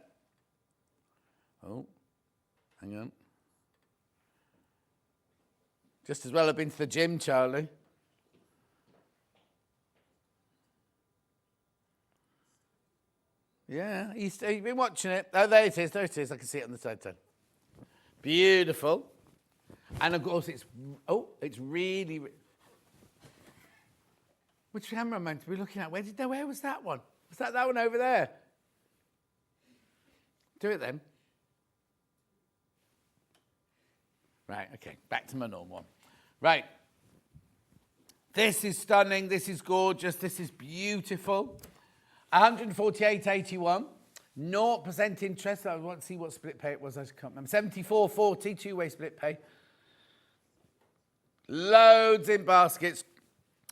Oh, hang on. Just as well have been to the gym, Charlie. Yeah, you've been watching it. Oh, there it is. There it is. I can see it on the side. Beautiful. And of course, it's really. Which camera am I meant to be looking at? Where was that one? Was that one over there? Do it then. Right, okay, back to my normal one. Right. This is stunning. This is gorgeous. This is beautiful. 148.81. 0% interest. I want to see what split pay it was. I just can't remember. 74.40, two-way split pay. Loads in baskets.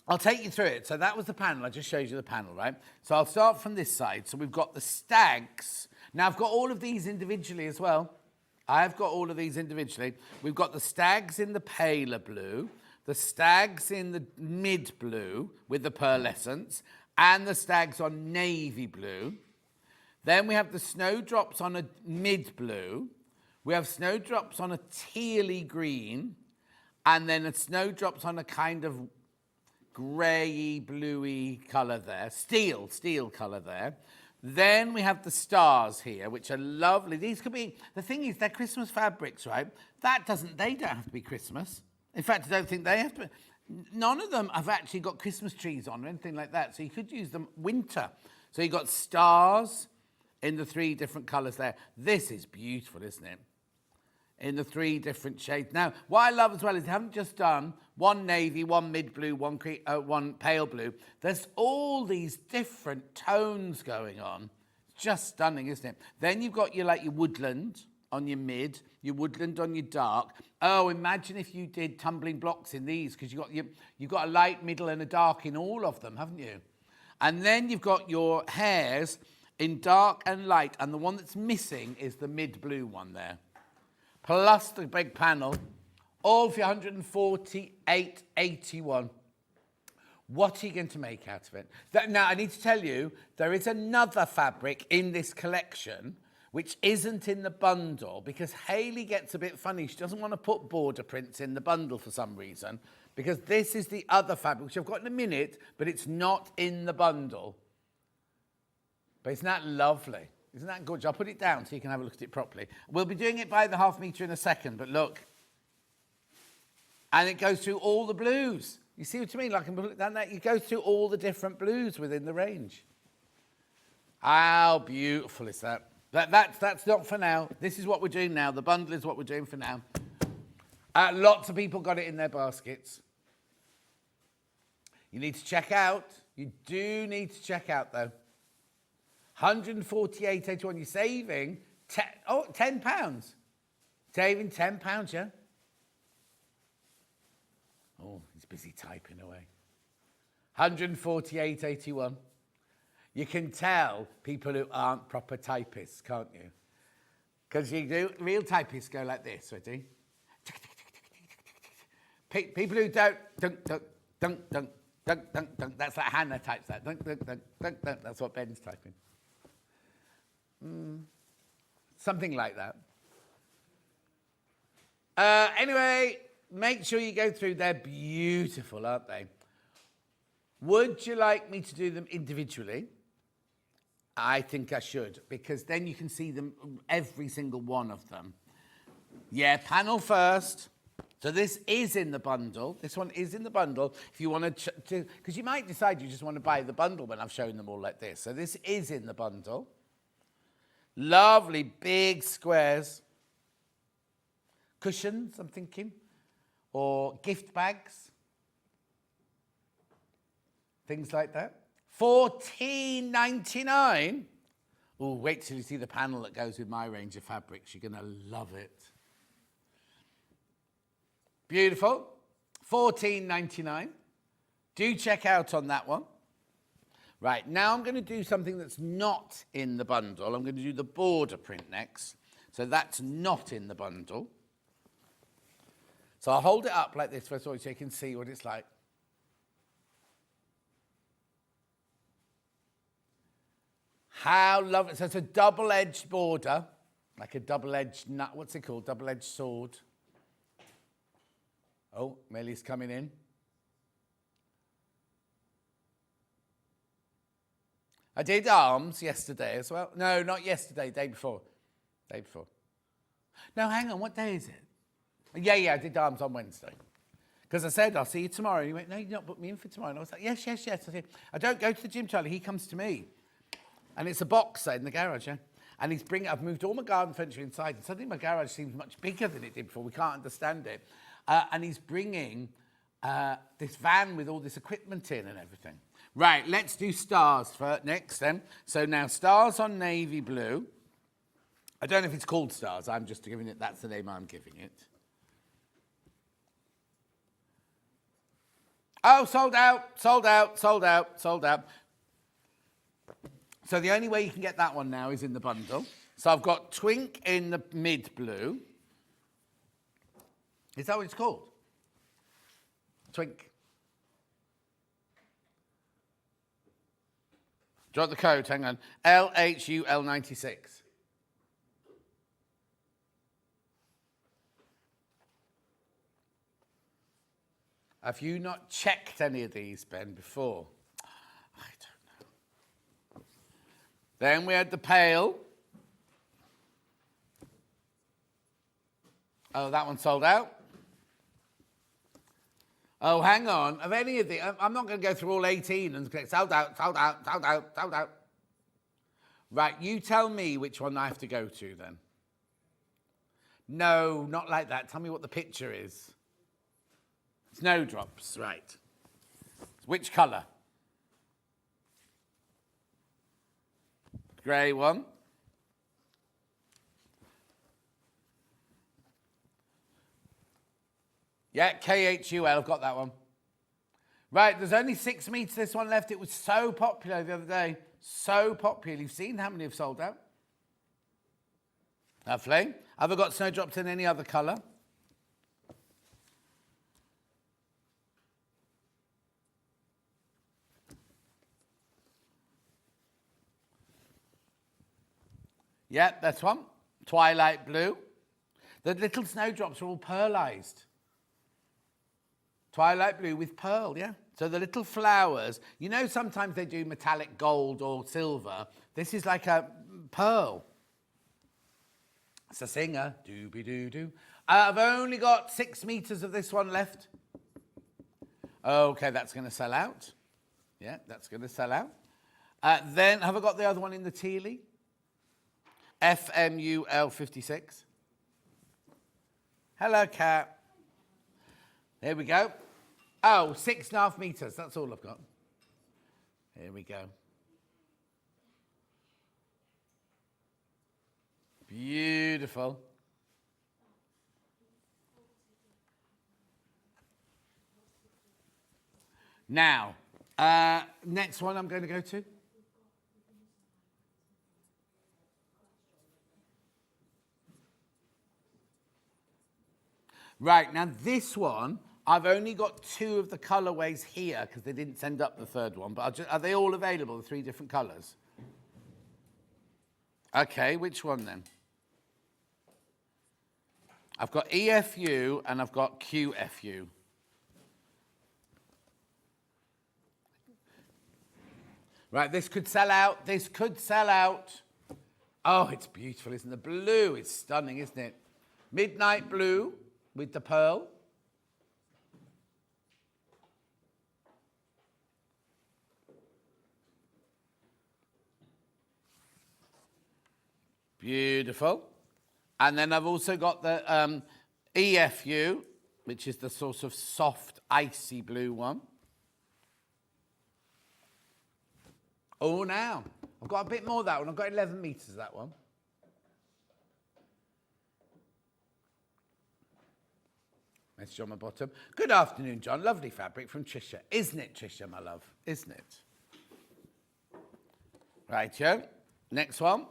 I'll take you through it. So that was the panel. I just showed you the panel, right? So I'll start from this side. So we've got the stags. Now I've got all of these individually as well. I've got all of these individually. We've got the stags in the paler blue, the stags in the mid blue with the pearlescence, and the stags on navy blue. Then we have the snowdrops on a mid blue. We have snowdrops on a tealy green, and then a snowdrops on a kind of grey, bluey colour there, steel colour there. Then we have the stars here, which are lovely. These could be, the thing is, they're Christmas fabrics, right? They don't have to be Christmas. In fact, I don't think they have to be. None of them have actually got Christmas trees on or anything like that. So you could use them winter. So you've got stars in the 3 different colours there. This is beautiful, isn't it? In the 3 different shades. Now, what I love as well is they haven't just done one navy, one mid blue, one pale blue. There's all these different tones going on. It's just stunning, isn't it? Then you've got your woodland on your mid, your woodland on your dark. Oh, imagine if you did tumbling blocks in these, because you've got a light, middle, and a dark in all of them, haven't you? And then you've got your hairs in dark and light, and the one that's missing is the mid blue one there. Plus the big panel, all for 148.81. What are you going to make out of it? Now, I need to tell you, there is another fabric in this collection which isn't in the bundle, because Hayley gets a bit funny. She doesn't want to put border prints in the bundle for some reason, because this is the other fabric, which I've got in a minute, but it's not in the bundle. But isn't that lovely? Isn't that gorgeous? I'll put it down so you can have a look at it properly. We'll be doing it by the half metre in a second, but look. And it goes through all the blues. You see what I mean? Like, it goes through all the different blues within the range. How beautiful is that? That's not for now. This is what we're doing now. The bundle is what we're doing for now. Lots of people got it in their baskets. You need to check out. You do need to check out, though. 148.81. You're saving £10. Saving £10, yeah? Oh, he's busy typing away. 148.81. You can tell people who aren't proper typists, can't you? Because you do, real typists go like this, ready? People who don't, dunk, dunk, dunk, dunk, dunk, dunk, dunk. That's like Hannah types that. Dunk, dunk, dunk, dunk, dunk. That's what Ben's typing. Something like that. Anyway, make sure you go through. They're beautiful, aren't they? Would you like me to do them individually? I think I should, because then you can see them, every single one of them. Yeah, panel first. So this is in the bundle. This one is in the bundle. If you want to, because you might decide you just want to buy the bundle when I've shown them all like this. So this is in the bundle. Lovely big squares. Cushions, I'm thinking. Or gift bags. Things like that. $14.99. Oh, wait till you see the panel that goes with my range of fabrics. You're going to love it. Beautiful. $14.99. Do check out on that one. Right, now I'm going to do something that's not in the bundle. I'm going to do the border print next. So that's not in the bundle. So I'll hold it up like this first of all so you can see what it's like. How lovely. So it's a double-edged border, like a double-edged nut. What's it called? Double-edged sword. Oh, Millie's coming in. I did arms yesterday as well. No, not yesterday, day before. Day before. No, hang on, what day is it? Yeah, I did arms on Wednesday. Because I said, I'll see you tomorrow. And he went, no, you've not booked me in for tomorrow. And I was like, yes. I said, I don't go to the gym, Charlie. He comes to me. And it's a boxer in the garage, yeah? And I've moved all my garden furniture inside. And suddenly my garage seems much bigger than it did before. We can't understand it. And he's bringing this van with all this equipment in and everything. Right, let's do stars for next then. So now stars on navy blue. I don't know if it's called stars. I'm just giving it, that's the name I'm giving it. Oh, sold out. So the only way you can get that one now is in the bundle. So I've got Twink in the mid blue. Is that what it's called? Twink. Do you want the code? Hang on. LHUL96. Have you not checked any of these, Ben, before? I don't know. Then we had the pale. Oh, that one sold out. Oh, hang on. Of any of the, I'm not going to go through all 18 and say sold out. Right, you tell me which one I have to go to then. No, not like that. Tell me what the picture is. Snowdrops, right. Which colour? Grey one. Yeah, KHUL, I've got that one. Right, there's only 6 meters this one left. It was so popular the other day. So popular. You've seen how many have sold out? Lovely. Have I got snowdrops in any other colour? Yeah, that's one. Twilight blue. The little snowdrops are all pearlized. Twilight blue with pearl, yeah. So the little flowers, you know sometimes they do metallic gold or silver. This is like a pearl. It's a singer. Dooby-doo-doo. I've only got 6 meters of this one left. Okay, that's going to sell out. Yeah, that's going to sell out. Then have I got the other one in the tealy? FMUL56. Hello, cat. There we go. Oh, 6.5 meters. That's all I've got. Here we go. Beautiful. Now, next one I'm going to go to. Right, now this one, I've only got 2 of the colourways here because they didn't send up the third one, but are they all available, the 3 different colours? Okay, which one then? I've got EFU and I've got QFU. Right, this could sell out, this could sell out. Oh, it's beautiful, isn't it? The blue is stunning, isn't it? Midnight blue with the pearl. Beautiful. And then I've also got the EFU, which is the sort of soft, icy blue one. Oh, now. I've got a bit more of that one. I've got 11 meters of that one. Message on my bottom. Good afternoon, John. Lovely fabric from Trisha. Isn't it, Trisha, my love? Isn't it? Rightio. Next one.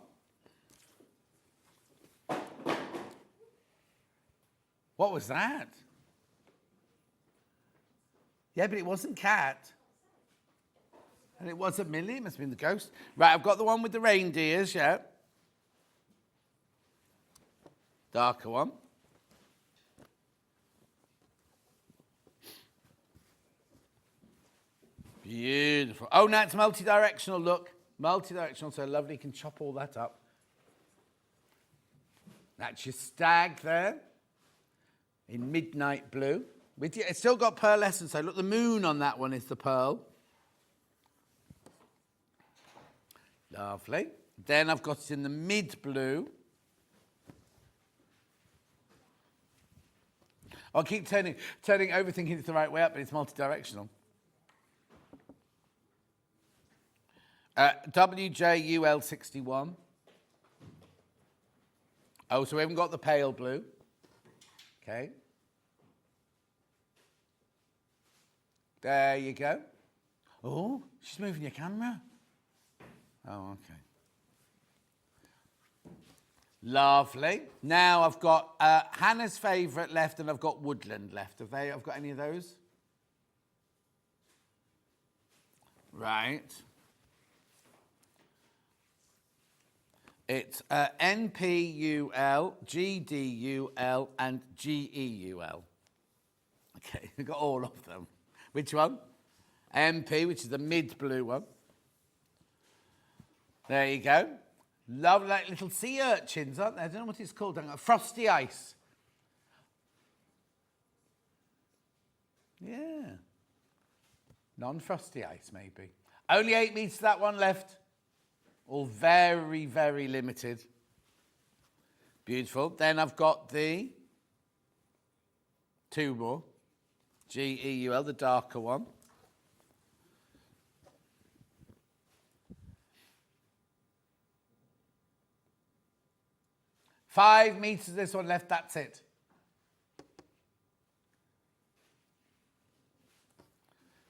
What was that? Yeah, but it wasn't cat. And it wasn't Millie. It must have been the ghost. Right, I've got the one with the reindeers, yeah. Darker one. Beautiful. Oh, now it's multi-directional, look. Multi-directional, so lovely, you can chop all that up. That's your stag there in midnight blue. It's still got pearlescent, so look, the moon on that one is the pearl. Lovely. Then I've got it in the mid blue. I'll keep turning over thinking it's the right way up, but it's multi-directional. WJUL61. Oh, so we haven't got the pale blue. Okay. There you go. Oh, she's moving your camera. Oh, okay. Lovely. Now I've got Hannah's favourite left, and I've got woodland left. I've got any of those? Right. It's NPUL, GDUL, and GEUL. Okay, we've got all of them. Which one? MP, which is the mid-blue one. There you go. Lovely, like little sea urchins, aren't they? I don't know what it's called. Frosty ice. Yeah. Non-frosty ice, maybe. Only 8 meters, that one left. All very, very limited. Beautiful. Then I've got the 2 more. GEUL, the darker one. $5 meters, this one left, that's it.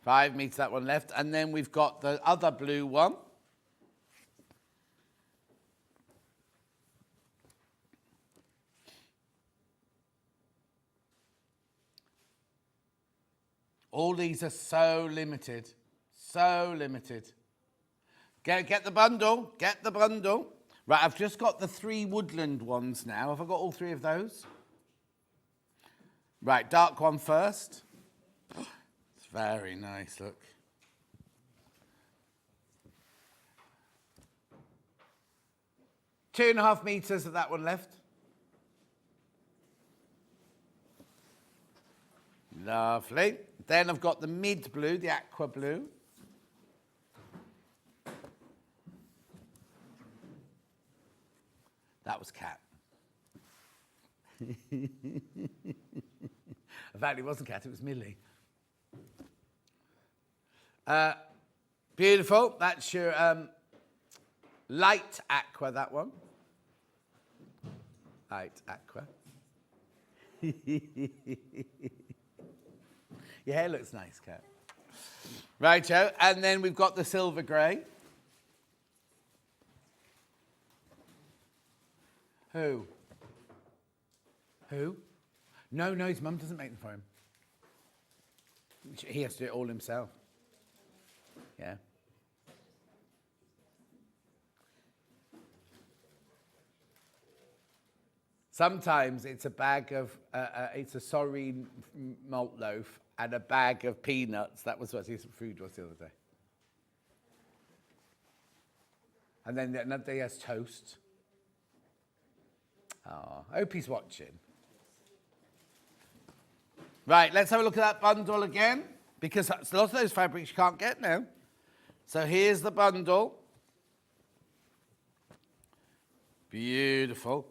$5 meters, that one left. And then we've got the other blue one. All these are so limited. So limited. Get the bundle. Get the bundle. Right, I've just got the 3 woodland ones now. Have I got all 3 of those? Right, dark one first. It's very nice, look. $2.5 meters of that one left. Lovely. Then I've got the mid blue, the aqua blue. That was Cat. In fact, it wasn't Cat, it was Millie. Beautiful. That's your light aqua, that one. Light aqua. Your hair looks nice, Kat. Right, Joe. And then we've got the silver grey. Who? Who? No, his mum doesn't make them for him. He has to do it all himself. Yeah. Sometimes it's a bag of, it's a sorry malt loaf and a bag of peanuts. That was what his food was the other day. And then another day he has toast. Oh, I hope he's watching. Right, let's have a look at that bundle again, because lots of those fabrics you can't get now. So here's the bundle. Beautiful.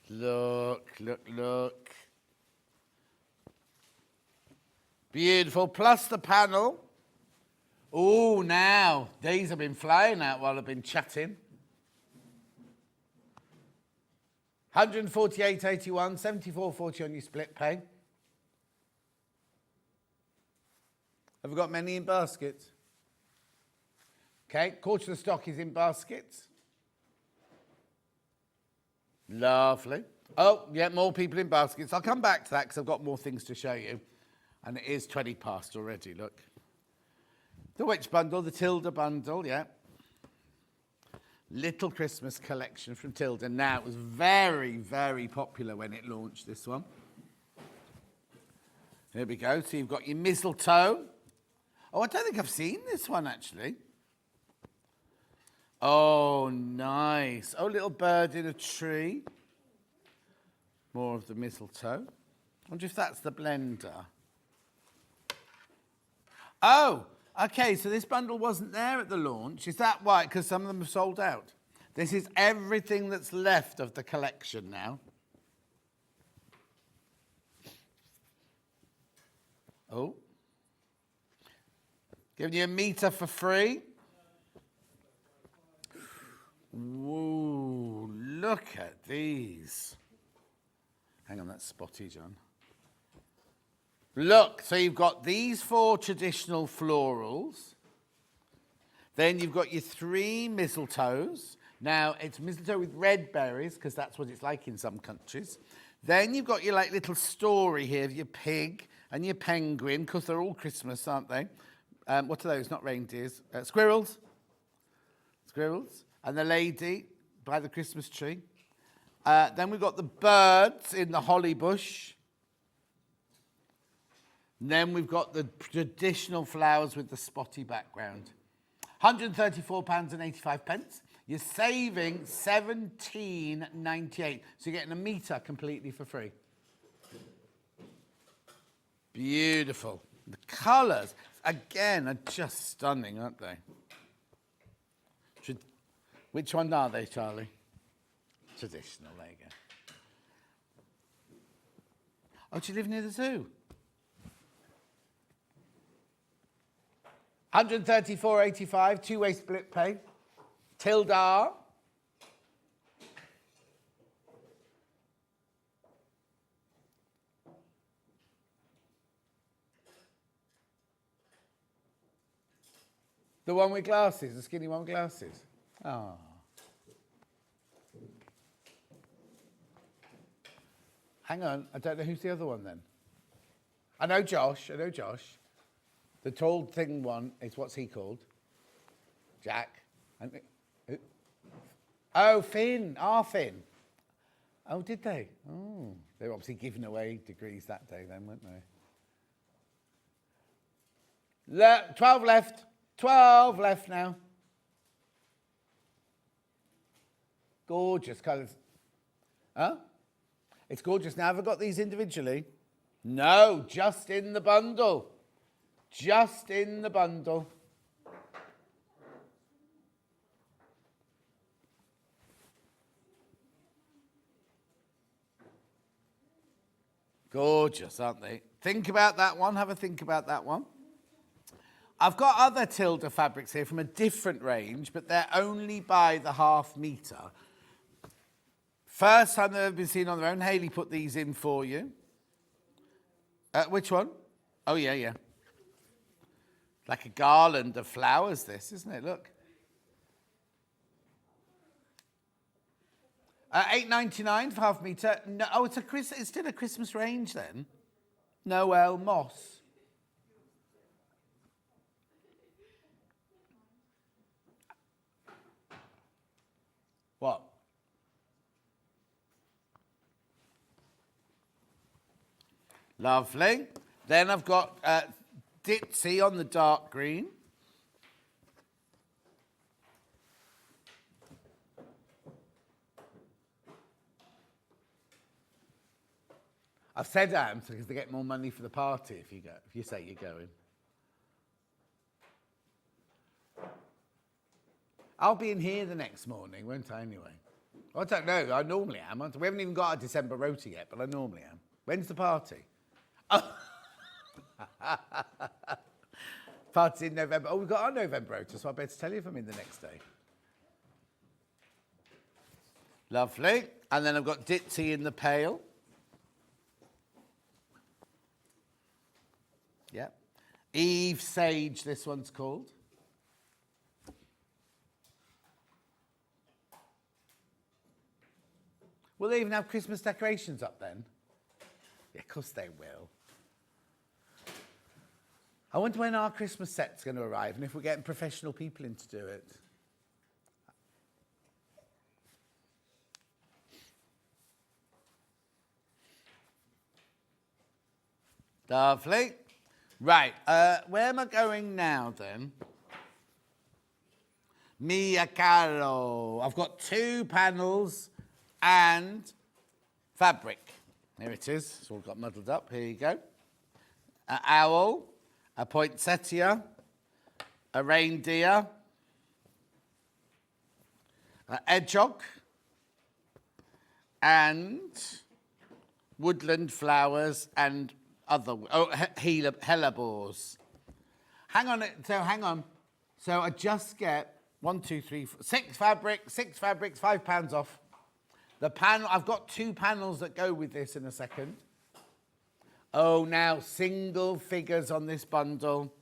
Look, look, look. Beautiful, plus the panel. Oh, now, these have been flying out while I've been chatting. 148.81, 74.40 on your split pay. Have we got many in baskets? Okay, quarter of the stock is in baskets. Lovely. Oh, yeah, more people in baskets. I'll come back to that because I've got more things to show you. And it is 20 past already, look. The which bundle? The Tilda bundle, yeah. little Christmas collection from Tilda. Now, it was very, very popular when it launched, this one. Here we go. So you've got your mistletoe. Oh, I don't think I've seen this one, actually. Oh, nice. Oh, little bird in a tree. More of the mistletoe. I wonder if that's the blender. Oh, okay, so this bundle wasn't there at the launch. Is that why? Because some of them have sold out. This is everything that's left of the collection now. Oh. Giving you a meter for free. Whoa, look at these. Hang on, that's spotty, John. Look, so you've got these 4 traditional florals. Then you've got your 3 mistletoes. Now, it's mistletoe with red berries, because that's what it's like in some countries. Then you've got your like little story here of your pig and your penguin, because they're all Christmas, aren't they? What are those? Not reindeers. Squirrels. Squirrels. And the lady by the Christmas tree. Then we've got the birds in the holly bush. And then we've got the traditional flowers with the spotty background. £134.85. You're saving £17.98. So you're getting a meter completely for free. Beautiful. The colours, again, are just stunning, aren't they? Which one are they, Charlie? Traditional, there you go. Oh, do you live near the zoo? £134.85, two-way split pay. Tilda. The one with glasses, the skinny one with glasses. Oh. Hang on, I don't know who's the other one then. I know Josh. The tall thin one is, what's he called? Jack. Oh, Finn. Finn. Oh, did they? Oh, they were obviously giving away degrees that day then, weren't they? 12 left. 12 left now. Gorgeous colours. Huh? It's gorgeous. Now, have I got these individually? No, just in the bundle. Just in the bundle. Gorgeous, aren't they? Think about that one. Have a think about that one. I've got other Tilda fabrics here from a different range, but they're only by the half metre. First time they've been seen on their own. Hayley put these in for you. Which one? Oh, yeah. Like a garland of flowers, this, isn't it? Look. $8.99 for half metre. No, oh, it's still a Christmas range then. Noel Moss. What? Lovely. Then I've got Ditzy on the dark green. I've said because they get more money for the party if you say you're going. I'll be in here the next morning, won't I, anyway? I don't know. I normally am. We haven't even got our December rota yet, but I normally am. When's the party? Oh. Party's in November. Oh, we've got our November rota, so I better tell you if I'm in the next day. Lovely. And then I've got Ditzy in the pale. Yep. Eve Sage, this one's called. Will they even have Christmas decorations up then? Yeah, of course they will. I wonder when our Christmas set's going to arrive and if we're getting professional people in to do it. Lovely. Right, where am I going now then? Mia caro. I've got 2 panels and fabric. Here it is. It's all got muddled up. Here you go. An owl, a poinsettia, a reindeer, an hedgehog, and woodland flowers and other hellebores. Hang on. So I just get 1, 2, 3, 4, 6 fabrics, £5 off. The panel, I've got 2 panels that go with this in a second. Oh, now single figures on this bundle.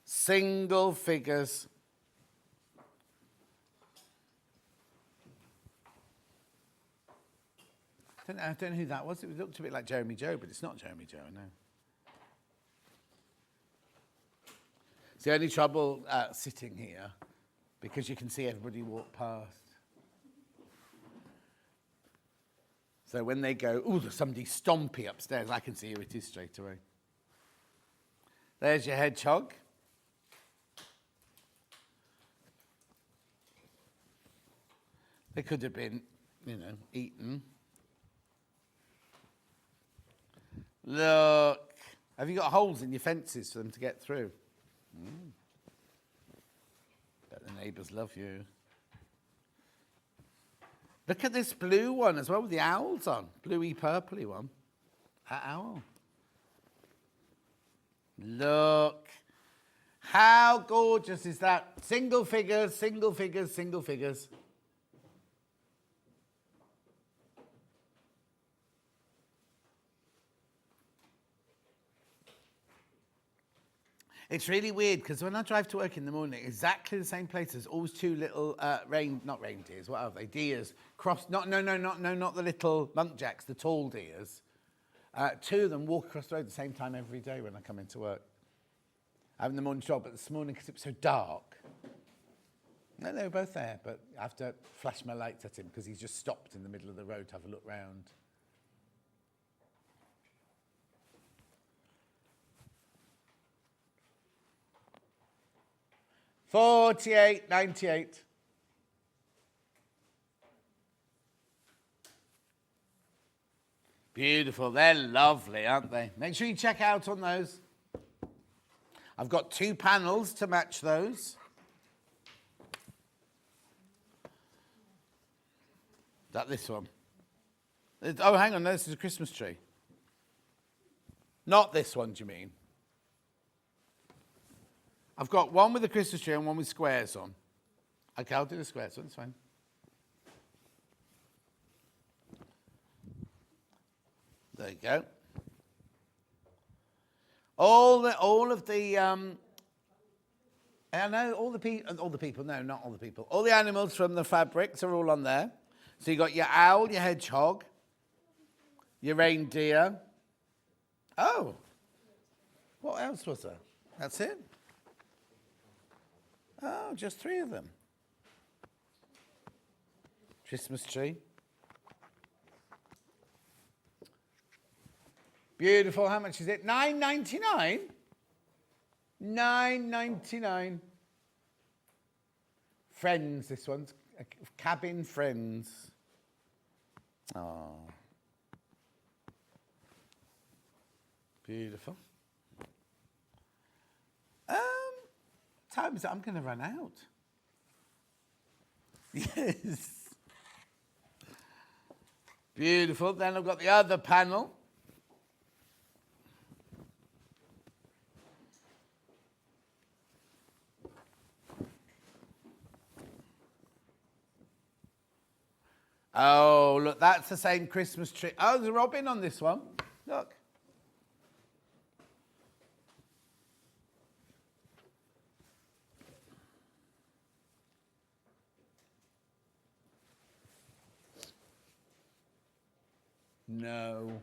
Single figures. I don't know who that was. It looked a bit like Jeremy Joe, but it's not Jeremy Joe, I know. It's the only trouble sitting here, because you can see everybody walk past. So when they go, ooh, there's somebody stompy upstairs, I can see who it is straight away. There's your hedgehog. They could have been, eaten. Look. Have you got holes in your fences for them to get through? Bet the neighbours love you. Look at this blue one as well with the owls on. Bluey, purpley one. That owl. Look. How gorgeous is that? Single figures, single figures, single figures. It's really weird because when I drive to work in the morning, exactly the same place, there's always 2 little not reindeers, what are they? Deers. Not the little muntjacks, the tall deers. 2 of them walk across the road at the same time every day when I come into work. I'm having the morning job, but this morning, because it was so dark, no, they were both there, but I have to flash my lights at him because he's just stopped in the middle of the road to have a look round. $48.98. Beautiful. They're lovely, aren't they? Make sure you check out on those. I've got 2 panels to match those. Is that this one? Oh, hang on. No, this is a Christmas tree. Not this one, do you mean? I've got one with a Christmas tree and one with squares on. Okay, I'll do the squares one, it's fine. There you go. All the animals from the fabrics are all on there. So you got your owl, your hedgehog, your reindeer. Oh, what else was there? That's it? Oh, just 3 of them. Christmas tree. Beautiful. How much is it? $9.99? $9.99. Friends, this one's. Cabin Friends. Oh. Beautiful. Time is it? I'm going to run out. Yes. Beautiful. Then I've got the other panel. Oh, look, that's the same Christmas tree. Oh, there's a robin on this one. Look. No.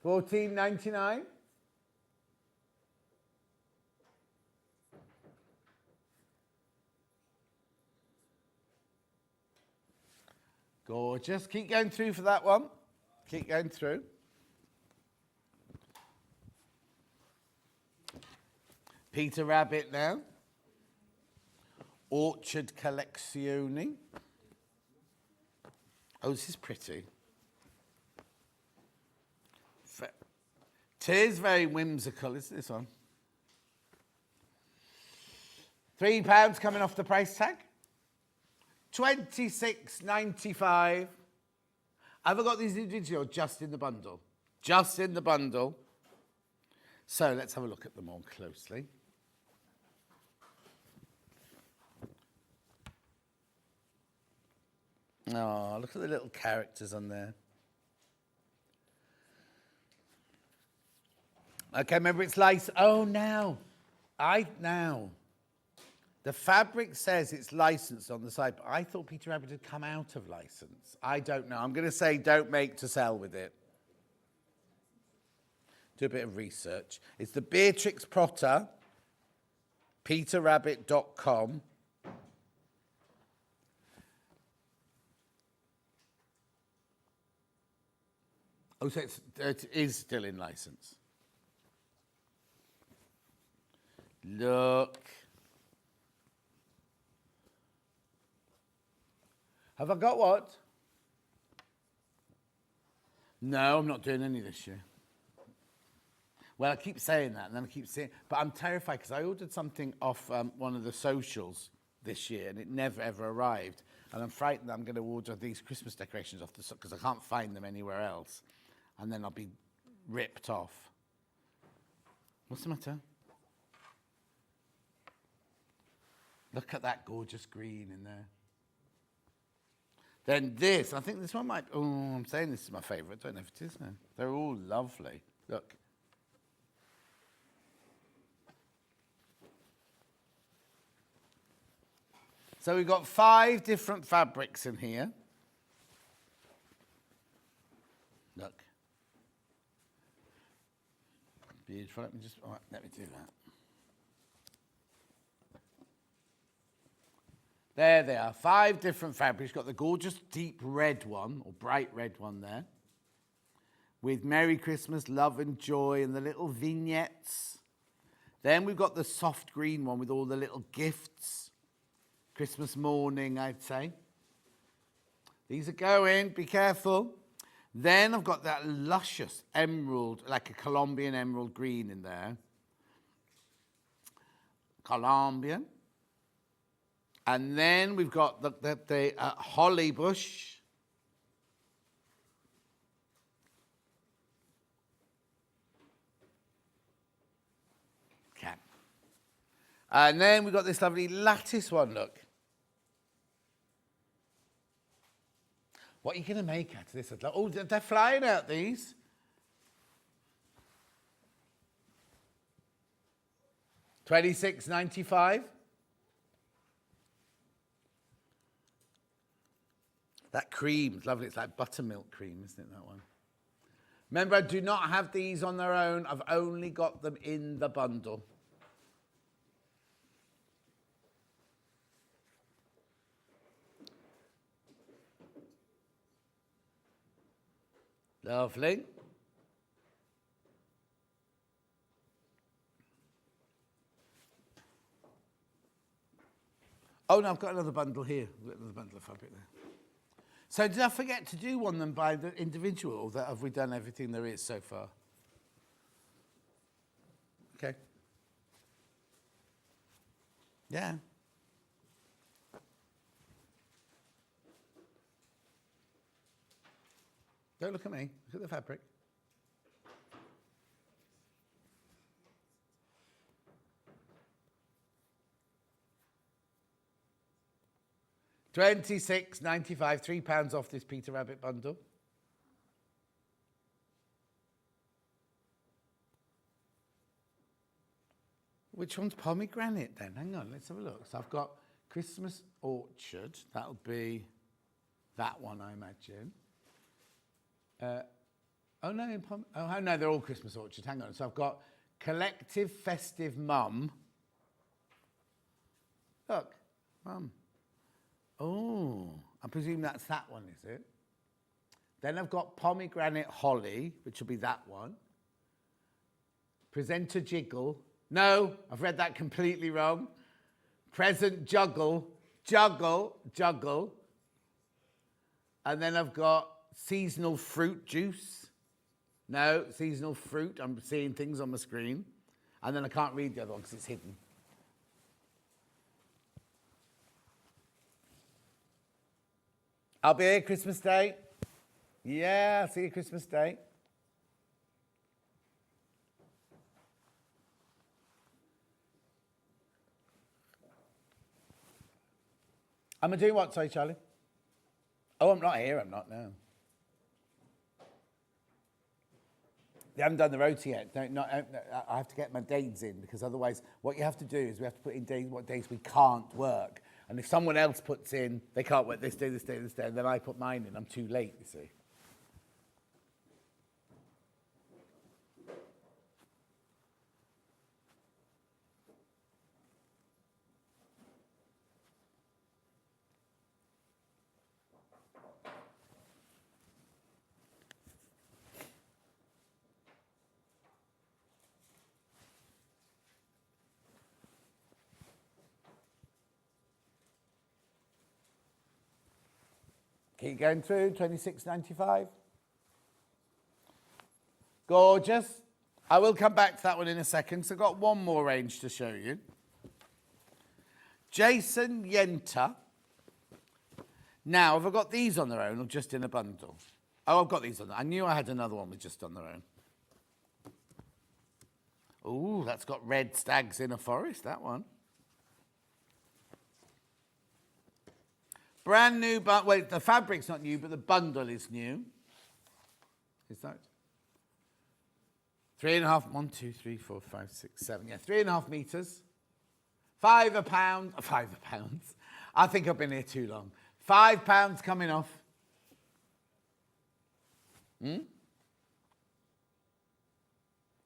$14.99. Gorgeous. Keep going through for that one. Keep going through. Peter Rabbit now. Orchard Collezione. Oh, this is pretty. Tis very whimsical, isn't this one? £3 coming off the price tag. $26.95. Have I got these individual just in the bundle? Just in the bundle. So let's have a look at them more closely. Oh, look at the little characters on there. Okay, remember it's licensed. Oh, now. The fabric says it's licensed on the side, but I thought Peter Rabbit had come out of license. I don't know. I'm going to say don't make to sell with it. Do a bit of research. It's the Beatrix Potter, peterrabbit.com. Oh, so it is still in license. Look. Have I got what? No, I'm not doing any this year. Well, I keep saying that, and then I keep saying, but I'm terrified because I ordered something off one of the socials this year, and it never ever arrived. And I'm frightened that I'm going to order these Christmas decorations off the because I can't find them anywhere else, and then I'll be ripped off. What's the matter? Look at that gorgeous green in there. Then this, I think this one might, oh, I'm saying this is my favourite. I don't know if it is now. They're all lovely. Look. So we've got 5 different fabrics in here. Look. Beautiful. Let me do that. There they are, 5 different fabrics. Got the gorgeous deep red one, or bright red one there, with Merry Christmas, Love and Joy, and the little vignettes. Then we've got the soft green one with all the little gifts. Christmas morning, I'd say. These are going, be careful. Then I've got that luscious emerald, like a Colombian emerald green in there. Colombian. And then we've got the holly bush. Cap. And then we've got this lovely lattice one, look. What are you going to make out of this? Oh, they're flying out, these. $26.95. That cream is lovely. It's like buttermilk cream, isn't it, that one? Remember, I do not have these on their own. I've only got them in the bundle. Lovely. Oh, no, I've got another bundle here. I've got another bundle of fabric there. So did I forget to do one then by the individual, or have we done everything there is so far? Okay. Yeah. Don't look at me. Look at the fabric. $26.95, £3 off this Peter Rabbit bundle. Which one's pomegranate then? Hang on, let's have a look. So I've got Christmas Orchard. That'll be that one, I imagine. Oh no, they're all Christmas Orchard. Hang on. So I've got Collective Festive Mum. Look, Mum. Oh, I presume that's that one, is it? Then I've got pomegranate holly, which will be that one. Presenter jiggle. No, I've read that completely wrong. Present juggle, juggle, juggle. And then I've got seasonal fruit juice. No, seasonal fruit. I'm seeing things on my screen. And then I can't read the other one because it's hidden. I'll be here Christmas Day. Yeah, I'll see you Christmas Day. Am I doing what? Sorry, Charlie. Oh, I'm not here. I'm not now. They haven't done the rota yet. I have to get my days in because otherwise what you have to do is we have to put in days, what days we can't work. And if someone else puts in, they can't work this day, this day, this day, and then I put mine in, I'm too late, you see. Keep going through, $26.95. Gorgeous. I will come back to that one in a second, so I've got one more range to show you. Jason Yenta. Now, have I got these on their own or just in a bundle? Oh, I've got these on. I knew I had another one with just on their own. Ooh, that's got red stags in a forest, that one. Brand new, but wait, the fabric's not new, but the bundle is new. Is that? 3.5, 1, 2, 3, 4, 5, 6, 7. Yeah, 3.5 meters. £5 a pound. £5 a pound. I think I've been here too long. £5 coming off.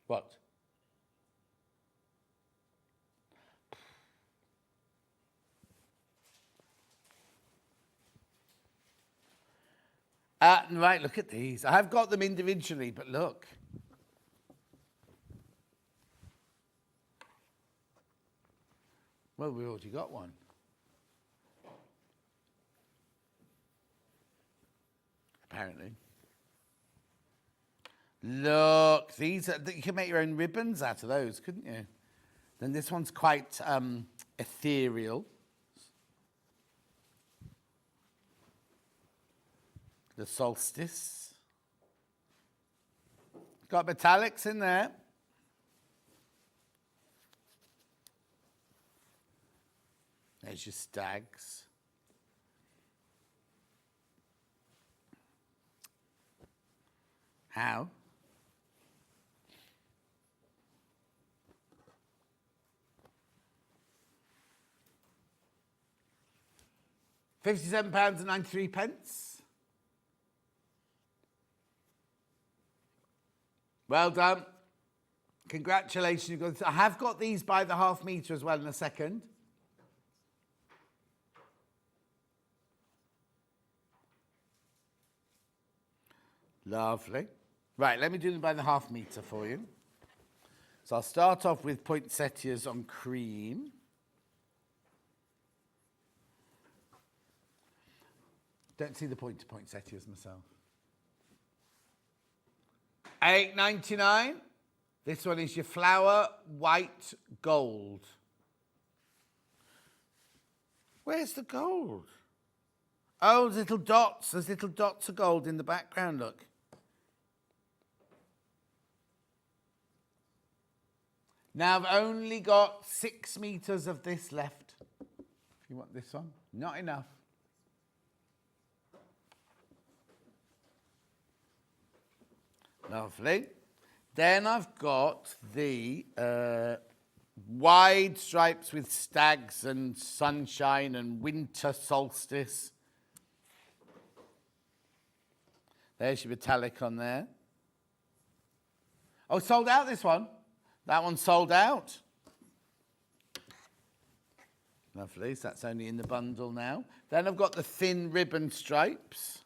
What? Right, look at these. I have got them individually, but look. Well, we already got one. Apparently. Look, these are, you can make your own ribbons out of those, couldn't you? Then this one's quite ethereal. The solstice. Got metallics in there. There's your stags. How? £57.93. Well done. Congratulations. I have got these by the half metre as well in a second. Lovely. Right, let me do them by the half metre for you. So I'll start off with poinsettias on cream. Don't see the poinsettias myself. $8.99. This one is your flower white gold. Where's the gold? Oh, there's little dots. There's little dots of gold in the background, look. Now I've only got 6 meters of this left. If you want this one, not enough. Lovely. Then I've got the wide stripes with stags and sunshine and winter solstice. There's your metallic on there. Oh, sold out this one. That one sold out. Lovely, so that's only in the bundle now. Then I've got the thin ribbon stripes.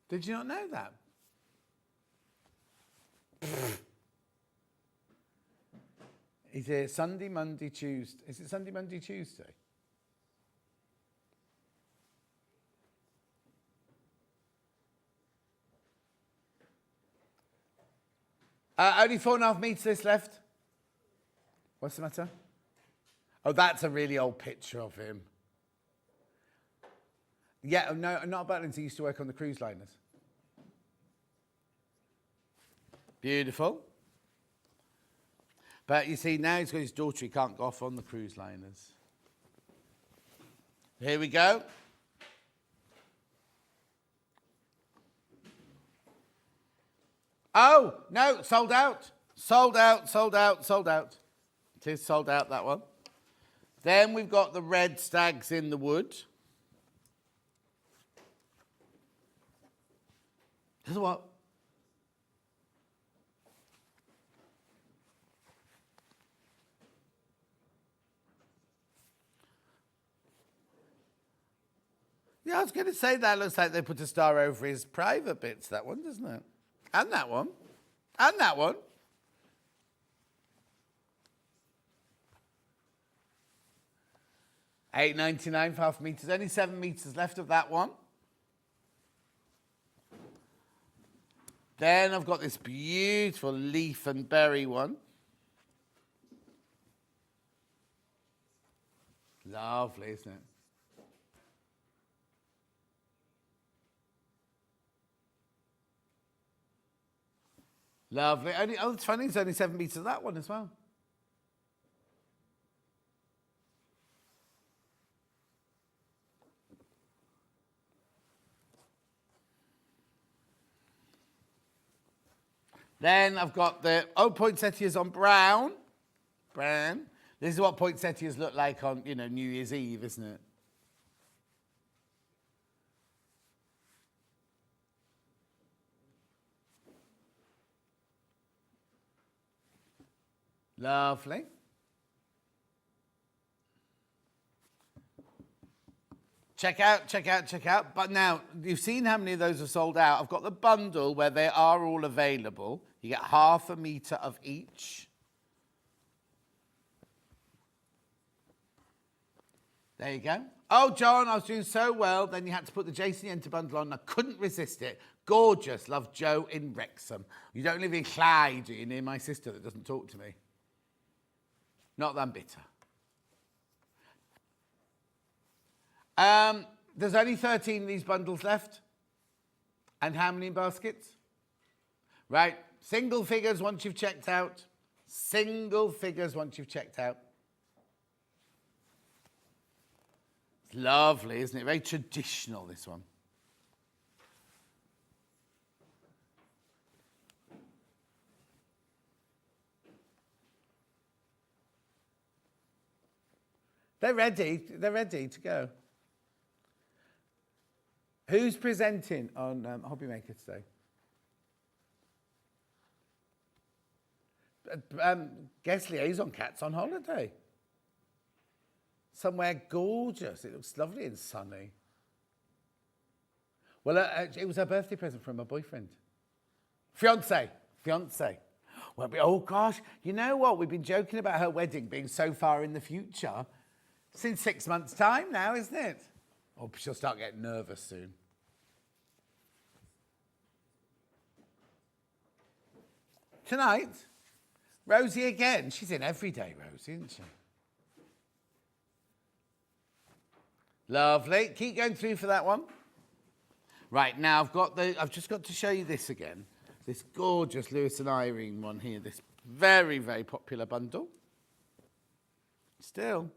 Did you not know that? Is it Sunday, Monday, Tuesday? Is it Sunday, Monday, Tuesday? Only 4.5 meters left. What's the matter? Oh, that's a really old picture of him. Yeah, no, not Butlins. He used to work on the cruise liners. Beautiful. But you see, now he's got his daughter. He can't go off on the cruise liners. Here we go. Oh, no, sold out. Sold out, sold out, sold out. It is sold out, that one. Then we've got the red stags in the wood. This is what? Yeah, I was going to say that looks like they put a star over his private bits, that one, doesn't it? And that one. And that one. $8.99 for half meters. Only 7 meters left of that one. Then I've got this beautiful leaf and berry one. Lovely, isn't it? Lovely. Oh, it's funny, it's only 7 meters of that one as well. Then I've got the poinsettias on brown. Brown. This is what poinsettias look like on, New Year's Eve, isn't it? Lovely. Check out, check out, check out. But now, you've seen how many of those are sold out. I've got the bundle where they are all available. You get half a meter of each. There you go. Oh, John, I was doing so well. Then you had to put the Jason Yenter bundle on. I couldn't resist it. Gorgeous. Love Joe in Wrexham. You don't live in Clyde, do you, near my sister that doesn't talk to me? Not that I'm bitter. There's only 13 of these bundles left. And how many baskets? Right, single figures once you've checked out. Single figures once you've checked out. It's lovely, isn't it? Very traditional, this one. They're ready to go. Who's presenting on Hobby Maker today? Guest liaison cat's on holiday. Somewhere gorgeous. It looks lovely and sunny. Well, it was her birthday present from her boyfriend. Fiance. Well, oh gosh, you know what? We've been joking about her wedding being so far in the future. It's in 6 months' time now, isn't it? Oh, she'll start getting nervous soon. Tonight, Rosie again. She's in every day, Rosie, isn't she? Lovely. Keep going through for that one. Right, now I've just got to show you this again. This gorgeous Lewis and Irene one here. This very, very popular bundle. Still.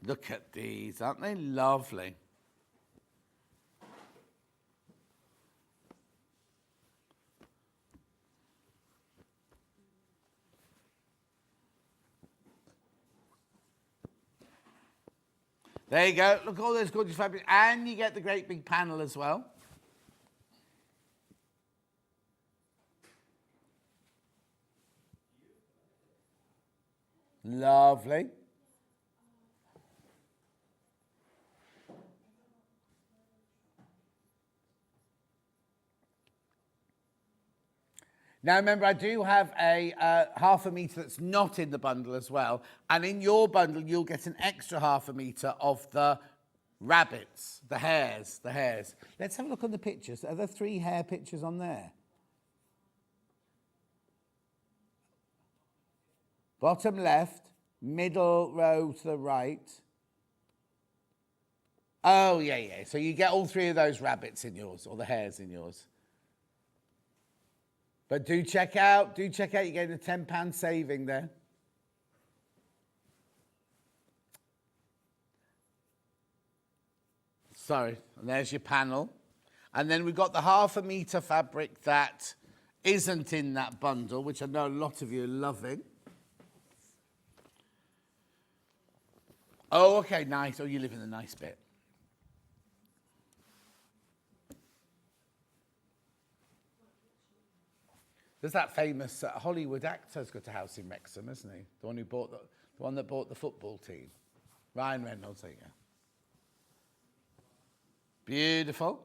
Look at these, aren't they lovely? There you go. Look at all those gorgeous fabrics. And you get the great big panel as well. Lovely. Now remember, I do have a half a metre that's not in the bundle as well. And in your bundle, you'll get an extra half a metre of the rabbits, the hares. Let's have a look on the pictures. Are there 3 hare pictures on there? Bottom left, middle row to the right. Oh, yeah. So you get all 3 of those rabbits in yours, or the hares in yours. But do check out, you're getting a £10 saving there. Sorry, and there's your panel. And then we've got the half a metre fabric that isn't in that bundle, which I know a lot of you are loving. Oh, okay, nice. Oh, you live in the nice bit. There's that famous Hollywood actor's got a house in Wrexham, isn't he? The one who bought the one that bought the football team. Ryan Reynolds, there you go. Beautiful.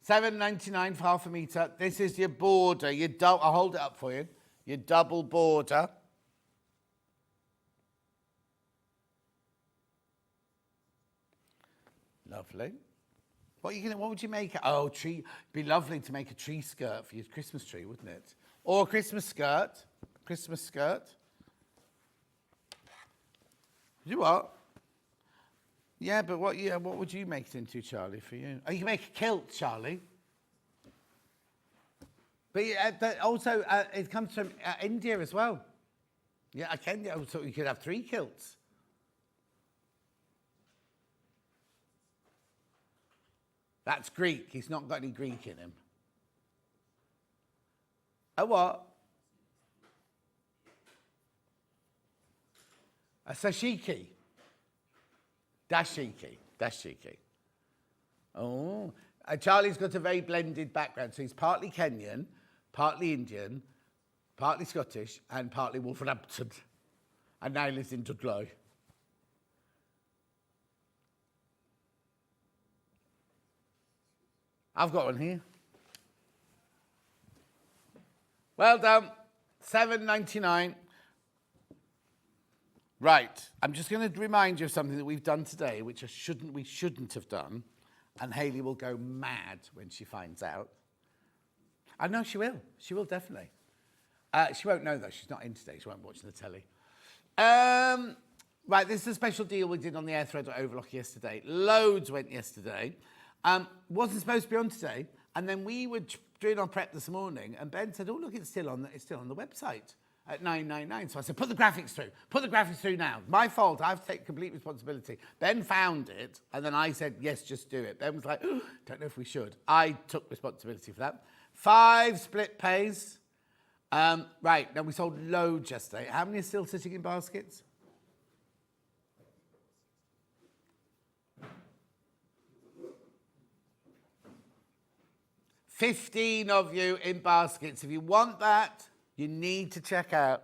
£7.99 for half a metre. This is your border. I'll hold it up for you. Your double border. Lovely. What would you make? Oh, tree. It'd be lovely to make a tree skirt for your Christmas tree, wouldn't it? Or a Christmas skirt. Christmas skirt. You what? Yeah, but what would you make it into, Charlie, for you? Oh, you can make a kilt, Charlie. But also, it comes from India as well. Yeah, I can. So you could have 3 kilts. That's Greek. He's not got any Greek in him. A what? A sashiki. Dashiki. Oh. Charlie's got a very blended background. So he's partly Kenyan, partly Indian, partly Scottish, and partly Wolverhampton. And now he lives in Dudley. I've got one here. Well done. £7.99. Right. I'm just going to remind you of something that we've done today, which we shouldn't have done. And Hayley will go mad when she finds out. I know she will. She will definitely. She won't know, though. She's not in today. She won't watch the telly. Right, this is a special deal we did on the Airthread Overlock yesterday. Loads went yesterday. Wasn't supposed to be on today. And then we were doing our prep this morning, and Ben said, oh, look, it's still on the website at $9.99. So I said, put the graphics through now. My fault. I have to take complete responsibility. Ben found it, and then I said, yes, just do it. Ben was like, oh, don't know if we should. I took responsibility for that. 5 split pays. Right, now we sold loads yesterday. How many are still sitting in baskets? $15 of you in baskets. If you want that, you need to check out.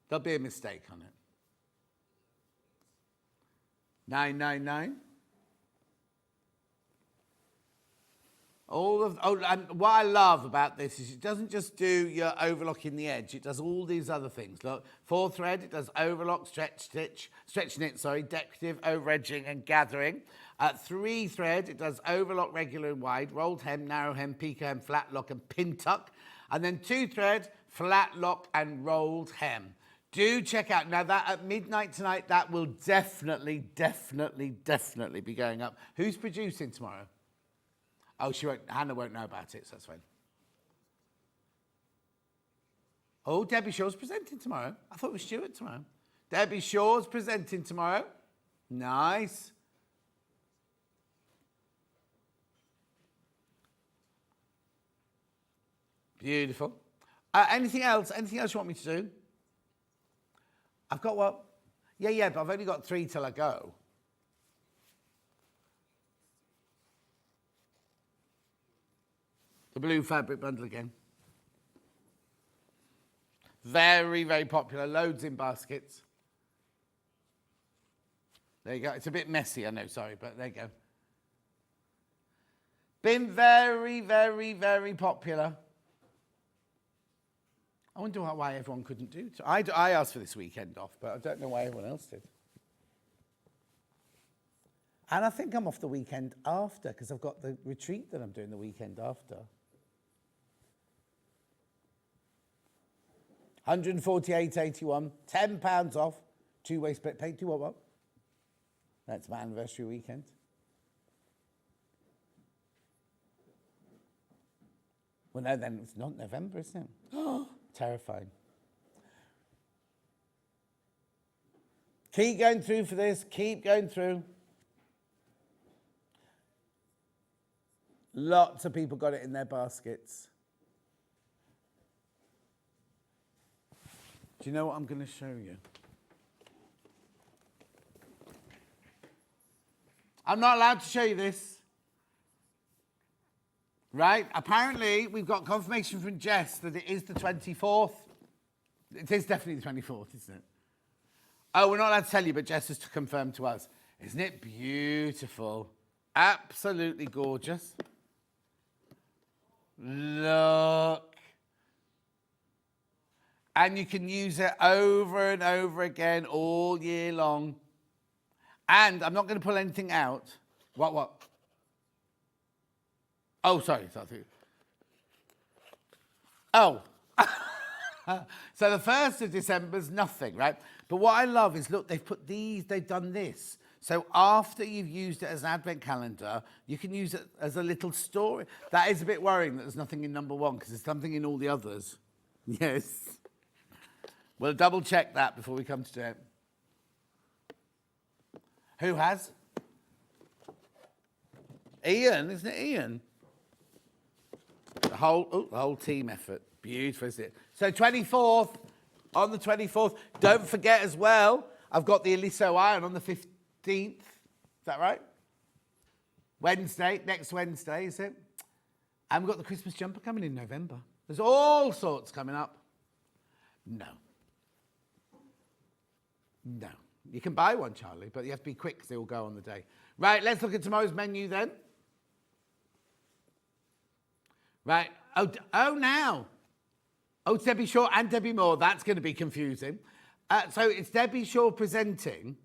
There'll be a mistake on it. $9.99. And what I love about this is it doesn't just do your overlock in the edge, it does all these other things. Look, 4 thread, it does overlock, stretch knit, decorative, over edging and gathering. 3 thread, it does overlock, regular and wide, rolled hem, narrow hem, pico hem, flat lock and pin tuck. And then 2 thread, flat lock and rolled hem. Do check out. Now that at midnight tonight, that will definitely be going up. Who's producing tomorrow? Oh, Hannah won't know about it, so that's fine. Oh, Debbie Shaw's presenting tomorrow. I thought it was Stuart tomorrow. Debbie Shaw's presenting tomorrow. Nice. Beautiful. Anything else? Anything else you want me to do? I've got what? Yeah, but I've only got 3 till I go. The blue fabric bundle again. Very, very popular. Loads in baskets. There you go. It's a bit messy, I know, sorry, but there you go. Been very, very, very popular. I wonder why everyone couldn't do it. I asked for this weekend off, but I don't know why everyone else did. And I think I'm off the weekend after, because I've got the retreat that I'm doing the weekend after. 148.81, £10 off, 2-way split pay. Do what? That's my anniversary weekend. Well, no, then it's not November, isn't it? Oh, terrifying. Keep going through for this. Keep going through. Lots of people got it in their baskets. Do you know what I'm going to show you? I'm not allowed to show you this. Right? Apparently, we've got confirmation from Jess that it is the 24th. It is definitely the 24th, isn't it? Oh, we're not allowed to tell you, but Jess has to confirm to us. Isn't it beautiful? Absolutely gorgeous. Look. And you can use it over and over again all year long. And I'm not going to pull anything out. What? Oh, sorry. Oh. So the 1st of December's nothing, right? But what I love is, look, they've done this. So after you've used it as an advent calendar, you can use it as a little story. That is a bit worrying that there's nothing in number 1, because there's something in all the others. Yes. We'll double check that before we come to do it. Who has? Ian, isn't it Ian? The whole team effort. Beautiful, isn't it? So 24th, on the 24th. Don't forget as well, I've got the Eliso Iron on the 15th. Is that right? Wednesday, next Wednesday, is it? And we've got the Christmas jumper coming in November. There's all sorts coming up. No. You can buy one, Charlie, but you have to be quick because they will go on the day. Right, let's look at tomorrow's menu then. Right. Oh, now. Oh, it's Debbie Shaw and Debbie Moore. That's going to be confusing. So it's Debbie Shaw presenting,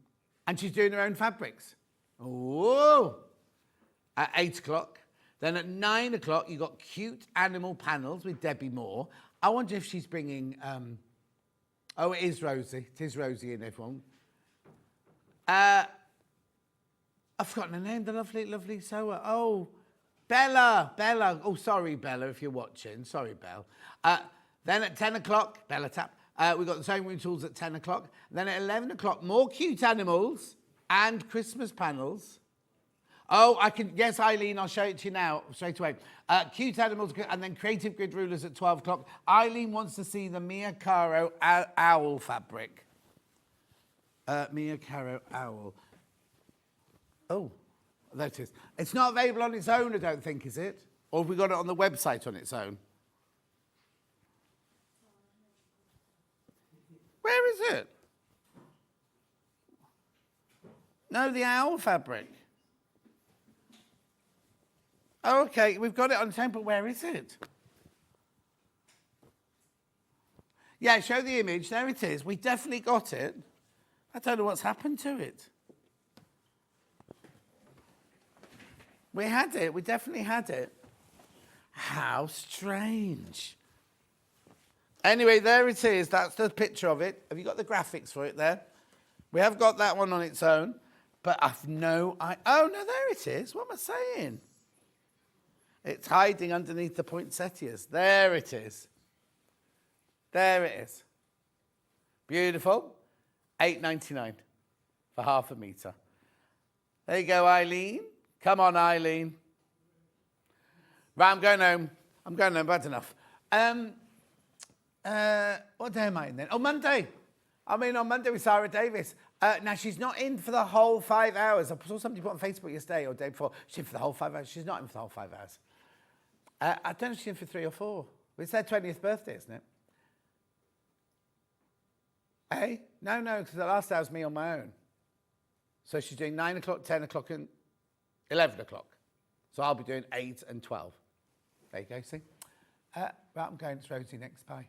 and she's doing her own fabrics. Oh. At 8 o'clock. Then at 9 o'clock, you've got cute animal panels with Debbie Moore. I wonder if she's bringing... Oh, it is Rosie. It is Rosie and everyone. I've forgotten her name, the lovely, lovely sewer. Oh, Bella. Oh, sorry, Bella, if you're watching. Sorry, Belle. Then at 10 o'clock, Bella Tap, we've got the sewing room tools at 10 o'clock. Then at 11 o'clock, more cute animals and Christmas panels. Oh, yes, Eileen, I'll show it to you now, straight away. Cute animals, and then creative grid rulers at 12 o'clock. Eileen wants to see the Mia Caro owl fabric. Mia Caro owl. Oh, there it is. It's not available on its own, I don't think, is it? Or have we got it on the website on its own? Where is it? No, the owl fabric. Oh, okay, we've got it on its own, but where is it? Yeah, show the image. There it is. We definitely got it. I don't know what's happened to it. We had it. We definitely had it. How strange. Anyway, there it is. That's the picture of it. Have you got the graphics for it there? We have got that one on its own, but I've no... Oh, no, there it is. What am I saying? It's hiding underneath the poinsettias. There it is. There it is. Beautiful. $8.99 for half a metre. There you go, Eileen. Come on, Eileen. Right, I'm going home. Bad enough. What day am I in then? Oh, Monday. I'm in on Monday with Sarah Davis. Now, she's not in for the whole 5 hours. I saw somebody put on Facebook yesterday or the day before. She's in for the whole 5 hours. She's not in for the whole 5 hours. I don't know if she's in for 3 or 4. It's their 20th birthday, isn't it? Hey? No, because the last hour was me on my own. So she's doing 9 o'clock, 10 o'clock, and 11 o'clock. So I'll be doing 8 and 12. There you go, see? Right, I'm going. It's Rosie next. Bye.